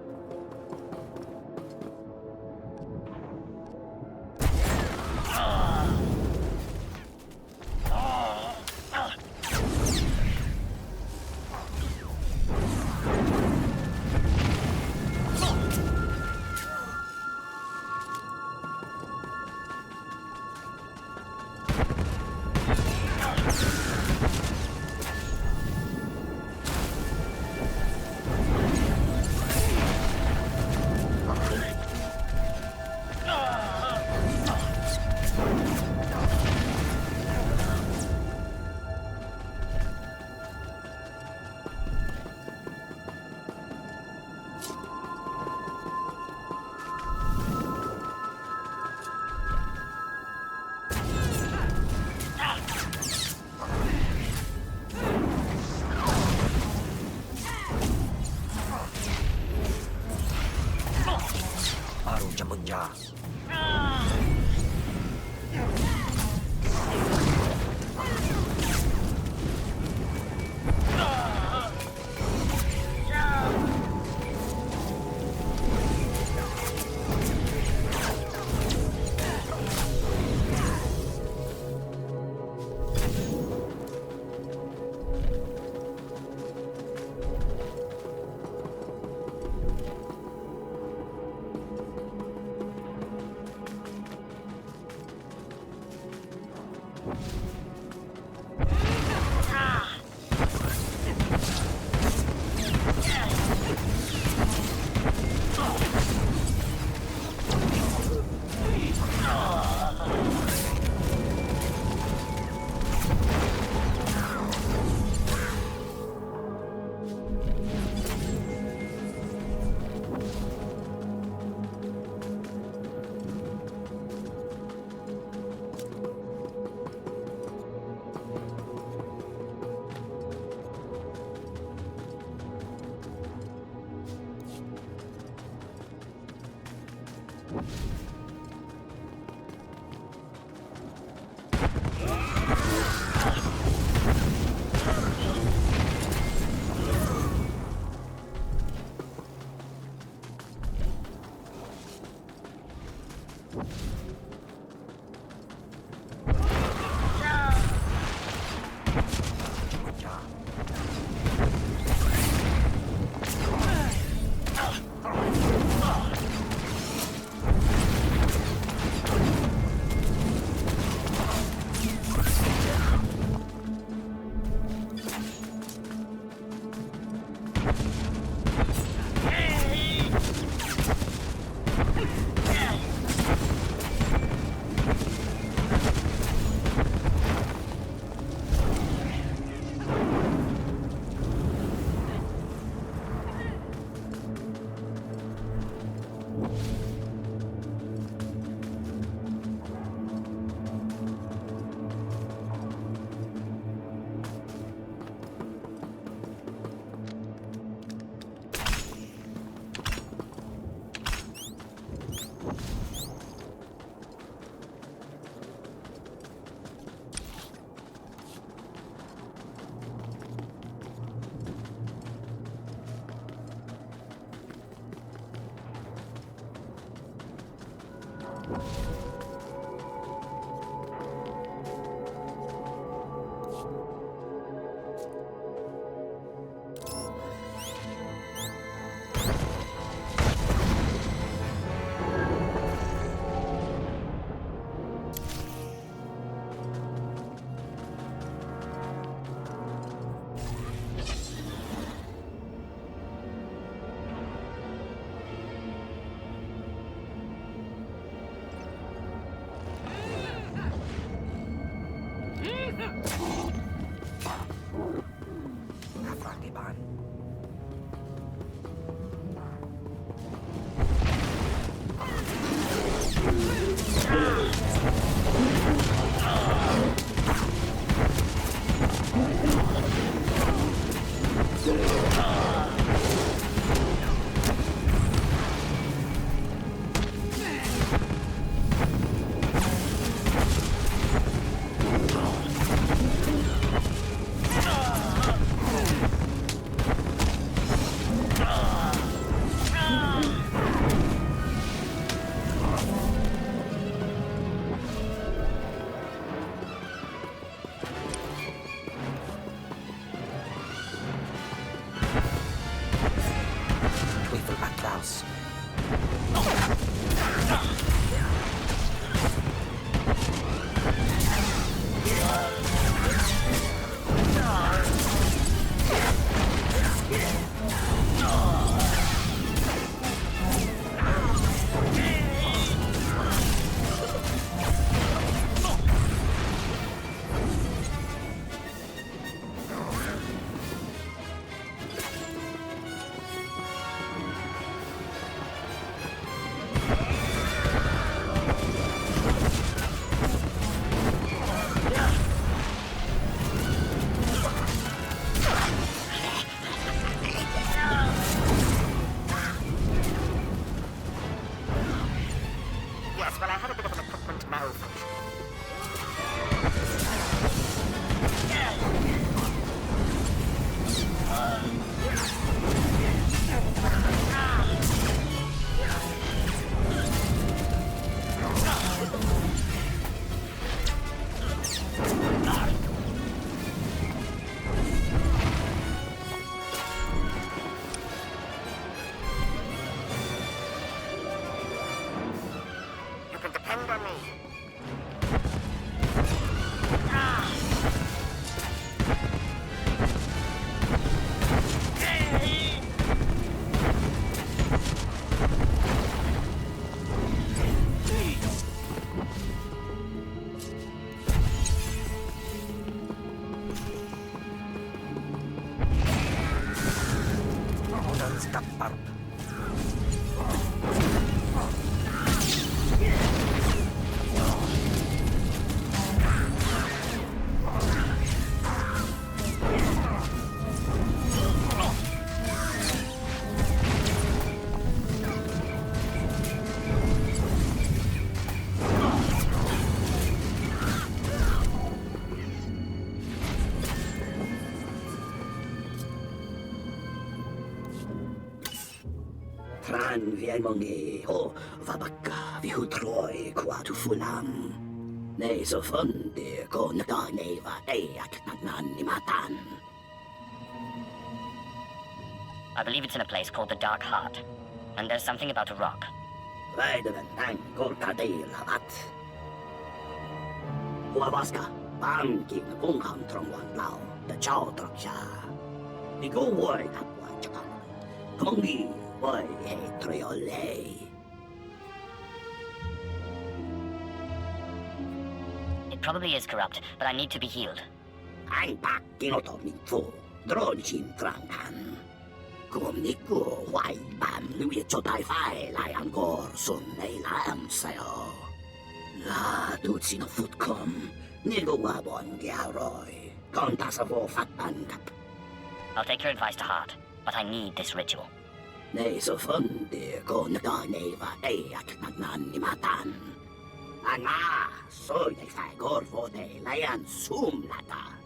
Tran viemongi ho vabaka vihutroi kuatu fulam. Ne so fundi ko naganeva eak nagnanimatan. I believe it's in a place called the Dark Heart. And there's something about a rock. Väidän näin kortadeilla Huavaska, pankin kunhan tromwan lau, the chautroksha. Niku voi tapua chakan. Kongi voi hetriolei. It probably is corrupt, but I need to be healed. Ang pakkinoto minfu, dronjin trankan. Kum niku huai bam lui chotai fai lai angkor sun nei lam sayo. La tutsino futkom, niku wabon giaroi. Kontasavo fatpankap. I'll take your advice to heart, but I need this ritual. Nei so fundi ko naganeva eak nagnanimatan. Anga, so nei fai gorvo de layan sumlata.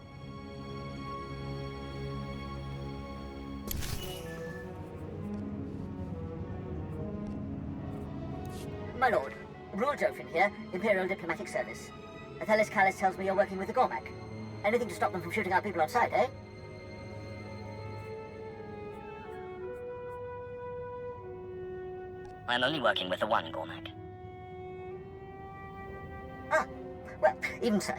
My lord, Ruljofin here, Imperial Diplomatic Service. Athelis Callis tells me you're working with the Gormak. Anything to stop them from shooting our people on sight, eh? I'm only working with the one Gormak. Ah, well, even so.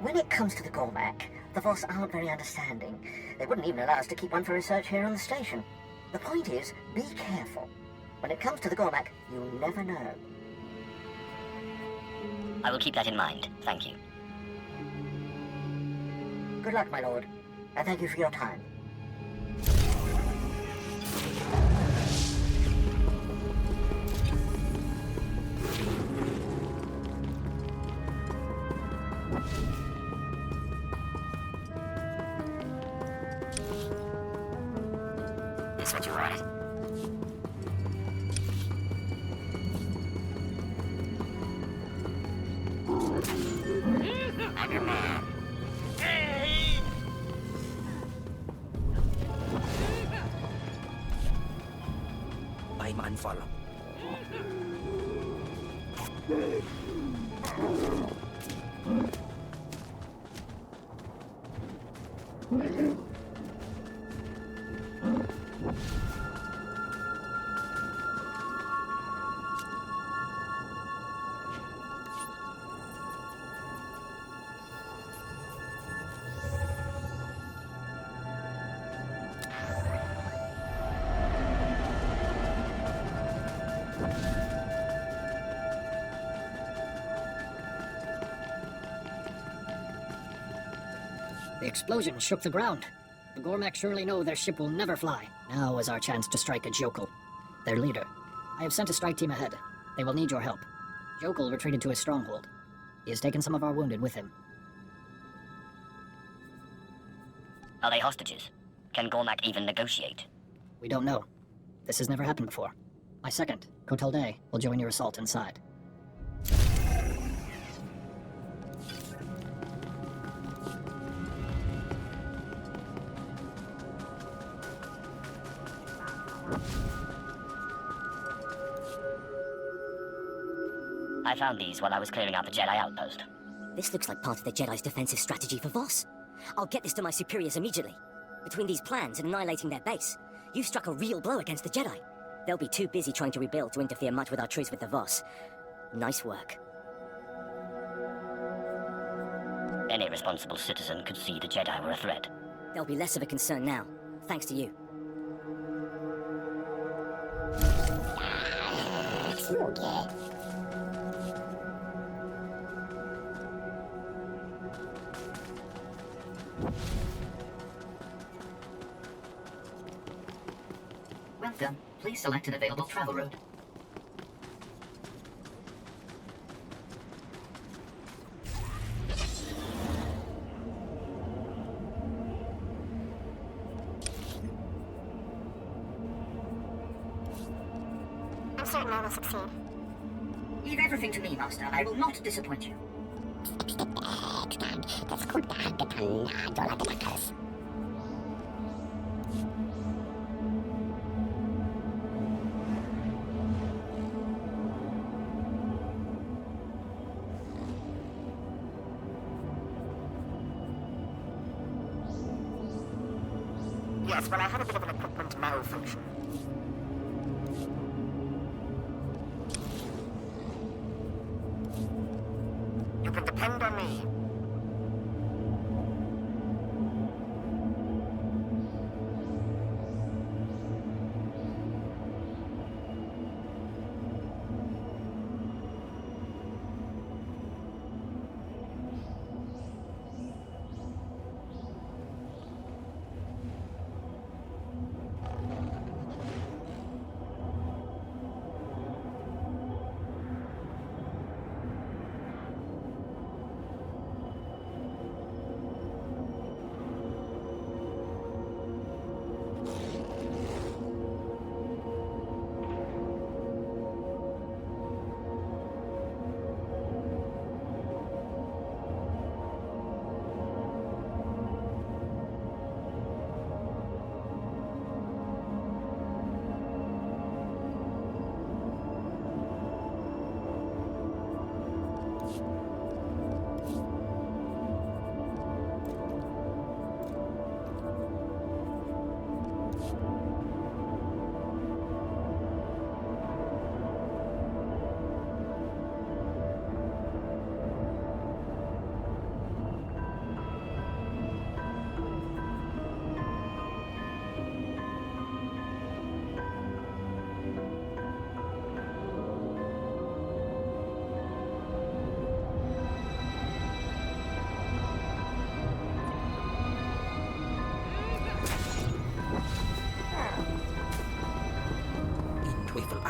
When it comes to the Gormak, the Voss aren't very understanding. They wouldn't even allow us to keep one for research here on the station. The point is, be careful. When it comes to the Gormak, you never know. I will keep that in mind, thank you. Good luck, my lord, and thank you for your time. Is what you wanted? I'm your man. I'm unfollow. The explosion shook the ground. The Gormak surely know their ship will never fly. Now is our chance to strike at Jokul, their leader. I have sent a strike team ahead. They will need your help. Jokul retreated to his stronghold. He has taken some of our wounded with him. Are they hostages? Can Gormak even negotiate? We don't know. This has never happened before. My second, Kotal Day, will join your assault inside. I found these while I was clearing out the Jedi outpost. This looks like part of the Jedi's defensive strategy for Voss. I'll get this to my superiors immediately. Between these plans and annihilating their base, you've struck a real blow against the Jedi. They'll be too busy trying to rebuild to interfere much with our truce with the Voss. Nice work. Any responsible citizen could see the Jedi were a threat. They'll be less of a concern now, thanks to you. Welcome. Please select an available travel route. I'm certain I will succeed. Leave everything to me, Master. I will not disappoint you. Yes, well, I had a bit of an equipment malfunction. You can depend on me.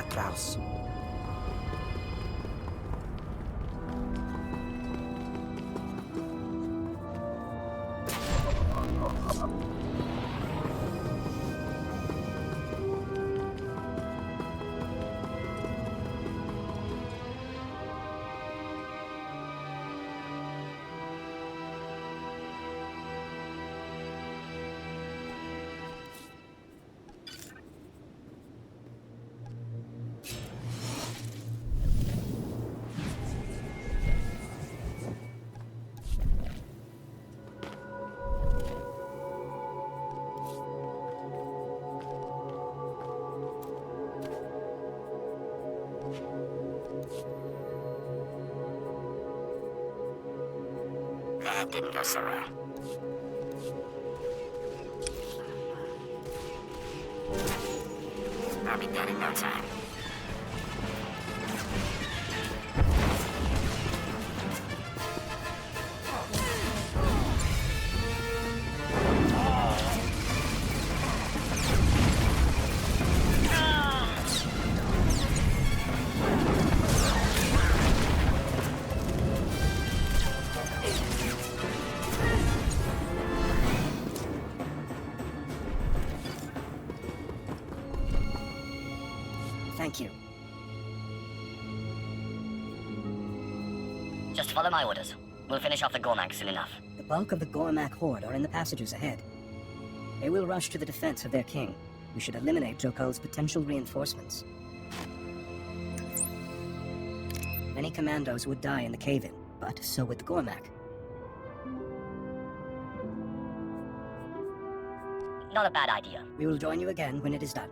Atraus. That didn't go so well. I'll be done in no time. Thank you. Just follow my orders. We'll finish off the Gormak soon enough. The bulk of the Gormak Horde are in the passages ahead. They will rush to the defense of their king. We should eliminate Jokol's potential reinforcements. Many commandos would die in the cave-in, but so would the Gormak. Not a bad idea. We will join you again when it is done.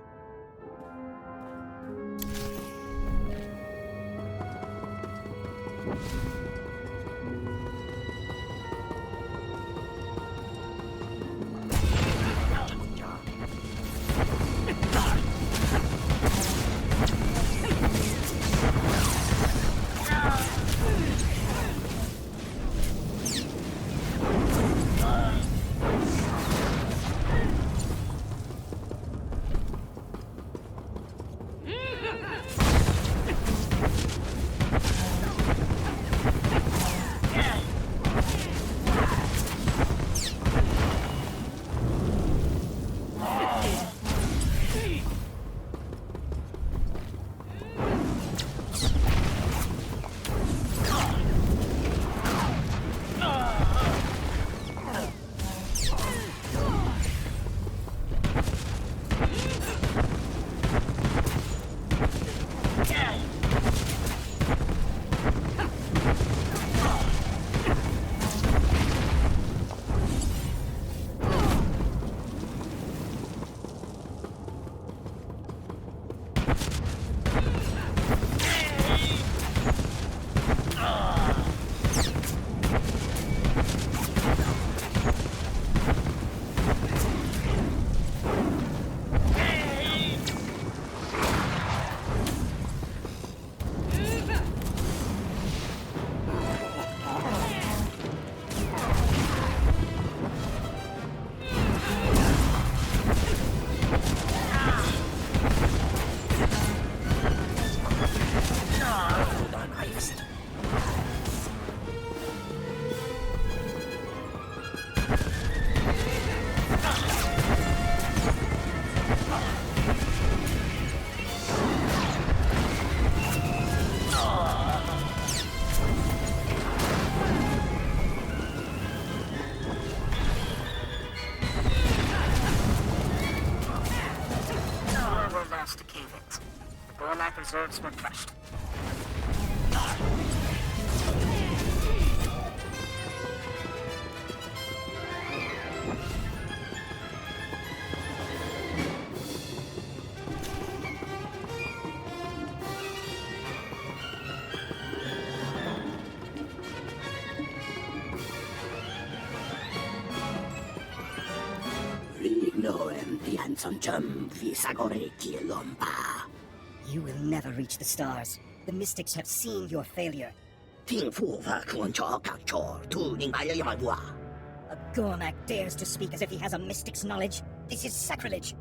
Reserves were crushed. You will never reach the stars. The mystics have seen your failure. A Gormak dares to speak as if he has a mystic's knowledge. This is sacrilege.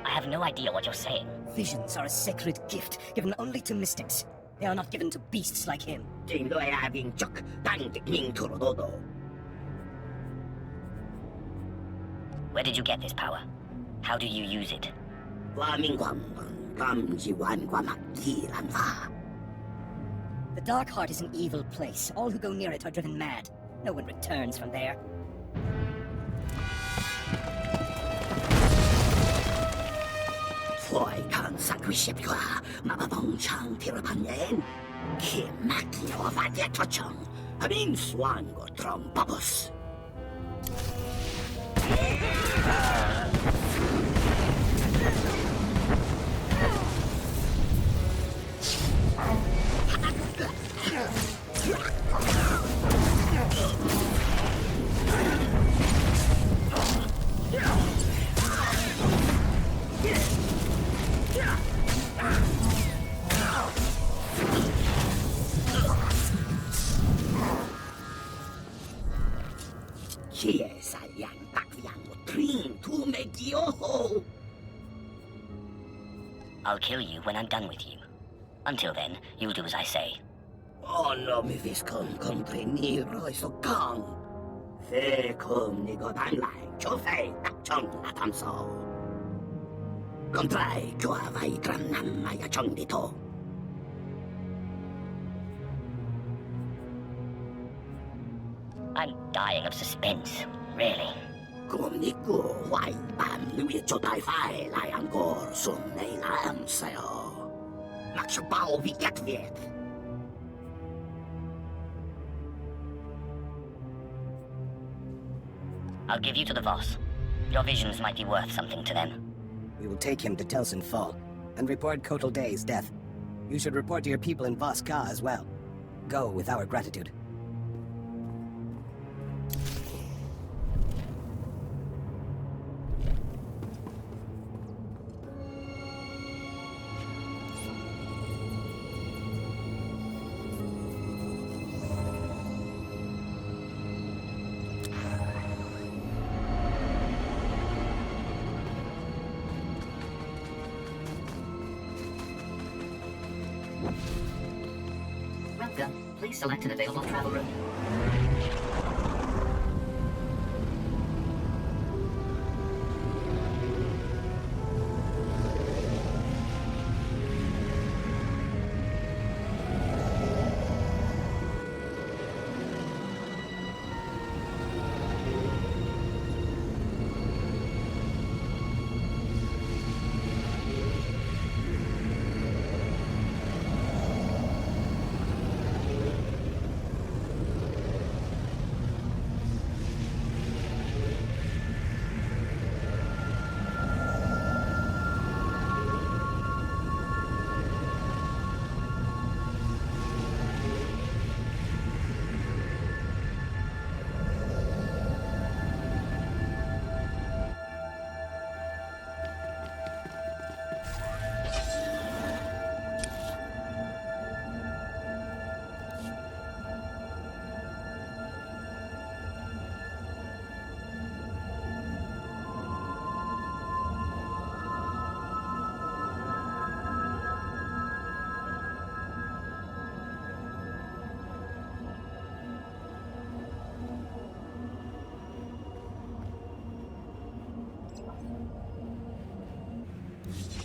I have no idea what you're saying. Visions are a sacred gift given only to mystics. They are not given to beasts like him. Where did you get this power? How do you use it? The Dark Heart is an evil place. All who go near it are driven mad. No one returns from there. I'll kill you when I'm done with you. Until then, you'll do as I say. I'm dying of suspense, really. I'll give you to the Voss. Your visions might be worth something to them. We will take him to Telsin Fall, and report Kotal Day's death. You should report to your people in Vos Ka as well. Go with our gratitude. Welcome. Please select an available travel route.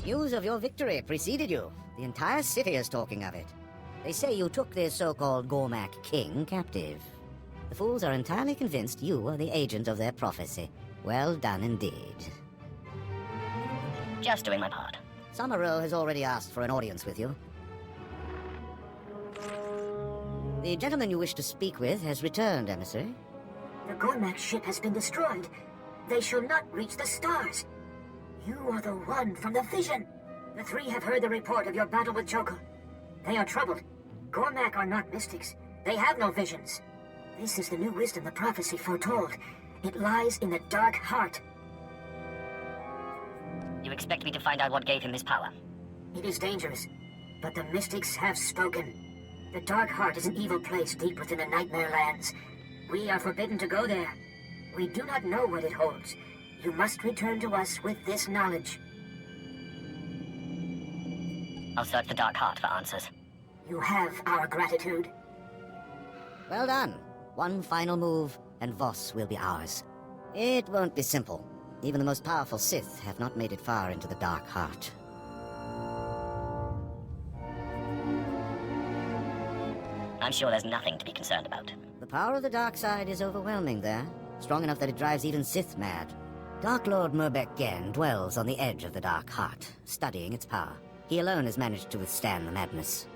News of your victory preceded you. The entire city is talking of it. They say you took this so-called Gormak king captive. The fools are entirely convinced you are the agent of their prophecy. Well done indeed. Just doing my part. Samaro has already asked for an audience with you. The gentleman you wish to speak with has returned, emissary. The Gormak ship has been destroyed. They shall not reach the stars. You are the one from the vision. The three have heard the report of your battle with Jokul. They are troubled. Gormak are not mystics. They have no visions. This is the new wisdom the prophecy foretold. It lies in the Dark Heart. You expect me to find out what gave him this power? It is dangerous, but the mystics have spoken. The Dark Heart is an evil place deep within the Nightmare Lands. We are forbidden to go there. We do not know what it holds. You must return to us with this knowledge. I'll search the Dark Heart for answers. You have our gratitude. Well done. One final move, and Voss will be ours. It won't be simple. Even the most powerful Sith have not made it far into the Dark Heart. I'm sure there's nothing to be concerned about. The power of the dark side is overwhelming there. Strong enough that it drives even Sith mad. Dark Lord Murbek Gen dwells on the edge of the Dark Heart, studying its power. He alone has managed to withstand the madness.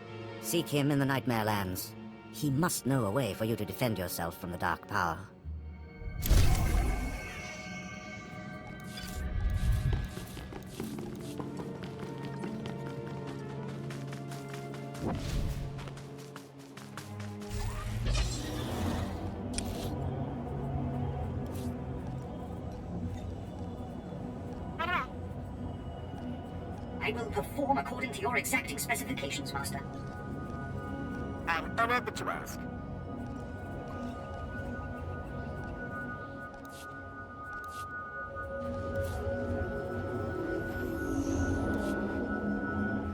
Seek him in the Nightmare Lands. He must know a way for you to defend yourself from the dark power. I will perform according to your exacting specifications, Master. I'm honored that you ask.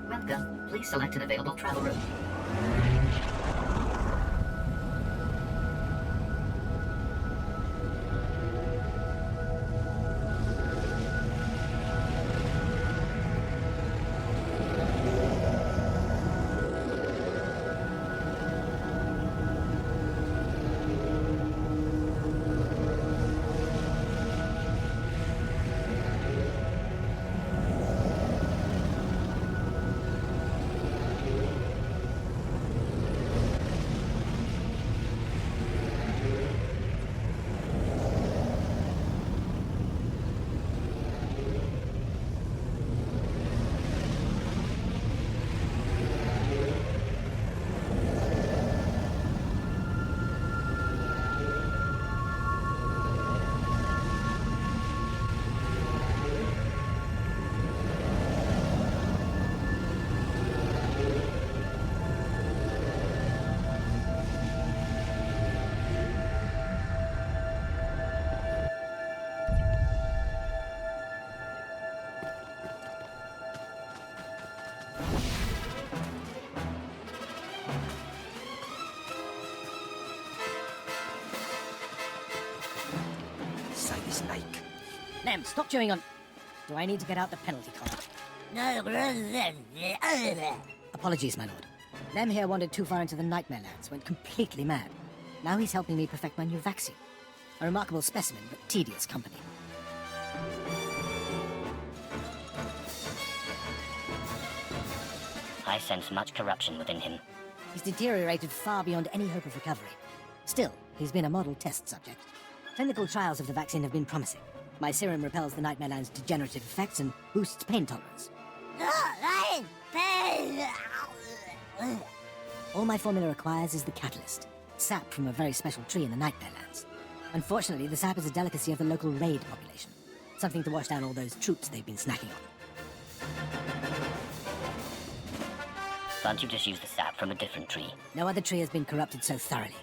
Welcome. Please select an available travel route. Lem, stop chewing on... Do I need to get out the penalty collar? Apologies, my lord. Lem here wandered too far into the Nightmare Lands, went completely mad. Now he's helping me perfect my new vaccine. A remarkable specimen, but tedious company. I sense much corruption within him. He's deteriorated far beyond any hope of recovery. Still, he's been a model test subject. Clinical trials of the vaccine have been promising. My serum repels the Nightmare Land's degenerative effects and boosts pain tolerance. All my formula requires is the catalyst, sap from a very special tree in the Nightmare Lands. Unfortunately, the sap is a delicacy of the local raid population, something to wash down all those troops they've been snacking on. Can't you just use the sap from a different tree? No other tree has been corrupted so thoroughly.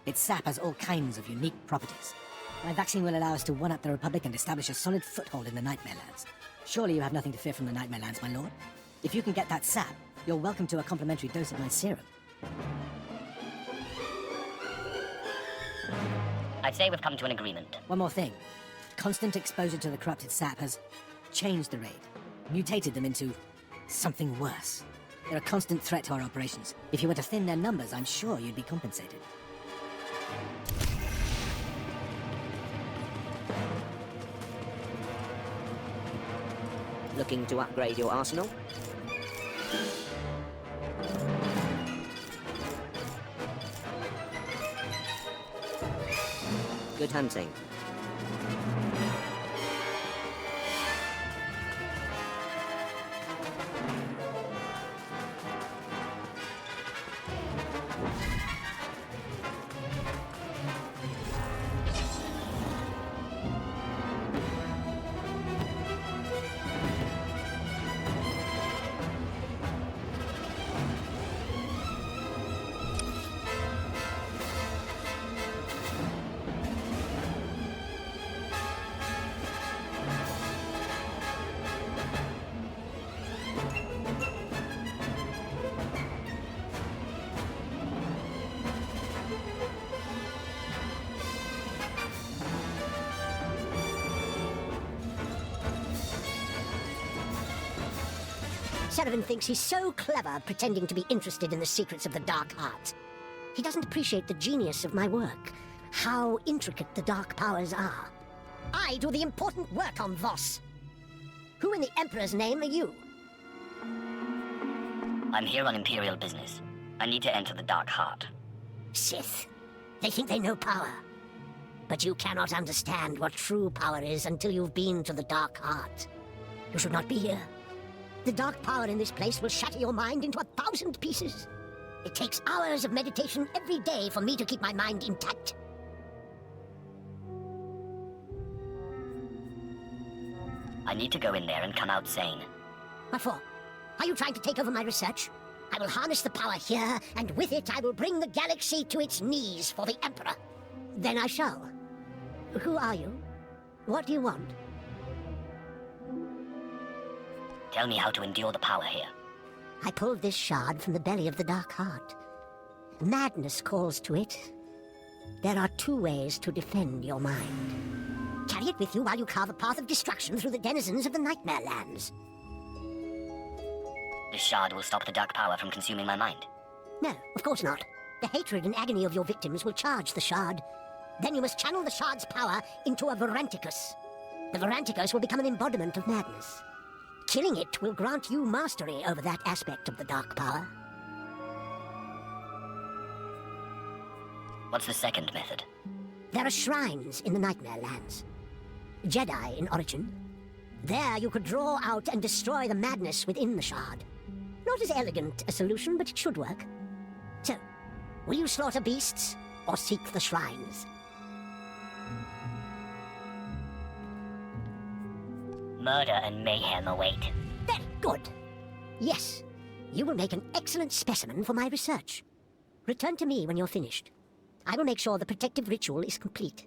Its sap has all kinds of unique properties. My vaccine will allow us to one-up the Republic and establish a solid foothold in the Nightmare Lands. Surely you have nothing to fear from the Nightmare Lands, my lord? If you can get that sap, you're welcome to a complimentary dose of my serum. I'd say we've come to an agreement. One more thing. Constant exposure to the corrupted sap has changed the raid, mutated them into something worse. They're a constant threat to our operations. If you were to thin their numbers, I'm sure you'd be compensated. Looking to upgrade your arsenal? Good hunting. Seravin thinks he's so clever pretending to be interested in the secrets of the Dark Heart. He doesn't appreciate the genius of my work, how intricate the dark powers are. I do the important work on Voss. Who in the Emperor's name are you? I'm here on Imperial business. I need to enter the Dark Heart. Sith. They think they know power. But you cannot understand what true power is until you've been to the Dark Heart. You should not be here. The dark power in this place will shatter your mind into 1,000 pieces. It takes hours of meditation every day for me to keep my mind intact. I need to go in there and come out sane. What for? Are you trying to take over my research? I will harness the power here, and with it I will bring the galaxy to its knees for the Emperor. Then I shall. Who are you? What do you want? Tell me how to endure the power here. I pulled this shard from the belly of the Dark Heart. Madness calls to it. There are 2 ways to defend your mind. Carry it with you while you carve a path of destruction through the denizens of the Nightmare Lands. This shard will stop the dark power from consuming my mind. No, of course not. The hatred and agony of your victims will charge the shard. Then you must channel the shard's power into a Varanticus. The Varanticus will become an embodiment of madness. Killing it will grant you mastery over that aspect of the dark power. What's the second method? There are shrines in the Nightmare Lands. Jedi in origin. There you could draw out and destroy the madness within the shard. Not as elegant a solution, but it should work. So, will you slaughter beasts or seek the shrines? Murder and mayhem await. Very good. Yes, you will make an excellent specimen for my research. Return to me when you're finished. I will make sure the protective ritual is complete.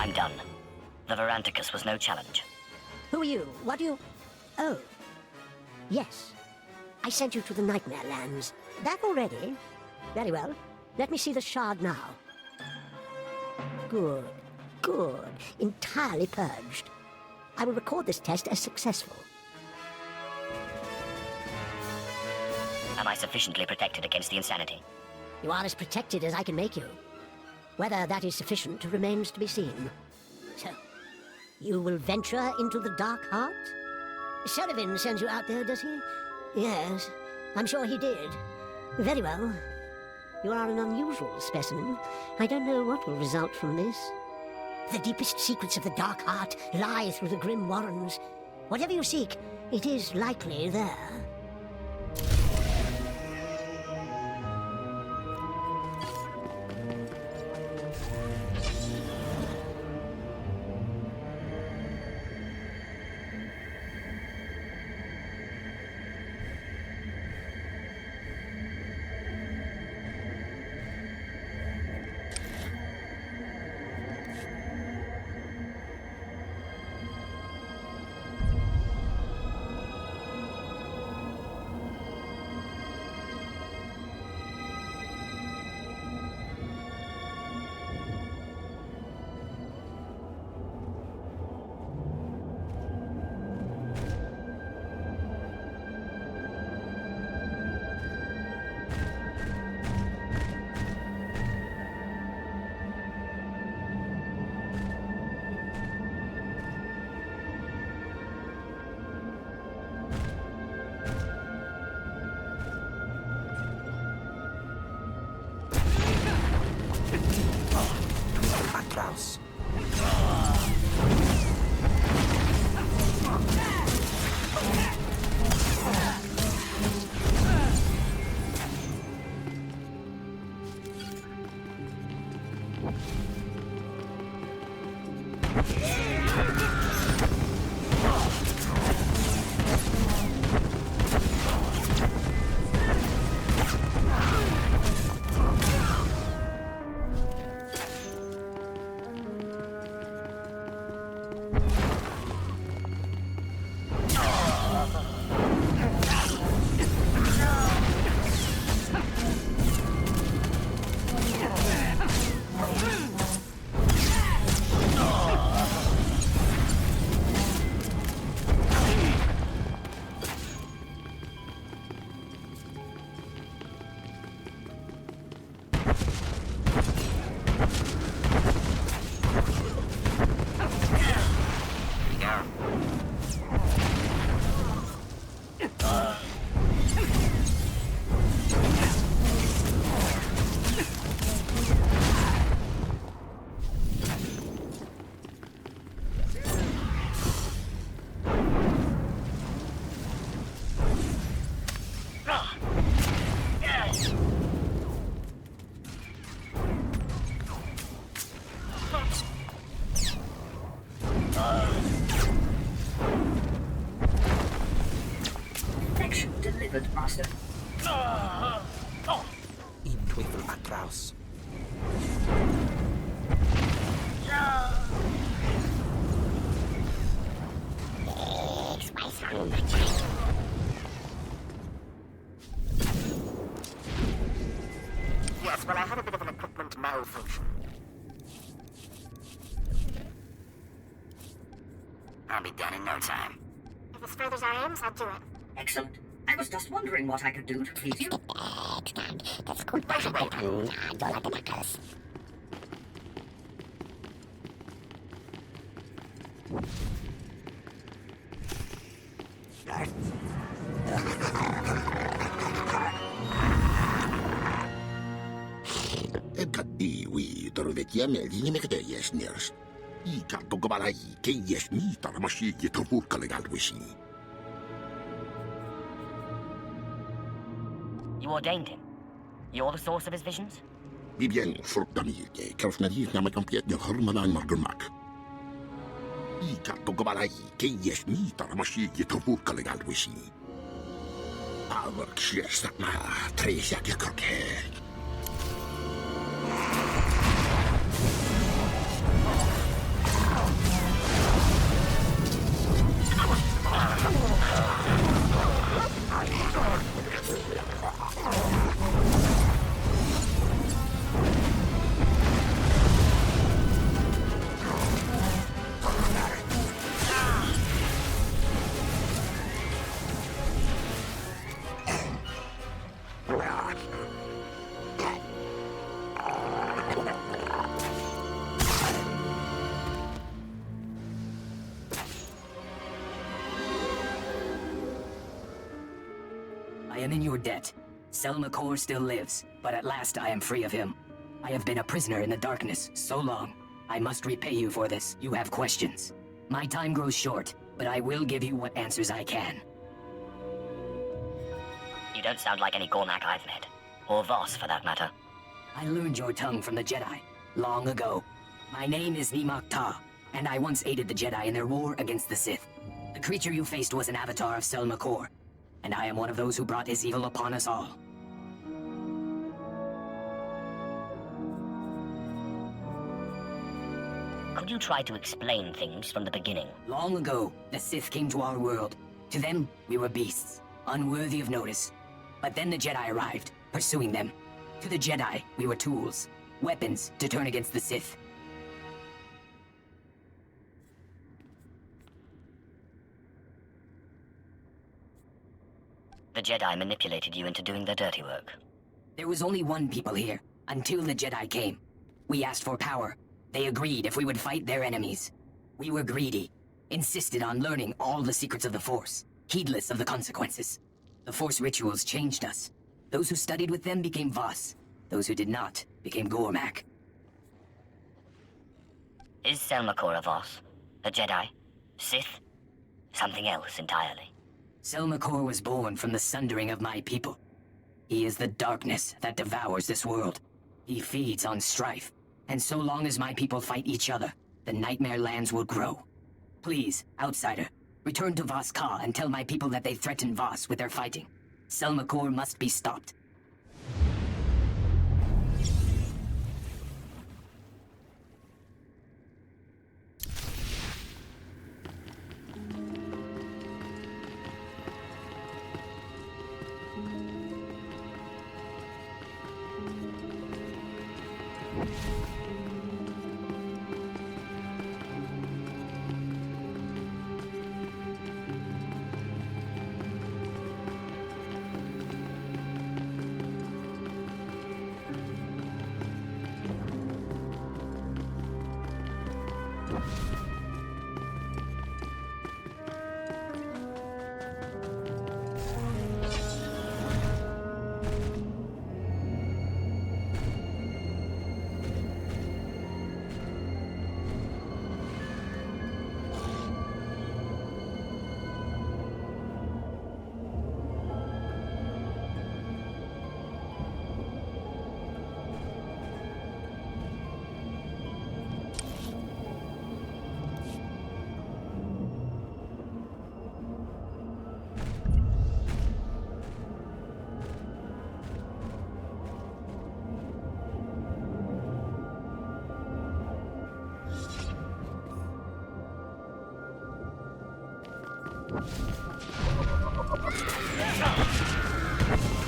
I'm done. The Veranticus was no challenge. Who are you? What do you... Oh. Yes. I sent you to the Nightmare Lands. Back already? Very well. Let me see the shard now. Good. Good. Entirely purged. I will record this test as successful. Am I sufficiently protected against the insanity? You are as protected as I can make you. Whether that is sufficient remains to be seen. So, you will venture into the Dark Heart? Sullivan sends you out there, does he? Yes, I'm sure he did. Very well. You are an unusual specimen. I don't know what will result from this. The deepest secrets of the Dark Heart lie through the grim warrens. Whatever you seek, it is likely there. Atlas. Master. Intwiffle Atraus. Yes, well, I had a bit of an equipment malfunction. I'll be done in no time. If this furthers our aims, I'll do it. Excellent. I was just wondering what I could do to please you. Iwi torvetiam elimikte yesners. Ika togobalai ke yesni taramashi yetovurka legal wishing. You ordained him? You're the source of his visions? Bien, fructamilke, kerfnadir na makampiet de hormanan margurmak. Ika togobalai ke yesni taramashi yetovurka legal wishing. Our kshiestak ma tresia kekurke. am in your debt. Selma Kor still lives, but at last I am free of him. I have been a prisoner in the darkness so long. I must repay you for this. You have questions. My time grows short, but I will give you what answers I can. You don't sound like any Gormak I've met. Or Voss, for that matter. I learned your tongue from the Jedi, long ago. My name is Nimak Ta, and I once aided the Jedi in their war against the Sith. The creature you faced was an avatar of Selma Kor, and I am one of those who brought his evil upon us all. Could you try to explain things from the beginning? Long ago, the Sith came to our world. To them, we were beasts, unworthy of notice. But then the Jedi arrived, pursuing them. To the Jedi, we were tools, weapons to turn against the Sith. The Jedi manipulated you into doing their dirty work. There was only one people here, until the Jedi came. We asked for power. They agreed if we would fight their enemies. We were greedy, insisted on learning all the secrets of the Force, heedless of the consequences. The Force rituals changed us. Those who studied with them became Voss. Those who did not became Gormak. Is Selma Kor a Voss? A Jedi? Sith? Something else entirely? Selma Kor was born from the sundering of my people. He is the darkness that devours this world. He feeds on strife. And so long as my people fight each other, the Nightmare Lands will grow. Please, outsider, return to Voss Ka and tell my people that they threaten Voss with their fighting. Selma Kor must be stopped.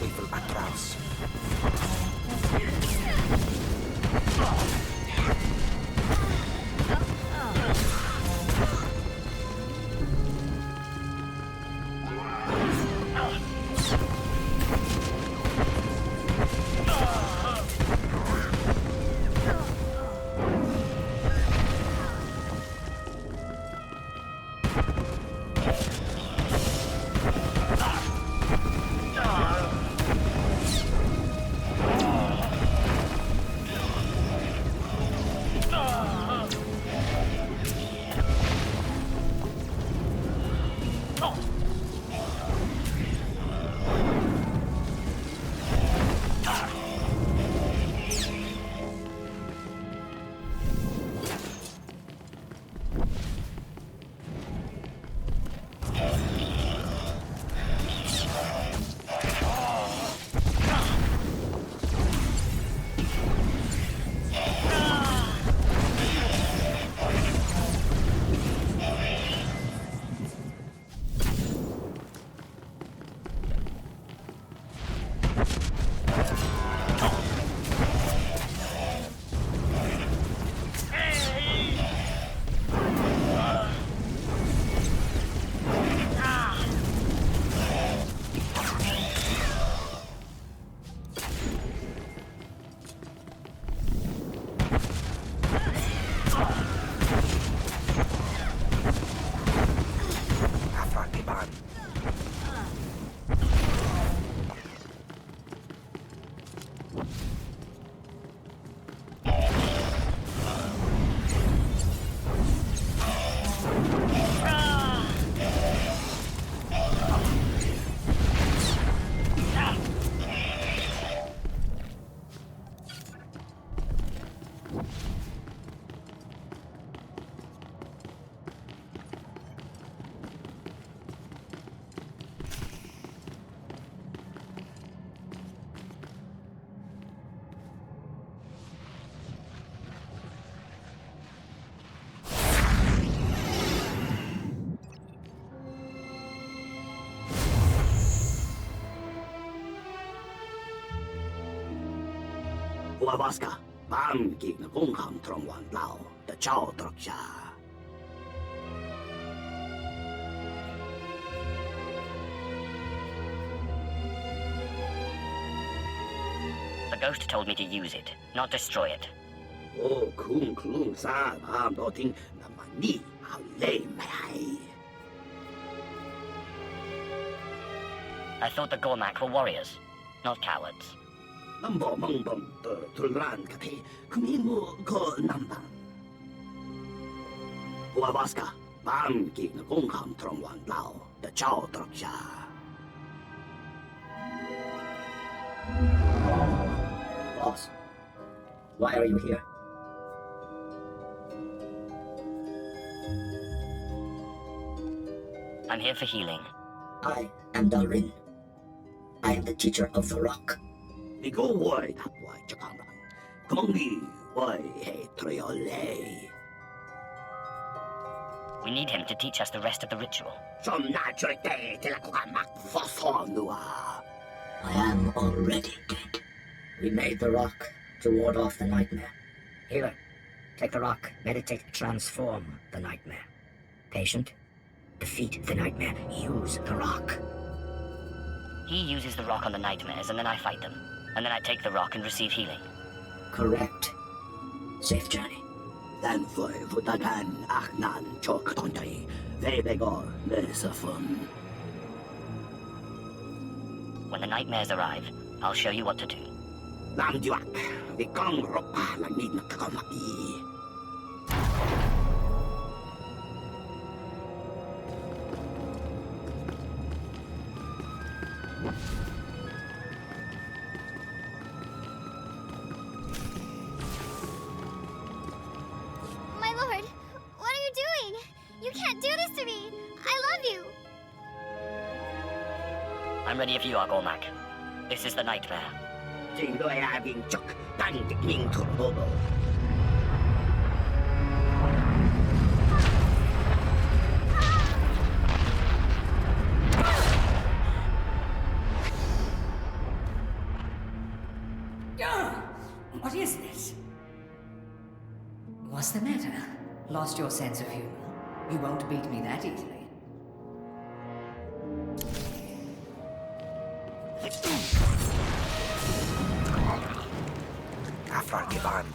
Evil Atras. Puavaska, Bam King Bungham Trongwan Lao, the Chow Troksha. The ghost told me to use it, not destroy it. Oh, Kung Klung Sa, Bam Doting, Namani, how lame mai. I thought the Gormak were warriors, not cowards. Nambo Mongbom, the Tulran Kate, Kumimu Ko Nambam. Puavaska, Bam King Bungham Trongwan Lao, the Chow Troksha. Boss, why are you here? I'm here for healing. I am Dalrin. I am the teacher of the rock. We go why that why Jakamran. Kongi why hey Triole. We need him to teach us the rest of the ritual. I am already dead. We made the rock to ward off the nightmare. Healer, take the rock, meditate, transform the nightmare. Patient, defeat the nightmare, use the rock. He uses the rock on the nightmares and then I fight them. And then I take the rock and receive healing. Correct. Safe journey. Then for Vutagan Achnan Chok Tontai, Vebegor Mesafun. When the nightmares arrive, I'll show you what to do. Lamduak, Vikong Ropa Lanid Kakamaki. My lord, what are you doing? You can't do this to me. I love you. I'm ready if you are, Gormak. This is the nightmare. What is this? What's the matter? Lost your sense of humor? You won't beat me that easily. Afrar Kiban.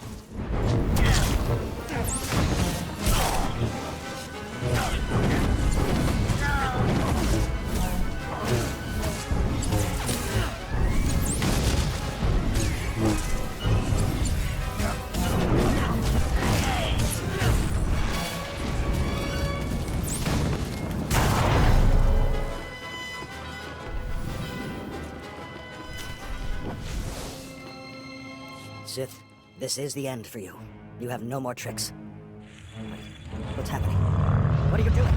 Sith, this is the end for you. You have no more tricks. What's happening? What are you doing?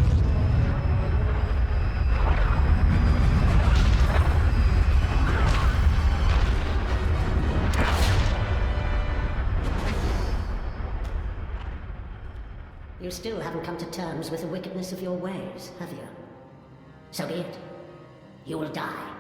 You still haven't come to terms with the wickedness of your ways, have you? So be it. You will die.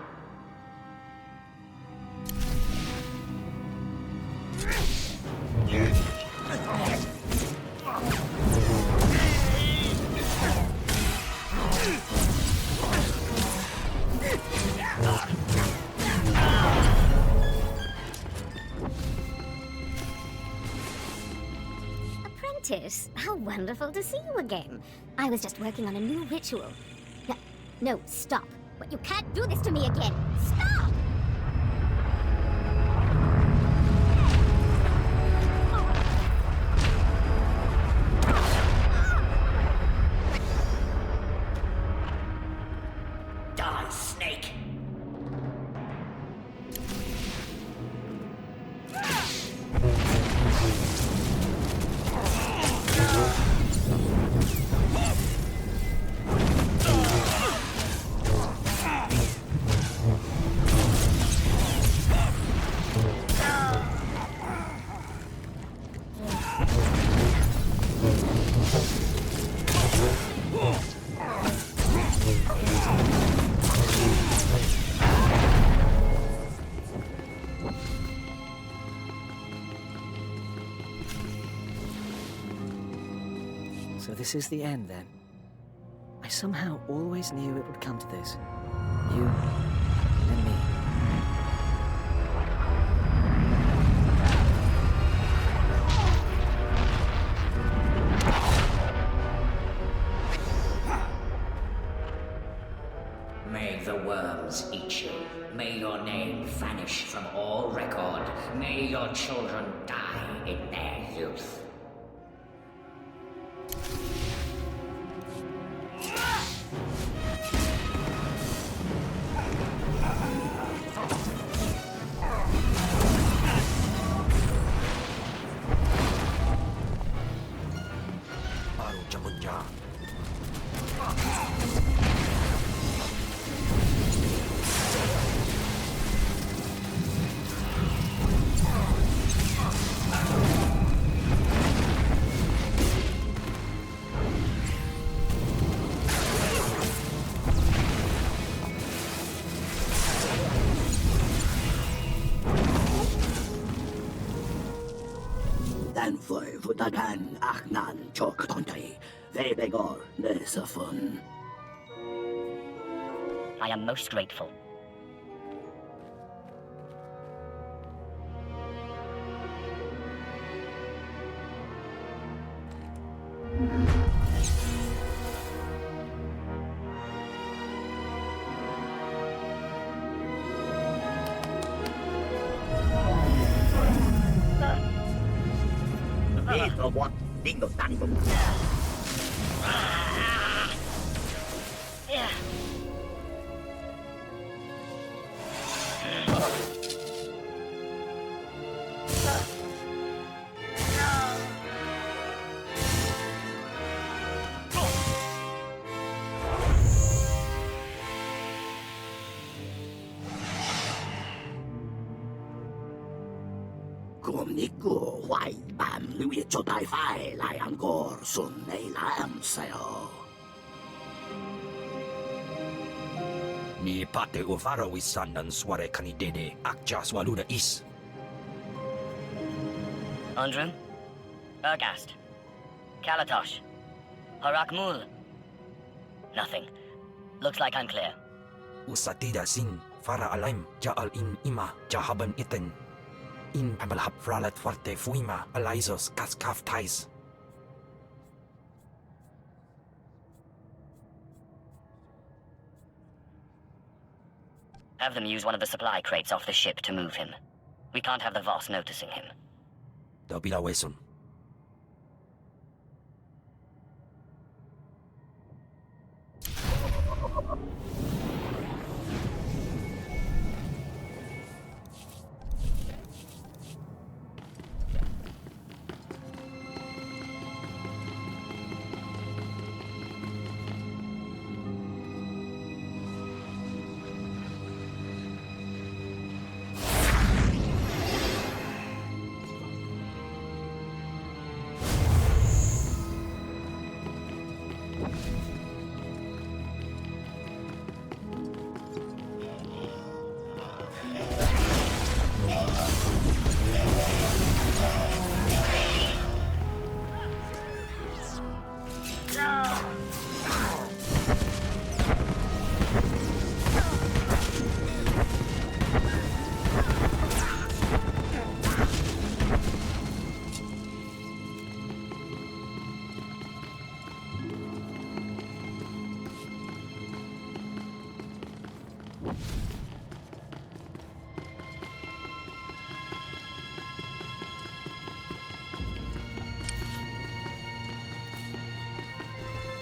Apprentice, how wonderful to see you again. I was just working on a new ritual. No, stop. But you can't do this to me again. Stop! Die, snake! So this is the end, then? I somehow always knew it would come to this. You and me. May the worms eat you. May your name vanish from all record. May your children die in their youth. Dagan Achnan Chok Tontai, Vebegor Nesafun. I am most grateful. What? Bingo, tango. Yeah. Nico, why, Bam, Louis, Chotai, Fai, Lion Gor, Sun, Lam, Sayo. Ni pate ufaro wisanan sware kanidede akja swaluda is. Undrum, Ergast, Kalatosh, Harakmul. Nothing. Looks like I'm clear. Usatida sin, fara alaim, jaal in ima, jahaban iten. In pamalhap fralat forte fuima, alizos kaskaf tais. Have them use one of the supply crates off the ship to move him. We can't have the Voss noticing him. Dobila wesun.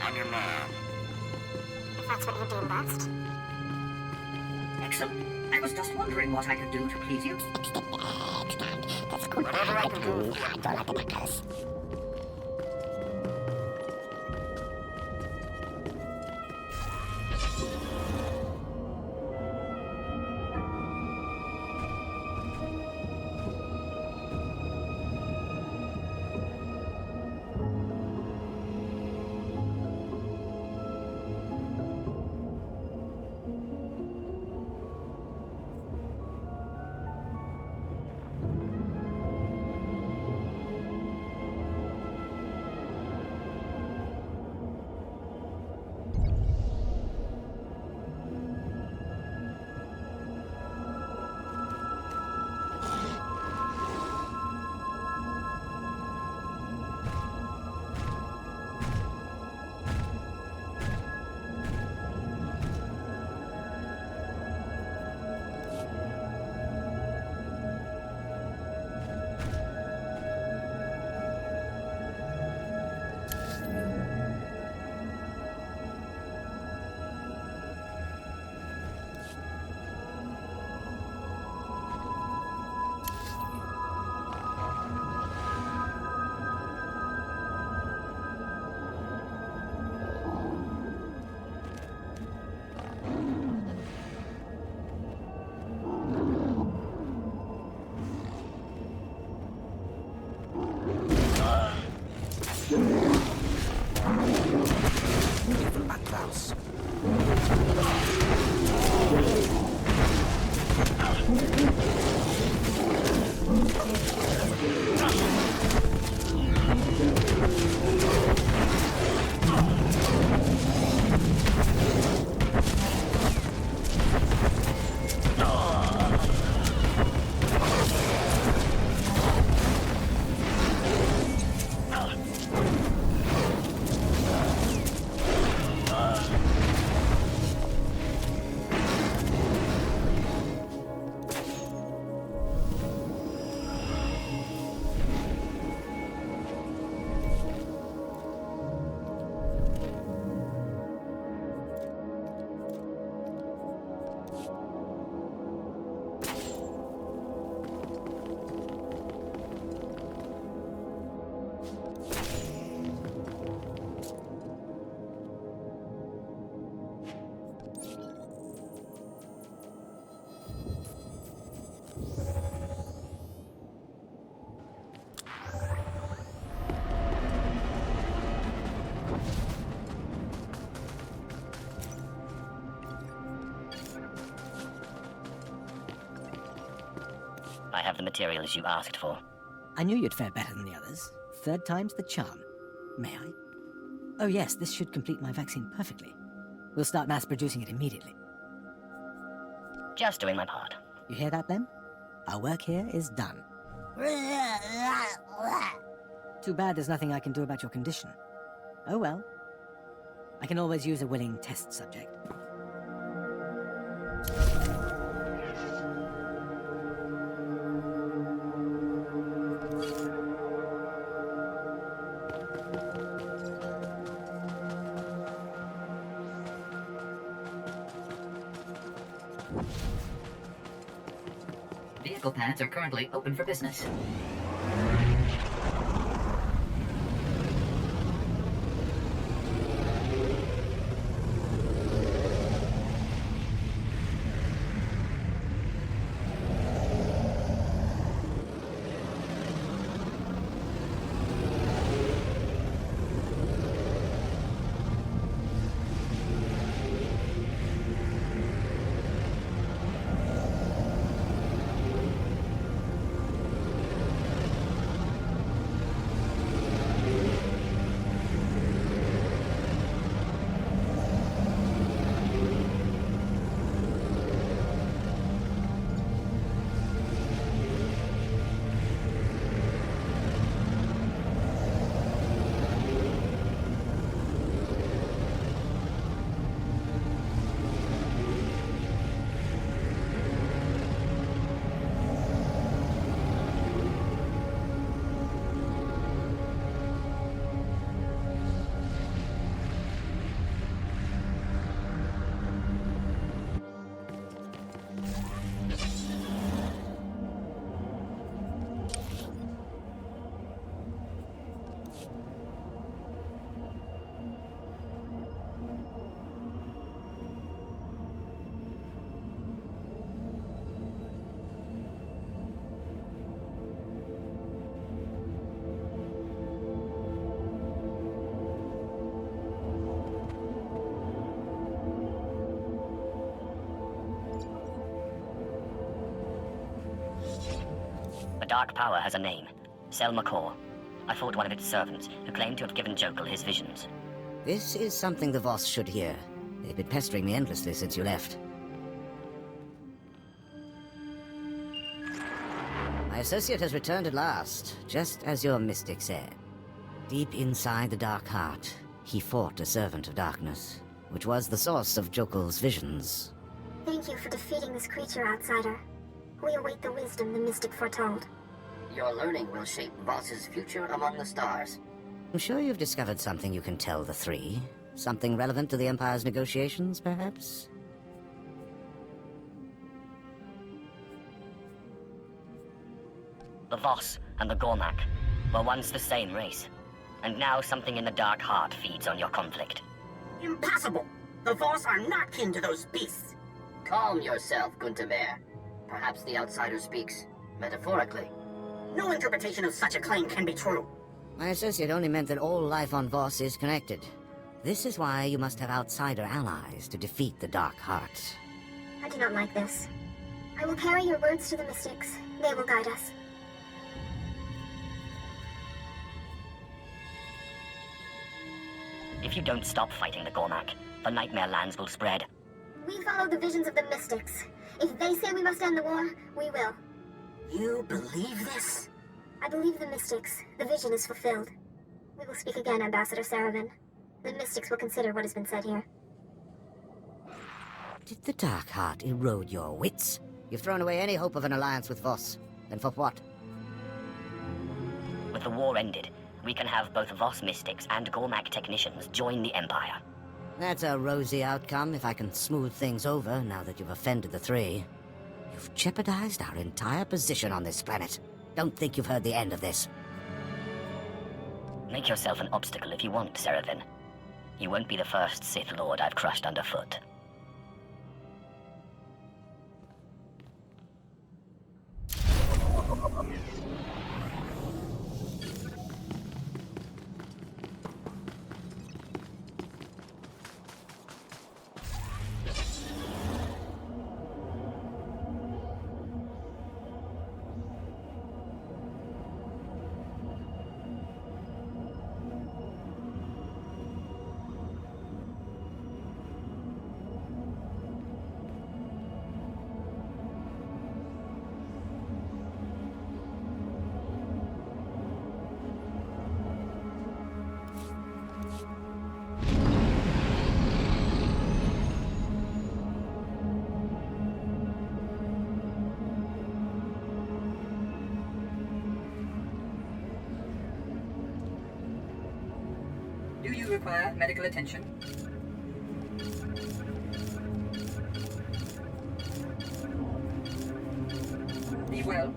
I'm your man. If that's what you deem best. Excellent. I was just wondering what I could do to please you. Whatever I can do, Tulak. I have the materials you asked for. I knew you'd fare better than the others. Third time's the charm. May I? Oh yes, this should complete my vaccine perfectly. We'll start mass-producing it immediately. Just doing my part. You hear that, then? Our work here is done. Too bad there's nothing I can do about your condition. Oh well. I can always use a willing test subject. Vehicle pads are currently open for business. The Dark Power has a name. Selma Kor. I fought one of its servants, who claimed to have given Jokel his visions. This is something the Voss should hear. They've been pestering me endlessly since you left. My associate has returned at last, just as your mystic said. Deep inside the Dark Heart, he fought a servant of darkness, which was the source of Jokel's visions. Thank you for defeating this creature, outsider. We await the wisdom the mystic foretold. Your learning will shape Voss's future among the stars. I'm sure you've discovered something you can tell the three. Something relevant to the Empire's negotiations, perhaps? The Voss and the Gormak were once the same race, and now something in the Dark Heart feeds on your conflict. Impossible! The Voss are not kin to those beasts! Calm yourself, Guntamer. Perhaps the outsider speaks metaphorically. No interpretation of such a claim can be true. My associate only meant that all life on Voss is connected. This is why you must have outsider allies to defeat the Dark Heart. I do not like this. I will carry your words to the mystics. They will guide us. If you don't stop fighting the Gormak, the Nightmare Lands will spread. We follow the visions of the mystics. If they say we must end the war, we will. You believe this? I believe the mystics. The vision is fulfilled. We will speak again, Ambassador Saravan. The mystics will consider what has been said here. Did the Dark Heart erode your wits? You've thrown away any hope of an alliance with Voss. Then for what? With the war ended, we can have both Voss mystics and Gormak technicians join the Empire. That's a rosy outcome if I can smooth things over now that you've offended the three. You've jeopardized our entire position on this planet. Don't think you've heard the end of this. Make yourself an obstacle if you want, Seraphim. You won't be the first Sith Lord I've crushed underfoot. Do you require medical attention? Be well.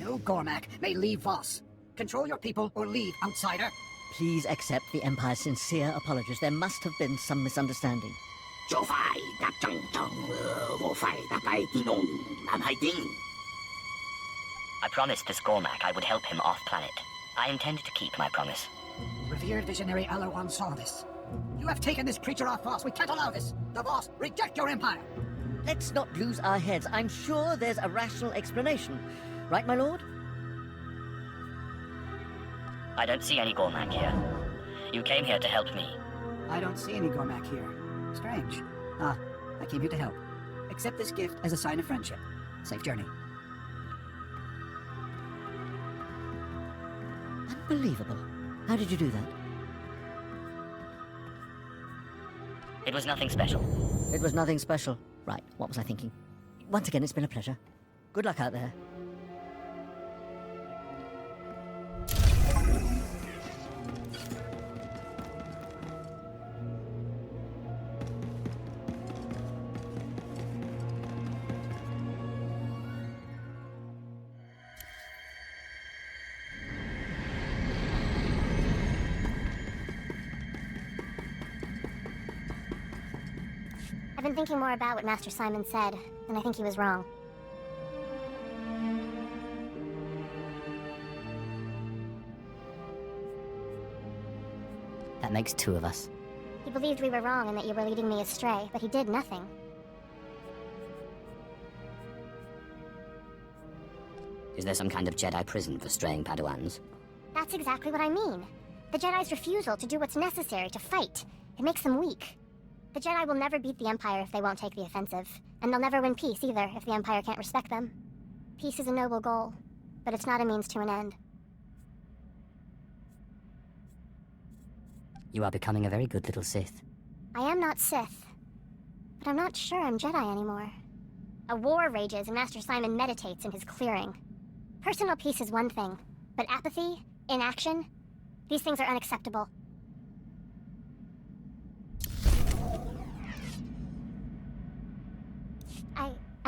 You, Gormak, may leave Voss. Control your people or leave, outsider. Please accept the Empire's sincere apologies. There must have been some misunderstanding. I promised this Gormak I would help him off-planet. I intend to keep my promise. Revered visionary Alawan saw this. You have taken this creature off Voss. We can't allow this. The Voss reject your empire. Let's not lose our heads. I'm sure there's a rational explanation. Right, my lord? I don't see any Gormak here. You came here to help me. I don't see any Gormak here. Strange. I came here to help. Accept this gift as a sign of friendship. Safe journey. Unbelievable. How did you do that? It was nothing special. It was nothing special. Right, what was I thinking? Once again, it's been a pleasure. Good luck out there. I've been thinking more about what Master Simon said, and I think he was wrong. That makes two of us. He believed we were wrong and that you were leading me astray, but he did nothing. Is there some kind of Jedi prison for straying Padawans? That's exactly what I mean. The Jedi's refusal to do what's necessary to fight. It makes them weak. The Jedi will never beat the Empire if they won't take the offensive, and they'll never win peace either if the Empire can't respect them. Peace is a noble goal, but it's not a means to an end. You are becoming a very good little Sith. I am not Sith, but I'm not sure I'm Jedi anymore. A war rages and Master Simon meditates in his clearing. Personal peace is one thing, but apathy, inaction, these things are unacceptable.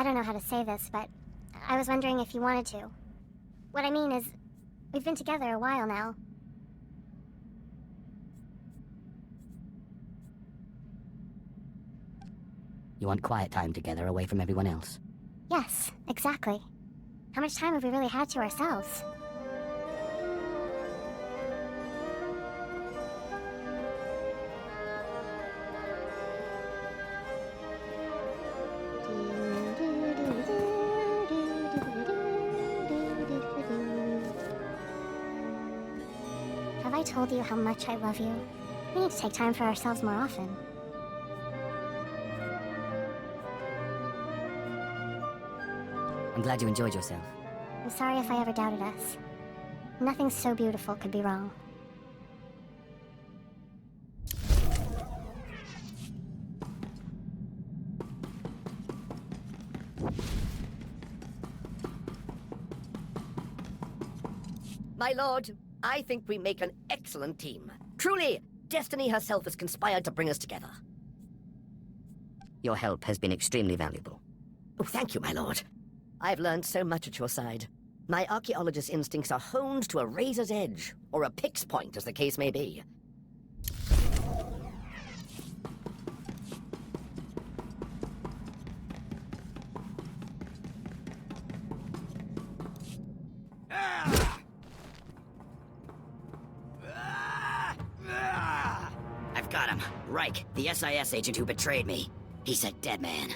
I don't know how to say this, but I was wondering if you wanted to. What I mean is, we've been together a while now. You want quiet time together away from everyone else? Yes, exactly. How much time have we really had to ourselves? Have I told you how much I love you? We need to take time for ourselves more often. I'm glad you enjoyed yourself. I'm sorry if I ever doubted us. Nothing so beautiful could be wrong. My lord, I think we make an excellent team. Truly, destiny herself has conspired to bring us together. Your help has been extremely valuable. Oh, thank you, my lord. I've learned so much at your side. My archaeologist instincts are honed to a razor's edge, or a pick's point, as the case may be. I've got him. Reich, the SIS agent who betrayed me. He's a dead man.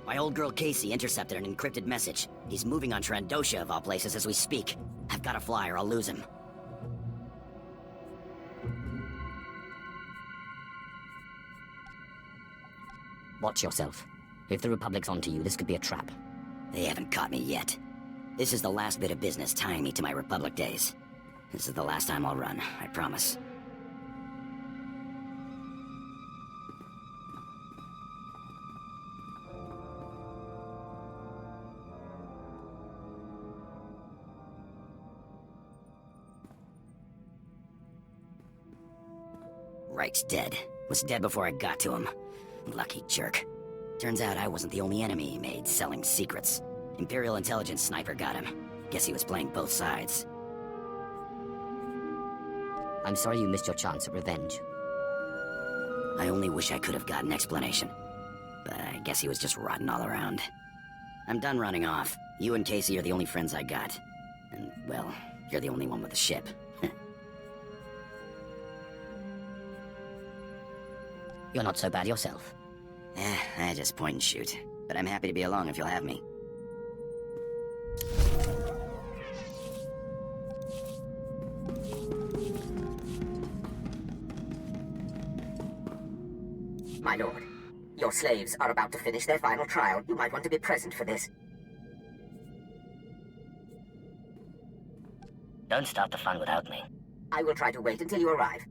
My old girl Casey intercepted an encrypted message. He's moving on Trandoshan of all places as we speak. I've got to fly or I'll lose him. Watch yourself. If the Republic's onto you, this could be a trap. They haven't caught me yet. This is the last bit of business tying me to my Republic days. This is the last time I'll run, I promise. Reich's dead. Was dead before I got to him. Lucky jerk. Turns out I wasn't the only enemy he made selling secrets. Imperial intelligence sniper got him. Guess he was playing both sides. I'm sorry you missed your chance at revenge. I only wish I could have got an explanation. But I guess he was just rotten all around. I'm done running off. You and Casey are the only friends I got. And, well, you're the only one with a ship. You're not so bad yourself. I just point and shoot. But I'm happy to be along if you'll have me. My lord, your slaves are about to finish their final trial. You might want to be present for this. Don't start the fun without me. I will try to wait until you arrive.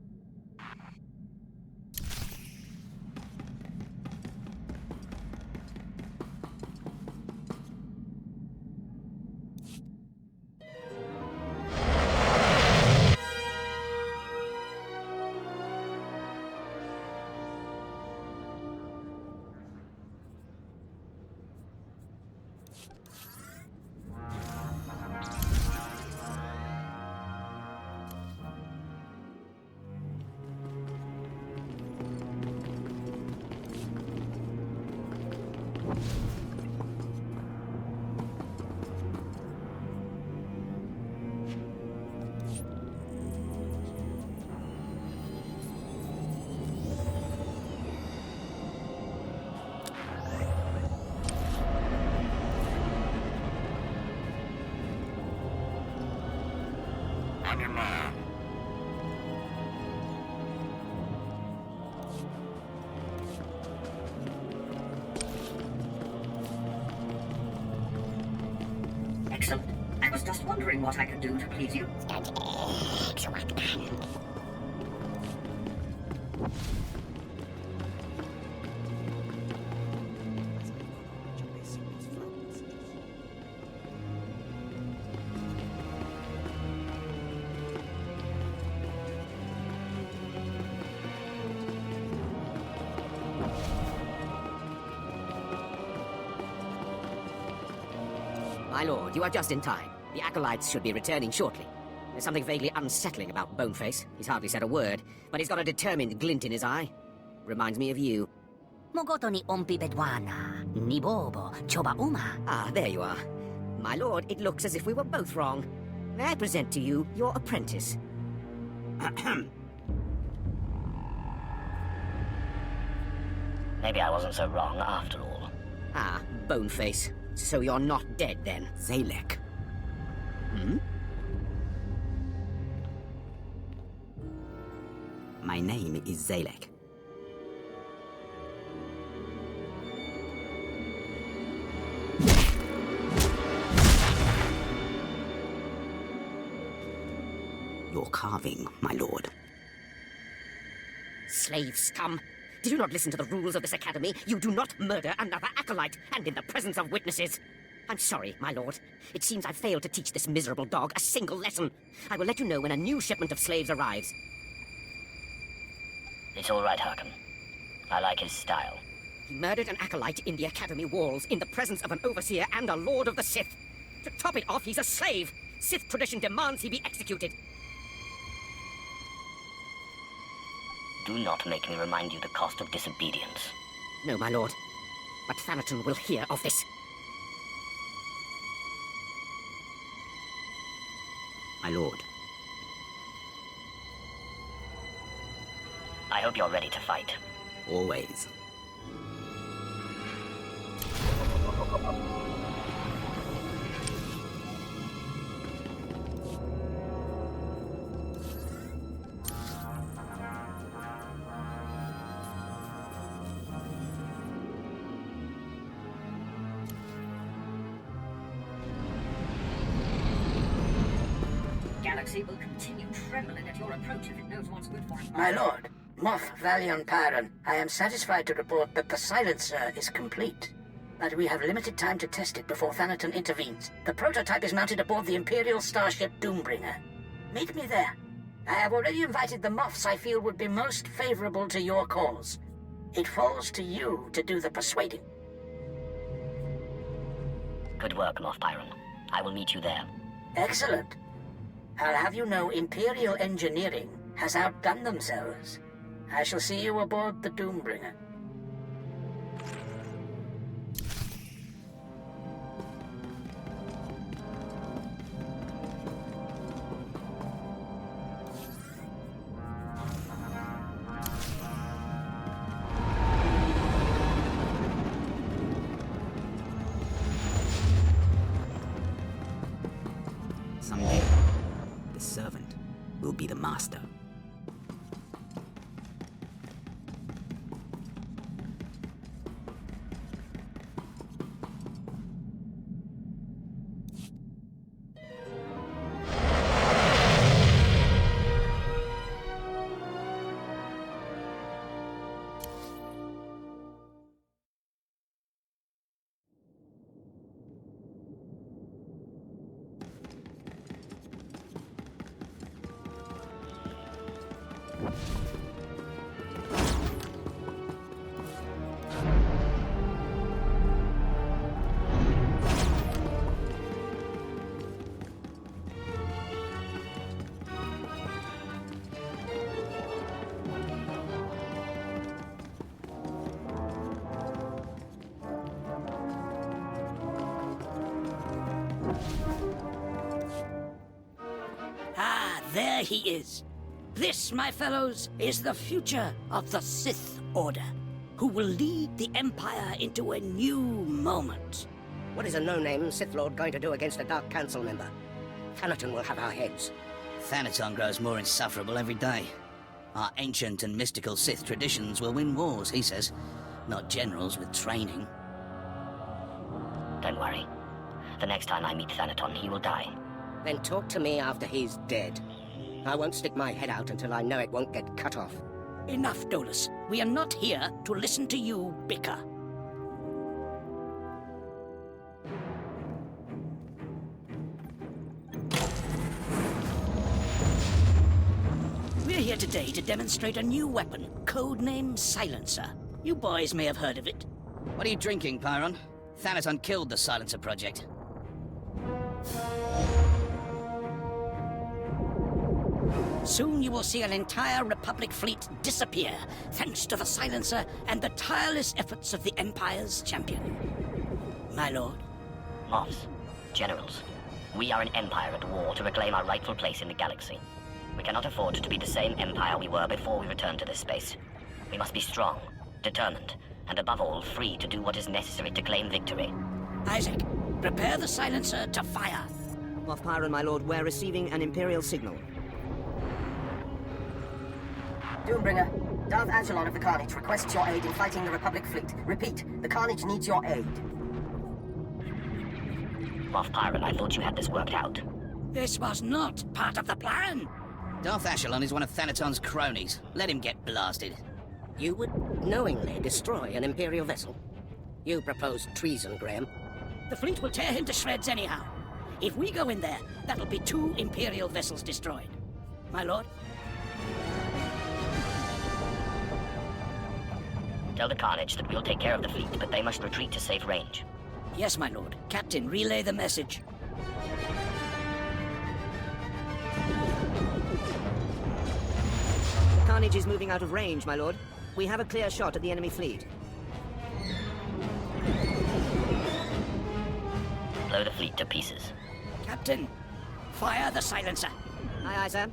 I'm your man. Excellent. I was just wondering what I could do to please you. My lord, you are just in time. The acolytes should be returning shortly. There's something vaguely unsettling about Boneface. He's hardly said a word, but he's got a determined glint in his eye. Reminds me of you. Mogoto ni ompi bedwana, ni bobo, choba uma. Ah, there you are. My lord, it looks as if we were both wrong. May I present to you your apprentice? Maybe I wasn't so wrong after all. Ah, Boneface. So you're not dead, then? Zaylek. Hmm? My name is Zaylek. Your carving, my lord. Slave scum! Did you not listen to the rules of this academy? You do not murder another acolyte, and in the presence of witnesses. I'm sorry, my lord. It seems I've failed to teach this miserable dog a single lesson. I will let you know when a new shipment of slaves arrives. It's all right, Harkin. I like his style. He murdered an acolyte in the academy walls, in the presence of an overseer and a lord of the Sith. To top it off, he's a slave. Sith tradition demands he be executed. Do not make me remind you the cost of disobedience. No, my lord. But Thanaton will hear of this. My lord. I hope you're ready to fight. Always. Galaxy will continue trembling at your approach if it knows what's good for it. My lord, Moff Valion Pyron, I am satisfied to report that the silencer is complete. But we have limited time to test it before Thanaton intervenes. The prototype is mounted aboard the Imperial starship Doombringer. Meet me there, I have already invited the Moffs I feel would be most favorable to your cause. It falls to you to do the persuading. Good work, Moff Pyron. I will meet you there. Excellent. I'll have you know Imperial engineering has outdone themselves. I shall see you aboard the Doombringer. Someday, the servant will be the master. There he is. This, my fellows, is the future of the Sith Order, who will lead the Empire into a new moment. What is a no-name Sith Lord going to do against a Dark Council member? Thanaton will have our heads. Thanaton grows more insufferable every day. Our ancient and mystical Sith traditions will win wars, he says. Not generals with training. Don't worry. The next time I meet Thanaton, he will die. Then talk to me after he's dead. I won't stick my head out until I know it won't get cut off. Enough, Dolus. We are not here to listen to you bicker. We're here today to demonstrate a new weapon, codenamed Silencer. You boys may have heard of it. What are you drinking, Pyron? Thanaton killed the Silencer project. Soon you will see an entire Republic fleet disappear, thanks to the Silencer and the tireless efforts of the Empire's champion. My lord. Moffs, generals, we are an empire at war to reclaim our rightful place in the galaxy. We cannot afford to be the same empire we were before we returned to this space. We must be strong, determined, and above all, free to do what is necessary to claim victory. Isaac, prepare the Silencer to fire. Moff Pyron, my lord, we're receiving an Imperial signal. Doombringer, Darth Echelon of the Carnage requests your aid in fighting the Republic fleet. Repeat, the Carnage needs your aid. Moff Pyron, I thought you had this worked out. This was not part of the plan. Darth Echelon is one of Thanaton's cronies. Let him get blasted. You would knowingly destroy an Imperial vessel? You propose treason, Graham. The fleet will tear him to shreds anyhow. If we go in there, that'll be 2 Imperial vessels destroyed. My lord? Tell the Carnage that we'll take care of the fleet, but they must retreat to safe range. Yes, my lord. Captain, relay the message. The Carnage is moving out of range, my lord. We have a clear shot at the enemy fleet. Blow the fleet to pieces. Captain, fire the Silencer. Aye, aye, sir.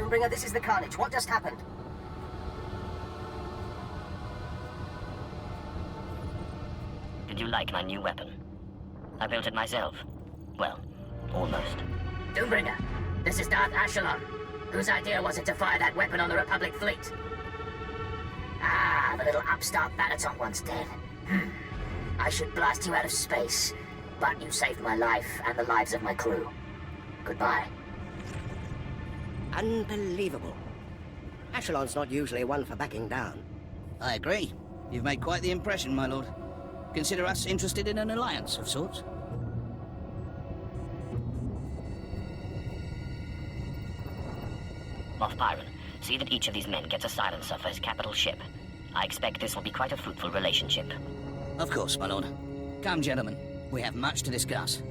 Doombringer, this is the Carnage. What just happened? Did you like my new weapon? I built it myself. Well, almost. Doombringer, this is Darth Echelon. Whose idea was it to fire that weapon on the Republic fleet? Ah, the little upstart Thanaton once did. I should blast you out of space, but you saved my life and the lives of my crew. Goodbye. Unbelievable. Ashelon's not usually one for backing down. I agree. You've made quite the impression, my lord. Consider us interested in an alliance of sorts. Moff Pyron, see that each of these men gets a silencer for his capital ship. I expect this will be quite a fruitful relationship. Of course, my lord. Come, gentlemen. We have much to discuss.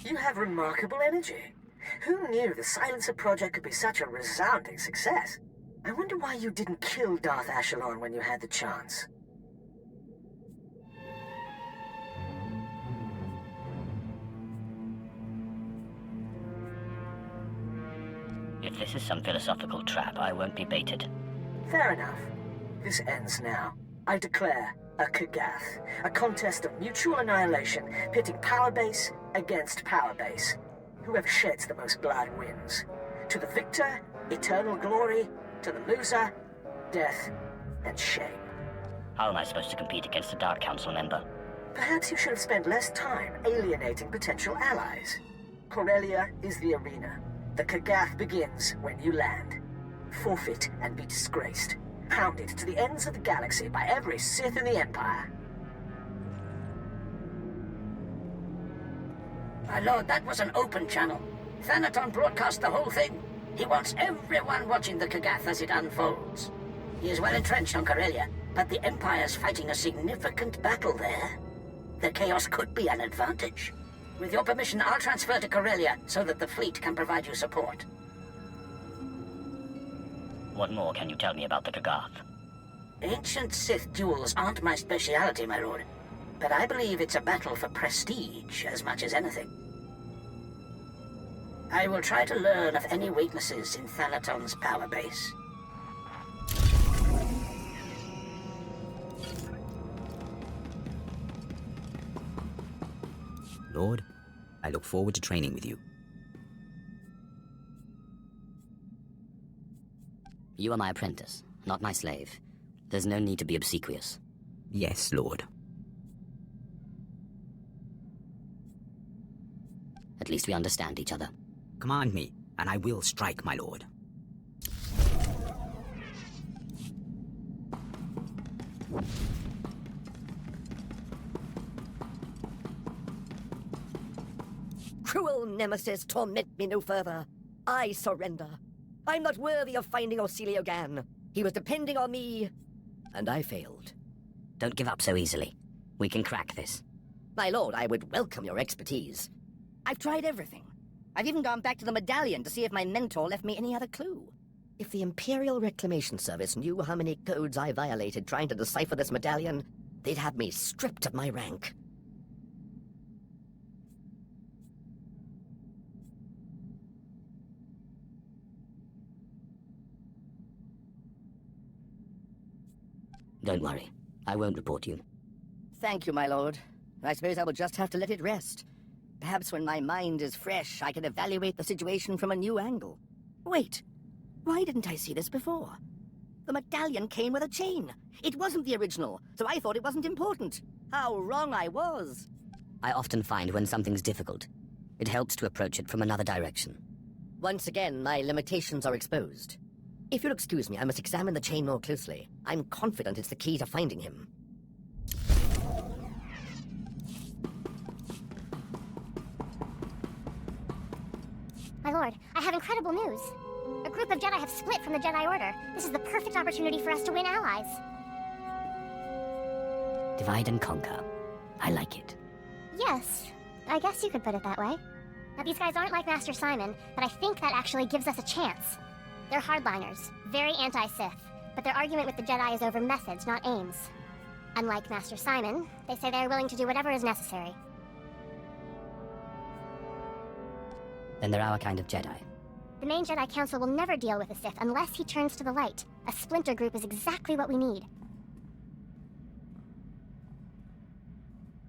You have remarkable energy. Who knew the Silencer project could be such a resounding success? I wonder why you didn't kill Darth Ashelon when you had the chance. If this is some philosophical trap, I won't be baited. Fair enough. This ends now. I declare a Kagath, a contest of mutual annihilation, pitting power base against power base. Whoever sheds the most blood wins. To the victor, eternal glory. To the loser, death and shame. How am I supposed to compete against a Dark Council member? Perhaps you should have spent less time alienating potential allies. Corellia is the arena. The Kagath begins when you land. Forfeit and be disgraced. Hounded to the ends of the galaxy by every Sith in the Empire. My lord, that was an open channel. Thanaton broadcast the whole thing. He wants everyone watching the Kagath as it unfolds. He is well entrenched on Corellia, but the Empire's fighting a significant battle there. The chaos could be an advantage. With your permission, I'll transfer to Corellia so that the fleet can provide you support. What more can you tell me about the Kagath? Ancient Sith duels aren't my speciality, my lord. But I believe it's a battle for prestige as much as anything. I will try to learn of any weaknesses in Thanaton's power base. Lord, I look forward to training with you. You are my apprentice, not my slave. There's no need to be obsequious. Yes, Lord. At least we understand each other. Command me, and I will strike, my lord. Cruel nemesis, torment me no further. I surrender. I'm not worthy of finding Ocelio Gan. He was depending on me, and I failed. Don't give up so easily. We can crack this. My lord, I would welcome your expertise. I've tried everything. I've even gone back to the medallion to see if my mentor left me any other clue. If the Imperial Reclamation Service knew how many codes I violated trying to decipher this medallion, they'd have me stripped of my rank. Don't worry. I won't report you. Thank you, my lord. I suppose I will just have to let it rest. Perhaps when my mind is fresh, I can evaluate the situation from a new angle. Wait, why didn't I see this before? The medallion came with a chain. It wasn't the original, so I thought it wasn't important. How wrong I was. I often find when something's difficult, it helps to approach it from another direction. Once again, my limitations are exposed. If you'll excuse me, I must examine the chain more closely. I'm confident it's the key to finding him. My lord, I have incredible news. A group of Jedi have split from the Jedi Order. This is the perfect opportunity for us to win allies. Divide and conquer. I like it. Yes, I guess you could put it that way. Now, these guys aren't like Master Simon, but I think that actually gives us a chance. They're hardliners, very anti-Sith, but their argument with the Jedi is over methods, not aims. Unlike Master Simon, they say they are willing to do whatever is necessary. Then they're our kind of Jedi. The main Jedi Council will never deal with the Sith unless he turns to the light. A splinter group is exactly what we need.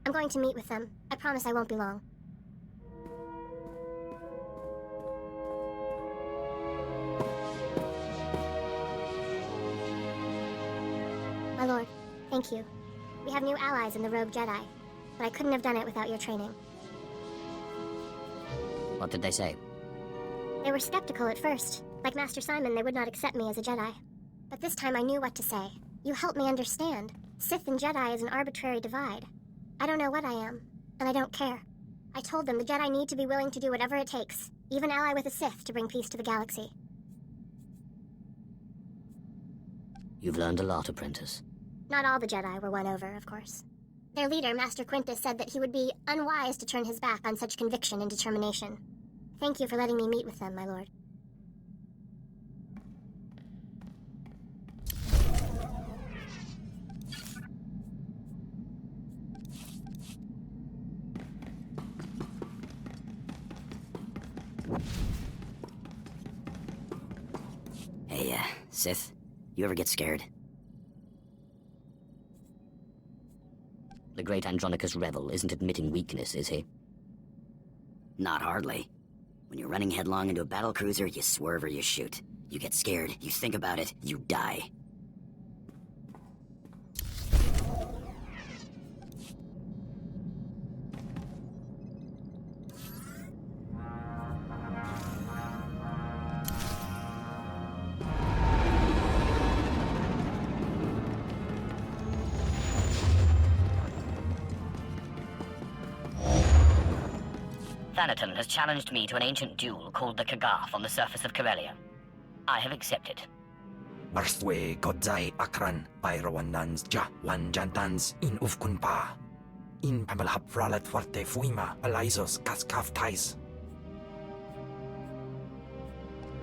I'm going to meet with them. I promise I won't be long. My lord, thank you. We have new allies in the Rogue Jedi, but I couldn't have done it without your training. What did they say? They were skeptical at first. Like Master Simon, they would not accept me as a Jedi. But this time I knew what to say. You helped me understand. Sith and Jedi is an arbitrary divide. I don't know what I am, and I don't care. I told them the Jedi need to be willing to do whatever it takes, even ally with the Sith to bring peace to the galaxy. You've learned a lot, apprentice. Not all the Jedi were won over, of course. Their leader, Master Quintus, said that he would be unwise to turn his back on such conviction and determination. Thank you for letting me meet with them, my lord. Hey, Sith, you ever get scared? The great Andronicus Rebel isn't admitting weakness, is he? Not hardly. When you're running headlong into a battlecruiser, you swerve or you shoot. You get scared, you think about it, you die. Thanaton has challenged me to an ancient duel called the Kagath on the surface of Corellia. I have accepted. Marstwe Godzai Akran Pyrowanans Ja Wanjantans in Ufkunpa. In Pamalhap Fralat Forte Fuima Alizos Kaskaf Tais.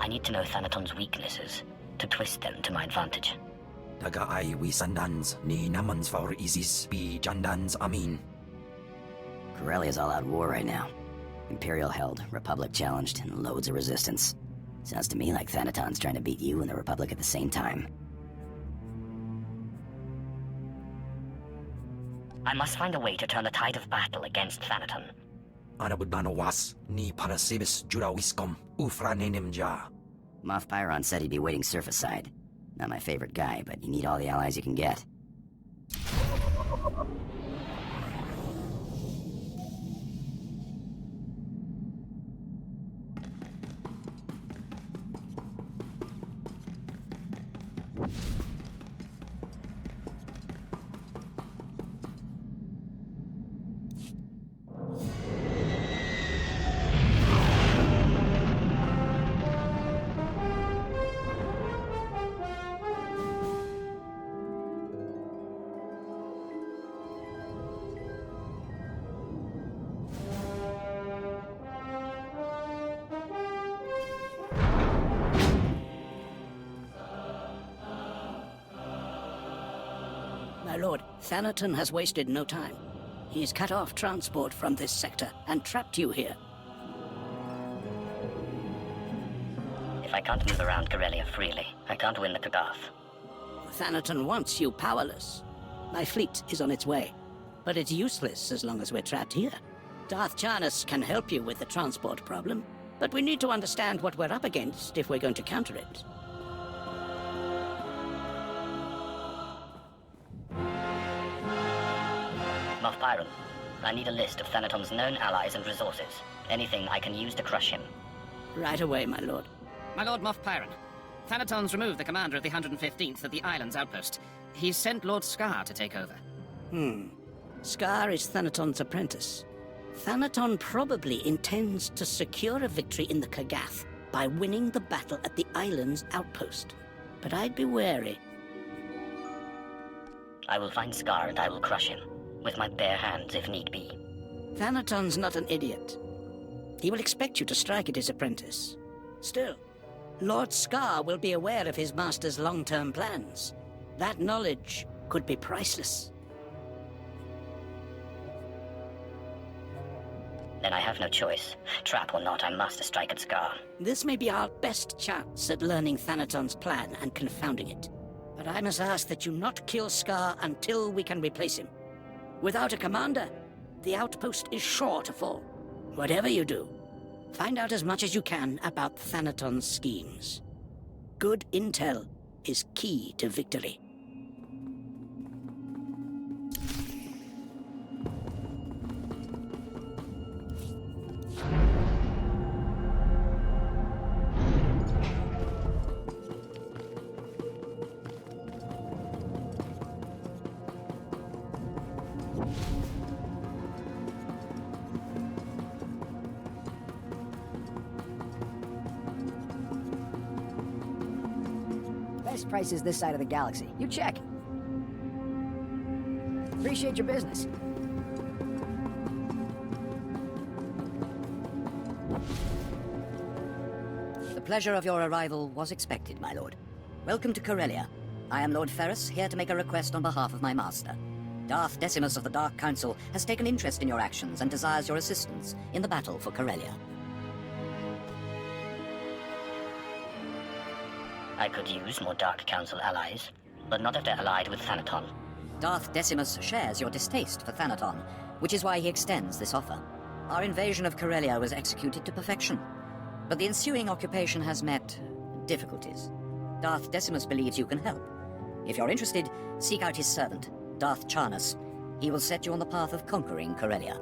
I need to know Thanaton's weaknesses to twist them to my advantage. Daga ay Wisandans ni Namans for Isis Bi Jandans Amin. Corellia's all out war right now. Imperial held, Republic challenged, and loads of resistance. Sounds to me like Thanaton's trying to beat you and the Republic at the same time. I must find a way to turn the tide of battle against Thanaton. Anabudano was ni Parasibis Jurawiscom Ufranenemja. Moff Pyron said he'd be waiting surface side. Not my favorite guy, but you need all the allies you can get. My lord, Thanaton has wasted no time. He's cut off transport from this sector and trapped you here. If I can't move around Corellia freely, I can't win the Kagath. Thanaton wants you powerless. My fleet is on its way, but it's useless as long as we're trapped here. Darth Charnas can help you with the transport problem, but we need to understand what we're up against if we're going to counter it. Moff Pyron, I need a list of Thanaton's known allies and resources. Anything I can use to crush him. Right away, my lord. My lord Moff Pyron, Thanaton's removed the commander of the 115th at the island's outpost. He's sent Lord Scar to take over. Scar is Thanaton's apprentice. Thanaton probably intends to secure a victory in the Kagath by winning the battle at the island's outpost. But I'd be wary. I will find Scar and I will crush him, with my bare hands if need be. Thanaton's not an idiot. He will expect you to strike at his apprentice. Still, Lord Scar will be aware of his master's long-term plans. That knowledge could be priceless. Then I have no choice. Trap or not, I must strike at Scar. This may be our best chance at learning Thanaton's plan and confounding it. But I must ask that you not kill Scar until we can replace him. Without a commander, the outpost is sure to fall. Whatever you do, find out as much as you can about Thanaton's schemes. Good intel is key to victory. Best prices this side of the galaxy. You check. Appreciate your business. The pleasure of your arrival was expected, my lord. Welcome to Corellia. I am Lord Ferrus, here to make a request on behalf of my master. Darth Decimus of the Dark Council has taken interest in your actions and desires your assistance in the battle for Corellia. I could use more Dark Council allies, but not if they're allied with Thanaton. Darth Decimus shares your distaste for Thanaton, which is why he extends this offer. Our invasion of Corellia was executed to perfection, but the ensuing occupation has met difficulties. Darth Decimus believes you can help. If you're interested, seek out his servant, Darth Charnas. He will set you on the path of conquering Corellia.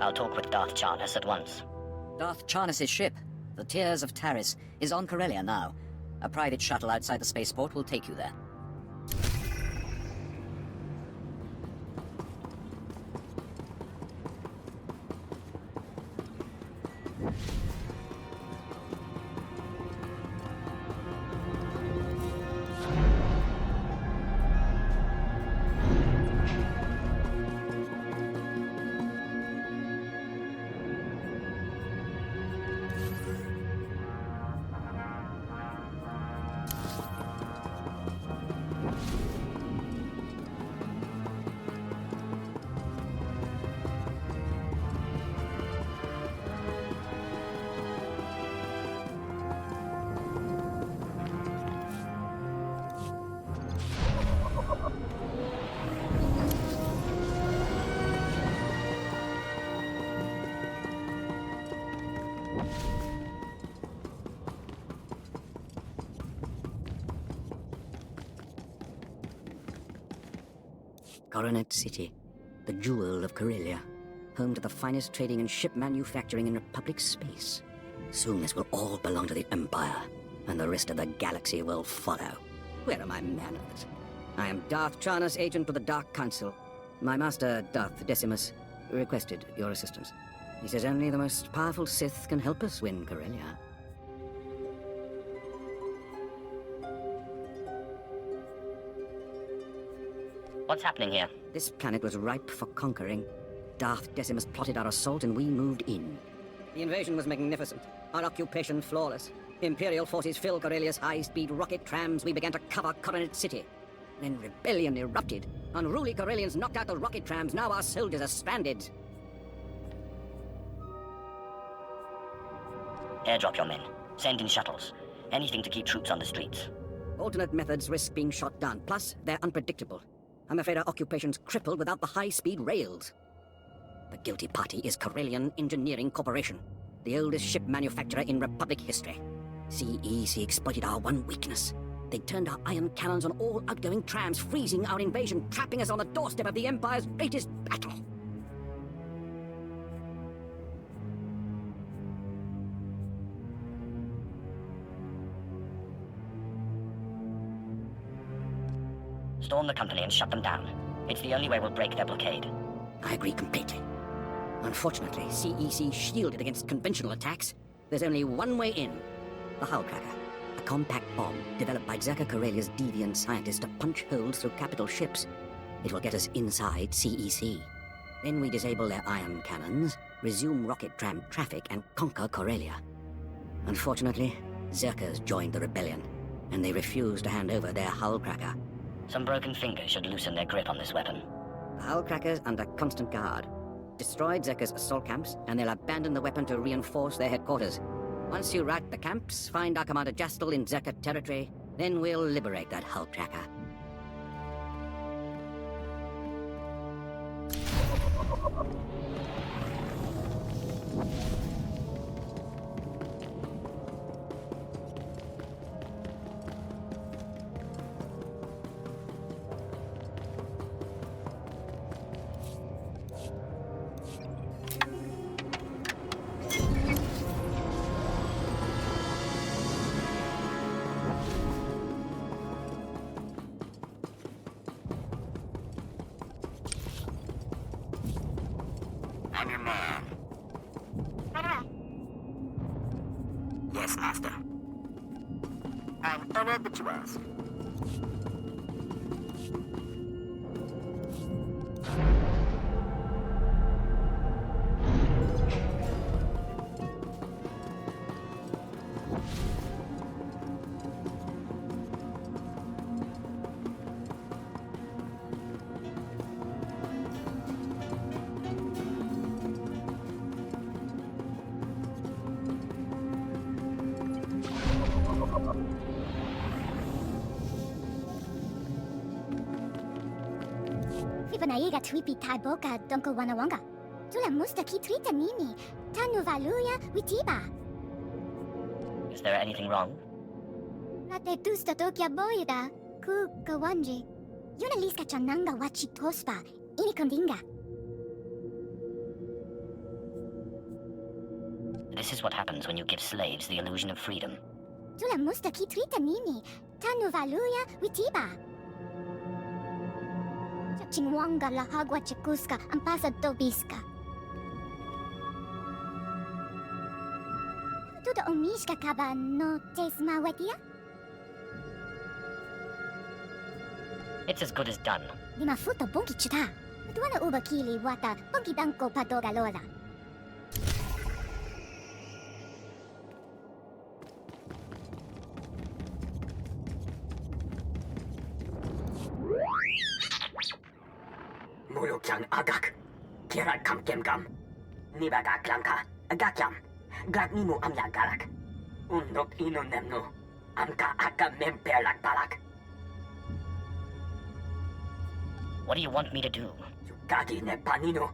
I'll talk with Darth Charnas at once. Darth Charnas' ship, the Tears of Taris, is on Corellia now. A private shuttle outside the spaceport will take you there. Coronet City, the jewel of Corellia, home to the finest trading and ship manufacturing in Republic space. Soon this will all belong to the Empire, and the rest of the galaxy will follow. Where are my manners? I am Darth Charnas, agent for the Dark Council. My master, Darth Decimus, requested your assistance. He says only the most powerful Sith can help us win Corellia. What's happening here? This planet was ripe for conquering. Darth Decimus plotted our assault and we moved in. The invasion was magnificent. Our occupation flawless. Imperial forces filled Corellia's high-speed rocket trams. We began to cover Coronet City. Then rebellion erupted. Unruly Corellians knocked out the rocket trams. Now our soldiers are stranded. Airdrop your men. Send in shuttles. Anything to keep troops on the streets. Alternate methods risk being shot down. Plus, they're unpredictable. I'm afraid our occupation's crippled without the high-speed rails. The guilty party is Corellian Engineering Corporation, the oldest ship manufacturer in Republic history. CEC exploited our one weakness. They turned our iron cannons on all outgoing trams, freezing our invasion, trapping us on the doorstep of the Empire's greatest battle. Storm the company and shut them down. It's the only way we'll break their blockade. I agree completely. Unfortunately, CEC shielded against conventional attacks. There's only one way in. The Hull Cracker. A compact bomb developed by Zerka Corellia's deviant scientists to punch holes through capital ships. It will get us inside CEC. Then we disable their ion cannons, resume rocket tram traffic, and conquer Corellia. Unfortunately, Zerkers joined the rebellion, and they refused to hand over their Hull Cracker. Some broken fingers should loosen their grip on this weapon. The Hull Cracker's under constant guard. Destroyed Zerka's assault camps, and they'll abandon the weapon to reinforce their headquarters. Once you rout the camps, find our Commander Jastel in Zerka territory, then we'll liberate that Hull Cracker. I'm your man. Yes, Master. I'm honored that you asked. Ibanaiga twipi taiboka donko wanawanga. Tula musta ki trita nini. Tanu valuya witiba. Is there anything wrong? Nate tusta tokya boida. Ku kawanji. Yuna liska chananga wachi tospa. Ini kondinga. This is what happens when you give slaves the illusion of freedom. Tula musta ki trita nini. Tanu valuya witiba. Chingwanga la hagwa chikuska ampasa dobiska. Tuda omishka kaba no tesma wetia? It's as good as done. Dimafuto bunki chita. Tuana uba kili wata bunki danko padoga lola. Mulukyang agak. Kira kam kem gam. Nibaga klamka. Agakyam. Glak nimu amya galak. Undok ino nemno. Amka aka memperlak balak. What do you want me to do? Gagi ne panino.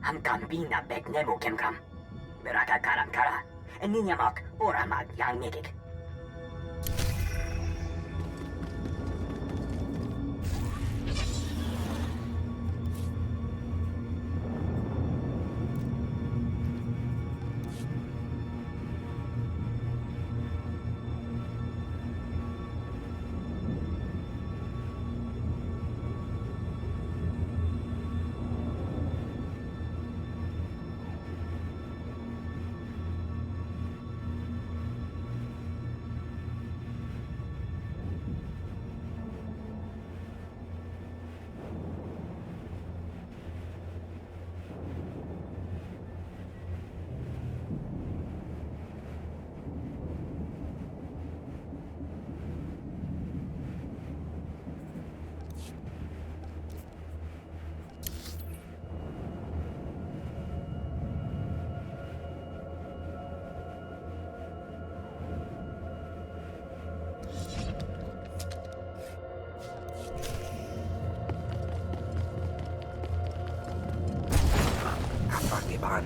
Amkam bina bek nemo kem gam. Beraka karam kara. Ninyamak oramag yang negate. Korriban.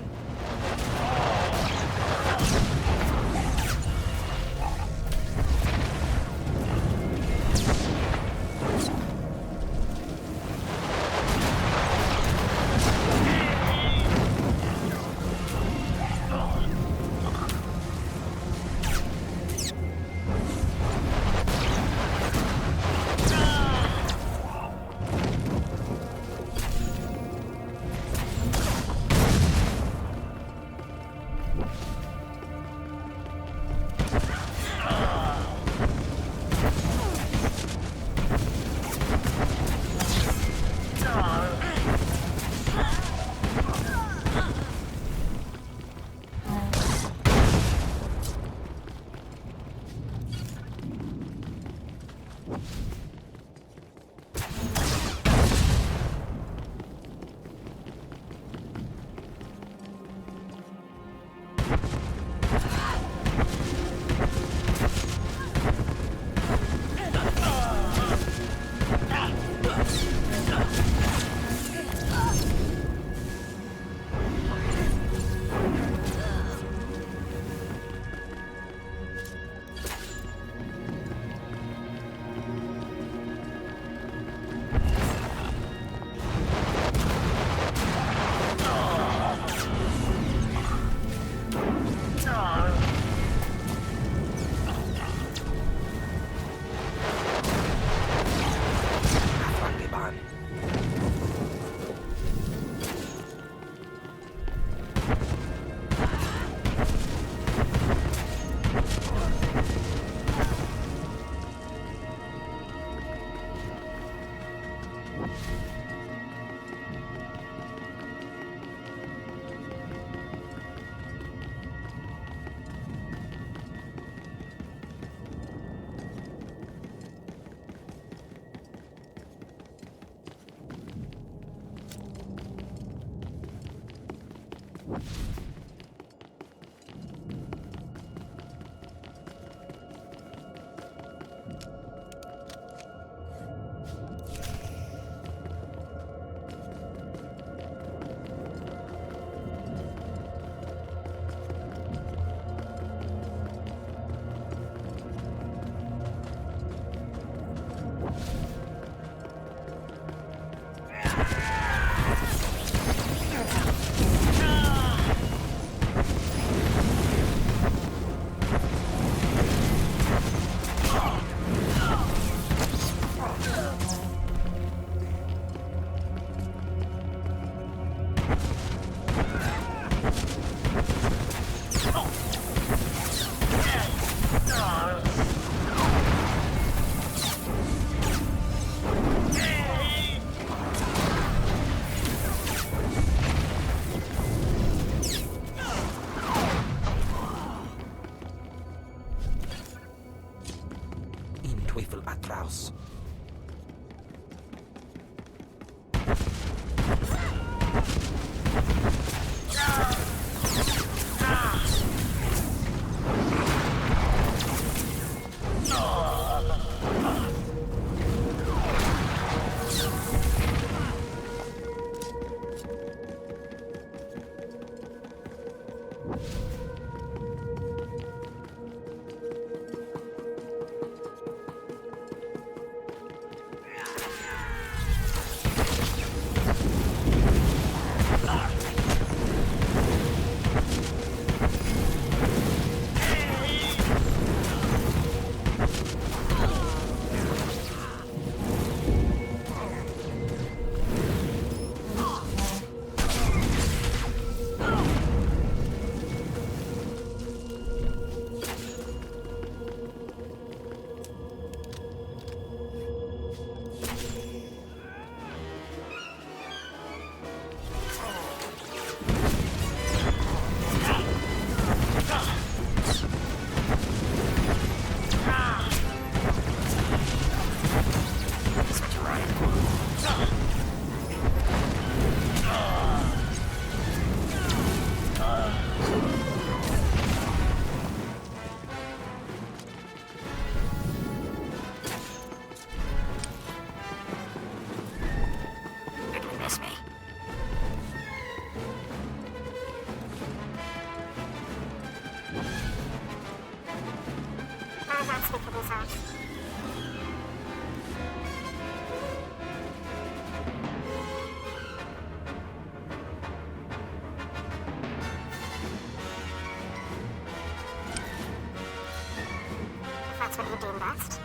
That's what you do best.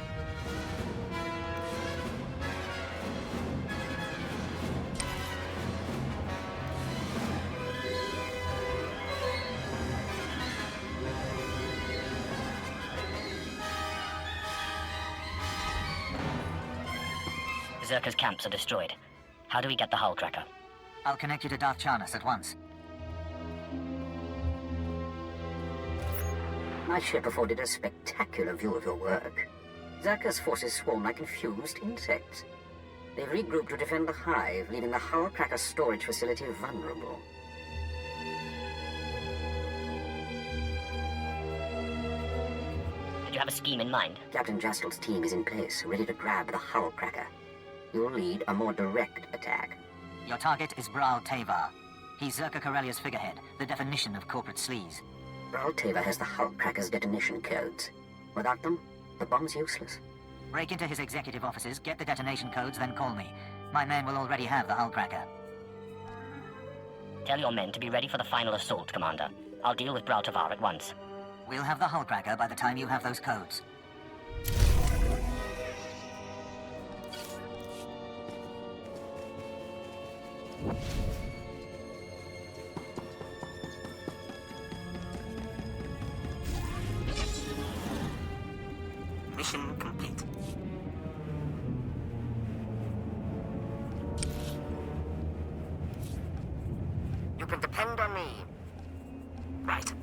Zerka's camps are destroyed. How do we get the hull cracker? I'll connect you to Darth Chanas at once. My ship afforded a spectacular view of your work. Zerka's forces swarm like confused insects. They've regrouped to defend the hive, leaving the hull cracker storage facility vulnerable. Did you have a scheme in mind? Captain Jastel's team is in place, ready to grab the hull cracker. You'll lead a more direct attack. Your target is Bral Tevar. He's Zerka Corellia's figurehead, the definition of corporate sleaze. Bral Tevar has the hull cracker's detonation codes. Without them, the bomb's useless. Break into his executive offices, get the detonation codes, then call me. My men will already have the hull cracker. Tell your men to be ready for the final assault, Commander. I'll deal with Bral Tevar at once. We'll have the hull cracker by the time you have those codes. Mission complete. You can depend on me. Right.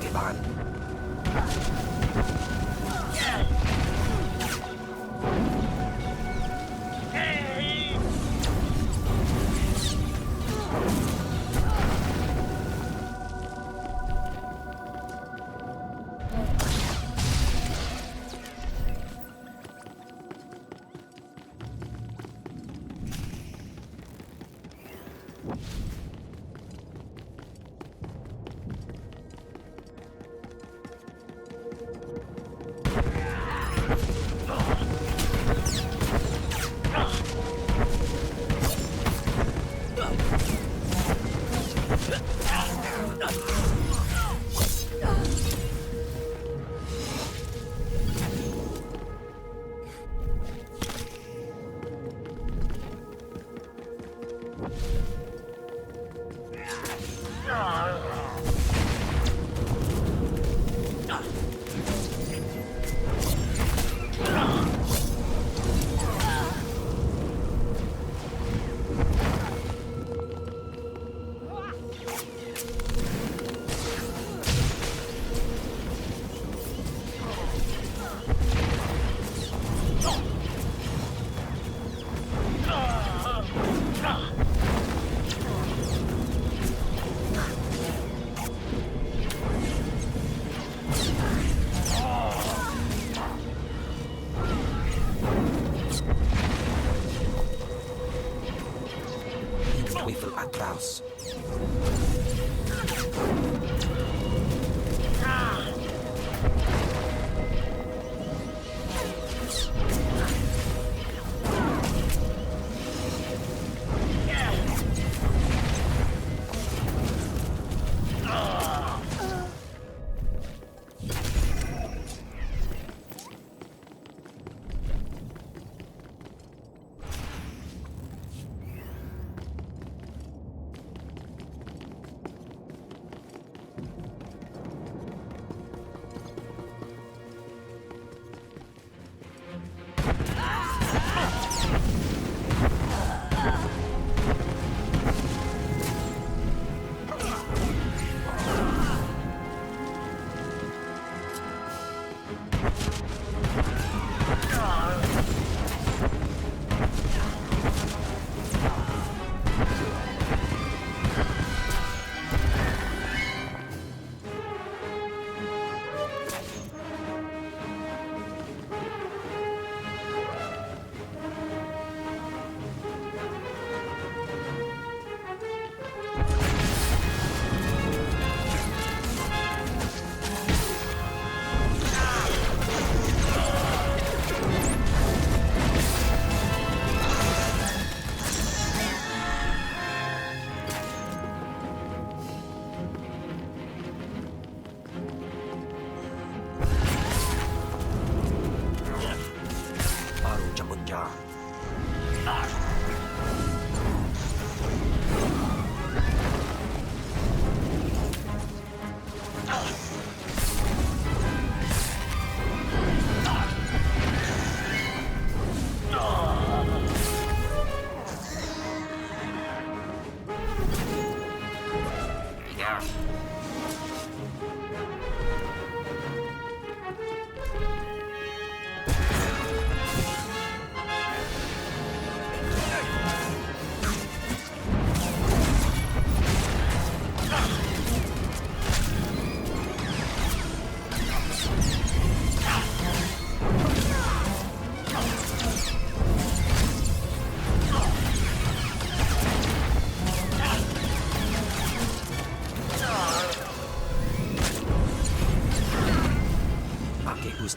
Korriban. Atlas.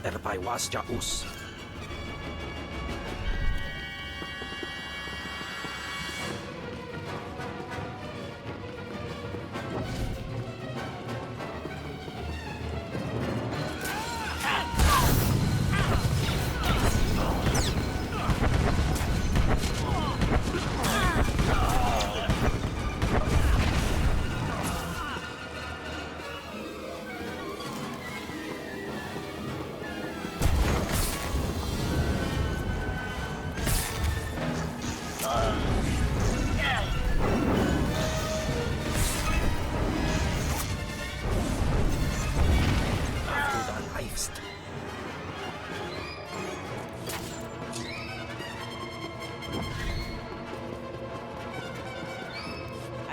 Erpai was Jaus.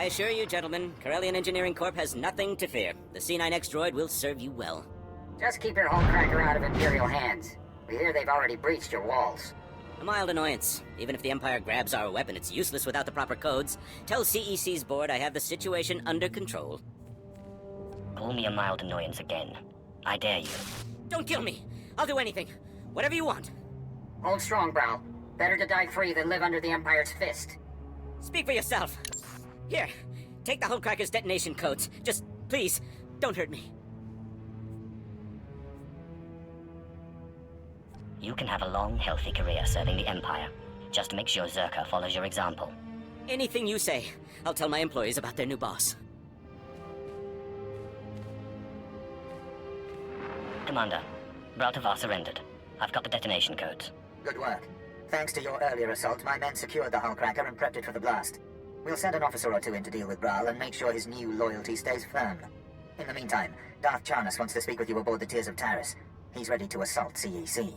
I assure you, gentlemen, Corellian Engineering Corp has nothing to fear. The C9X droid will serve you well. Just keep your homecracker out of Imperial hands. We hear they've already breached your walls. A mild annoyance. Even if the Empire grabs our weapon, it's useless without the proper codes. Tell CEC's board I have the situation under control. Call me a mild annoyance again. I dare you. Don't kill me! I'll do anything. Whatever you want. Hold strong, Brow. Better to die free than live under the Empire's fist. Speak for yourself. Here, take the Hullcracker's detonation codes. Just, please, don't hurt me. You can have a long, healthy career serving the Empire. Just make sure Zerka follows your example. Anything you say. I'll tell my employees about their new boss. Commander, Brautavar surrendered. I've got the detonation codes. Good work. Thanks to your earlier assault, my men secured the Hullcracker and prepped it for the blast. We'll send an officer or two in to deal with Brawl and make sure his new loyalty stays firm. In the meantime, Darth Charnas wants to speak with you aboard the Tears of Taris. He's ready to assault CEC.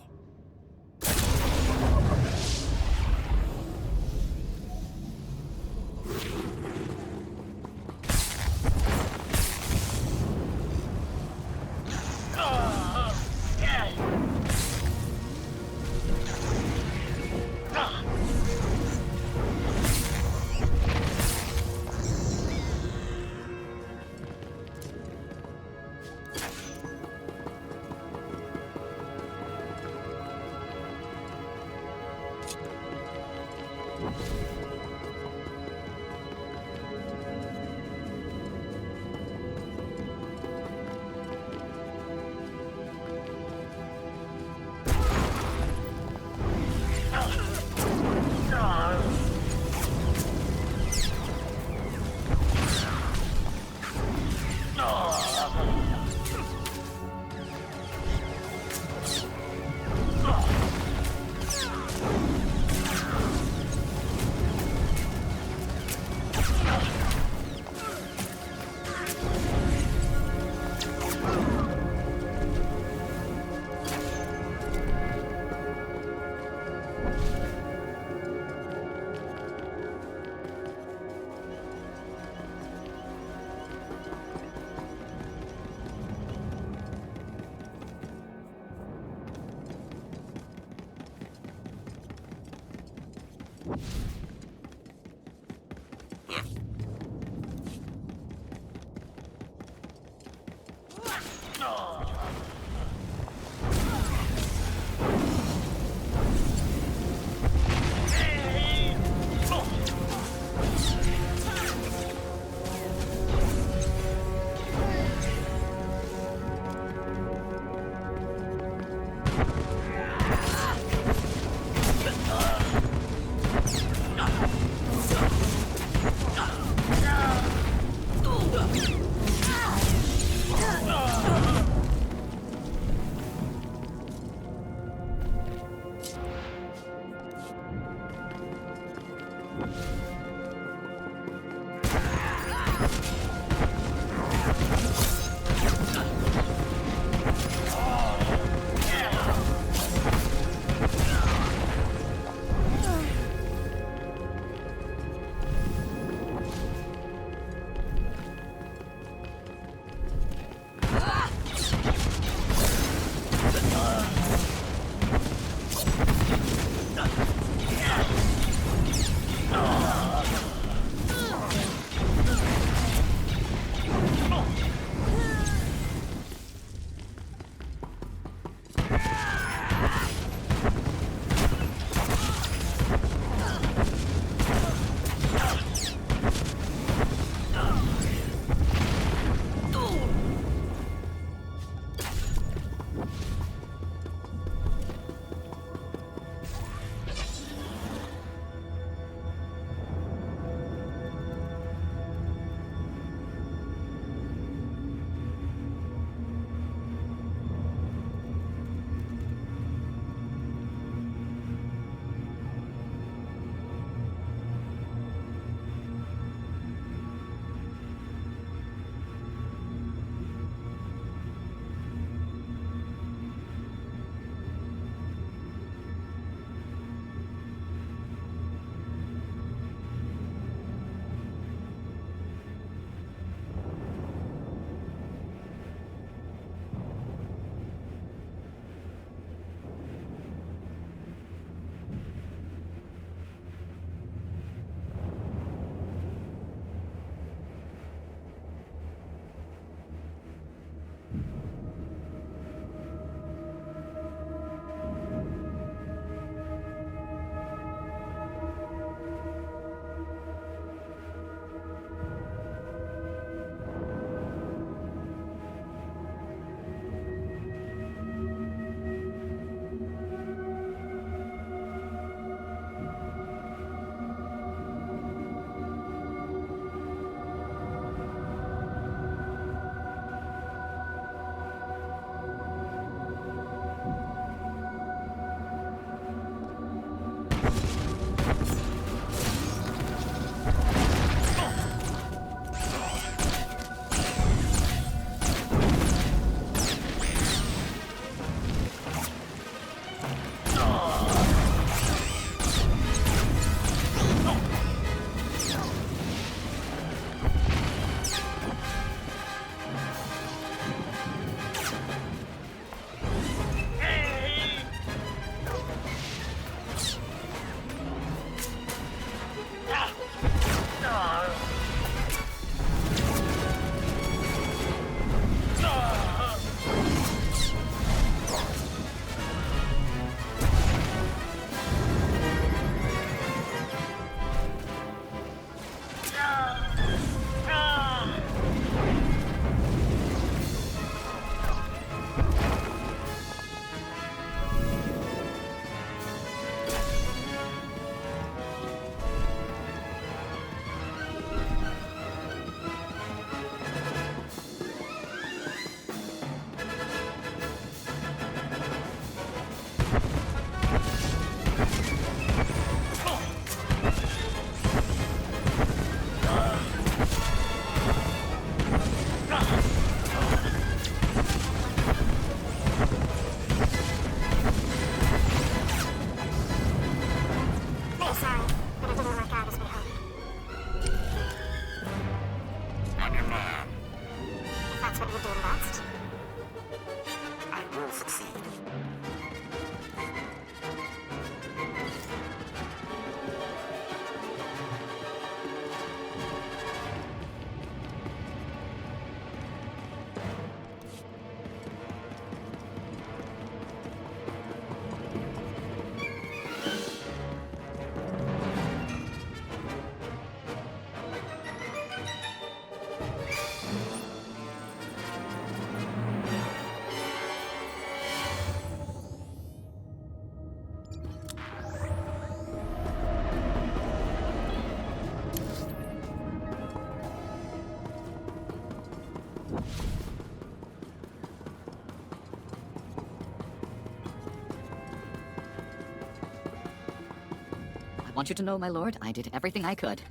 Want you to know, my lord, I did everything I could.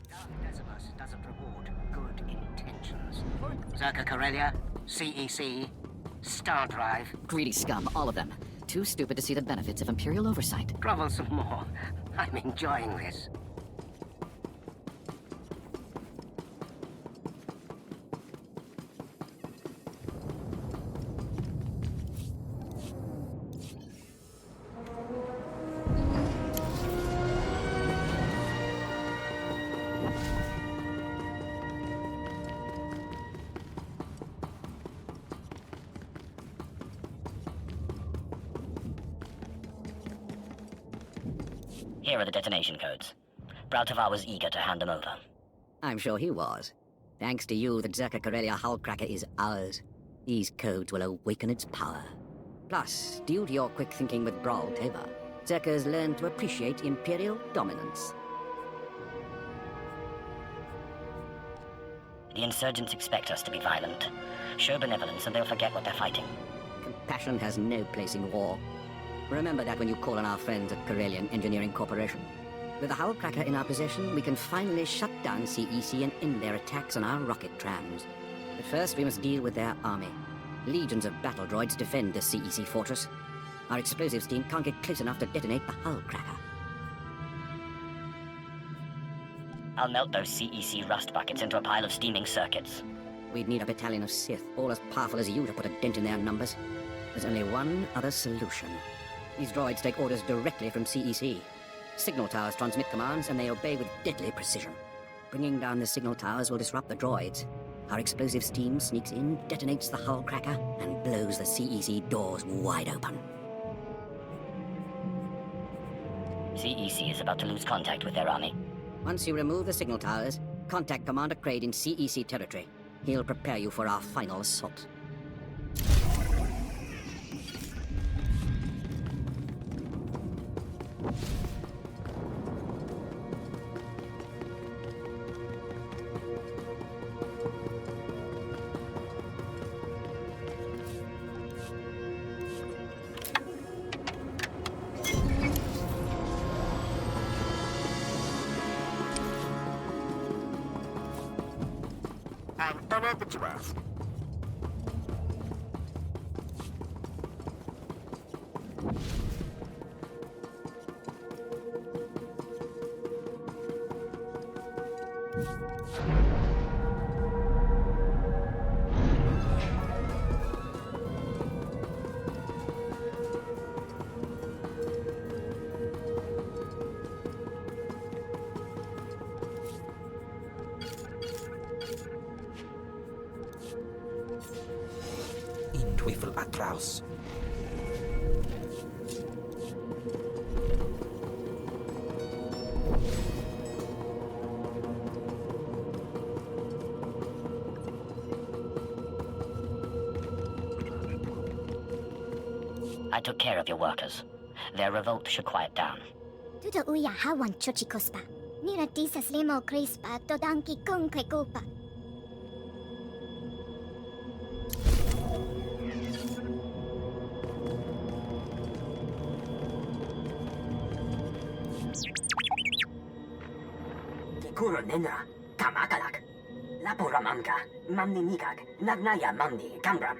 Doesn't reward good intentions. Zerka Corellia, CEC, Star Drive. Greedy scum, all of them. Too stupid to see the benefits of Imperial oversight. Grovel some more. I'm enjoying this. Here are the detonation codes. Braltavar was eager to hand them over. I'm sure he was. Thanks to you, the Zerka Corellia hull cracker is ours. These codes will awaken its power. Plus, due to your quick thinking with Braltavar, Zerka's learned to appreciate Imperial dominance. The insurgents expect us to be violent. Show benevolence and they'll forget what they're fighting. Compassion has no place in war. Remember that when you call on our friends at Corellian Engineering Corporation. With the hull cracker in our possession, we can finally shut down CEC and end their attacks on our rocket trams. But first, we must deal with their army. Legions of battle droids defend the CEC fortress. Our explosives team can't get close enough to detonate the hull cracker. I'll melt those CEC rust buckets into a pile of steaming circuits. We'd need a battalion of Sith, all as powerful as you, to put a dent in their numbers. There's only one other solution. These droids take orders directly from CEC. Signal towers transmit commands, and they obey with deadly precision. Bringing down the signal towers will disrupt the droids. Our explosives team sneaks in, detonates the hull cracker, and blows the CEC doors wide open. CEC is about to lose contact with their army. Once you remove the signal towers, contact Commander Kraid in CEC territory. He'll prepare you for our final assault. I'm honored that you asked. In Twyfel Atraus. I took care of your workers. Their revolt should quiet down. Tuto uya hawan chochikospa. Nira disas limo crispa, dodanki kunque culpa. Kuro Nenra, Kamakalak, Laporamamka, Mamni Nikak, Nagnaya Mamni, Kambram.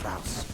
Strauss.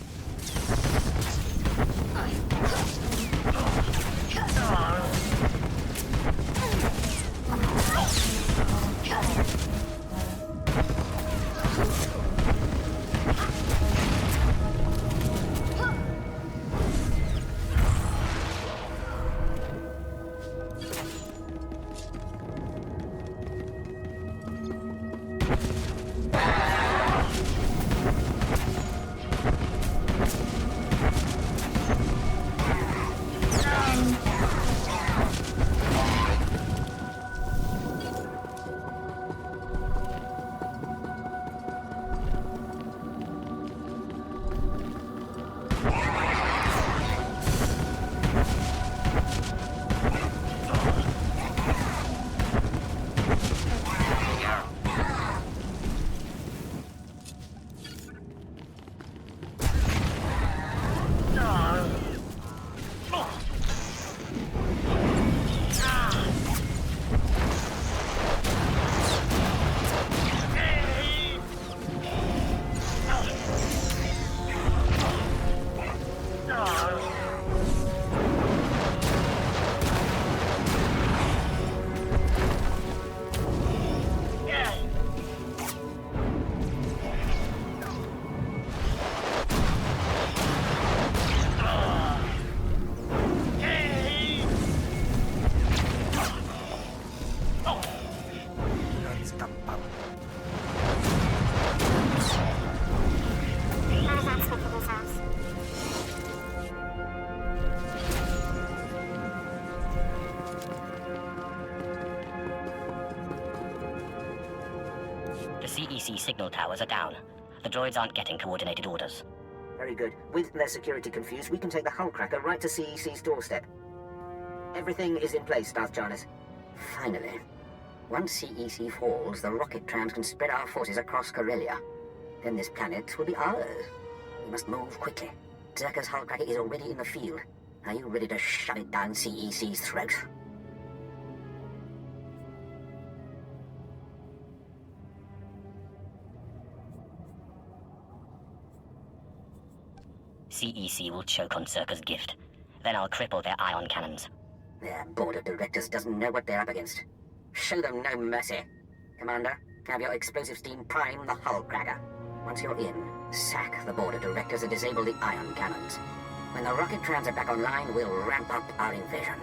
The CEC signal towers are down. The droids aren't getting coordinated orders. Very good. With their security confused, we can take the hull cracker right to CEC's doorstep. Everything is in place, Darth Jarnus. Finally. Once CEC falls, the rocket trams can spread our forces across Corellia. Then this planet will be ours. We must move quickly. Zerka's hull cracker is already in the field. Are you ready to shove it down CEC's throat? CEC will choke on Zerka's gift. Then I'll cripple their ion cannons. Their board of directors doesn't know what they're up against. Show them no mercy. Commander, have your explosive steam prime the hull cracker. Once you're in, sack the board of directors and disable the ion cannons. When the rocket trams are back online, we'll ramp up our invasion.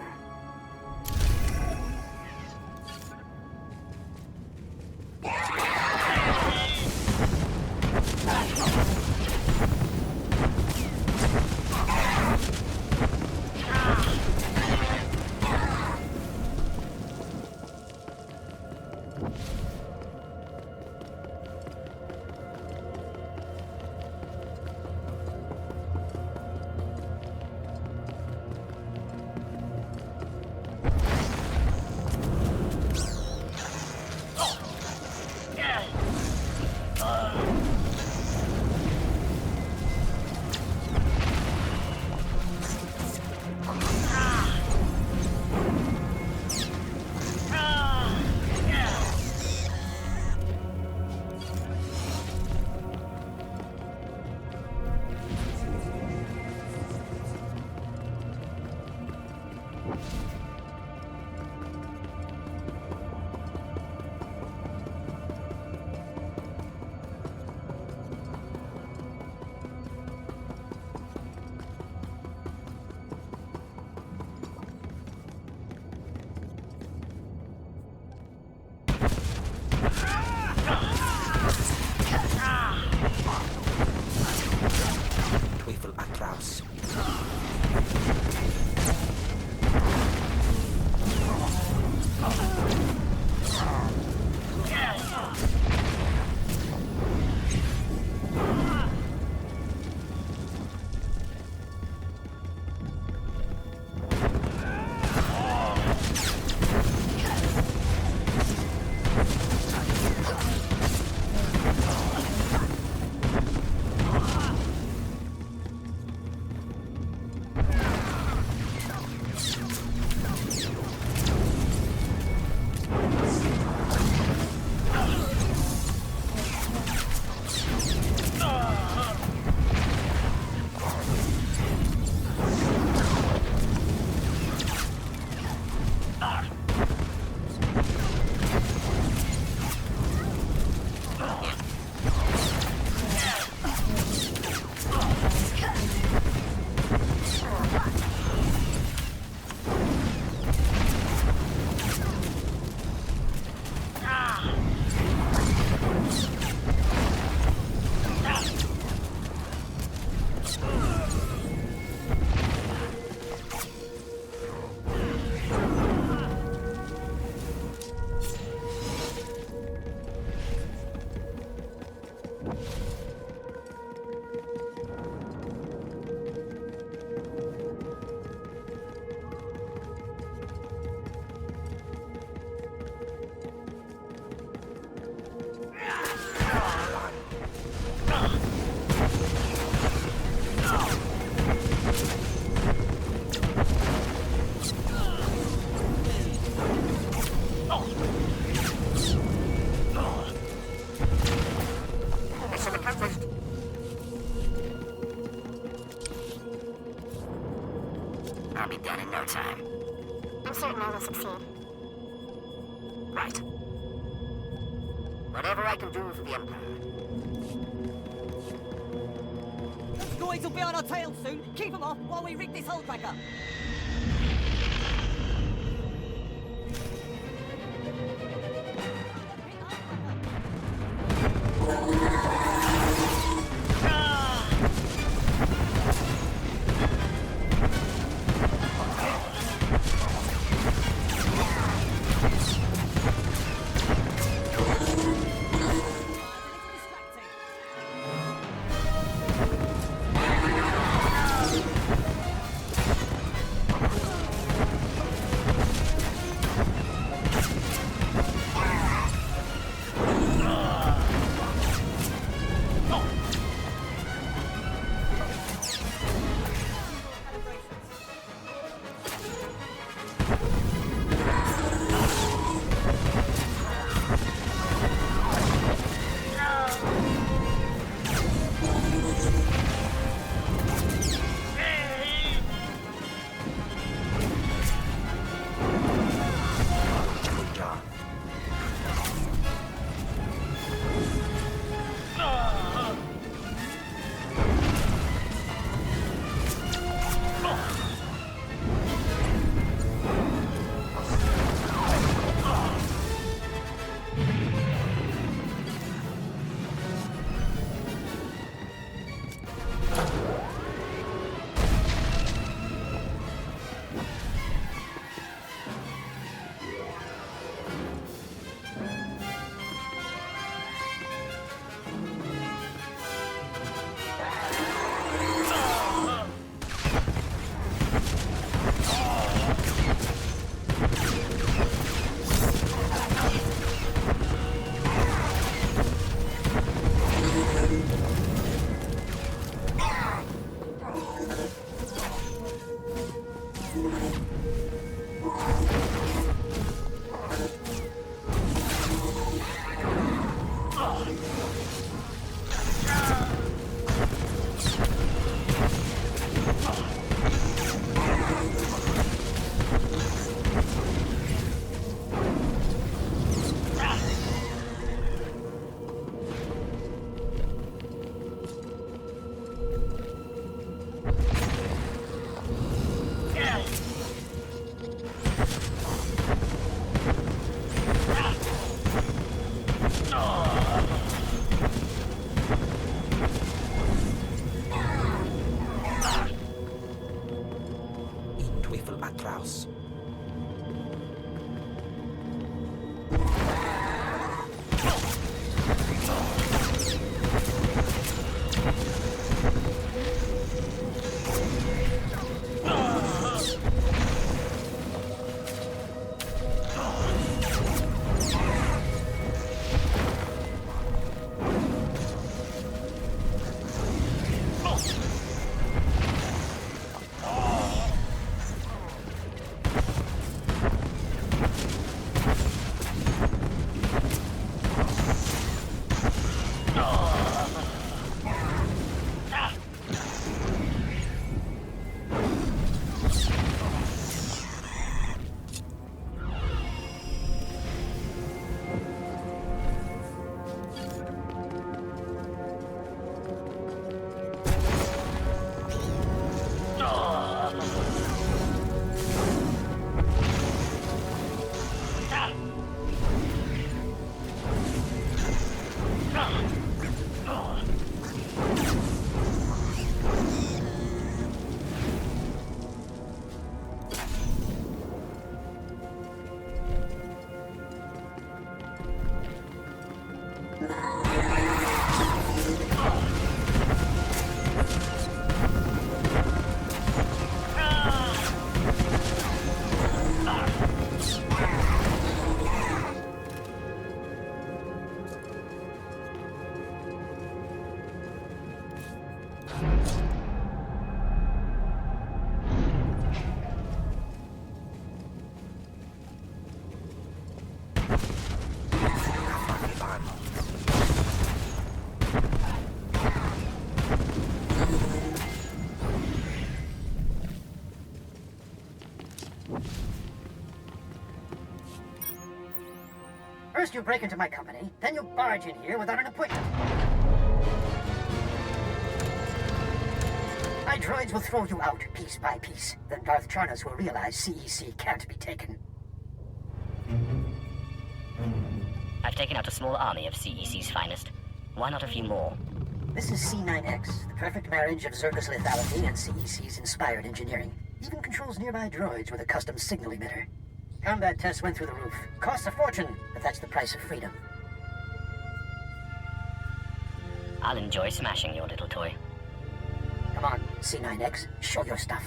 done in no time. I'm certain I will succeed. Right. Whatever I can do for the Empire. The droids will be on our tail soon. Keep them off while we rig this hull cracker. First you break into my company, then you barge in here without an appointment. My droids will throw you out piece by piece. Then Darth Charnas will realize CEC can't be taken. I've taken out a small army of CEC's finest. Why not a few more? This is C9X, the perfect marriage of Zerka's lethality and CEC's inspired engineering. Even controls nearby droids with a custom signal emitter. Combat tests went through the roof. Costs a fortune, but that's the price of freedom. I'll enjoy smashing your little toy. Come on, C9X, show your stuff.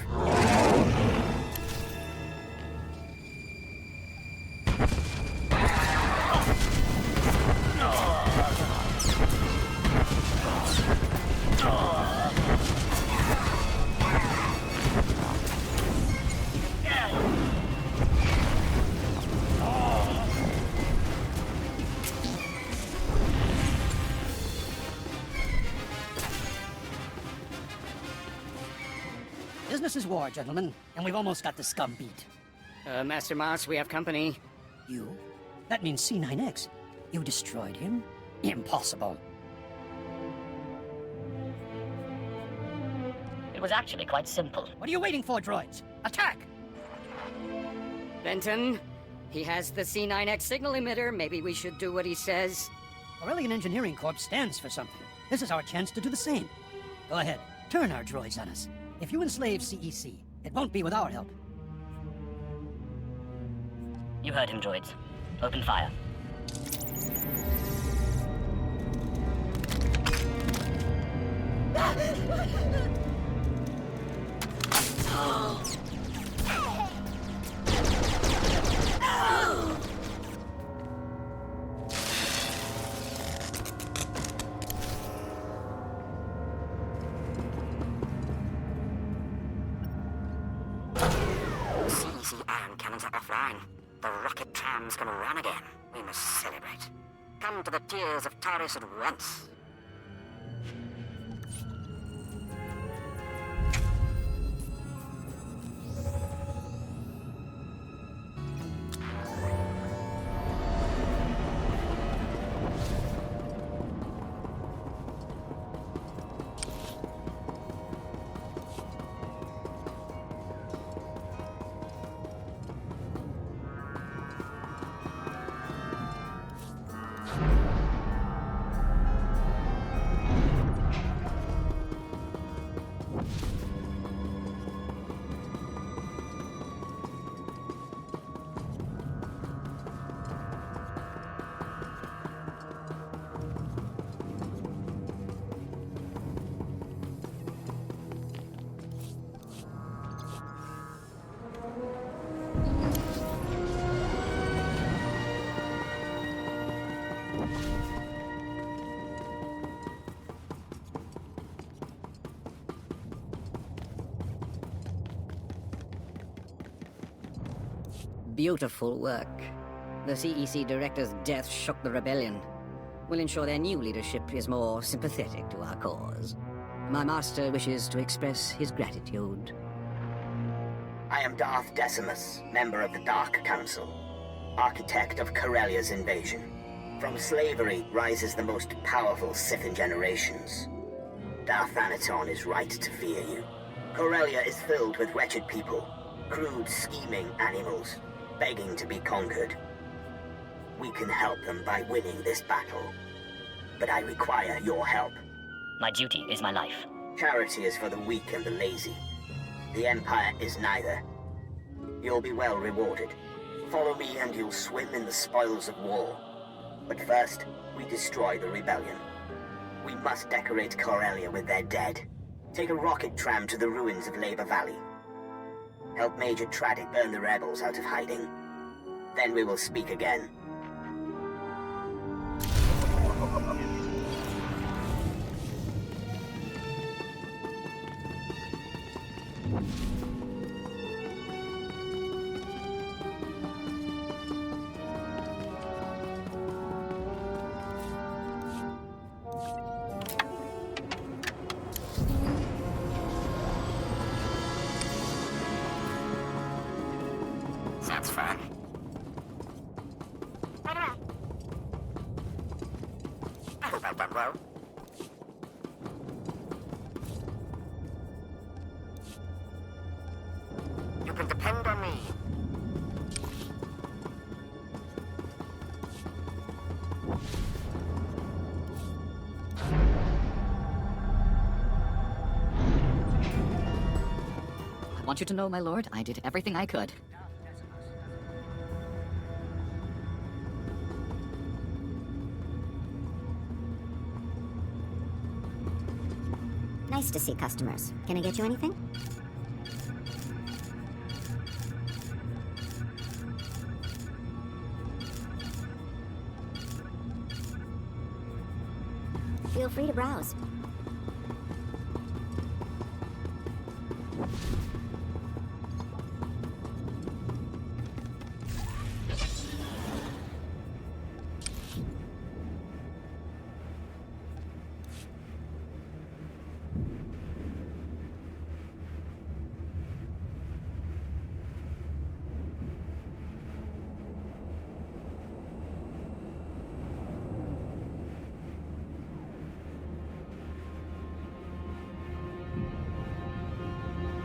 Business is war, gentlemen, and we've almost got the scum beat. Master Mars, we have company. You? That means C9X. You destroyed him? Impossible. It was actually quite simple. What are you waiting for, droids? Attack! Benton, he has the C9X signal emitter. Maybe we should do what he says. Corellian Engineering Corps stands for something. This is our chance to do the same. Go ahead, turn our droids on us. If you enslave CEC, it won't be with our help. You heard him, droids. Open fire. CEC ion cannons are offline. The rocket trams can run again. We must celebrate. Come to the tears of Taris at once. Beautiful work. The CEC director's death shook the rebellion. We'll ensure their new leadership is more sympathetic to our cause. My master wishes to express his gratitude. I am Darth Decimus, member of the Dark Council, architect of Corellia's invasion. From slavery rises the most powerful Sith in generations. Darth Thanaton is right to fear you. Corellia is filled with wretched people, crude, scheming animals, begging to be conquered. We can help them by winning this battle, but I require your help. My duty is my life. Charity is for the weak and the lazy. The Empire is neither. You'll be well rewarded. Follow me and you'll swim in the spoils of war. But first, we destroy the rebellion. We must decorate Corellia with their dead. Take a rocket tram to the ruins of Labor Valley. Help Major Tradic burn the rebels out of hiding. Then we will speak again. Sounds fun. I've done well. You can depend on me. I want you to know, my lord, I did everything I could. Nice to see customers. Can I get you anything? Feel free to browse.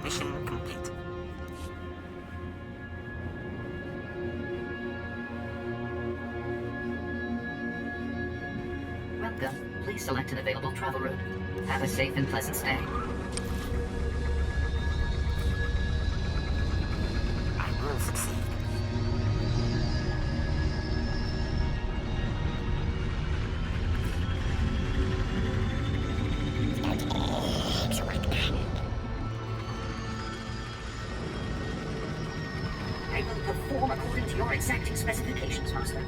Mission complete. Welcome. Please select an available travel route. Have a safe and pleasant stay. I will succeed. I will perform according to your exacting specifications, Master.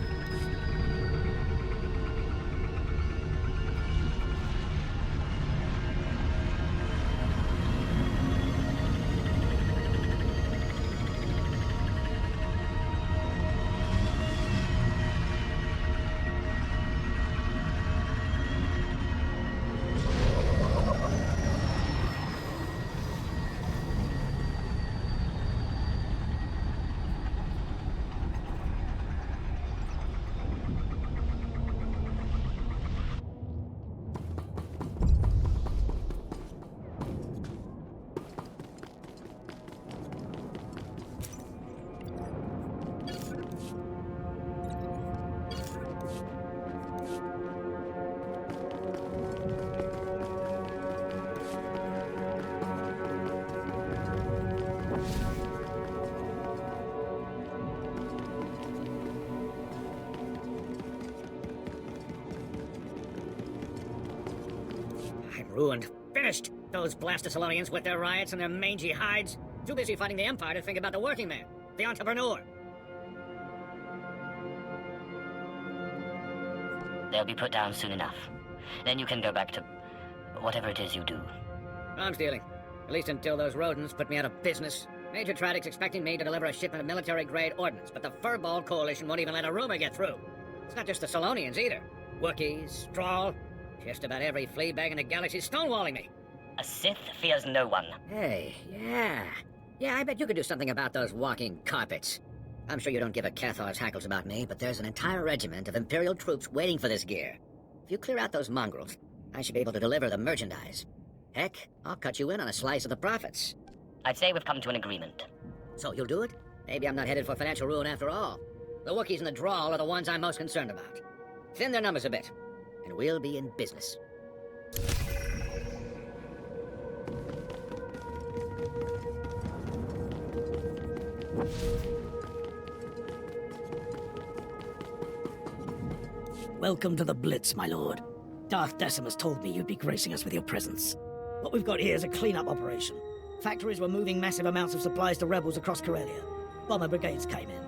Ruined. Finished! Those Blastosolonians with their riots and their mangy hides. Too busy fighting the Empire to think about the working man. The entrepreneur. They'll be put down soon enough. Then you can go back to whatever it is you do. Arms dealing. At least until those rodents put me out of business. Major Tradic's expecting me to deliver a shipment of military-grade ordnance, but the Furball Coalition won't even let a rumor get through. It's not just the Solonians either. Wookiees, Strawl, just about every fleabag in the galaxy's stonewalling me. A Sith fears no one. Hey, yeah. Yeah, I bet you could do something about those walking carpets. I'm sure you don't give a Cathar's hackles about me, but there's an entire regiment of Imperial troops waiting for this gear. If you clear out those mongrels, I should be able to deliver the merchandise. Heck, I'll cut you in on a slice of the profits. I'd say we've come to an agreement. So you'll do it? Maybe I'm not headed for financial ruin after all. The Wookiees and the Drawl are the ones I'm most concerned about. Thin their numbers a bit, and we'll be in business. Welcome to the Blitz, my lord. Darth Decimus told me you'd be gracing us with your presence. What we've got here is a clean-up operation. Factories were moving massive amounts of supplies to rebels across Corellia. Bomber brigades came in.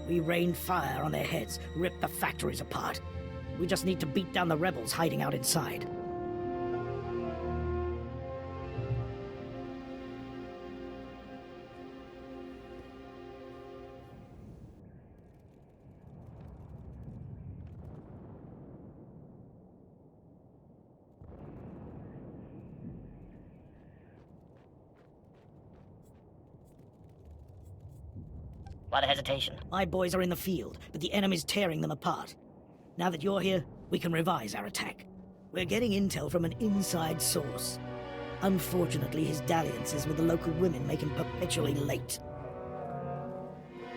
We rained fire on their heads, ripped the factories apart. We just need to beat down the rebels hiding out inside. Why the hesitation? My boys are in the field, but the enemy's tearing them apart. Now that you're here, we can revise our attack. We're getting intel from an inside source. Unfortunately, his dalliances with the local women make him perpetually late.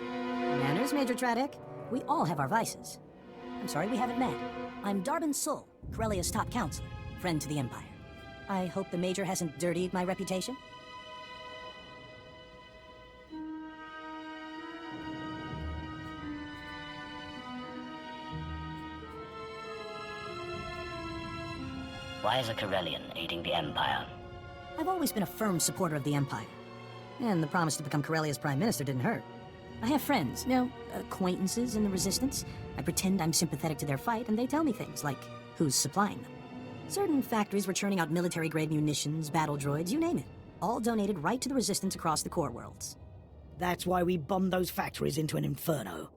Manners, Major Tradick. We all have our vices. I'm sorry we haven't met. I'm Darbin Sul, Corellia's top counselor, friend to the Empire. I hope the Major hasn't dirtied my reputation. Why is a Corellian aiding the Empire? I've always been a firm supporter of the Empire. And the promise to become Corellia's Prime Minister didn't hurt. I have friends, acquaintances in the Resistance. I pretend I'm sympathetic to their fight, and they tell me things like who's supplying them. Certain factories were churning out military-grade munitions, battle droids, you name it. All donated right to the Resistance across the core worlds. That's why we bombed those factories into an inferno.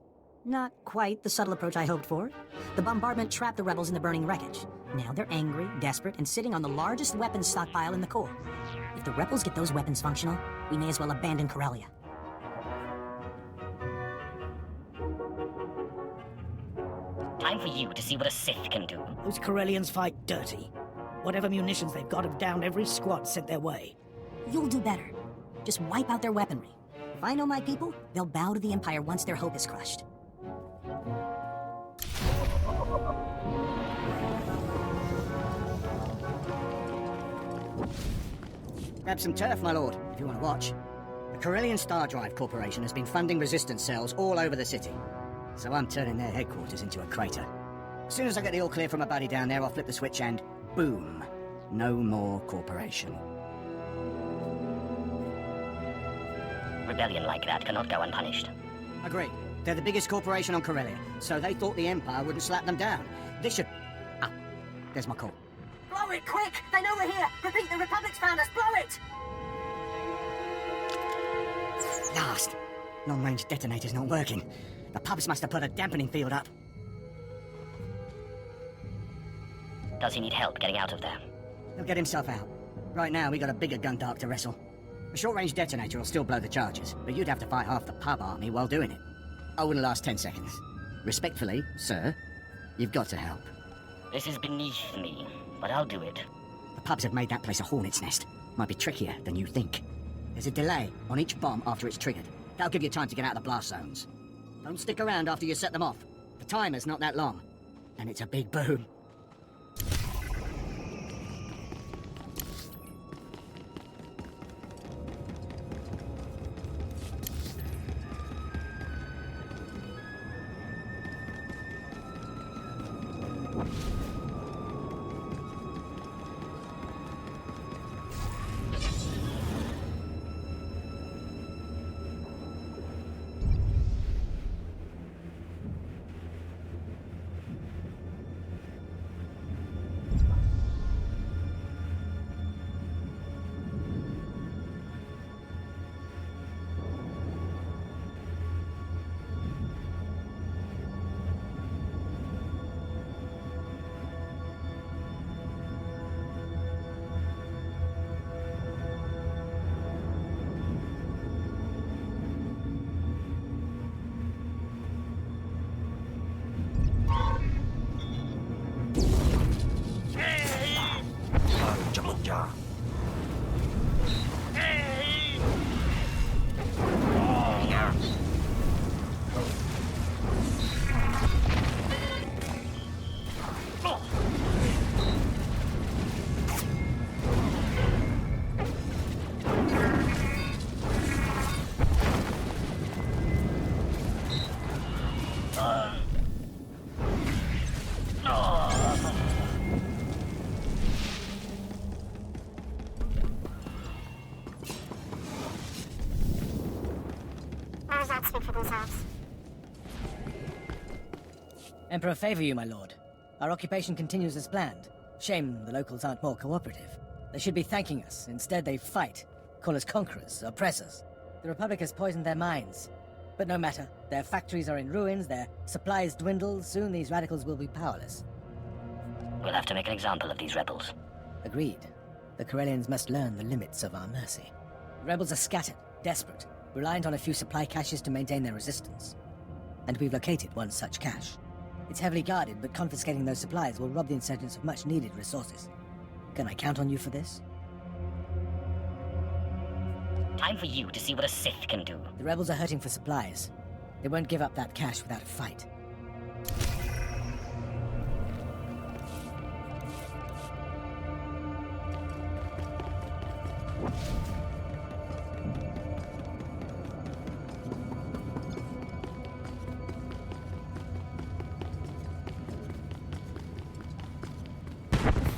Not quite the subtle approach I hoped for. The bombardment trapped the rebels in the burning wreckage. Now they're angry, desperate, and sitting on the largest weapons stockpile in the core. If the rebels get those weapons functional, we may as well abandon Corellia. Time for you to see what a Sith can do. Those Corellians fight dirty. Whatever munitions they've got have downed every squad sent their way. You'll do better. Just wipe out their weaponry. If I know my people, they'll bow to the Empire once their hope is crushed. Grab some turf, my lord, if you want to watch. The Corellian Star Drive Corporation has been funding resistance cells all over the city. So I'm turning their headquarters into a crater. As soon as I get the all clear from a buddy down there, I'll flip the switch and boom. No more corporation. Rebellion like that cannot go unpunished. Agreed. They're the biggest corporation on Corellia, so they thought the Empire wouldn't slap them down. This should... Ah, there's my call. Blow it, quick! They know we're here! Repeat, the Republic's found us! Blow it! Last. Long-range detonator's not working. The pubs must have put a dampening field up. Does he need help getting out of there? He'll get himself out. Right now, we got a bigger gundark to wrestle. A short-range detonator will still blow the charges, but you'd have to fight half the pub army while doing it. I wouldn't last 10 seconds. Respectfully, sir, you've got to help. This is beneath me, but I'll do it. The pubs have made that place a hornet's nest. Might be trickier than you think. There's a delay on each bomb after it's triggered. That'll give you time to get out of the blast zones. Don't stick around after you set them off. The timer's not that long. And it's a big boom. Emperor favor you, my lord. Our occupation continues as planned. Shame the locals aren't more cooperative. They should be thanking us. Instead, they fight. Call us conquerors, oppressors. The Republic has poisoned their minds. But no matter. Their factories are in ruins, their supplies dwindle. Soon these radicals will be powerless. We'll have to make an example of these rebels. Agreed. The Corellians must learn the limits of our mercy. The rebels are scattered, desperate, reliant on a few supply caches to maintain their resistance. And we've located one such cache. It's heavily guarded, but confiscating those supplies will rob the insurgents of much-needed resources. Can I count on you for this? Time for you to see what a Sith can do. The rebels are hurting for supplies. They won't give up that cash without a fight.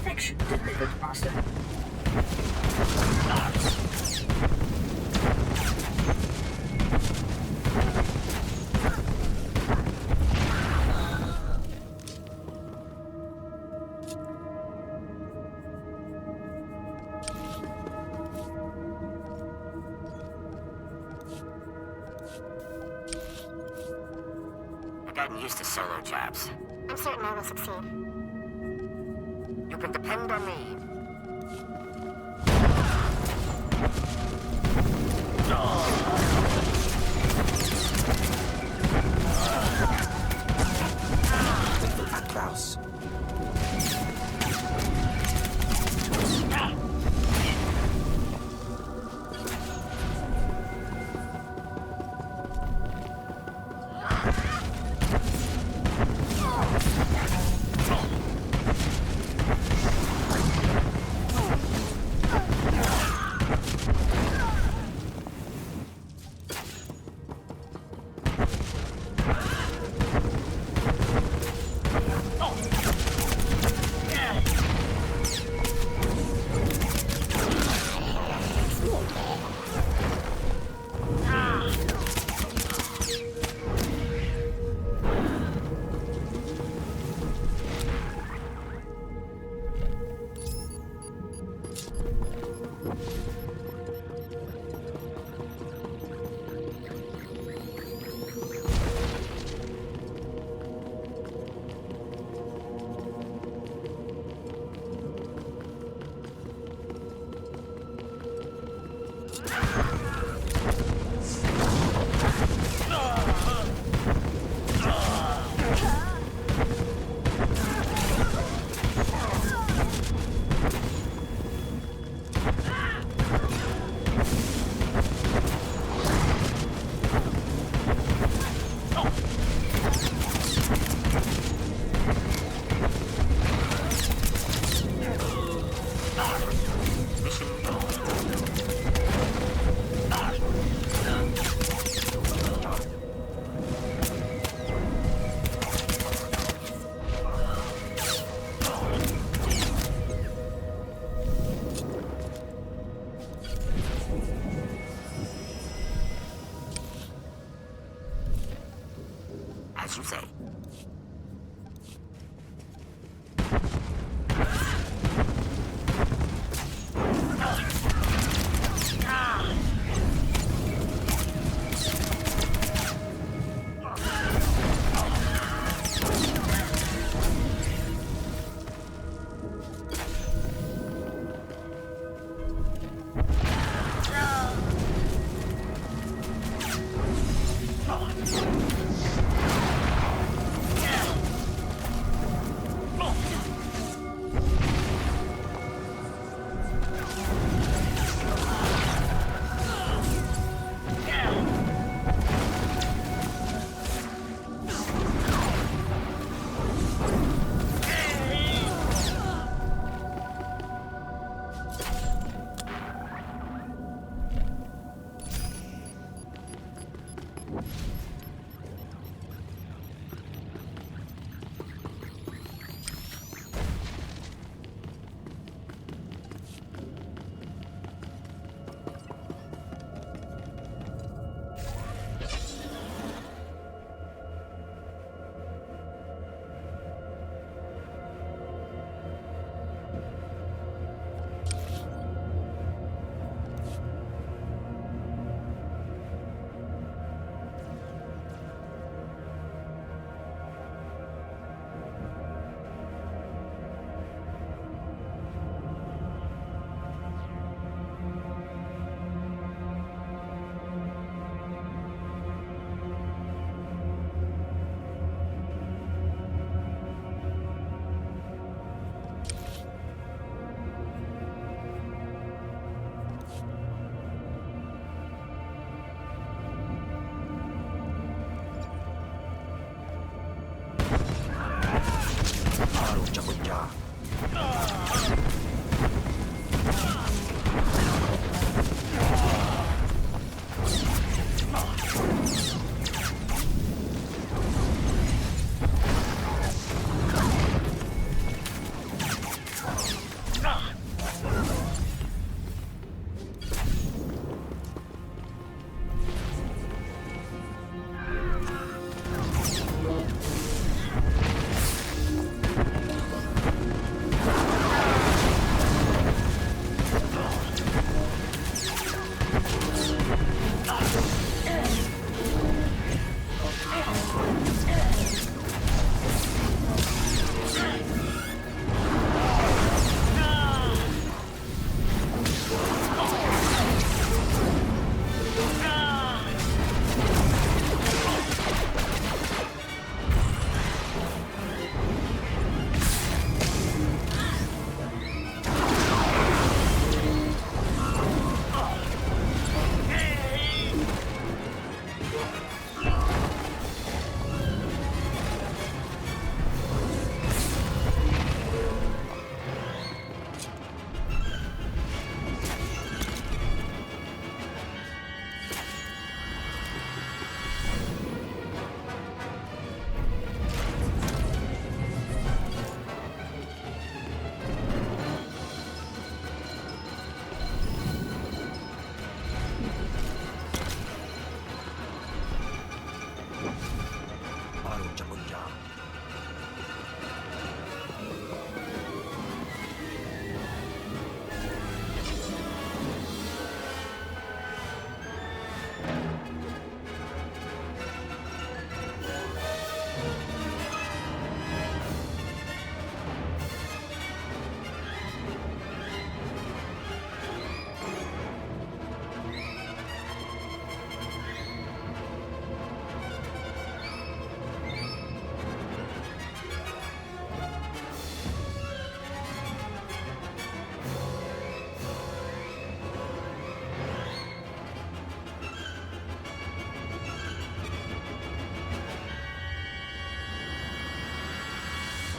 Perfection delivered, Master. I've gotten used to solo jobs. I'm certain I will succeed. You can depend on me. Atlas. As you say.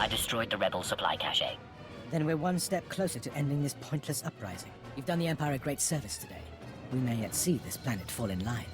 I destroyed the rebel supply cache. Then we're one step closer to ending this pointless uprising. You've done the Empire a great service today. We may yet see this planet fall in line.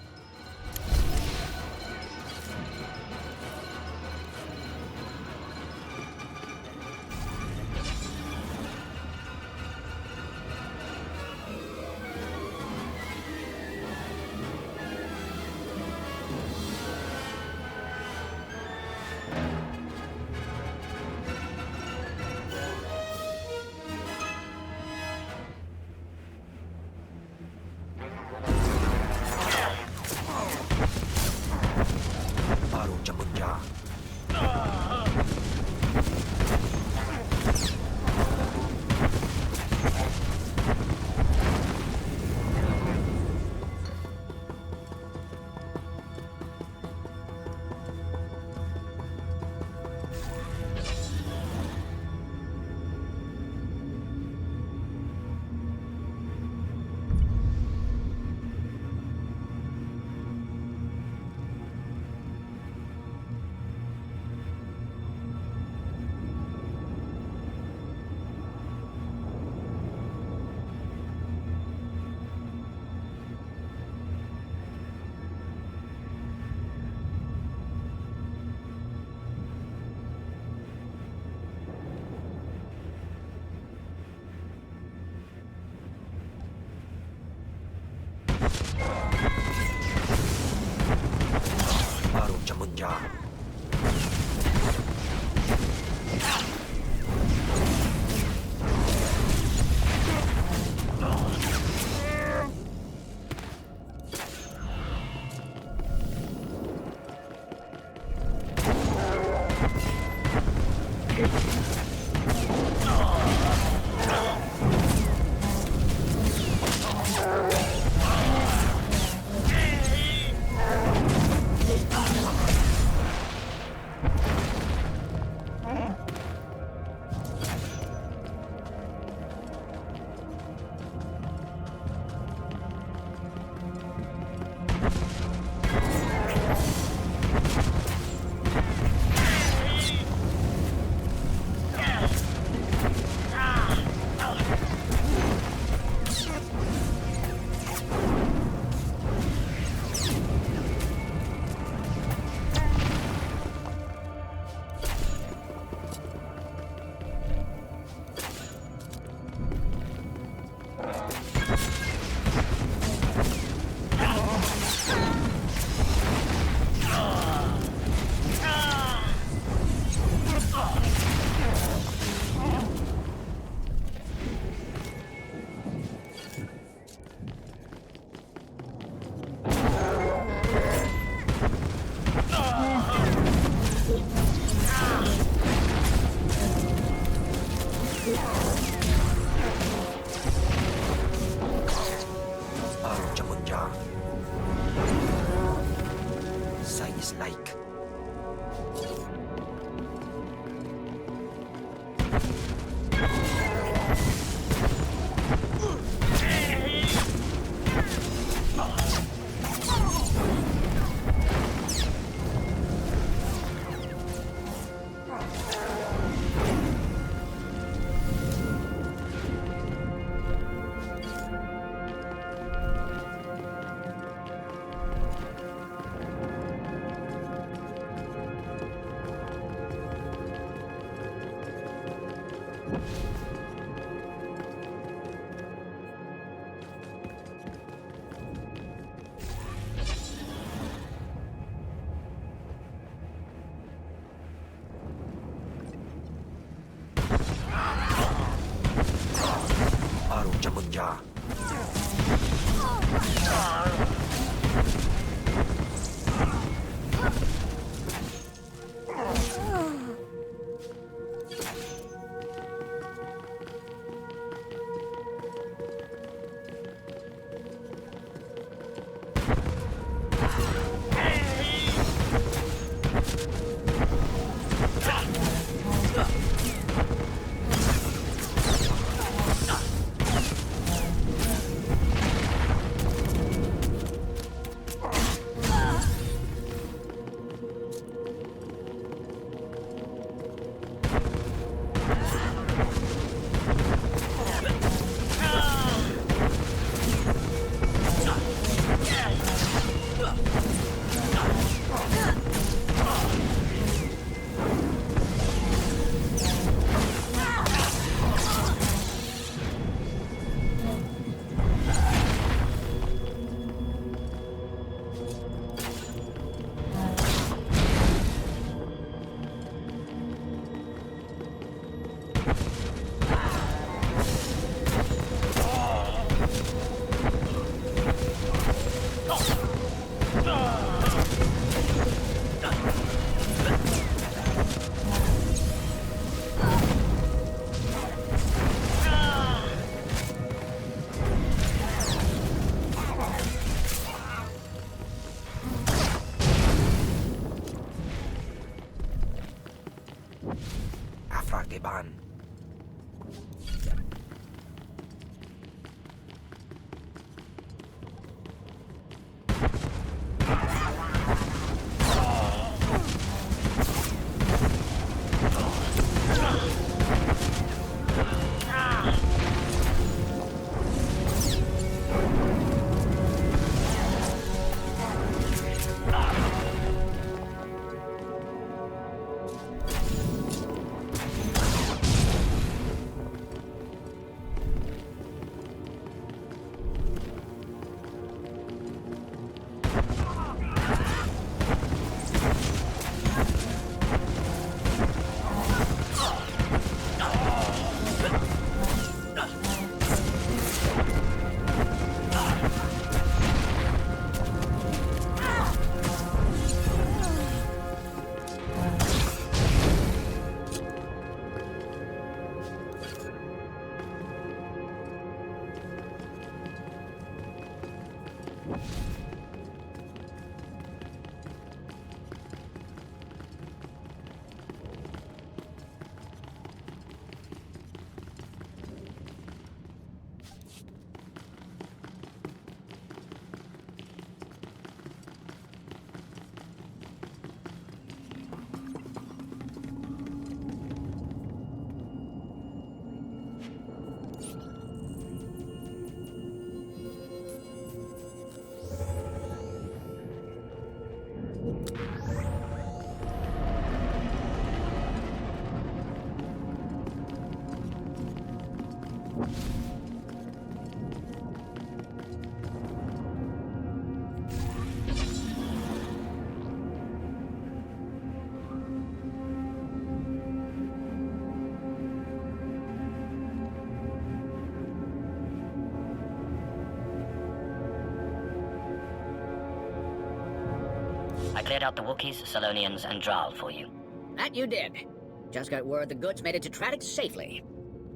I cleared out the Wookiees, Salonians, and Draal for you. That you did. Just got word the goods made it to Tradix safely.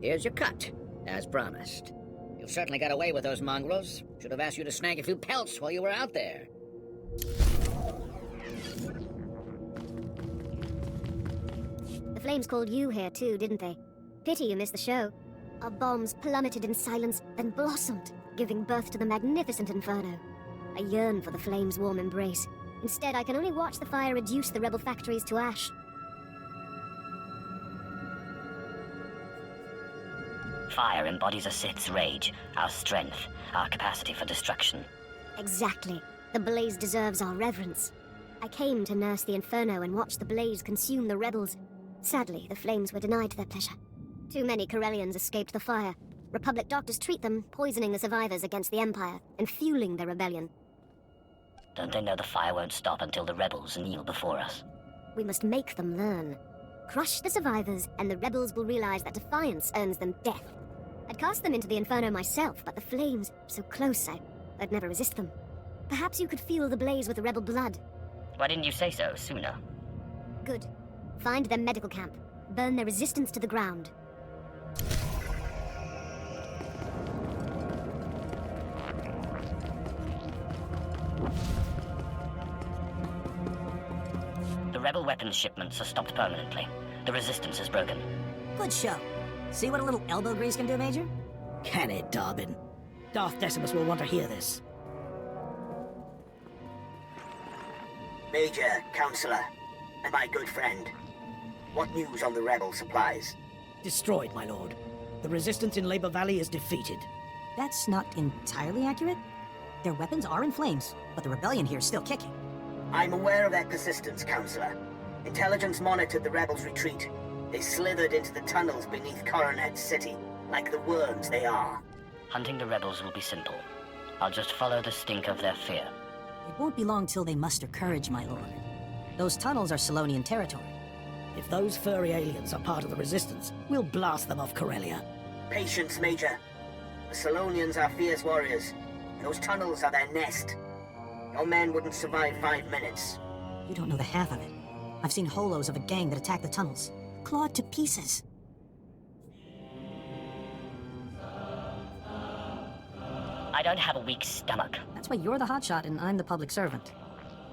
Here's your cut, as promised. You certainly got away with those mongrels. Should have asked you to snag a few pelts while you were out there. The flames called you here too, didn't they? Pity you missed the show. Our bombs plummeted in silence, then blossomed, giving birth to the magnificent inferno. I yearn for the flames' warm embrace. Instead, I can only watch the fire reduce the rebel factories to ash. Fire embodies a Sith's rage, our strength, our capacity for destruction. Exactly. The blaze deserves our reverence. I came to nurse the inferno and watch the blaze consume the rebels. Sadly, the flames were denied their pleasure. Too many Corellians escaped the fire. Republic doctors treat them, poisoning the survivors against the Empire and fueling their rebellion. Don't they know the fire won't stop until the rebels kneel before us? We must make them learn. Crush the survivors, and the rebels will realize that defiance earns them death. I'd cast them into the inferno myself, but the flames are so close, I'd never resist them. Perhaps you could feel the blaze with the rebel blood. Why didn't you say so sooner? Good. Find their medical camp. Burn their resistance to the ground. The rebel weapons shipments are stopped permanently. The resistance is broken. Good show. See what a little elbow grease can do, Major? Can it, Darwin? Darth Decimus will want to hear this. Major, Counselor, and my good friend. What news on the rebel supplies? Destroyed, my lord. The resistance in Labor Valley is defeated. That's not entirely accurate. Their weapons are in flames, but the rebellion here is still kicking. I'm aware of their persistence, Counselor. Intelligence monitored the rebels' retreat. They slithered into the tunnels beneath Coronet City, like the worms they are. Hunting the rebels will be simple. I'll just follow the stink of their fear. It won't be long till they muster courage, my lord. Those tunnels are Salonian territory. If those furry aliens are part of the resistance, we'll blast them off Corellia. Patience, Major. The Salonians are fierce warriors, and those tunnels are their nest. Your men wouldn't survive 5 minutes. You don't know the half of it. I've seen holos of a gang that attacked the tunnels. Clawed to pieces. I don't have a weak stomach. That's why you're the hotshot and I'm the public servant.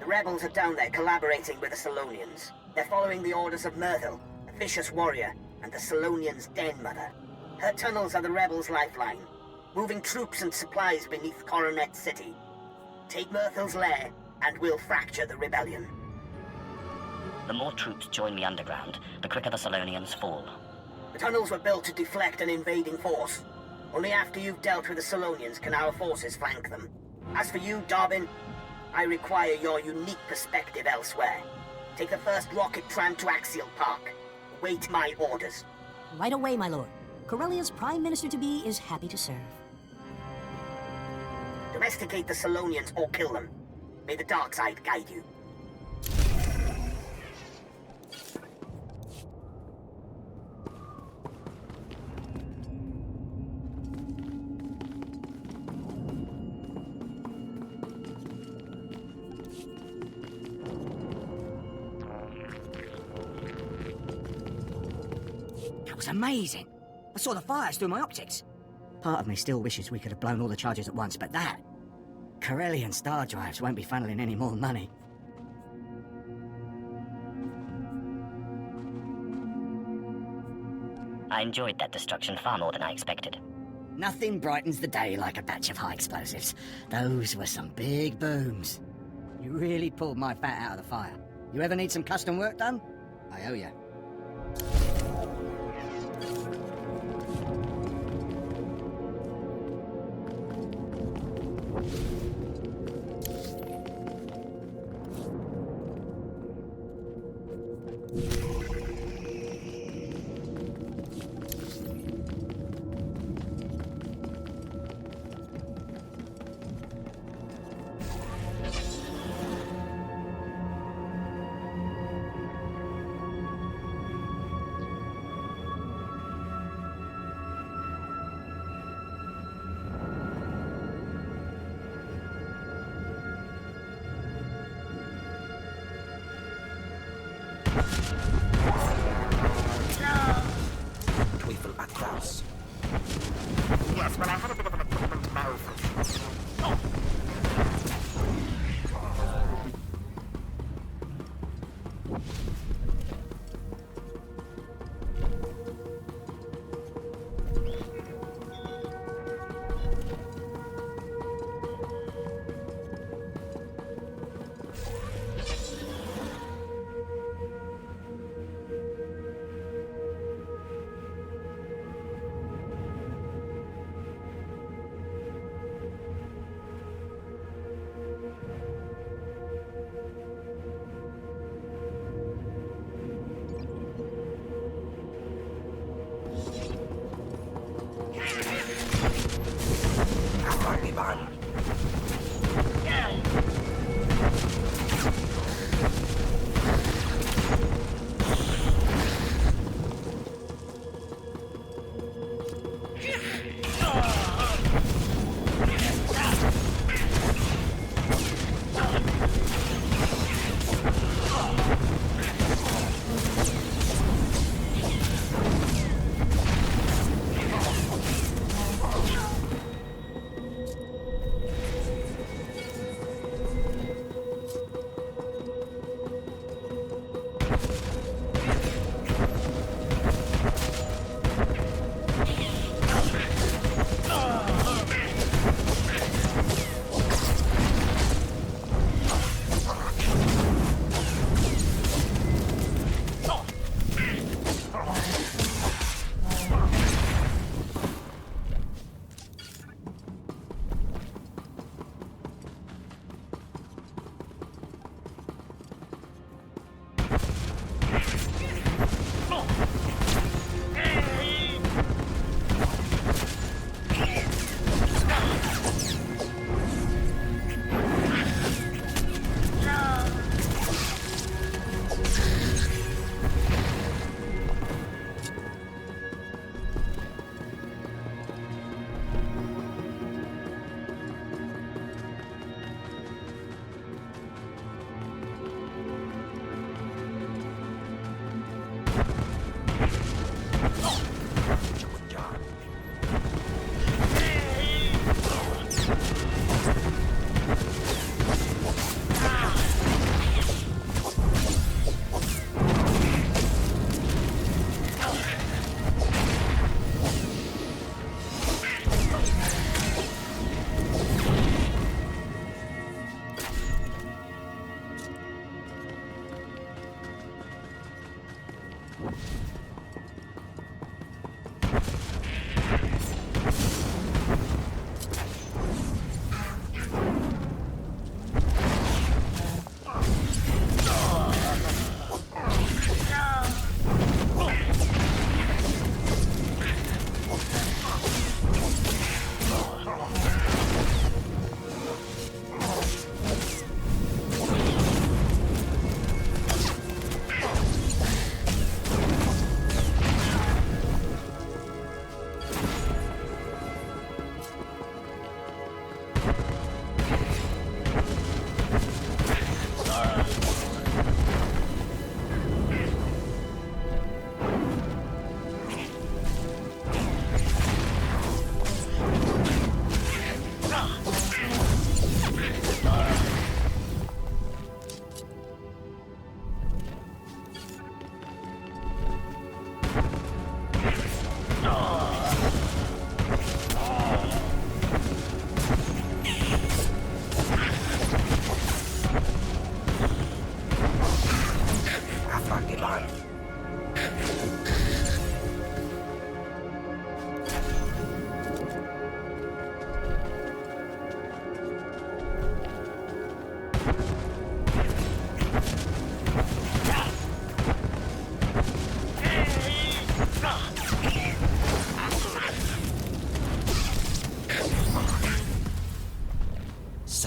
The rebels are down there collaborating with the Salonians. They're following the orders of Myrtle, a vicious warrior, and the Salonians' den mother. Her tunnels are the rebels' lifeline, moving troops and supplies beneath Coronet City. Take Myrtle's lair, and we'll fracture the rebellion. The more troops join me underground, the quicker the Salonians fall. The tunnels were built to deflect an invading force. Only after you've dealt with the Salonians can our forces flank them. As for you, Darwin, I require your unique perspective elsewhere. Take the first rocket tram to Axial Park. Await my orders. Right away, my lord. Corellia's Prime Minister-to-be is happy to serve. Domesticate the Salonians or kill them. May the dark side guide you. That was amazing. I saw the fires through my optics. Part of me still wishes we could have blown all the charges at once, but that... Corellian star drives won't be funneling any more money. I enjoyed that destruction far more than I expected. Nothing brightens the day like a batch of high explosives. Those were some big booms. You really pulled my fat out of the fire. You ever need some custom work done? I owe you. Yes, well, I had a bit of an equipment malfunction.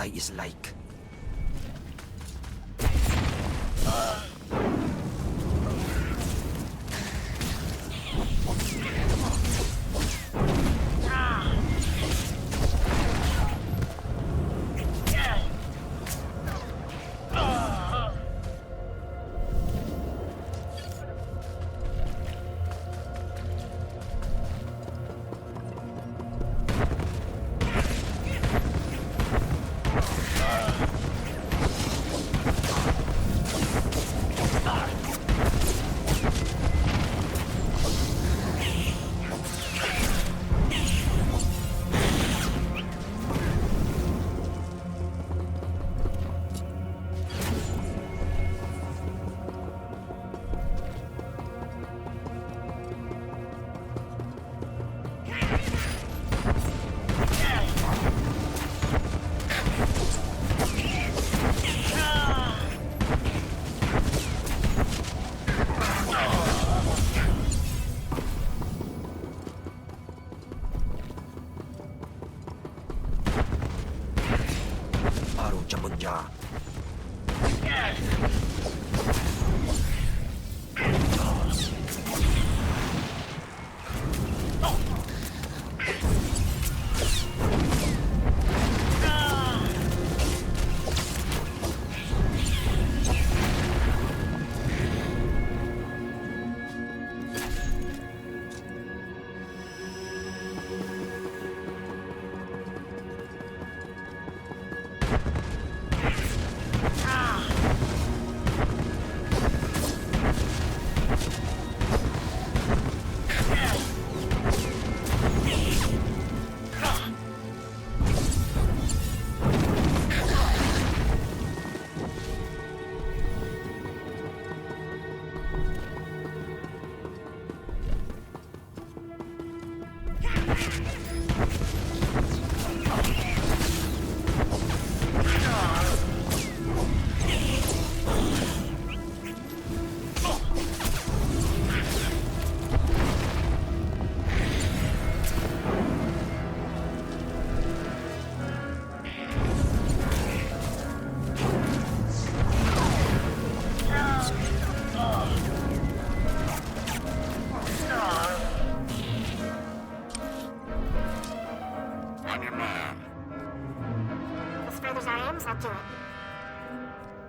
inside is like.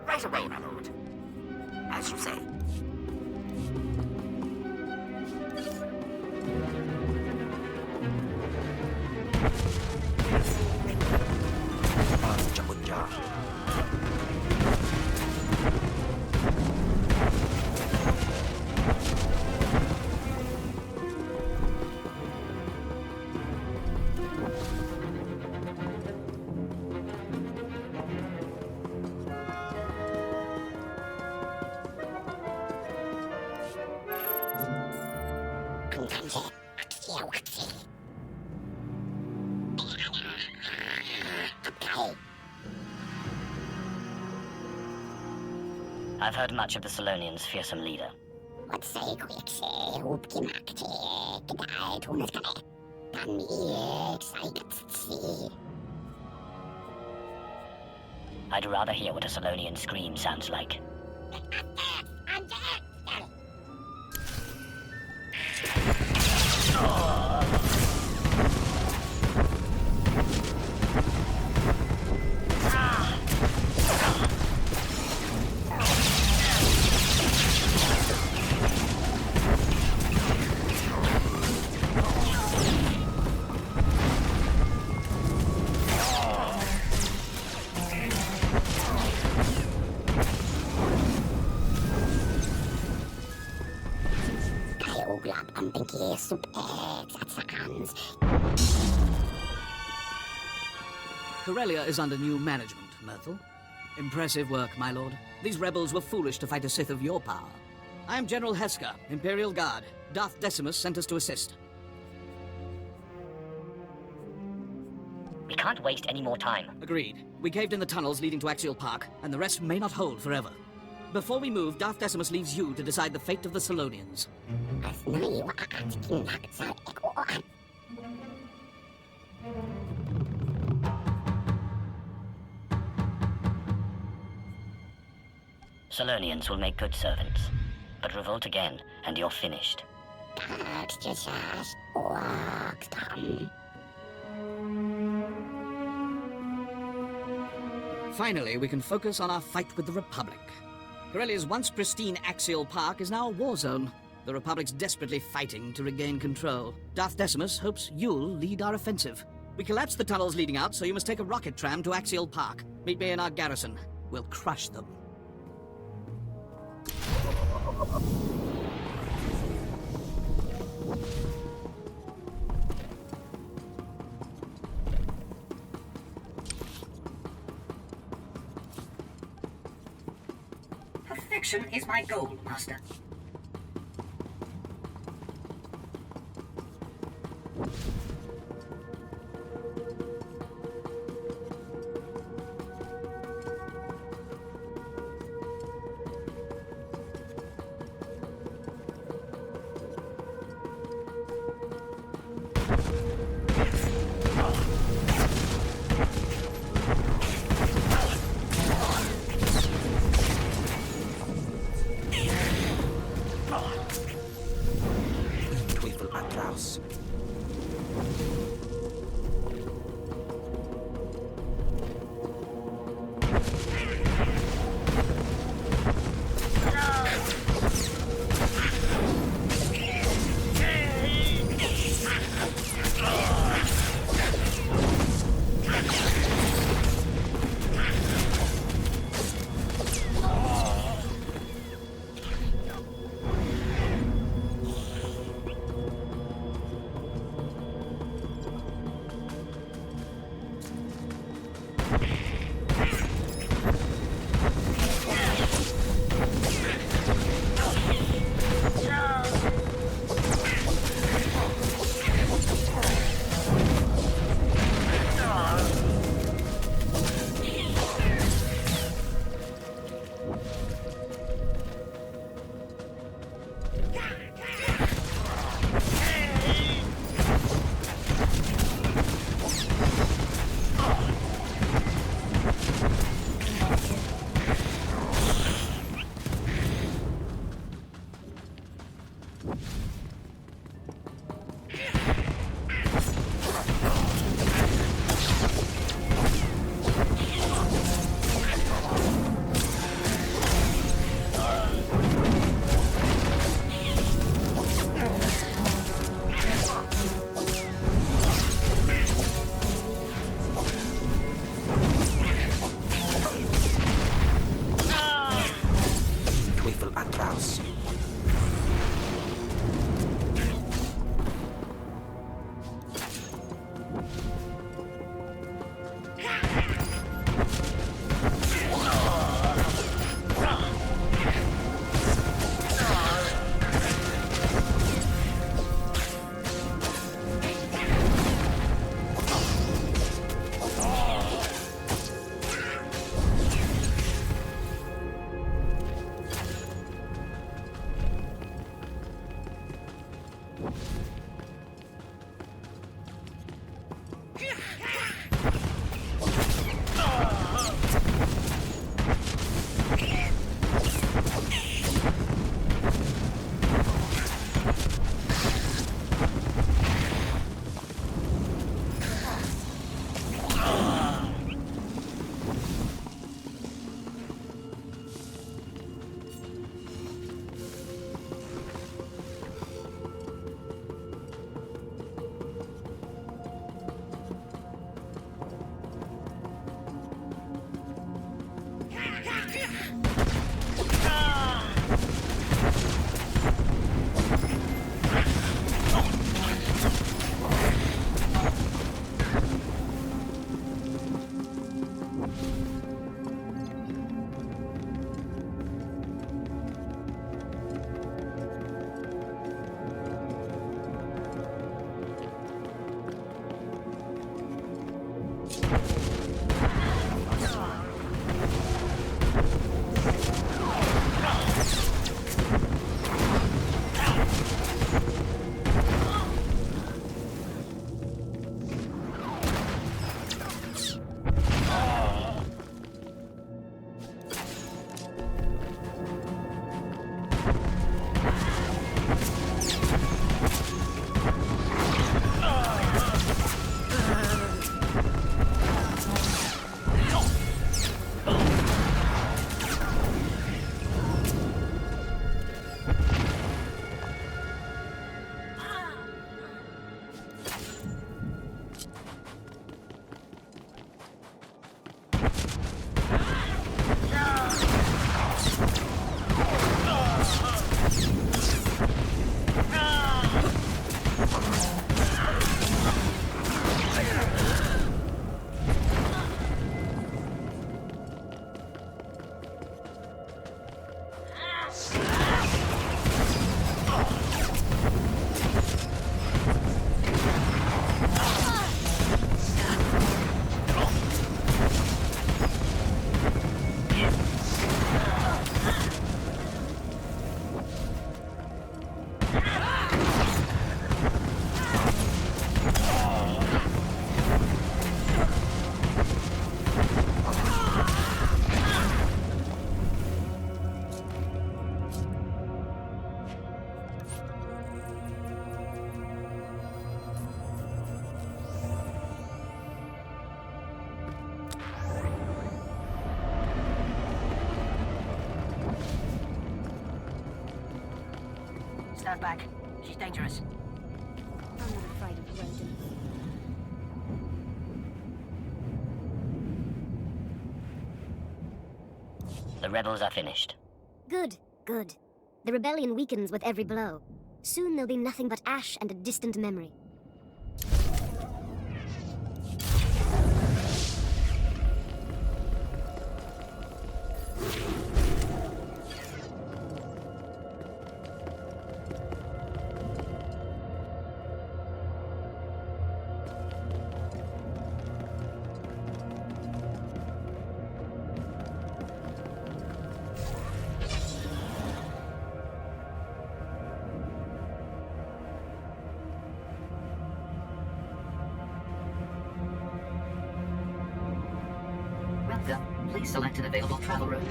Right away, my lord. As you say. I've heard much of the Solonians' fearsome leader. I'd rather hear what a Solonian scream sounds like. Corellia is under new management, Myrtle. Impressive work, my lord. These rebels were foolish to fight a Sith of your power. I'm General Heska, Imperial Guard. Darth Decimus sent us to assist. We can't waste any more time. Agreed. We caved in the tunnels leading to Axial Park, and the rest may not hold forever. Before we move, Darth Decimus leaves you to decide the fate of the Solonians. Solonians will make good servants. But revolt again, and you're finished. Finally, we can focus on our fight with the Republic. Corellia's once pristine axial park is now a war zone. The Republic's desperately fighting to regain control. Darth Decimus hopes you'll lead our offensive. We collapsed the tunnels leading out, so you must take a rocket tram to Axial Park. Meet me in our garrison. We'll crush them. Perfection is my goal, Master. Stand back. She's dangerous. I'm not afraid of rodents. The rebels are finished. Good, good. The rebellion weakens with every blow. Soon there'll be nothing but ash and a distant memory. Welcome. Please select an available travel route.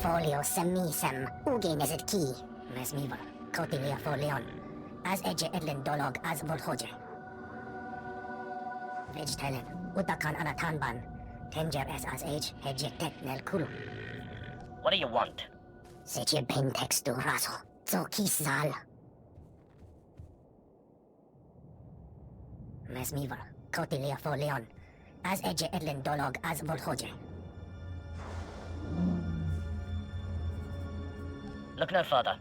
Folio semisem, ugeneset ki, mesmiva, kotilia folion, as eje edlen dolog as volhoje. Vegtelen, utakan anatanban, tenger as age, hejetet nel kulu. What do you want? Seche bentex du raso, zo kisal. Mesmiva, kotilia folion, as eje edlen dolog as volhoje. Look no further.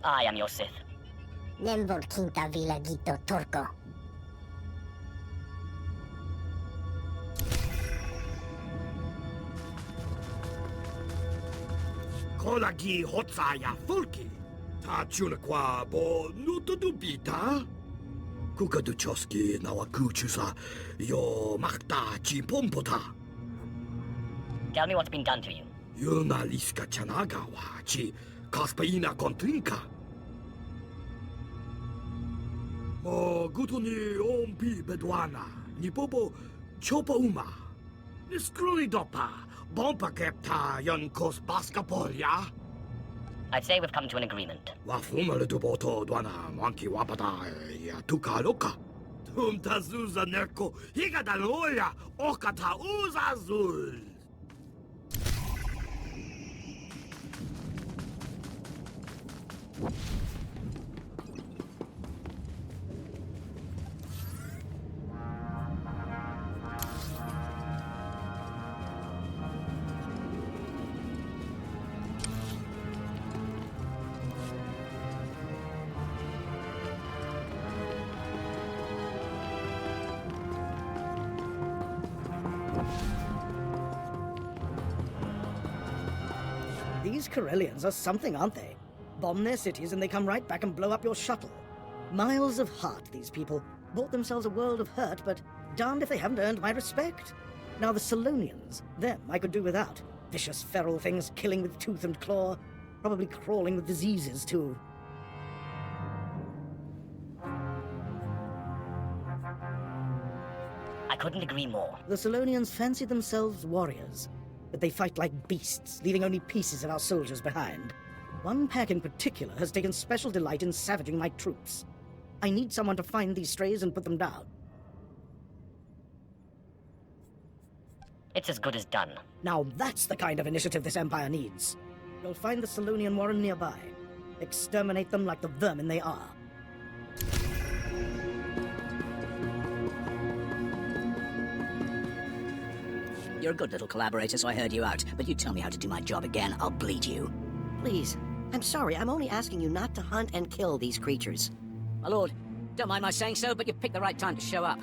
I am your Sith. Nemvol quinta vila gito turco. Kolagi hotsaya fulki. Ta chunakwa bo nutudubita. Kukaduchoski nawakuchusa yo makta chipompota. Tell me what's been done to you. Yuna liska chanagawa chi kaspaina kontrinka. Mo gutuni ompi bedwana. Nipopo chopa uma. Niskrui dopa. Bompa kepta yon kos baskapolya. I'd say we've come to an agreement. Wafuma le duboto dwana monkey wapata ya tuka loka. Tum tazuza nerko higa daloya okata uzazul. These Corellians are something, aren't they? Bomb their cities and they come right back and blow up your shuttle. Miles of heart, these people. Bought themselves a world of hurt, but darned if they haven't earned my respect. Now the Salonians, them I could do without. Vicious feral things killing with tooth and claw. Probably crawling with diseases, too. I couldn't agree more. The Salonians fancy themselves warriors, but they fight like beasts, leaving only pieces of our soldiers behind. One pack in particular has taken special delight in savaging my troops. I need someone to find these strays and put them down. It's as good as done. Now that's the kind of initiative this Empire needs. You'll find the Salonian Warren nearby. Exterminate them like the vermin they are. You're a good little collaborator, so I heard you out. But you tell me how to do my job again, I'll bleed you. Please, I'm sorry, I'm only asking you not to hunt and kill these creatures. My lord, don't mind my saying so, but you picked the right time to show up.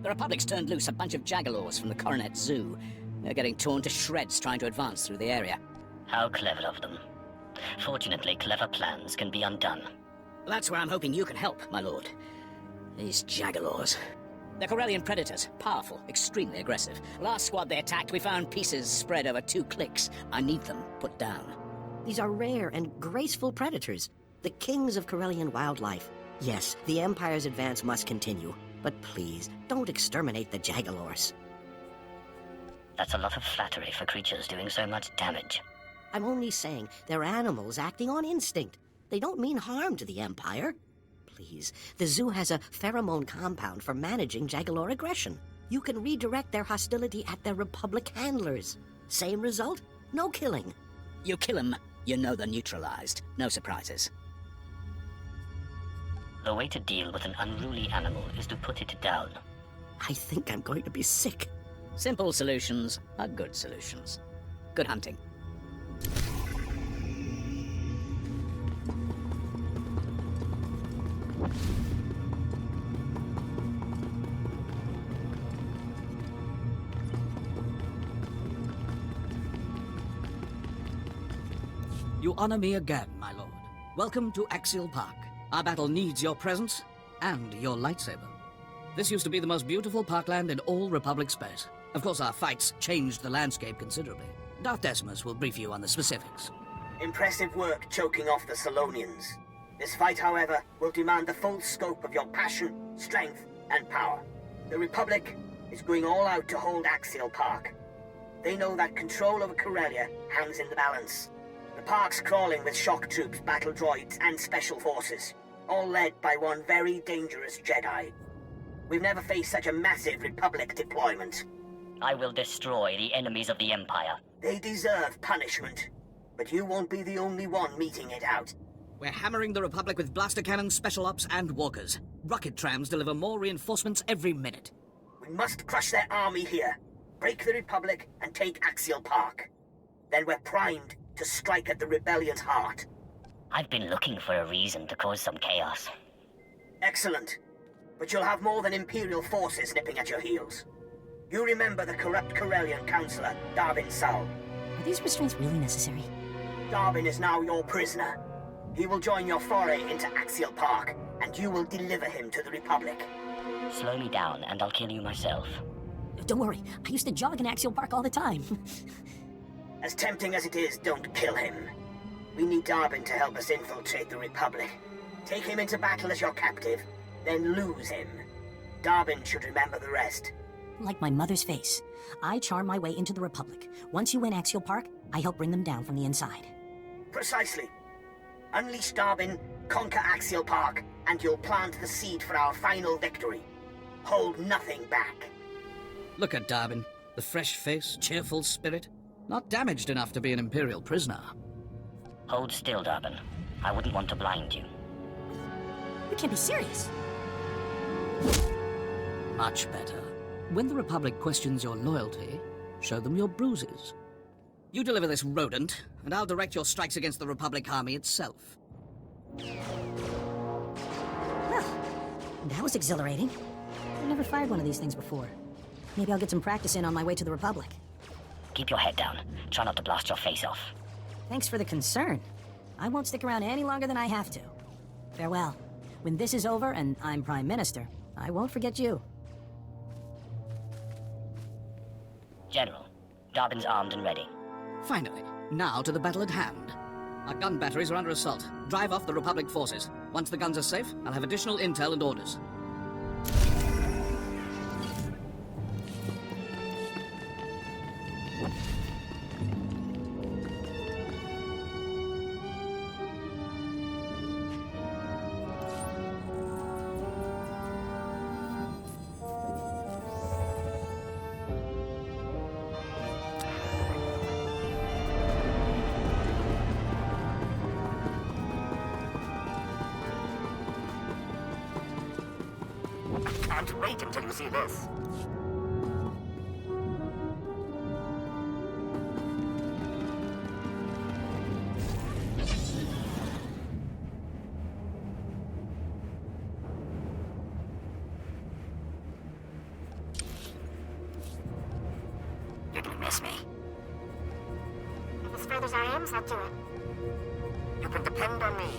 The Republic's turned loose a bunch of jagalors from the Coronet Zoo. They're getting torn to shreds trying to advance through the area. How clever of them. Fortunately, clever plans can be undone. That's where I'm hoping you can help, my lord. These jagalors. They're Corellian predators, powerful, extremely aggressive. Last squad they attacked, we found pieces spread over 2 clicks. I need them put down. These are rare and graceful predators, the kings of Corellian wildlife. Yes, the Empire's advance must continue, but please, don't exterminate the jagalors. That's a lot of flattery for creatures doing so much damage. I'm only saying they're animals acting on instinct. They don't mean harm to the Empire. Please, the zoo has a pheromone compound for managing jagalor aggression. You can redirect their hostility at their Republic handlers. Same result, no killing. You kill them, you know they're neutralized. No surprises. The way to deal with an unruly animal is to put it down. I think I'm going to be sick. Simple solutions are good solutions. Good hunting. You honor me again, my lord. Welcome to Axial Park. Our battle needs your presence and your lightsaber. This used to be the most beautiful parkland in all Republic space. Of course, our fights changed the landscape considerably. Darth Decimus will brief you on the specifics. Impressive work choking off the Salonians. This fight, however, will demand the full scope of your passion, strength, and power. The Republic is going all out to hold Axial Park. They know that control over Corellia hangs in the balance. The park's crawling with shock troops, battle droids, and special forces, all led by one very dangerous Jedi. We've never faced such a massive Republic deployment. I will destroy the enemies of the Empire. They deserve punishment, but you won't be the only one meeting it out. We're hammering the Republic with blaster cannons, special ops, and walkers. Rocket trams deliver more reinforcements every minute. We must crush their army here, break the Republic, and take Axial Park. Then we're primed to strike at the rebellion's heart. I've been looking for a reason to cause some chaos. Excellent. But you'll have more than Imperial forces nipping at your heels. You remember the corrupt Corellian counselor, Darvin Sal. Are these restraints really necessary? Darvin is now your prisoner. He will join your foray into Axial Park, and you will deliver him to the Republic. Slow me down, and I'll kill you myself. Don't worry, I used to jog in Axial Park all the time. As tempting as it is, don't kill him. We need Darvin to help us infiltrate the Republic. Take him into battle as your captive, then lose him. Darvin should remember the rest. Like my mother's face. I charm my way into the Republic. Once you win Axial Park, I help bring them down from the inside. Precisely. Unleash Darvin, conquer Axial Park, and you'll plant the seed for our final victory. Hold nothing back. Look at Darvin. The fresh face, cheerful spirit. Not damaged enough to be an Imperial prisoner. Hold still, Darvin. I wouldn't want to blind you. You can't be serious. Much better. When the Republic questions your loyalty, show them your bruises. You deliver this rodent, and I'll direct your strikes against the Republic army itself. Well, that was exhilarating. I've never fired one of these things before. Maybe I'll get some practice in on my way to the Republic. Keep your head down. Try not to blast your face off. Thanks for the concern. I won't stick around any longer than I have to. Farewell. When this is over and I'm Prime Minister, I won't forget you. General, Dobbin's armed and ready. Finally, now to the battle at hand. Our gun batteries are under assault. Drive off the Republic forces. Once the guns are safe, I'll have additional intel and orders. And wait until you see this. You're gonna miss me. If this furthers our aims, I'll do it. You can depend on me.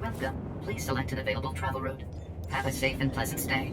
Welcome. Please select an available travel route. Have a safe and pleasant stay.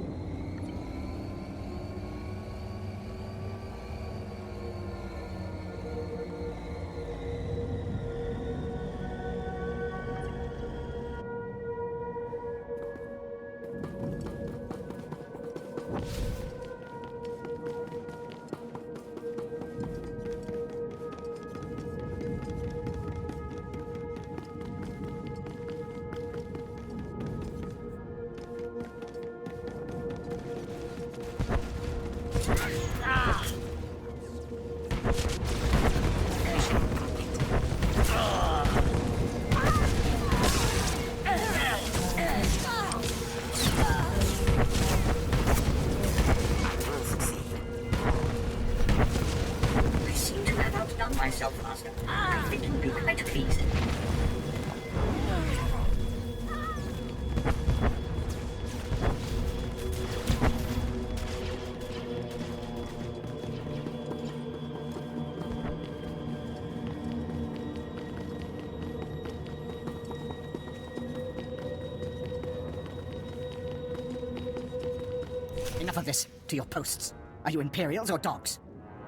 Enough of this. To your posts. Are you Imperials or dogs?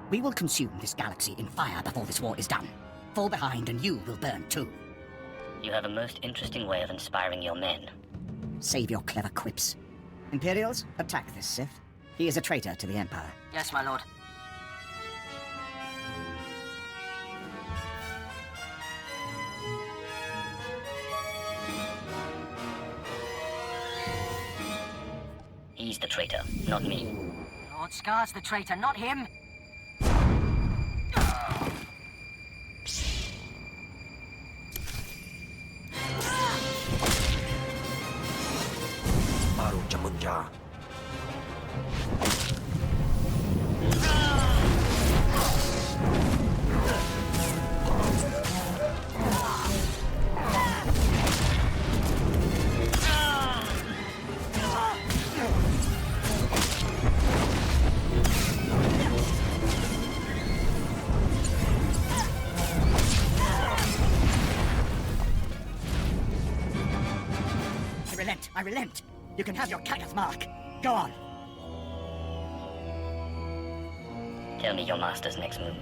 We will consume this galaxy in fire before this war is done. Fall behind and you will burn too. You have a most interesting way of inspiring your men. Save your clever quips. Imperials, attack this Sith. He is a traitor to the Empire. Yes, my lord. He's the traitor, not me. Lord Scar's the traitor, not him. Maru Jamunja. relent. I relent. You can have your Kakath mark. Go on. Tell me your master's next move.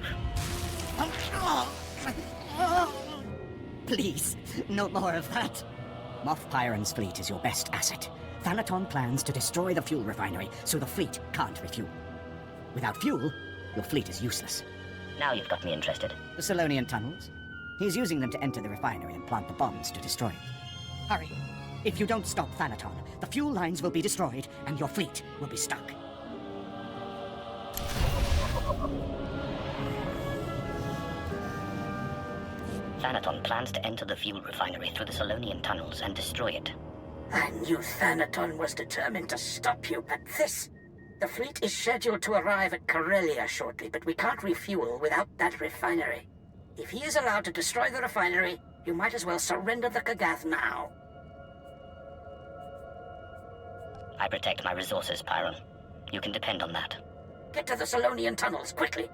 Please, no more of that. Moff Pyron's fleet is your best asset. Thanaton plans to destroy the fuel refinery, so the fleet can't refuel. Without fuel, your fleet is useless. Now you've got me interested. The Solonian tunnels? He's using them to enter the refinery and plant the bombs to destroy it. Hurry. If you don't stop Thanaton, the fuel lines will be destroyed and your fleet will be stuck. Thanaton plans to enter the fuel refinery through the Solonian tunnels and destroy it. I knew Thanaton was determined to stop you, but this... The fleet is scheduled to arrive at Corellia shortly, but we can't refuel without that refinery. If he is allowed to destroy the refinery, you might as well surrender the Kagath now. I protect my resources, Pyron. You can depend on that. Get to the Solonian tunnels, quickly!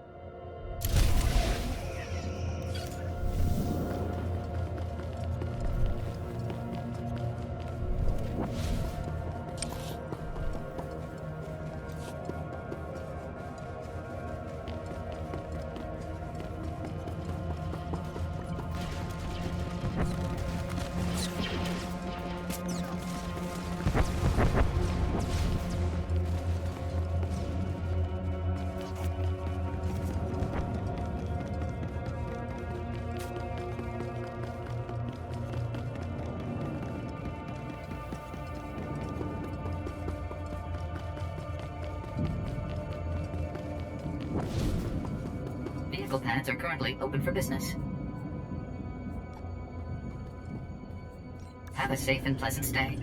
Vehicle pads are currently open for business. Have a safe and pleasant stay.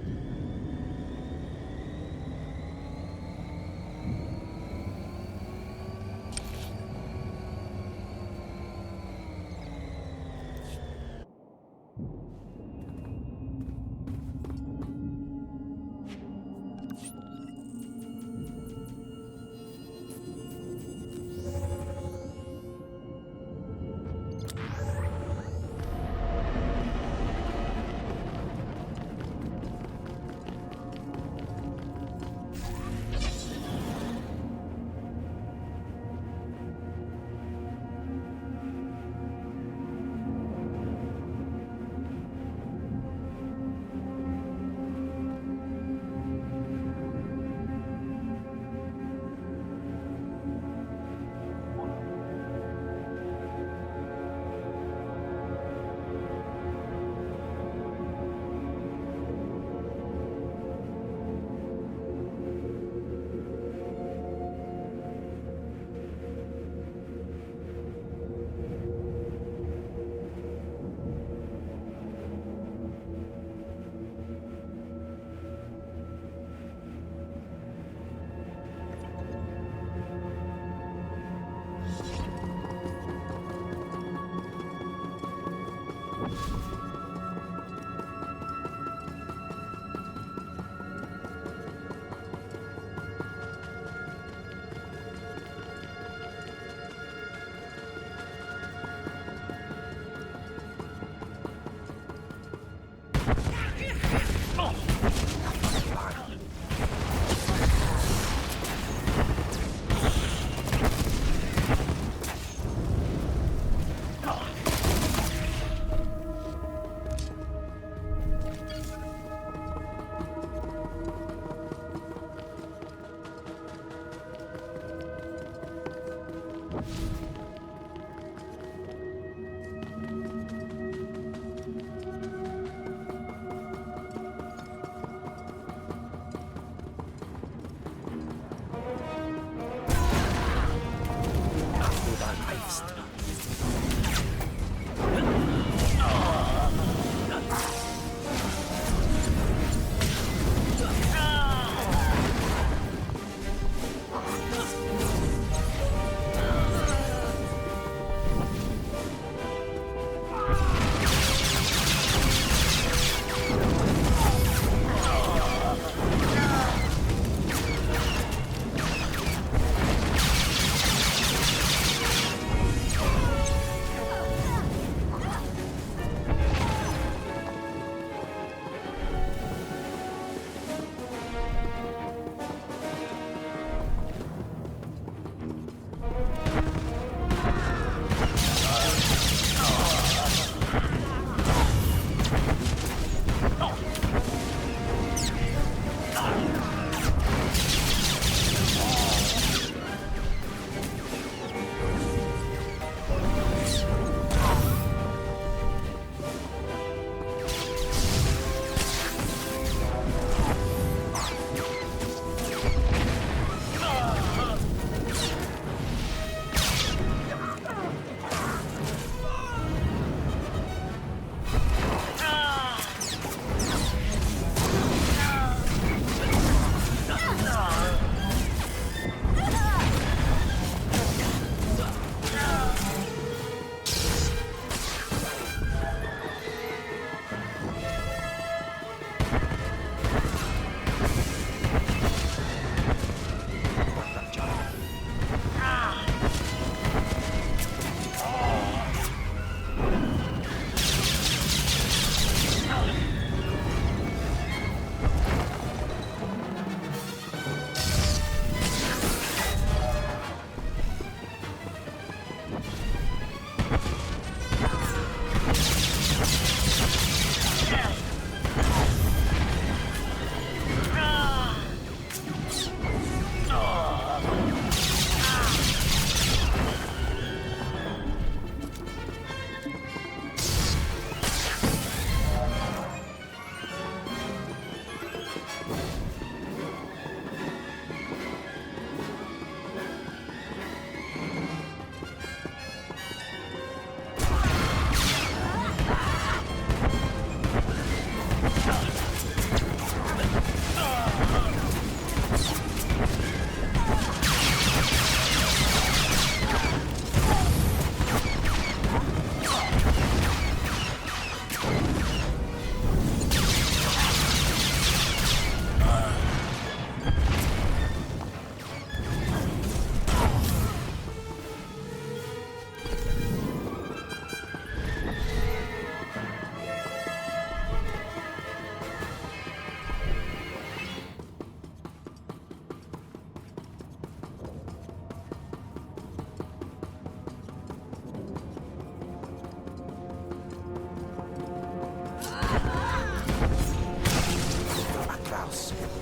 this.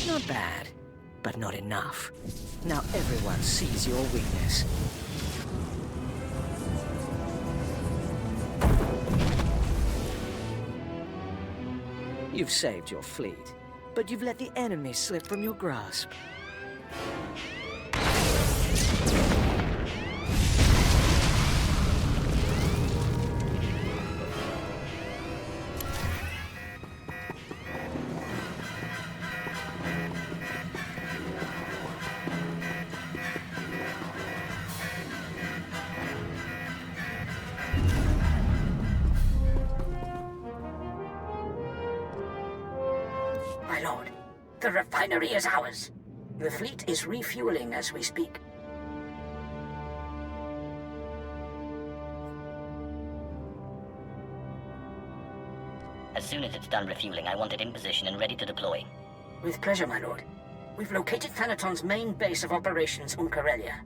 Not bad, but not enough. Now everyone sees your weakness. You've saved your fleet, but you've let the enemy slip from your grasp. My lord, the refinery is ours. The fleet is refueling as we speak. As soon as it's done refueling, I want it in position and ready to deploy. With pleasure, my lord. We've located Thanaton's main base of operations on Corellia.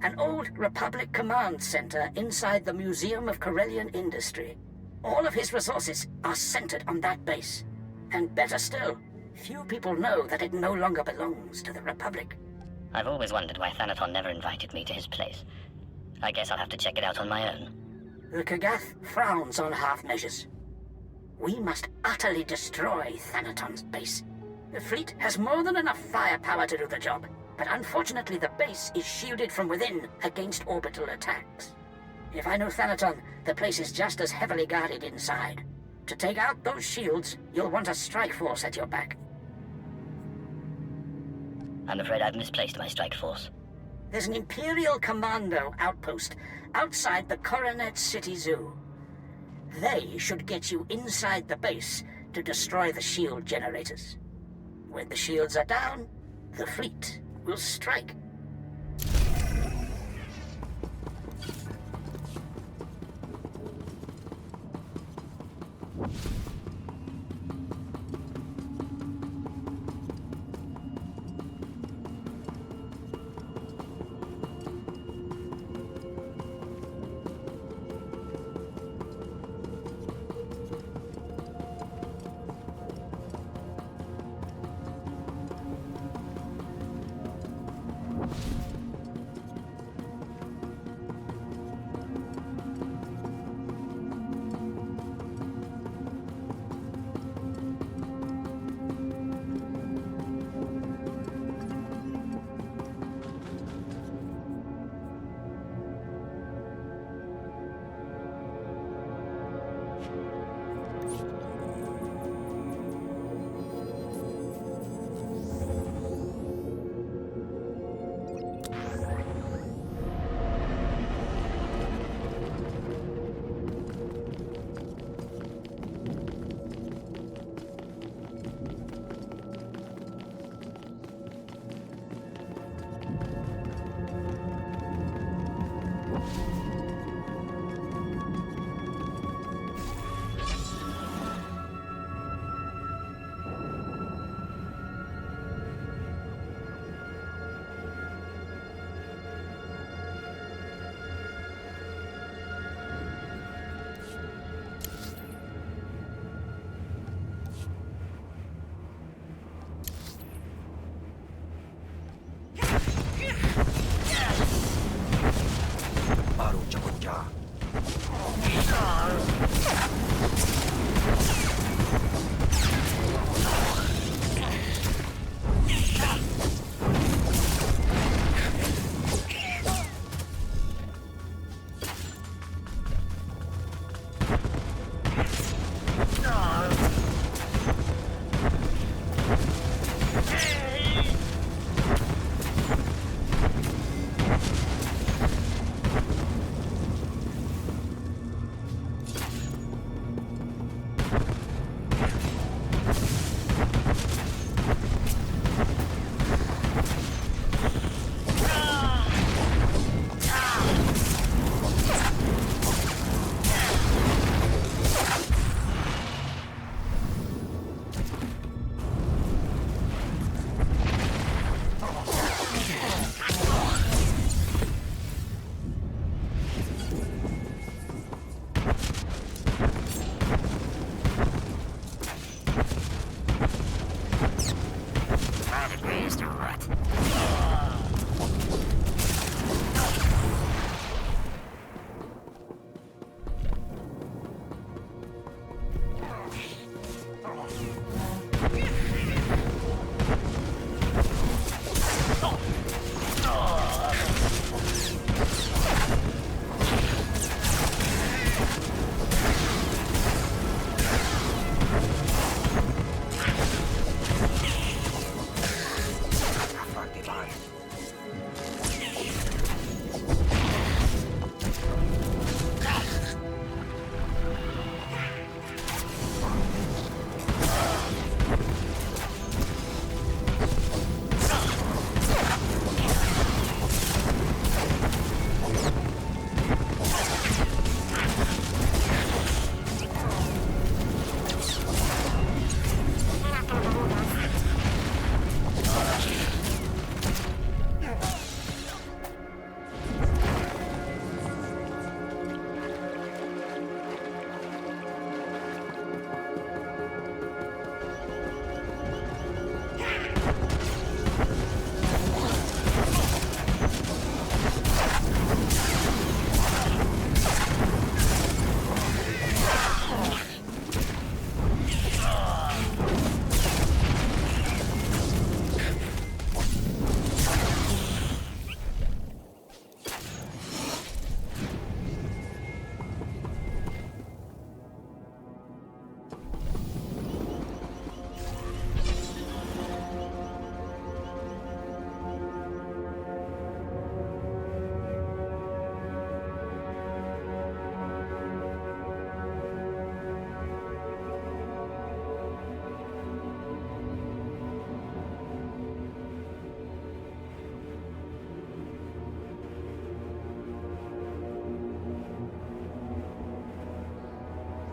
An old Republic command center inside the Museum of Corellian Industry. All of his resources are centered on that base. And better still, few people know that it no longer belongs to the Republic. I've always wondered why Thanaton never invited me to his place. I guess I'll have to check it out on my own. The Kagath frowns on half measures. We must utterly destroy Thanaton's base. The fleet has more than enough firepower to do the job, but unfortunately the base is shielded from within against orbital attacks. If I know Thanaton, the place is just as heavily guarded inside. To take out those shields, you'll want a strike force at your back. I'm afraid I've misplaced my strike force. There's an Imperial Commando outpost outside the Coronet City Zoo. They should get you inside the base to destroy the shield generators. When the shields are down, the fleet will strike.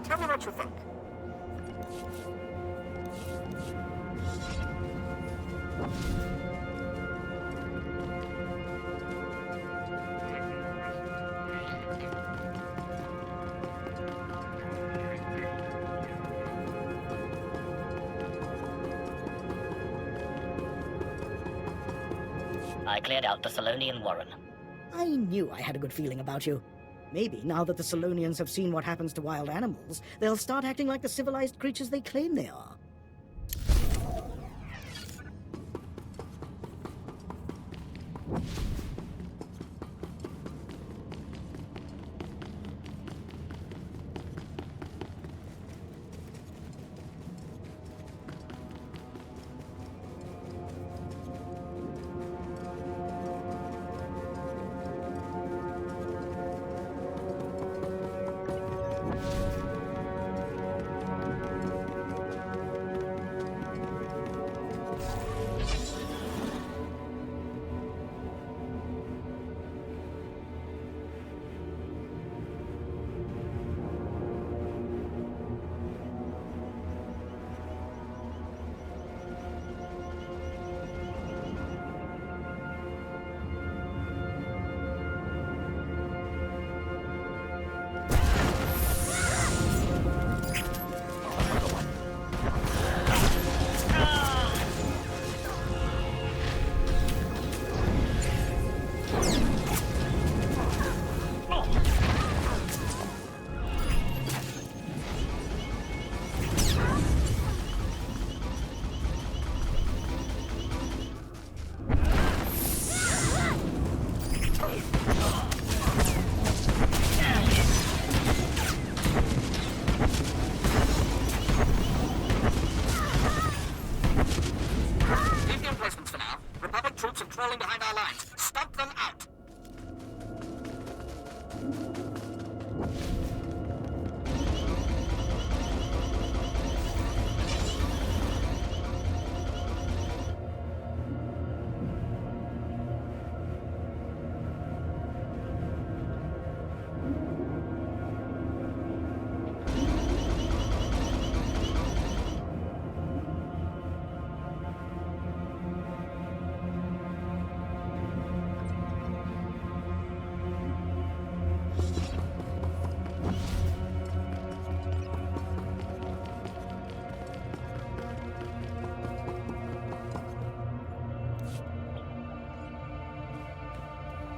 Tell me what you think. I cleared out the Solonian Warren. I knew I had a good feeling about you. Maybe, now that the Solonians have seen what happens to wild animals, they'll start acting like the civilized creatures they claim they are.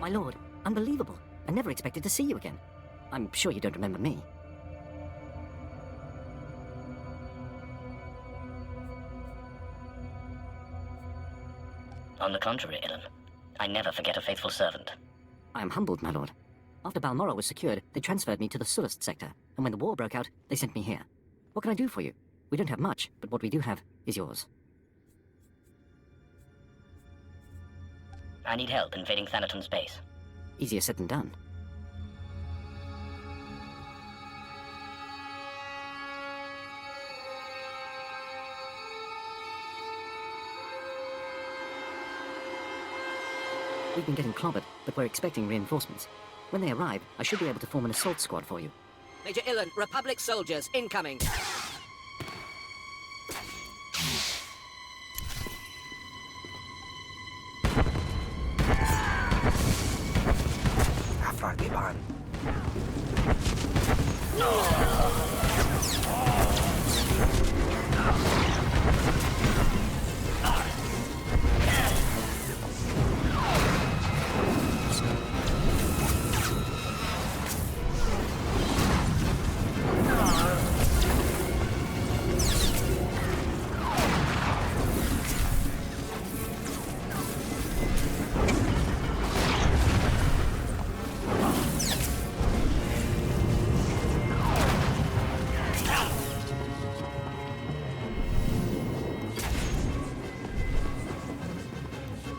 My lord, unbelievable. I never expected to see you again. I'm sure you don't remember me. On the contrary, Illan. I never forget a faithful servant. I am humbled, my lord. After Balmoral was secured, they transferred me to the Sullust sector, and when the war broke out, they sent me here. What can I do for you? We don't have much, but what we do have is yours. I need help invading Thanaton's base. Easier said than done. We've been getting clobbered, but we're expecting reinforcements. When they arrive, I should be able to form an assault squad for you. Major Illan, Republic soldiers incoming. Afragiban.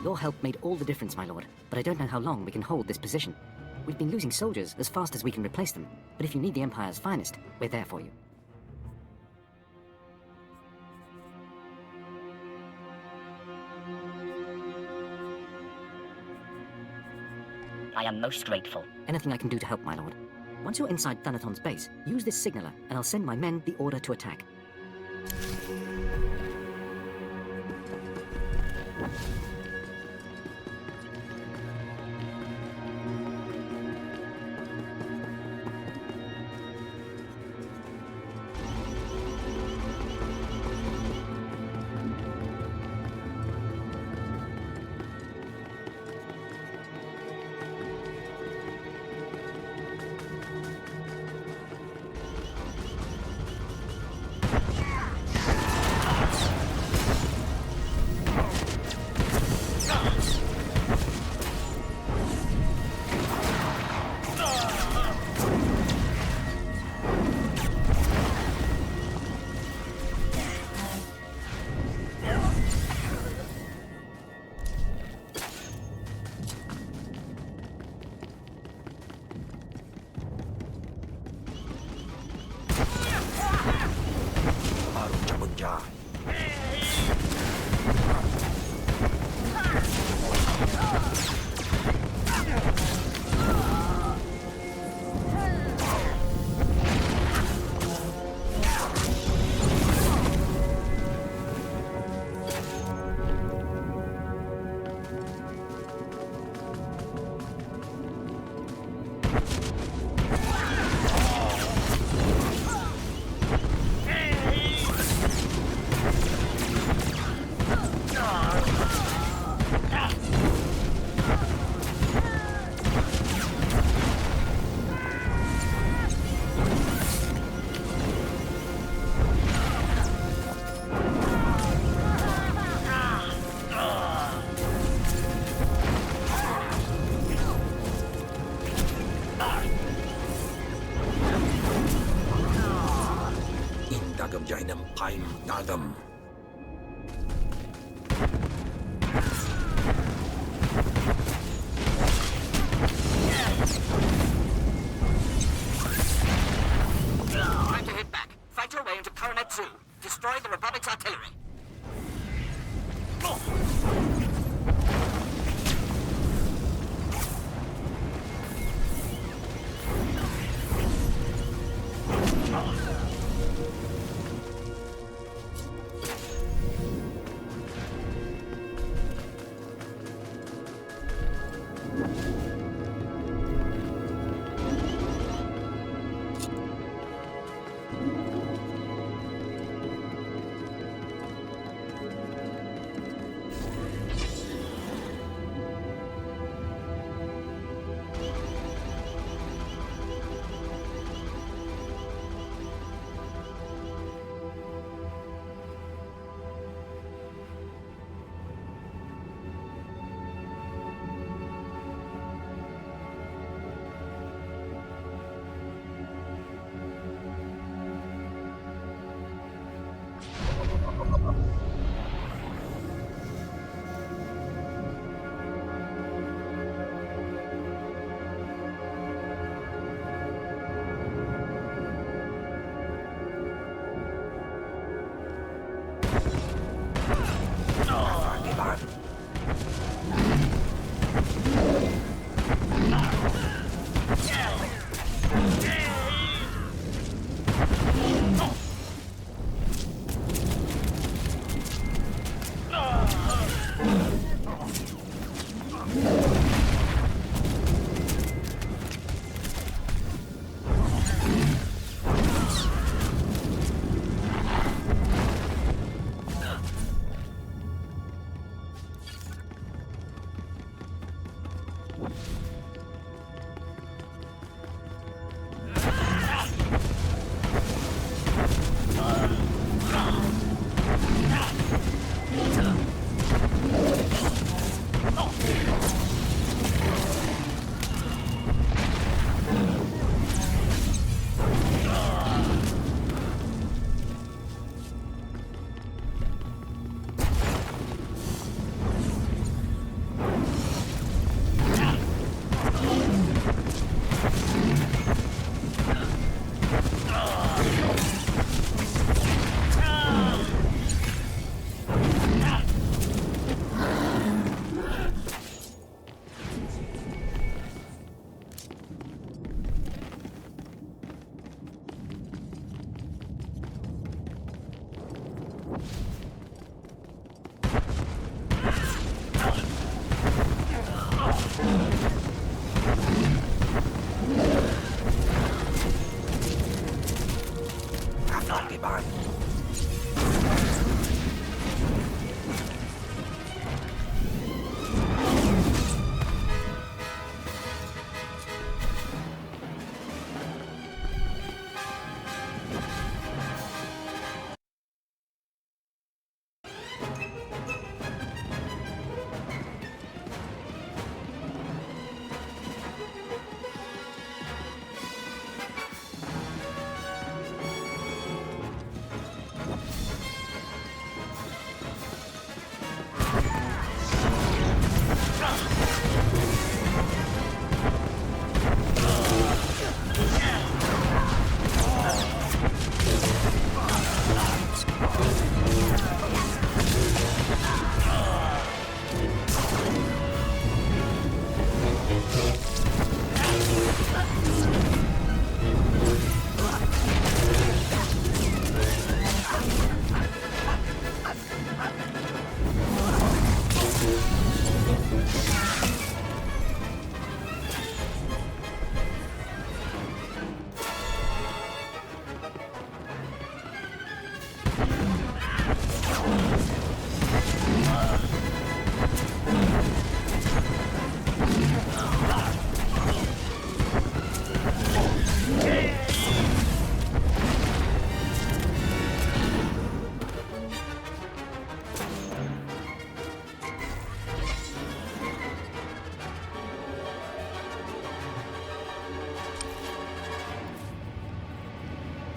Your help made all the difference, my lord, but I don't know how long we can hold this position. We've been losing soldiers as fast as we can replace them, but if you need the Empire's finest, we're there for you. I am most grateful. Anything I can do to help, my lord. Once you're inside Thanaton's base, use this signaler, and I'll send my men the order to attack. Paim Dagam. Time to hit back. Fight your way into Coronet 2. Destroy the Republic's artillery. Korriban.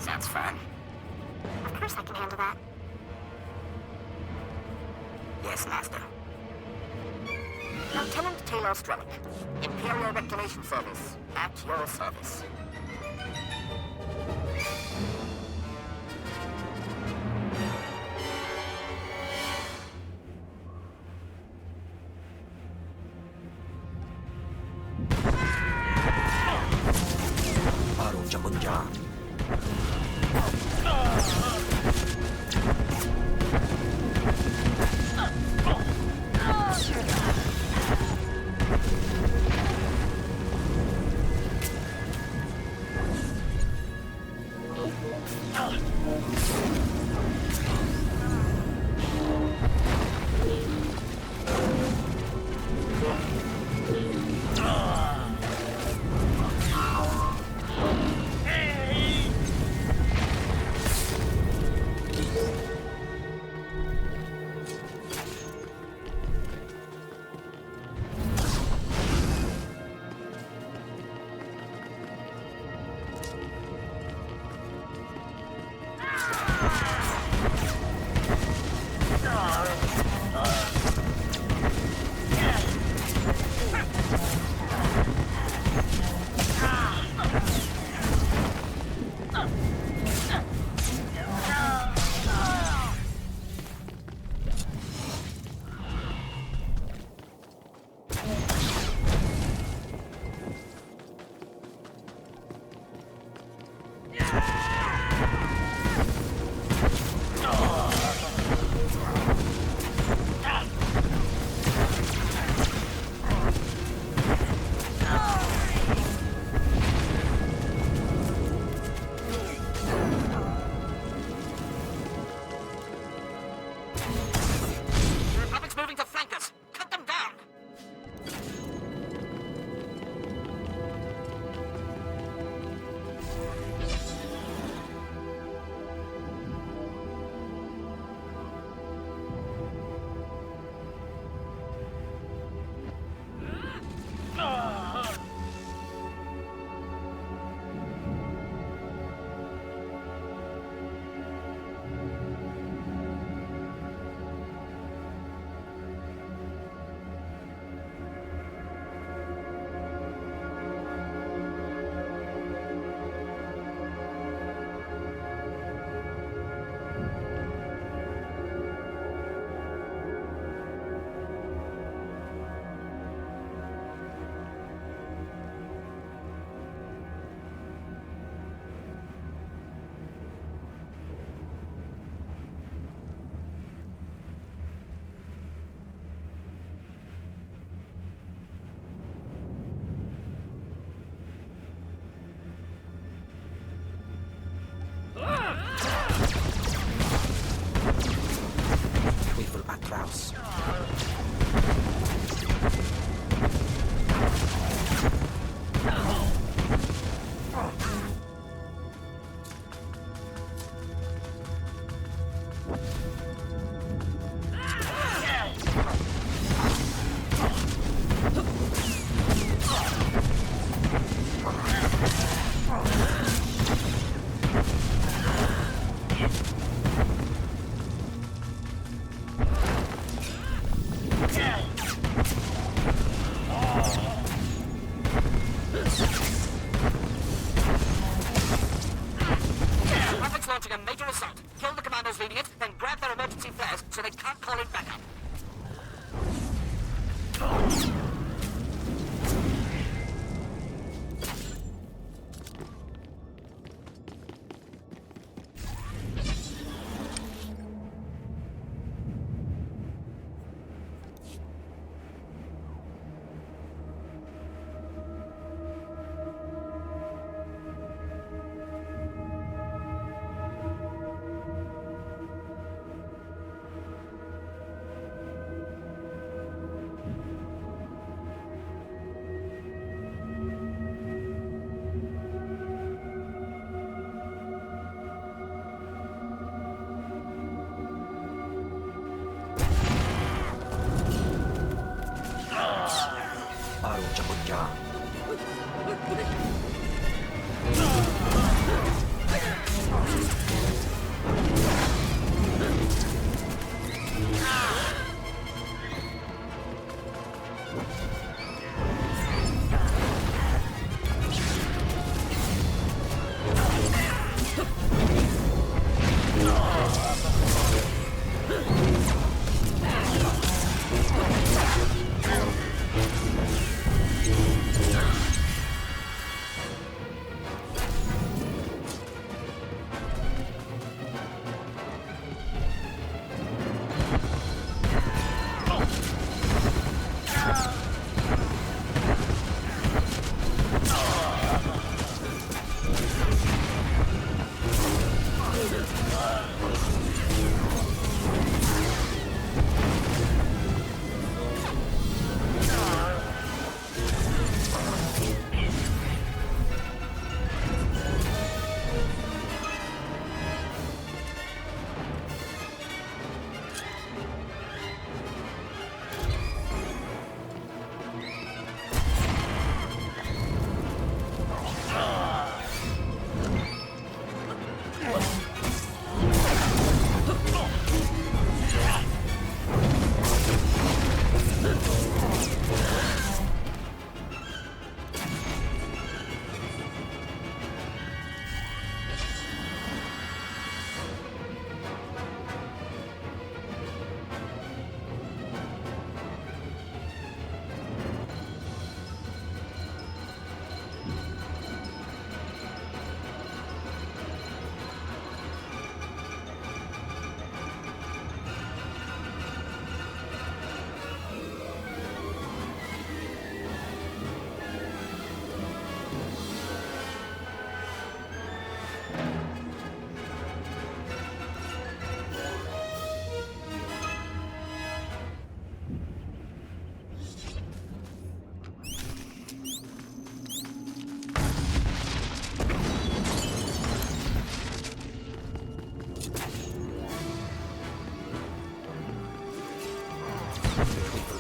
Sounds fun. Of course I can handle that. Yes, Master. Lieutenant Taylor Strelick, Imperial Reclamation Service, at your service. Baru Jamunja. Atraus. Launching a major assault. Kill the commandos leading it, then grab their emergency flares so they can't call in backup.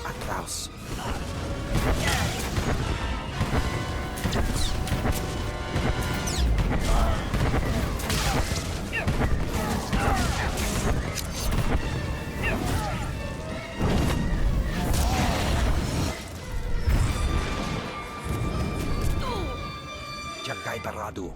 Atraus. Jagai Baradu.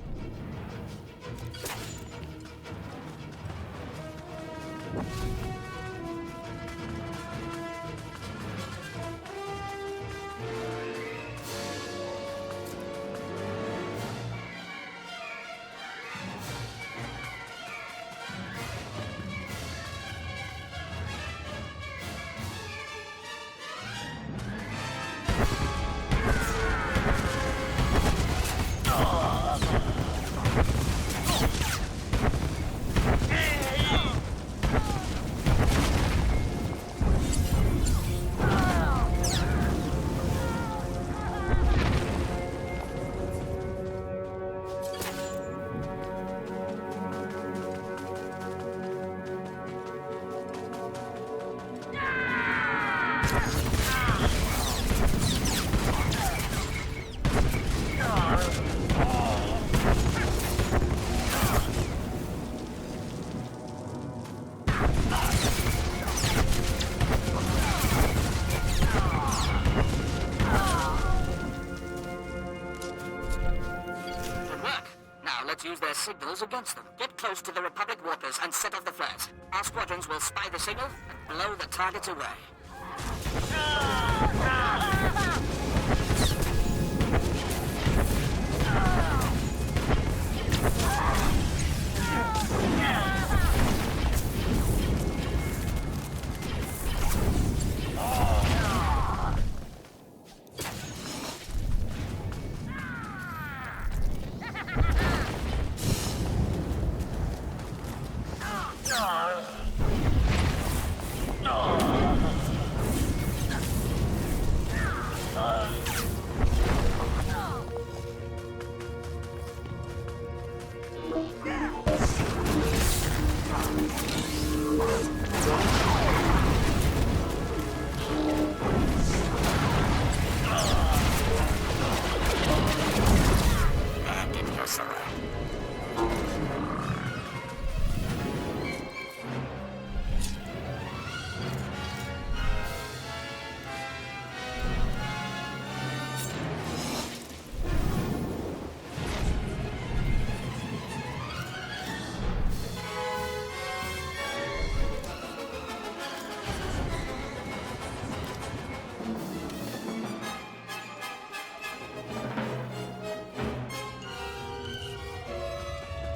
Use their signals against them. Get close to the Republic walkers and set off the flares. Our squadrons will spy the signal and blow the targets away.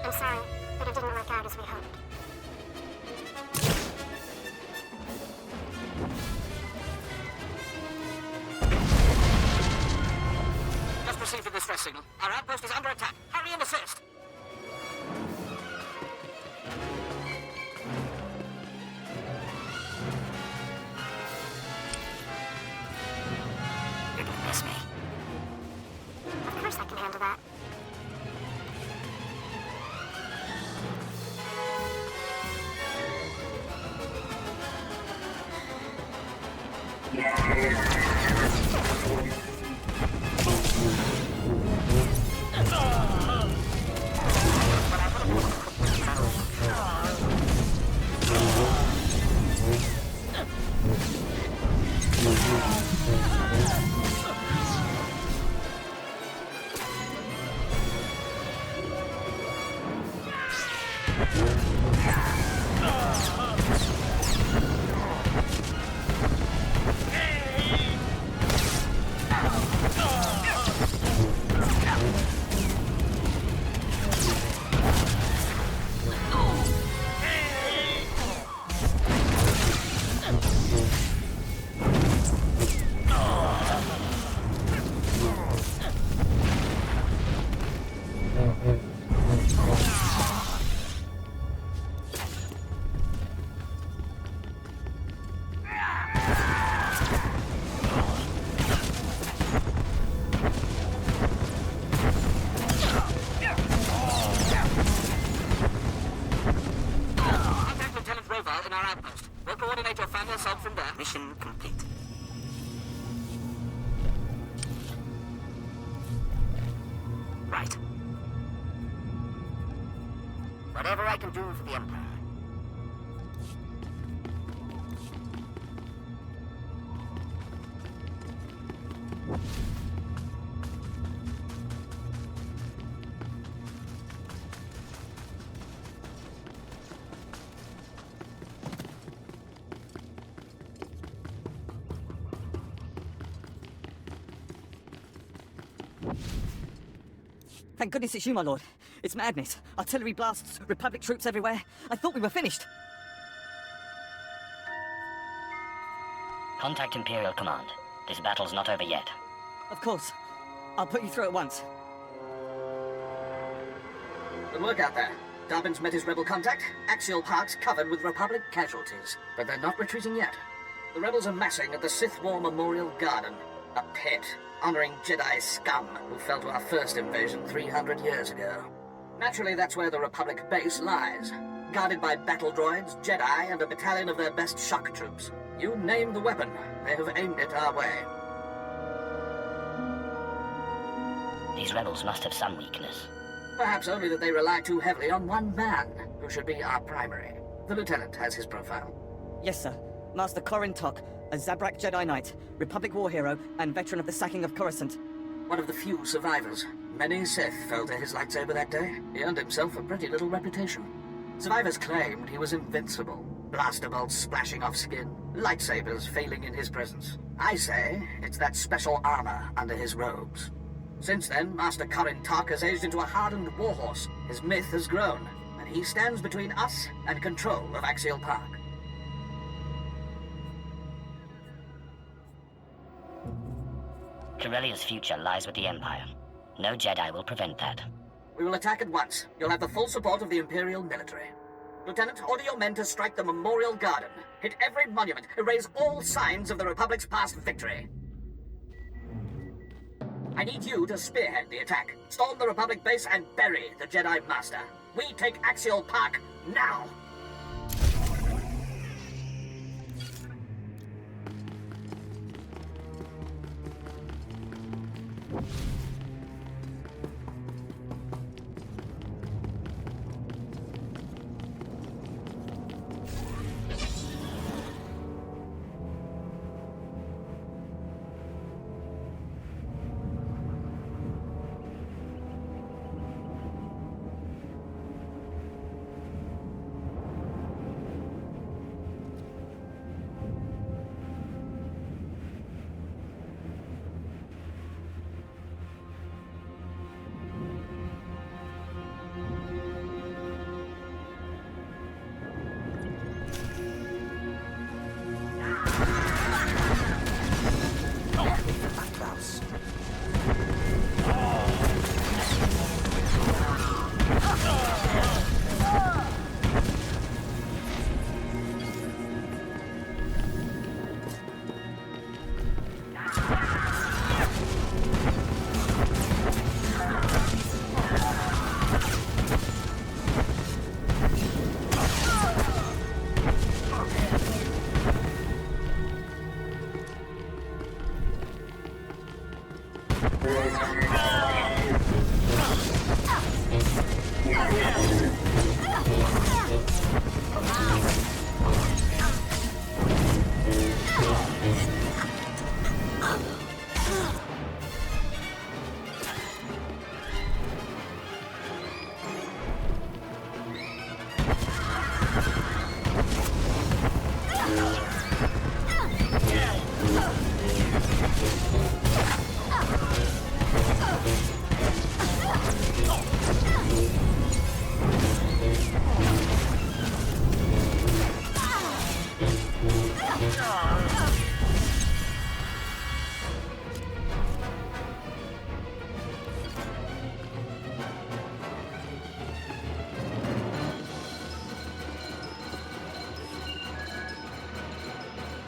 I'm sorry, but it didn't work out as we hoped. Just received a distress signal. Our outpost is under attack. Hurry and assist. You're gonna miss me. Of course I can handle that. Mission complete. Right. Whatever I can do for the Empire. Thank goodness it's you, my lord. It's madness. Artillery blasts, Republic troops everywhere. I thought we were finished. Contact Imperial Command. This battle's not over yet. Of course. I'll put you through at once. Good work out there. Darwin's met his rebel contact. Axial parks covered with Republic casualties. But they're not retreating yet. The rebels are massing at the Sith War Memorial Garden. A pit, honoring Jedi scum who fell to our first invasion 300 years ago. Naturally, that's where the Republic base lies. Guarded by battle droids, Jedi, and a battalion of their best shock troops. You name the weapon. They have aimed it our way. These rebels must have some weakness. Perhaps only that they rely too heavily on one man, who should be our primary. The lieutenant has his profile. Yes, sir. Master Corrin Tok, a Zabrak Jedi Knight, Republic war hero, and veteran of the sacking of Coruscant. One of the few survivors. Many Sith fell to his lightsaber that day. He earned himself a pretty little reputation. Survivors claimed he was invincible. Blaster bolts splashing off skin, lightsabers failing in his presence. I say it's that special armor under his robes. Since then, Master Corrin Tok has aged into a hardened warhorse. His myth has grown, and he stands between us and control of Axial Park. Corellia's future lies with the Empire. No Jedi will prevent that. We will attack at once. You'll have the full support of the Imperial military. Lieutenant, order your men to strike the Memorial Garden. Hit every monument. Erase all signs of the Republic's past victory. I need you to spearhead the attack. Storm the Republic base and bury the Jedi Master. We take Axial Park now!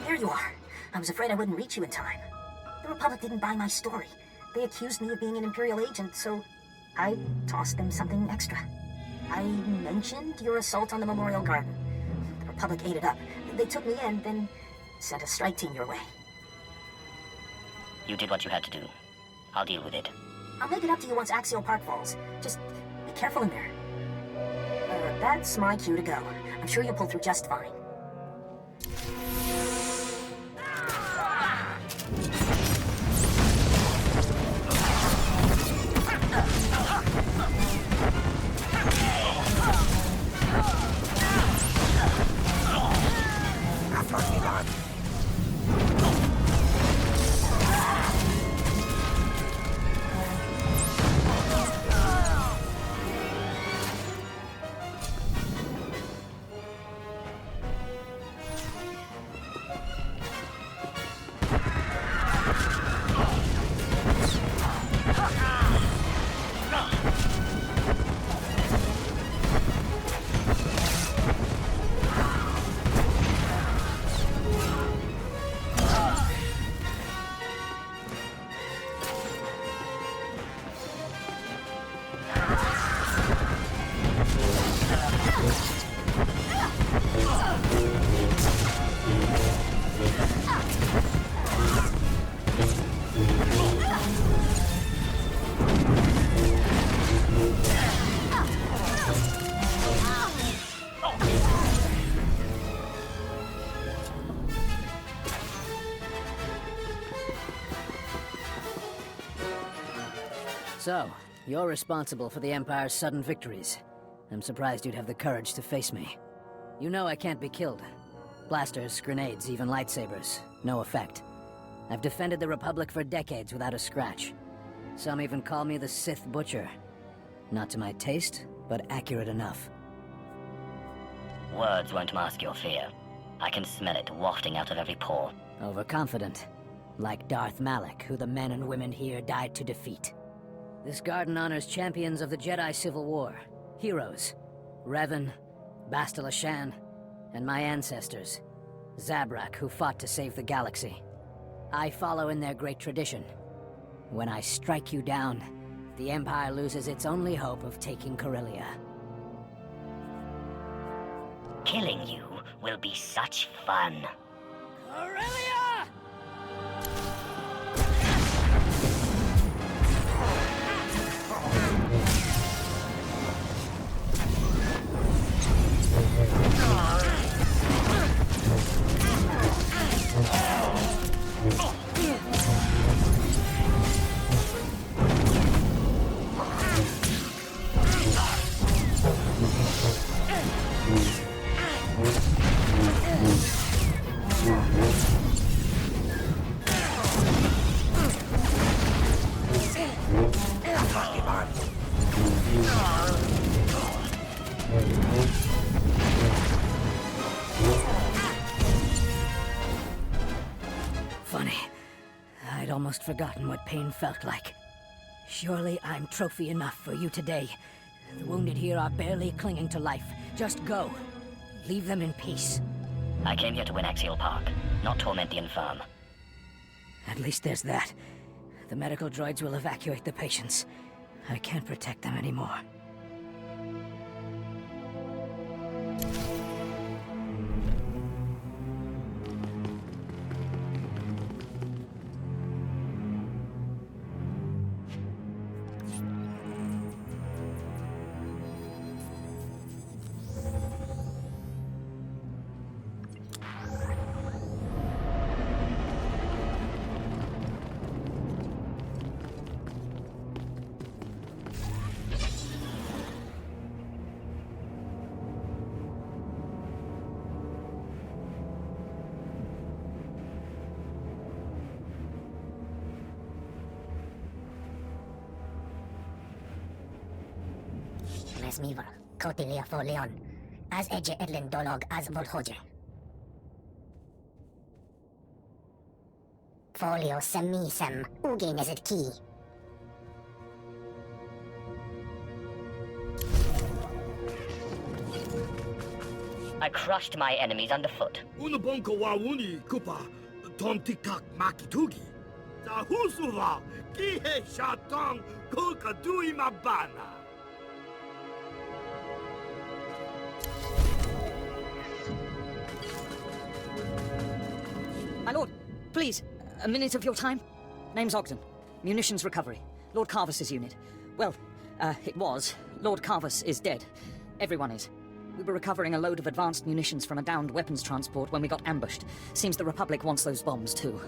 There you are. I was afraid I wouldn't reach you in time. The Republic didn't buy my story. They accused me of being an Imperial agent, so I tossed them something extra. I mentioned your assault on the Memorial Garden. The Republic ate it up. They took me in, then sent a strike team your way. You did what you had to do. I'll deal with it. I'll make it up to you once Axial Park falls. Just be careful in there. That's my cue to go. I'm sure you'll pull through just fine. So, you're responsible for the Empire's sudden victories. I'm surprised you'd have the courage to face me. You know I can't be killed. Blasters, grenades, even lightsabers. No effect. I've defended the Republic for decades without a scratch. Some even call me the Sith Butcher. Not to my taste, but accurate enough. Words won't mask your fear. I can smell it wafting out of every pore. Overconfident. Like Darth Malak, who the men and women here died to defeat. This garden honors champions of the Jedi Civil War. Heroes. Revan, Bastila Shan, and my ancestors. Zabrak, who fought to save the galaxy. I follow in their great tradition. When I strike you down, the Empire loses its only hope of taking Corellia. Killing you will be such fun. Corellia! Funny. I'd almost forgotten what pain felt like. Surely I'm trophy enough for you today. The wounded here are barely clinging to life. Just go. Leave them in peace. I came here to win Axial Park, not torment the infirm. At least there's that. The medical droids will evacuate the patients. I can't protect them anymore. Mesmiver, Cotilia for Leon, as Edge Edlin Dolog as Volhoje. Folio Semi Sem, Uge Nezet Ki. I crushed my enemies underfoot. Unabonko wawuni kupa tontikak makitugi. Zahusuva kihe shatong kukadui mabana. My lord, please, a minute of your time. Name's Ogden. Munitions recovery. Lord Carvus's unit. Well, it was. Lord Carvus is dead. Everyone is. We were recovering a load of advanced munitions from a downed weapons transport when we got ambushed. Seems the Republic wants those bombs, too.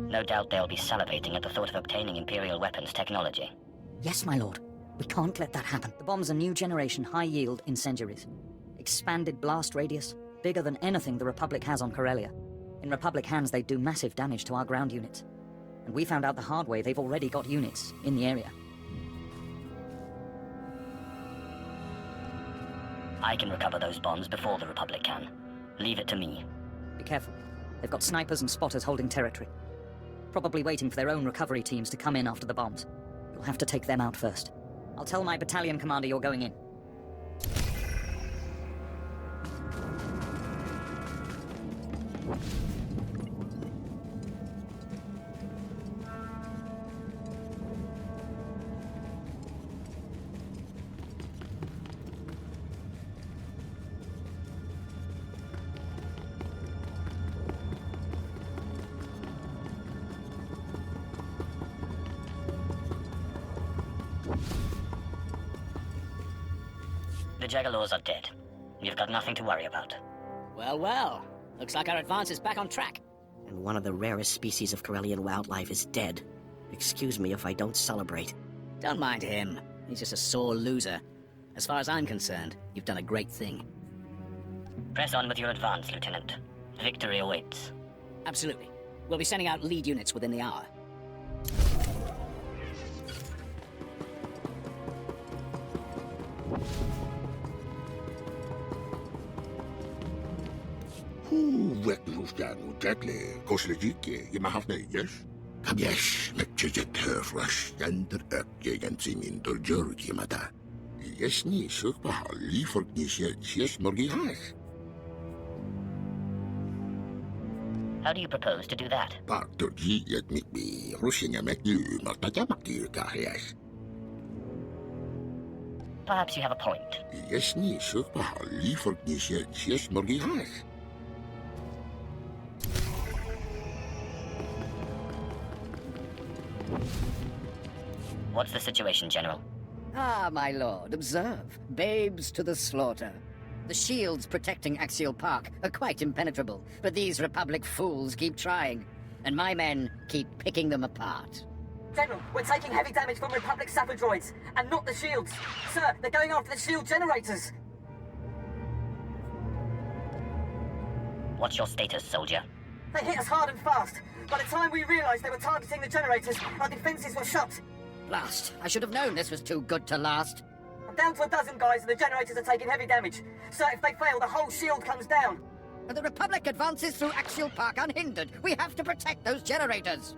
No doubt they'll be salivating at the thought of obtaining Imperial weapons technology. Yes, my lord. We can't let that happen. The bombs are new generation high-yield incendiaries. Expanded blast radius, bigger than anything the Republic has on Corellia. In Republic hands, they do massive damage to our ground units. And we found out the hard way they've already got units in the area. I can recover those bombs before the Republic can. Leave it to me. Be careful. They've got snipers and spotters holding territory. Probably waiting for their own recovery teams to come in after the bombs. You'll have to take them out first. I'll tell my battalion commander you're going in. The Jagalors are dead. You've got nothing to worry about. Well, well. Looks like our advance is back on track. And one of the rarest species of Corellian wildlife is dead. Excuse me if I don't celebrate. Don't mind him. He's just a sore loser. As far as I'm concerned, you've done a great thing. Press on with your advance, Lieutenant. Victory awaits. Absolutely. We'll be sending out lead units within the hour. How do you propose to do that? Perhaps you have a point. What's the situation, General? Ah, my lord, observe. Babes to the slaughter. The shields protecting Axial Park are quite impenetrable, but these Republic fools keep trying, and my men keep picking them apart. General, we're taking heavy damage from Republic sapper droids, and not the shields. Sir, they're going after the shield generators. What's your status, soldier? They hit us hard and fast. By the time we realized they were targeting the generators, our defenses were shot. Blast. I should have known this was too good to last. I'm down to a dozen guys and the generators are taking heavy damage. Sir, if they fail, the whole shield comes down. And the Republic advances through Axial Park unhindered. We have to protect those generators.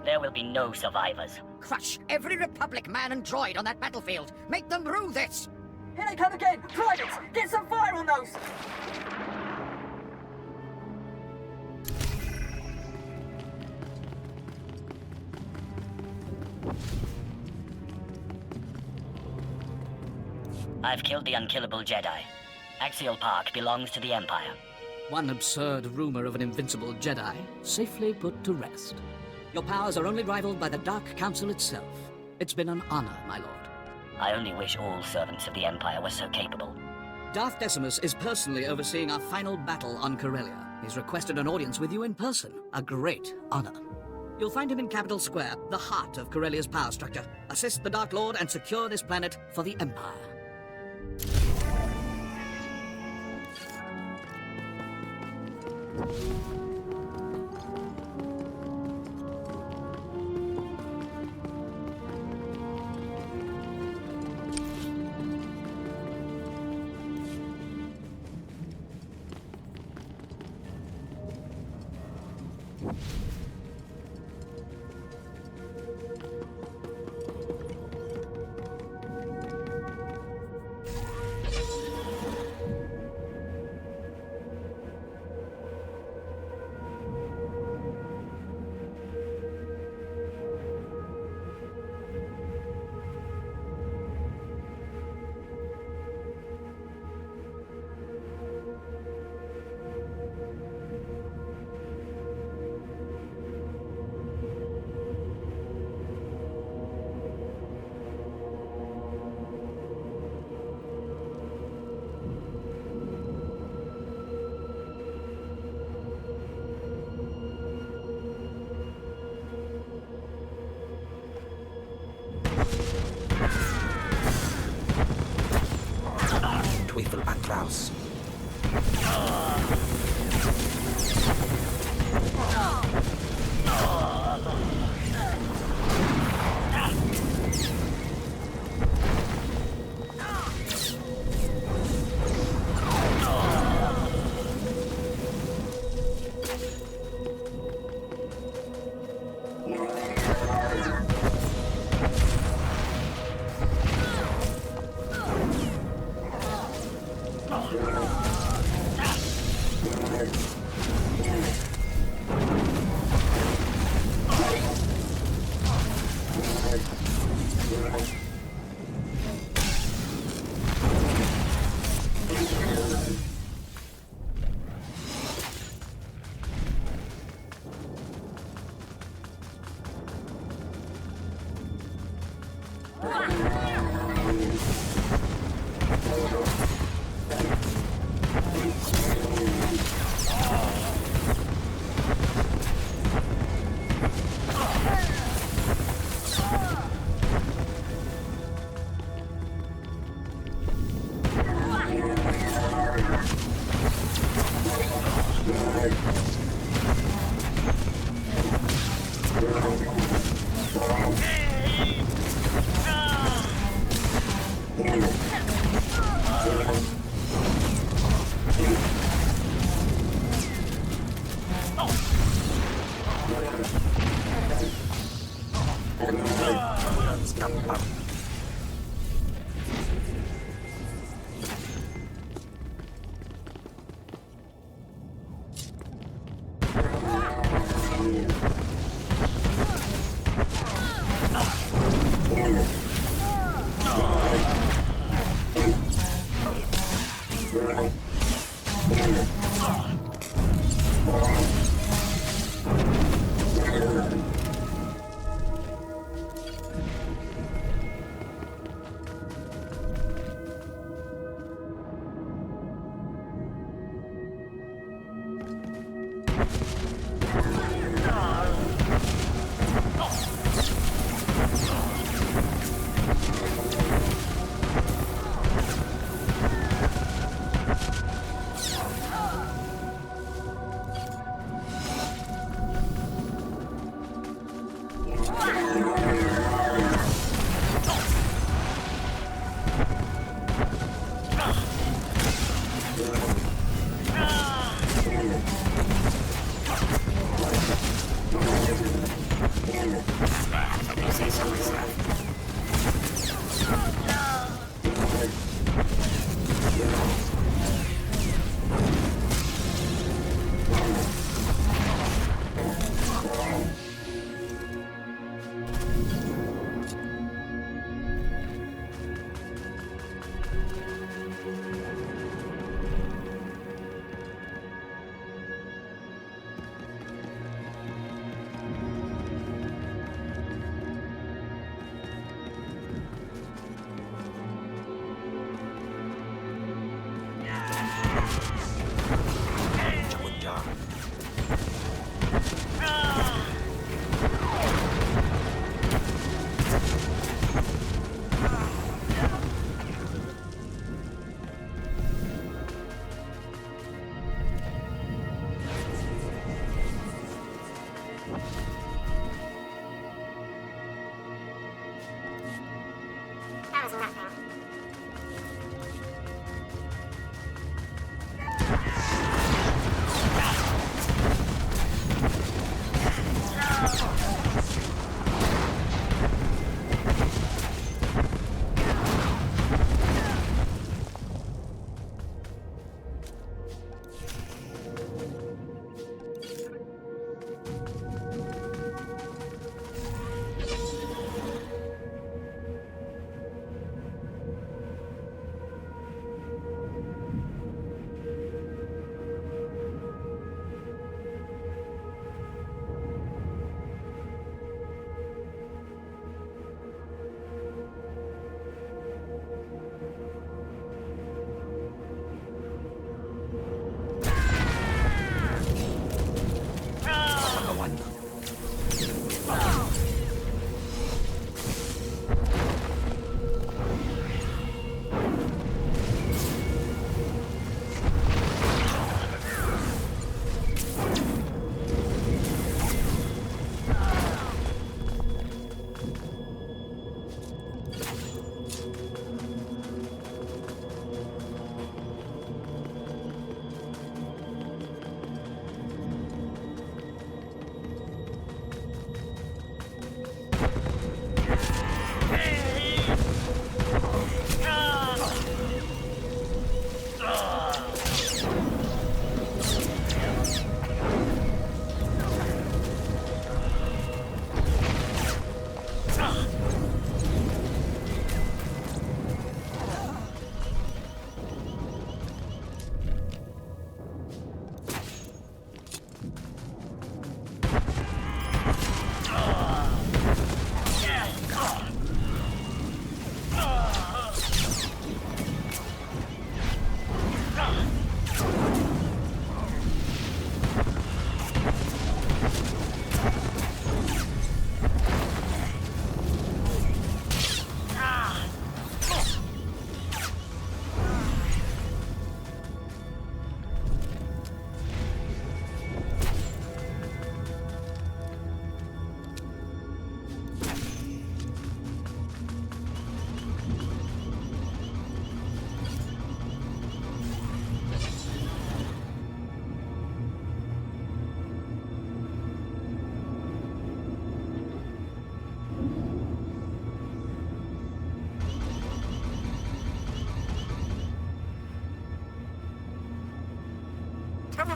There will be no survivors. Crush every Republic man and droid on that battlefield. Make them rue this. Here they come again! Privates! Get some fire on those! I've killed the unkillable Jedi. Axial Park belongs to the Empire. One absurd rumor of an invincible Jedi safely put to rest. Your powers are only rivaled by the Dark Council itself. It's been an honor, my lord. I only wish all servants of the Empire were so capable. Darth Decimus is personally overseeing our final battle on Corellia. He's requested an audience with you in person. A great honor. You'll find him in Capital Square, the heart of Corellia's power structure. Assist the Dark Lord and secure this planet for the Empire. Twyfel at draws.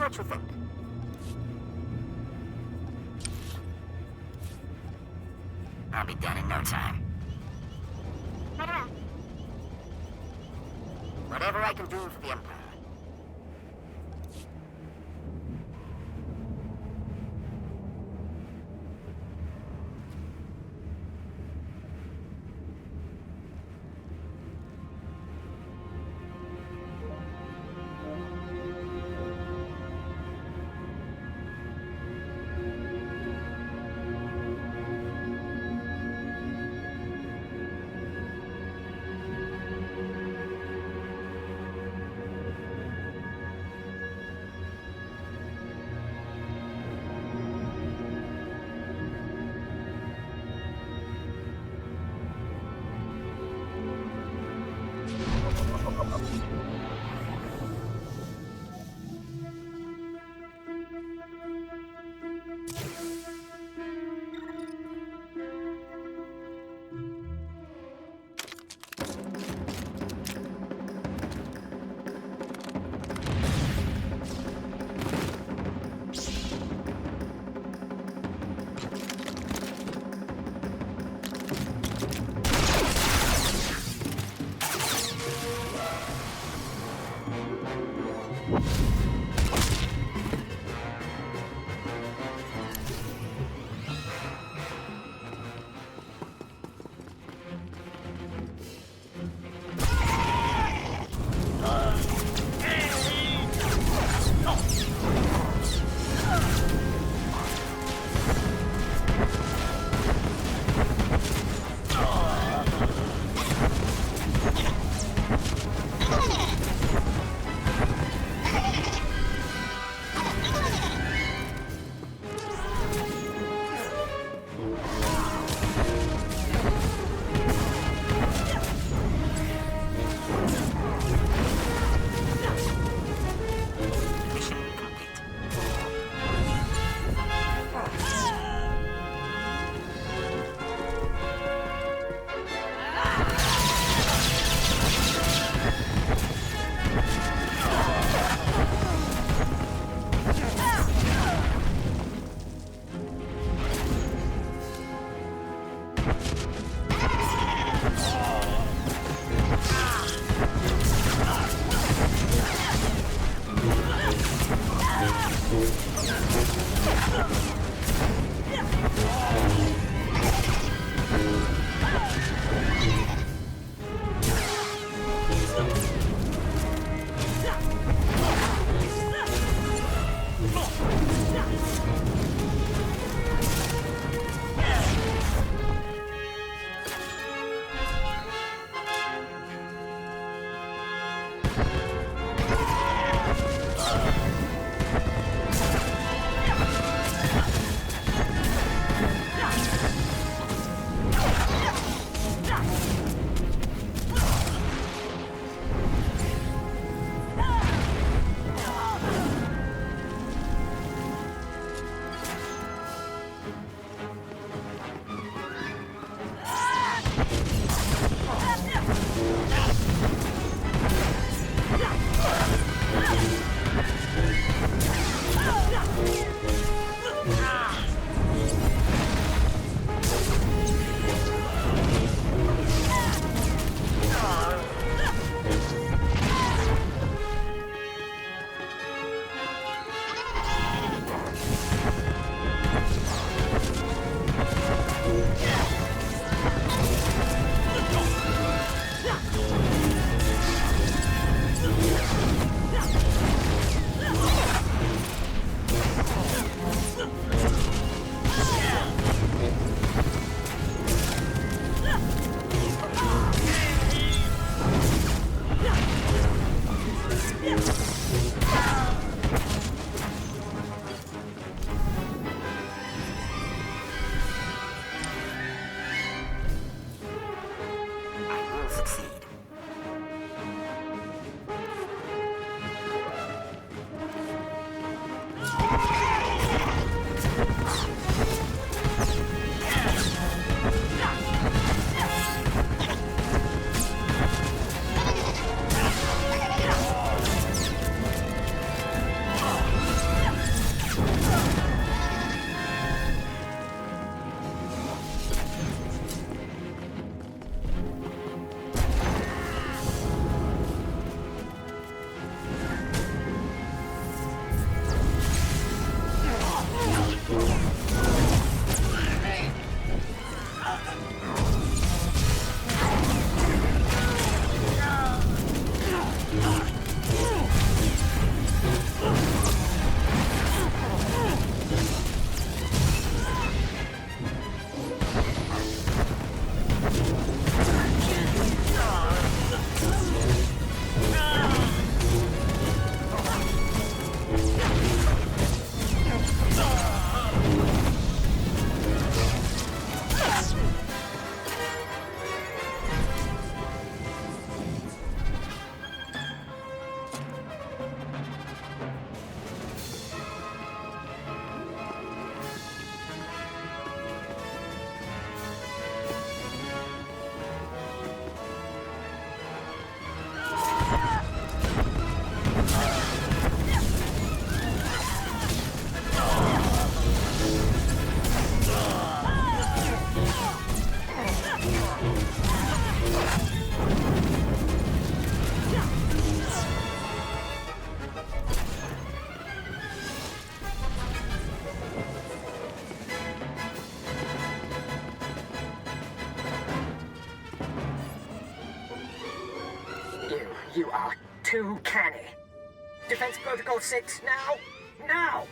what you think. I'll be done in no time. Right around. Whatever I can do for the Empire. You are too canny. Defense Protocol 6, now! Now!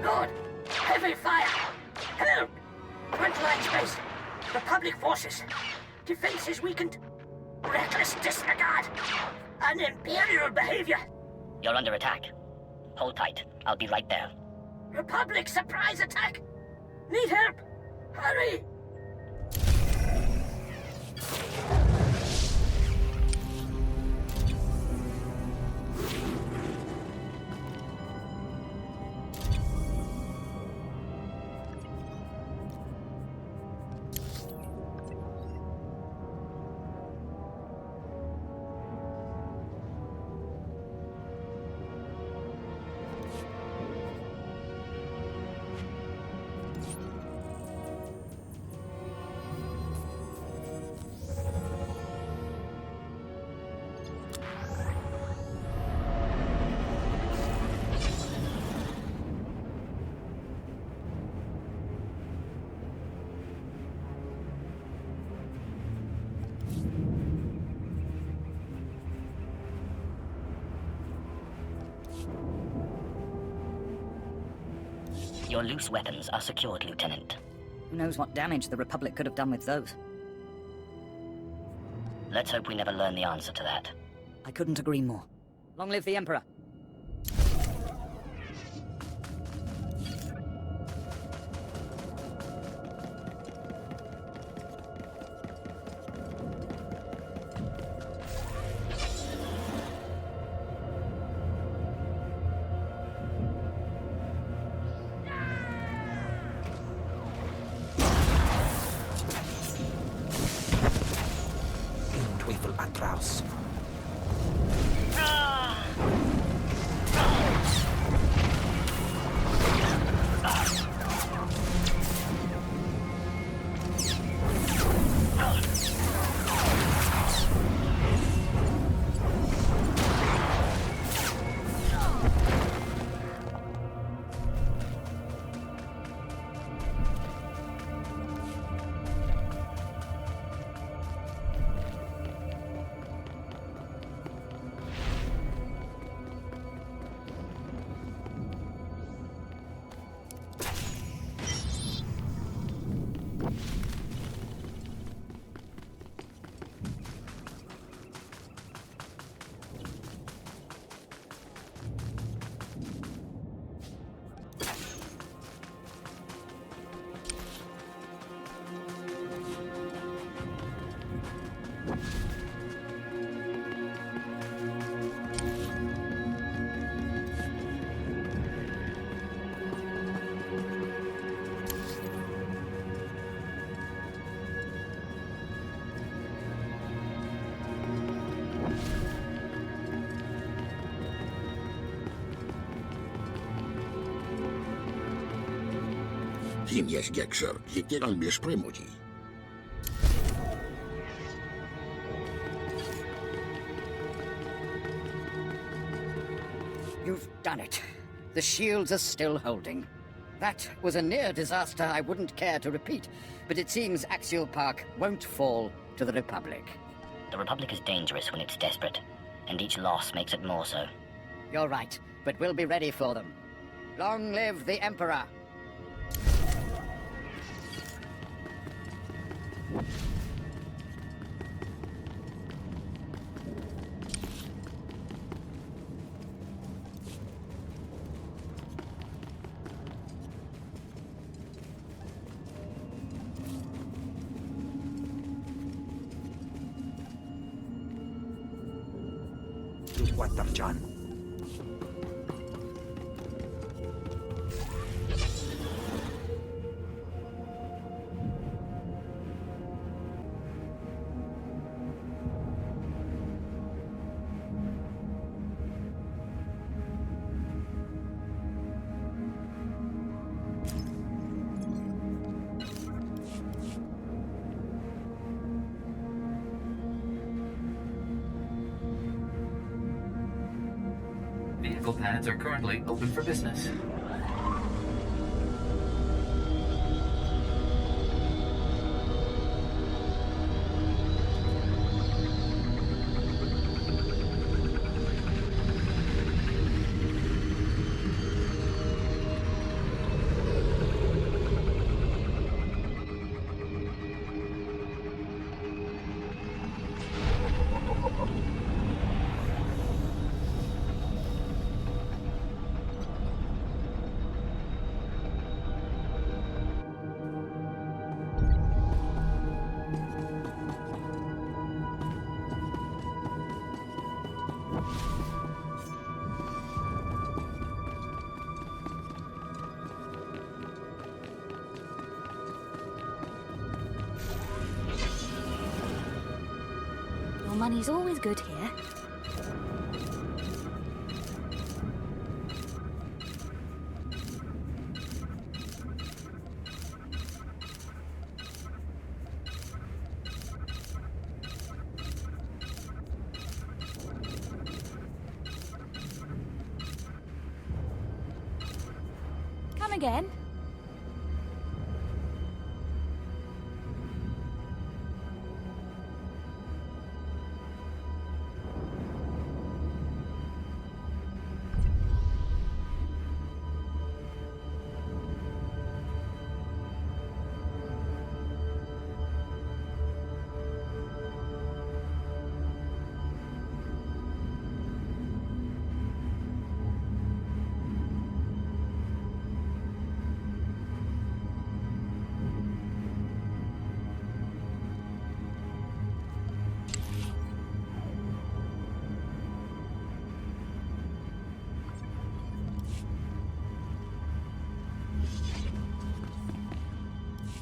Lord, heavy fire! Help! Frontline space! Republic forces! Defenses weakened! Reckless disregard! Unimperial behavior! You're under attack. Hold tight. I'll be right there. Republic surprise attack! Need help! Hurry! Your loose weapons are secured, Lieutenant. Who knows what damage the Republic could have done with those? Let's hope we never learn the answer to that. I couldn't agree more. Long live the Emperor! Atraus. Zimjes Gekser, Jitieran Miesz Premodzi. You've done it. The shields are still holding. That was a near disaster I wouldn't care to repeat, but it seems Axial Park won't fall to the Republic. The Republic is dangerous when it's desperate, and each loss makes it more so. You're right, but we'll be ready for them. Long live the Emperor! Watarjan. Vehicle pads are currently open for business. Your money's always good here. Come again?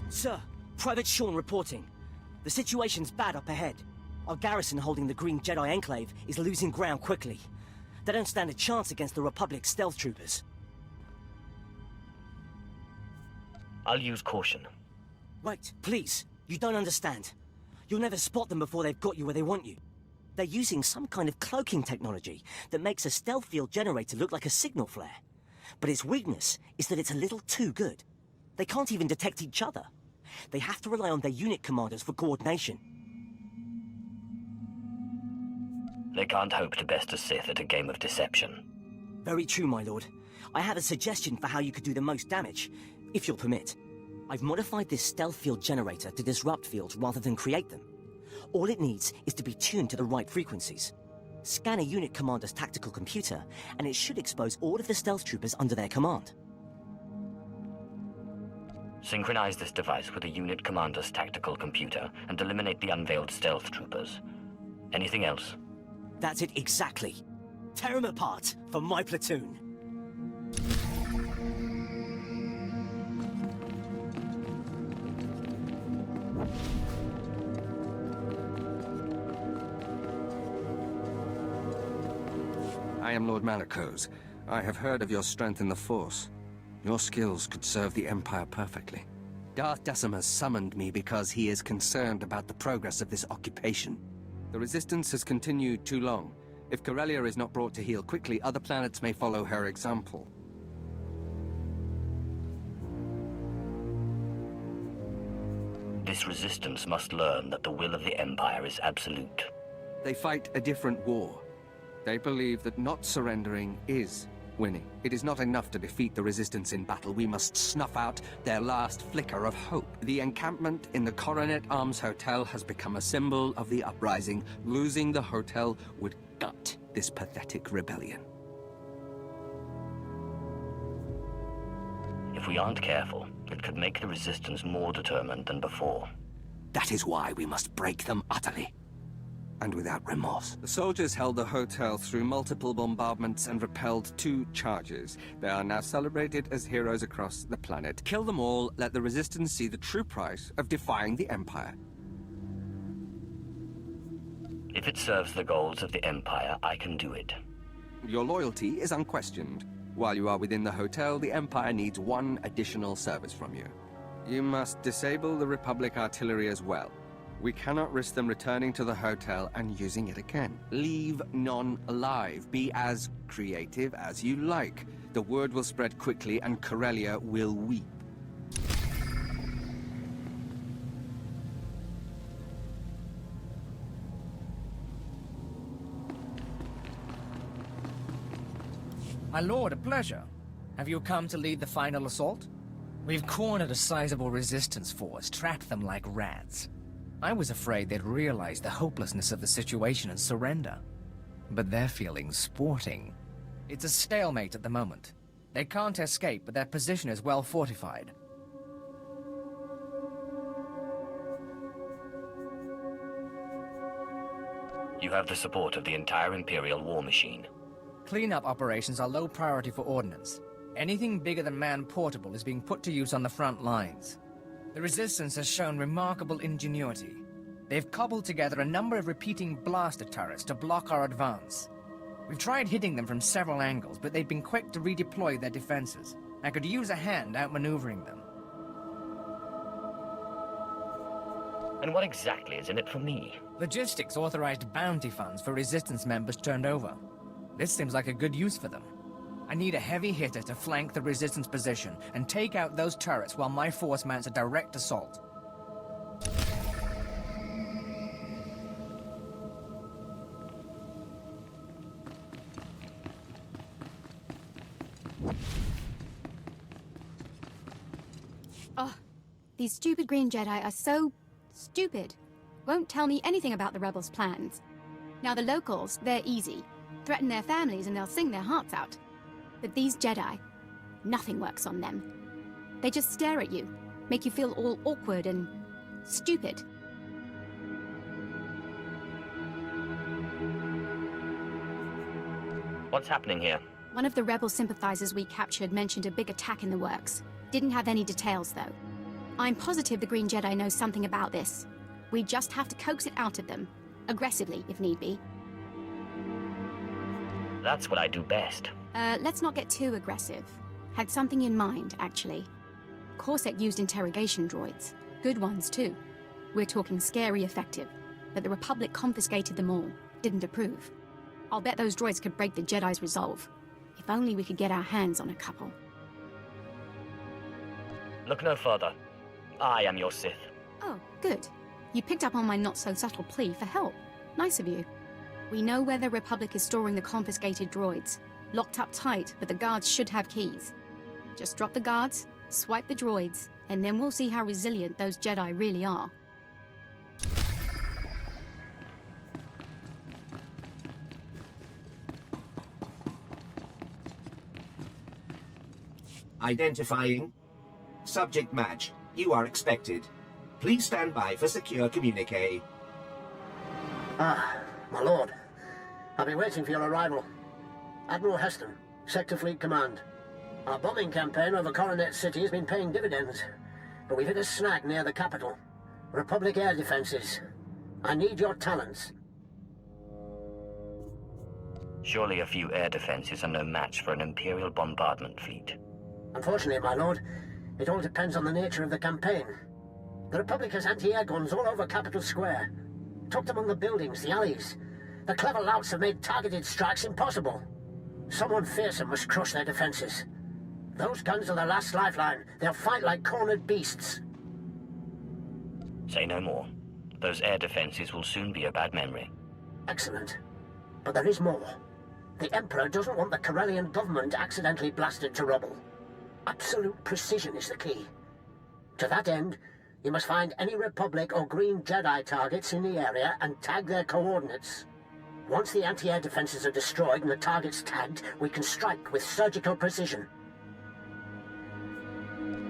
Sir, Private Sean reporting. The situation's bad up ahead. Our garrison holding the Green Jedi Enclave is losing ground quickly. They don't stand a chance against the Republic's stealth troopers. I'll use caution. Wait, please. You don't understand. You'll never spot them before they've got you where they want you. They're using some kind of cloaking technology that makes a stealth field generator look like a signal flare. But its weakness is that it's a little too good. They can't even detect each other. They have to rely on their unit commanders for coordination. They can't hope to best a Sith at a game of deception. Very true, my lord. I have a suggestion for how you could do the most damage, if you'll permit. I've modified this stealth field generator to disrupt fields rather than create them. All it needs is to be tuned to the right frequencies. Scan a unit commander's tactical computer, and it should expose all of the stealth troopers under their command. Synchronize this device with a unit commander's tactical computer and eliminate the unveiled stealth troopers. Anything else? That's it exactly. Tear them apart for my platoon. I am Lord Malakos. I have heard of your strength in the Force. Your skills could serve the Empire perfectly. Darth Decimus summoned me because he is concerned about the progress of this occupation. The resistance has continued too long. If Corellia is not brought to heel quickly, other planets may follow her example. This resistance must learn that the will of the Empire is absolute. They fight a different war. They believe that not surrendering is winning. It is not enough to defeat the resistance in battle. We must snuff out their last flicker of hope. The encampment in the Coronet Arms Hotel has become a symbol of the uprising. Losing the hotel would gut this pathetic rebellion. If we aren't careful, it could make the resistance more determined than before. That is why we must break them utterly. and without remorse. The soldiers held the hotel through multiple bombardments and repelled 2 charges. They are now celebrated as heroes across the planet. Kill them all, let the Resistance see the true price of defying the Empire. If it serves the goals of the Empire, I can do it. Your loyalty is unquestioned. While you are within the hotel, the Empire needs 1 additional service from you. You must disable the Republic artillery as well. We cannot risk them returning to the hotel and using it again. Leave none alive. Be as creative as you like. The word will spread quickly and Corellia will weep. My lord, a pleasure. Have you come to lead the final assault? We've cornered a sizable resistance force, trapped them like rats. I was afraid they'd realize the hopelessness of the situation and surrender. But they're feeling sporting. It's a stalemate at the moment. They can't escape, but their position is well fortified. You have the support of the entire Imperial war machine. Cleanup operations are low priority for ordnance. Anything bigger than man-portable is being put to use on the front lines. The Resistance has shown remarkable ingenuity. They've cobbled together a number of repeating blaster turrets to block our advance. We've tried hitting them from several angles, but they've been quick to redeploy their defenses. I could use a hand outmaneuvering them. And what exactly is in it for me? Logistics authorized bounty funds for Resistance members turned over. This seems like a good use for them. I need a heavy hitter to flank the Resistance position and take out those turrets while my force mounts a direct assault. Oh, these stupid green Jedi are so stupid. Won't tell me anything about the rebels' plans. Now the locals, they're easy. Threaten their families and they'll sing their hearts out. But these Jedi, nothing works on them. They just stare at you, make you feel all awkward and stupid. What's happening here? One of the rebel sympathizers we captured mentioned a big attack in the works. Didn't have any details, though. I'm positive the Green Jedi knows something about this. We just have to coax it out of them. Aggressively, if need be. That's what I do best. Let's not get too aggressive. Had something in mind, actually. Corset used interrogation droids. Good ones, too. We're talking scary effective. But the Republic confiscated them all. Didn't approve. I'll bet those droids could break the Jedi's resolve. If only we could get our hands on a couple. Look no further. I am your Sith. Oh, good. You picked up on my not-so-subtle plea for help. Nice of you. We know where the Republic is storing the confiscated droids. Locked up tight, but the guards should have keys. Just drop the guards, swipe the droids, and then we'll see how resilient those Jedi really are. Identifying. Subject match. You are expected. Please stand by for secure communique. Ah, my lord. I've been waiting for your arrival. Admiral Heston, Sector Fleet Command. Our bombing campaign over Coronet City has been paying dividends, but we've hit a snag near the capital. Republic air defenses. I need your talents. Surely a few air defenses are no match for an Imperial bombardment fleet. Unfortunately, my lord, it all depends on the nature of the campaign. The Republic has anti-air guns all over Capital Square. Tucked among the buildings, the alleys. The clever louts have made targeted strikes impossible. Someone fearsome must crush their defenses. Those guns are the last lifeline. They'll fight like cornered beasts. Say no more. Those air defenses will soon be a bad memory. Excellent. But there is more. The Emperor doesn't want the Corellian government accidentally blasted to rubble. Absolute precision is the key. To that end, you must find any Republic or Green Jedi targets in the area and tag their coordinates. Once the anti-air defenses are destroyed and the targets tagged, we can strike with surgical precision.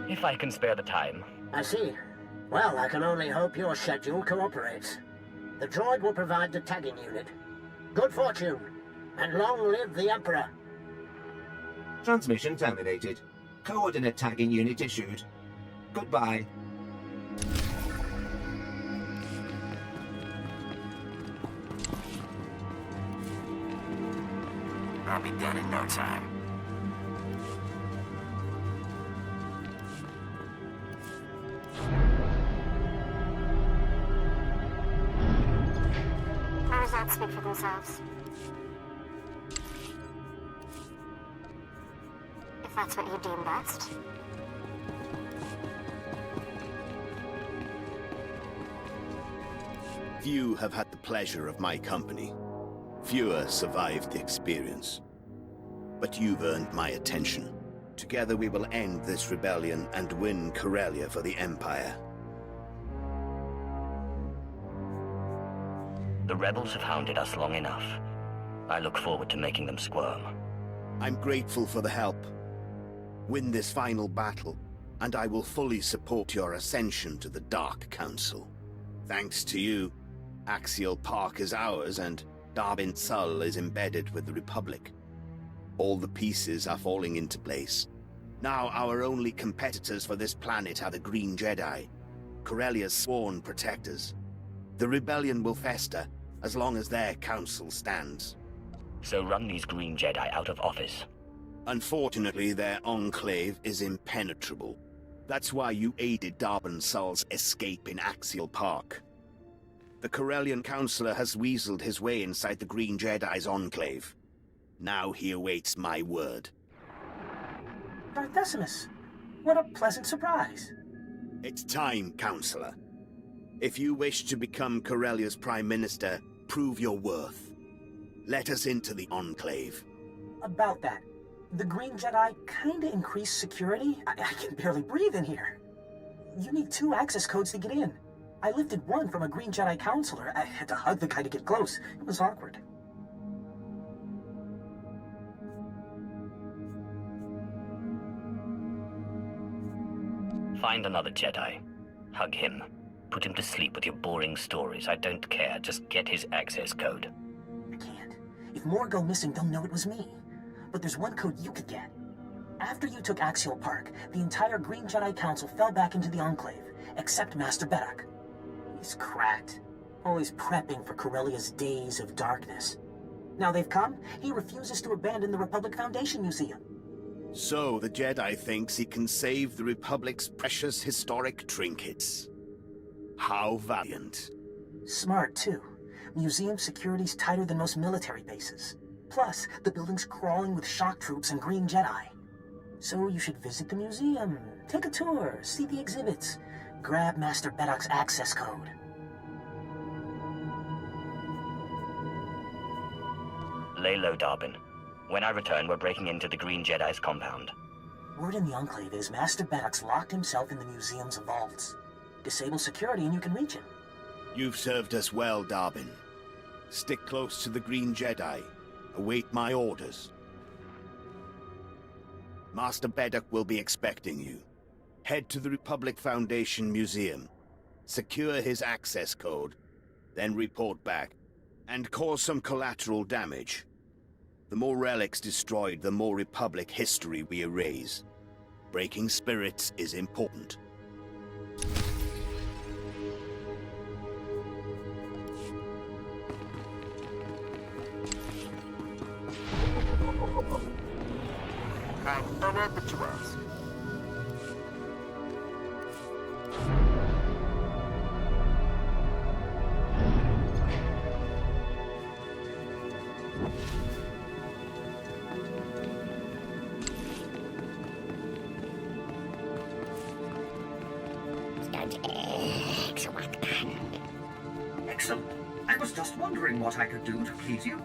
If I can spare the time. I see. Well, I can only hope your schedule cooperates. The droid will provide the tagging unit. Good fortune, and long live the Emperor. Transmission terminated. Coordinate tagging unit issued. Goodbye. I'll be done in no time. Our results speak for themselves. If that's what you deem best. Few have had the pleasure of my company. Fewer survived the experience. But you've earned my attention. Together we will end this rebellion and win Corellia for the Empire. The rebels have hounded us long enough. I look forward to making them squirm. I'm grateful for the help. Win this final battle, and I will fully support your ascension to the Dark Council. Thanks to you, Axial Park is ours, and Darbin Sul is embedded with the Republic. All the pieces are falling into place. Now our only competitors for this planet are the Green Jedi, Corellia's sworn protectors. The rebellion will fester as long as their council stands. So run these Green Jedi out of office. Unfortunately, their enclave is impenetrable. That's why you aided Darbin Sul's escape in Axial Park. The Corellian Councillor has weaseled his way inside the Green Jedi's enclave. Now he awaits my word. Darth Decimus, what a pleasant surprise. It's time, Councillor. If you wish to become Corellia's Prime Minister, prove your worth. Let us into the Enclave. About that, the Green Jedi kinda increased security. I can barely breathe in here. You need 2 access codes to get in. I lifted one from a Green Jedi counselor. I had to hug the guy to get close. It was awkward. Find another Jedi. Hug him. Put him to sleep with your boring stories. I don't care. Just get his access code. I can't. If more go missing, they'll know it was me. But there's one code you could get. After you took Axial Park, the entire Green Jedi Council fell back into the Enclave, except Master Beddock. He's cracked. Always prepping for Corellia's days of darkness. Now they've come, he refuses to abandon the Republic Foundation Museum. So the Jedi thinks he can save the Republic's precious historic trinkets. How valiant. Smart, too. Museum security's tighter than most military bases. Plus, the building's crawling with shock troops and Green Jedi. So you should visit the museum, take a tour, see the exhibits, grab Master Beddock's access code. Lay low, Darbin. When I return, we're breaking into the Green Jedi's compound. Word in the Enclave is Master Beddock's locked himself in the museum's vaults. Disable security and you can reach him. You've served us well, Darbin. Stick close to the Green Jedi. Await my orders. Master Beddock will be expecting you. Head to the Republic Foundation Museum. Secure his access code. Then report back. And cause some collateral damage. The more relics destroyed, the more Republic history we erase. Breaking spirits is important. I'm honored that you ask. Excellent. I was just wondering what I could do to please you.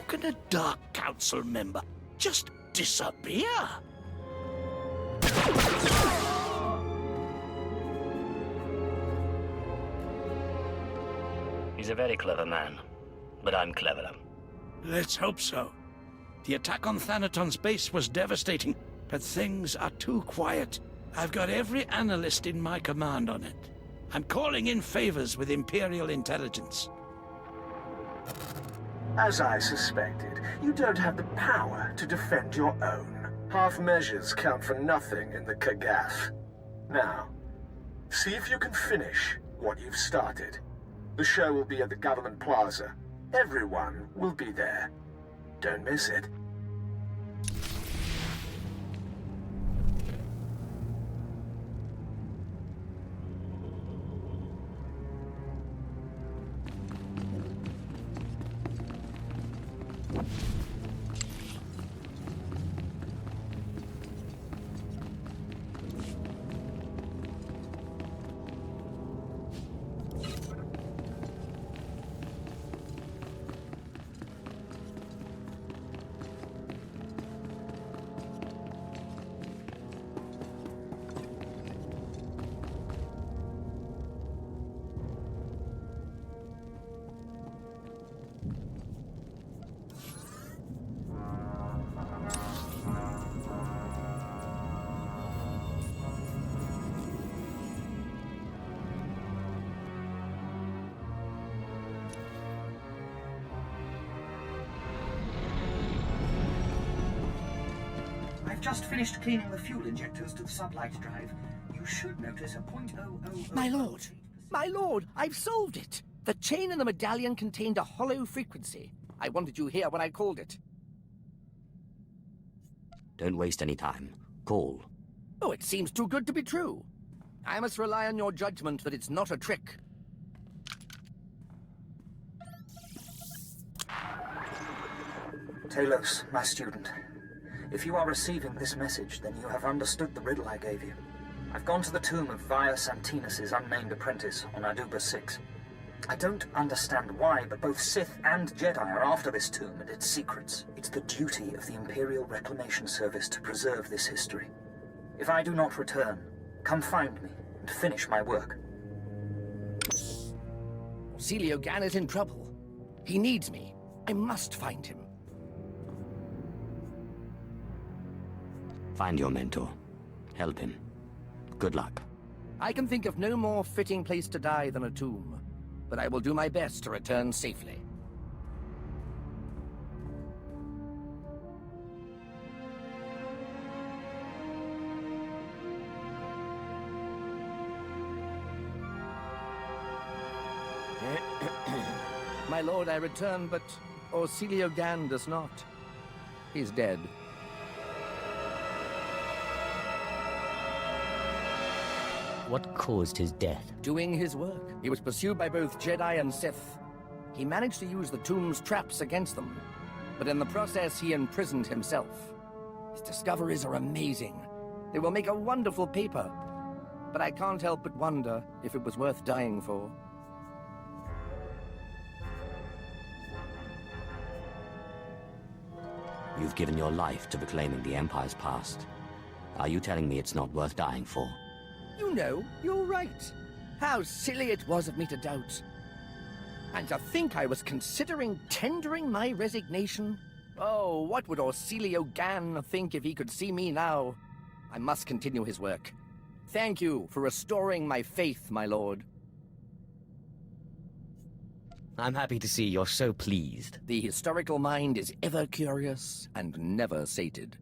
Can a Dark Council member just disappear? He's a very clever man, but I'm cleverer. Let's hope so. The attack on Thanaton's base was devastating, but things are too quiet. I've got every analyst in my command on it. I'm calling in favors with Imperial intelligence. As I suspected, you don't have the power to defend your own. Half measures count for nothing in the Kagath. Now, see if you can finish what you've started. The show will be at the Government Plaza. Everyone will be there. Don't miss it. I've just finished cleaning the fuel injectors to the sublight drive. You should notice a .000... My lord! My lord! I've solved it! The chain in the medallion contained a hollow frequency. I wanted you here when I called it. Don't waste any time. Call. Oh, it seems too good to be true. I must rely on your judgment that it's not a trick. Talos, my student. If you are receiving this message, then you have understood the riddle I gave you. I've gone to the tomb of Via Santinus' unnamed apprentice on Aduba 6. I don't understand why, but both Sith and Jedi are after this tomb and its secrets. It's the duty of the Imperial Reclamation Service to preserve this history. If I do not return, come find me and finish my work. Celio Gan is in trouble. He needs me. I must find him. Find your mentor. Help him. Good luck. I can think of no more fitting place to die than a tomb, but I will do my best to return safely. My lord, I return, but Orsilio Gan does not. He's dead. What caused his death? Doing his work. He was pursued by both Jedi and Sith. He managed to use the tomb's traps against them, but in the process he imprisoned himself. His discoveries are amazing. They will make a wonderful paper, but I can't help but wonder if it was worth dying for. You've given your life to reclaiming the Empire's past. Are you telling me it's not worth dying for? You know, you're right. How silly it was of me to doubt. And to think I was considering tendering my resignation? Oh, what would Orsilio Gan think if he could see me now? I must continue his work. Thank you for restoring my faith, my lord. I'm happy to see you're so pleased. The historical mind is ever curious and never sated.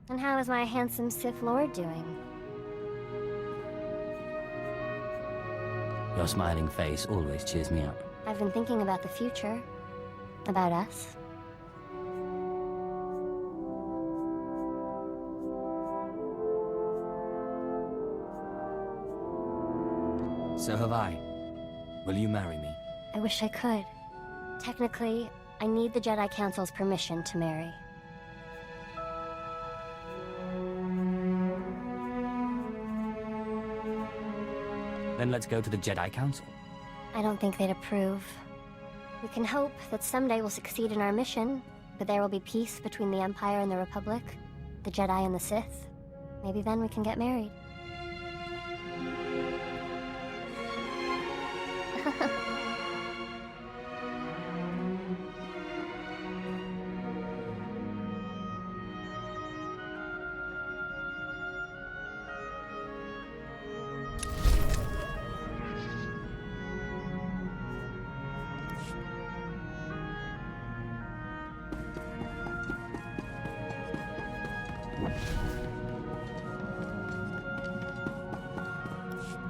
And how is my handsome Sith Lord doing? Your smiling face always cheers me up. I've been thinking about the future. About us. So have I. Will you marry me? I wish I could. Technically, I need the Jedi Council's permission to marry. Then let's go to the Jedi Council. I don't think they'd approve. We can hope that someday we'll succeed in our mission, but there will be peace between the Empire and the Republic, the Jedi and the Sith. Maybe then we can get married.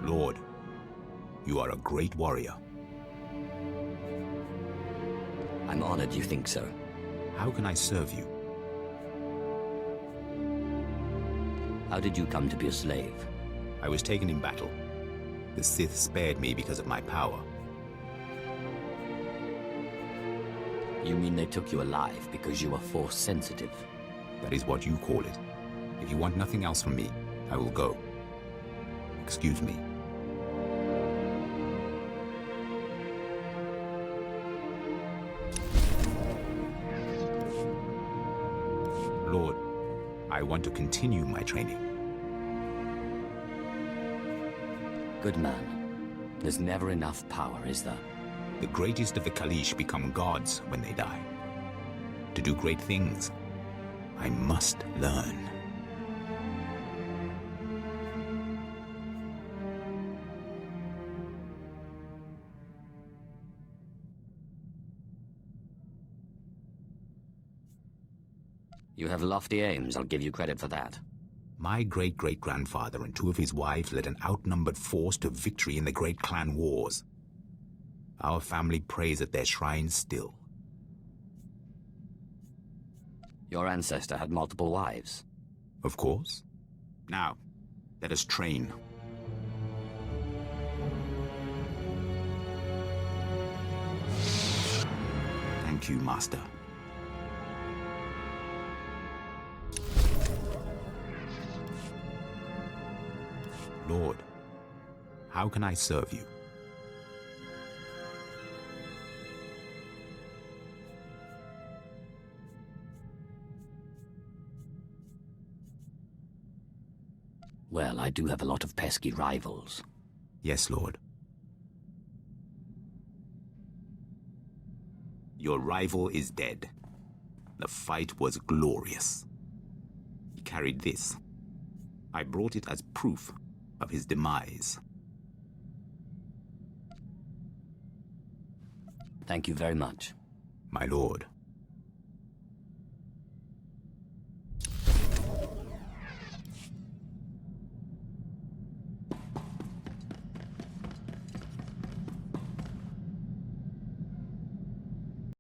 Lord, you are a great warrior. I'm honored you think so. How can I serve you? How did you come to be a slave? I was taken in battle. The Sith spared me because of my power. You mean they took you alive because you were Force sensitive? That is what you call it. If you want nothing else from me, I will go. Excuse me. Lord, I want to continue my training. Good man. There's never enough power, is there? The greatest of the Kalish become gods when they die. To do great things, I must learn. You have lofty aims, I'll give you credit for that. My great-great-grandfather and two of his wives led an outnumbered force to victory in the great clan wars. Our family prays at their shrines still. Your ancestor had multiple wives? Of course. Now, let us train. Thank you, Master. Lord, how can I serve you? Well, I do have a lot of pesky rivals. Yes, Lord. Your rival is dead. The fight was glorious. He carried this. I brought it as proof of his demise. Thank you very much. My lord.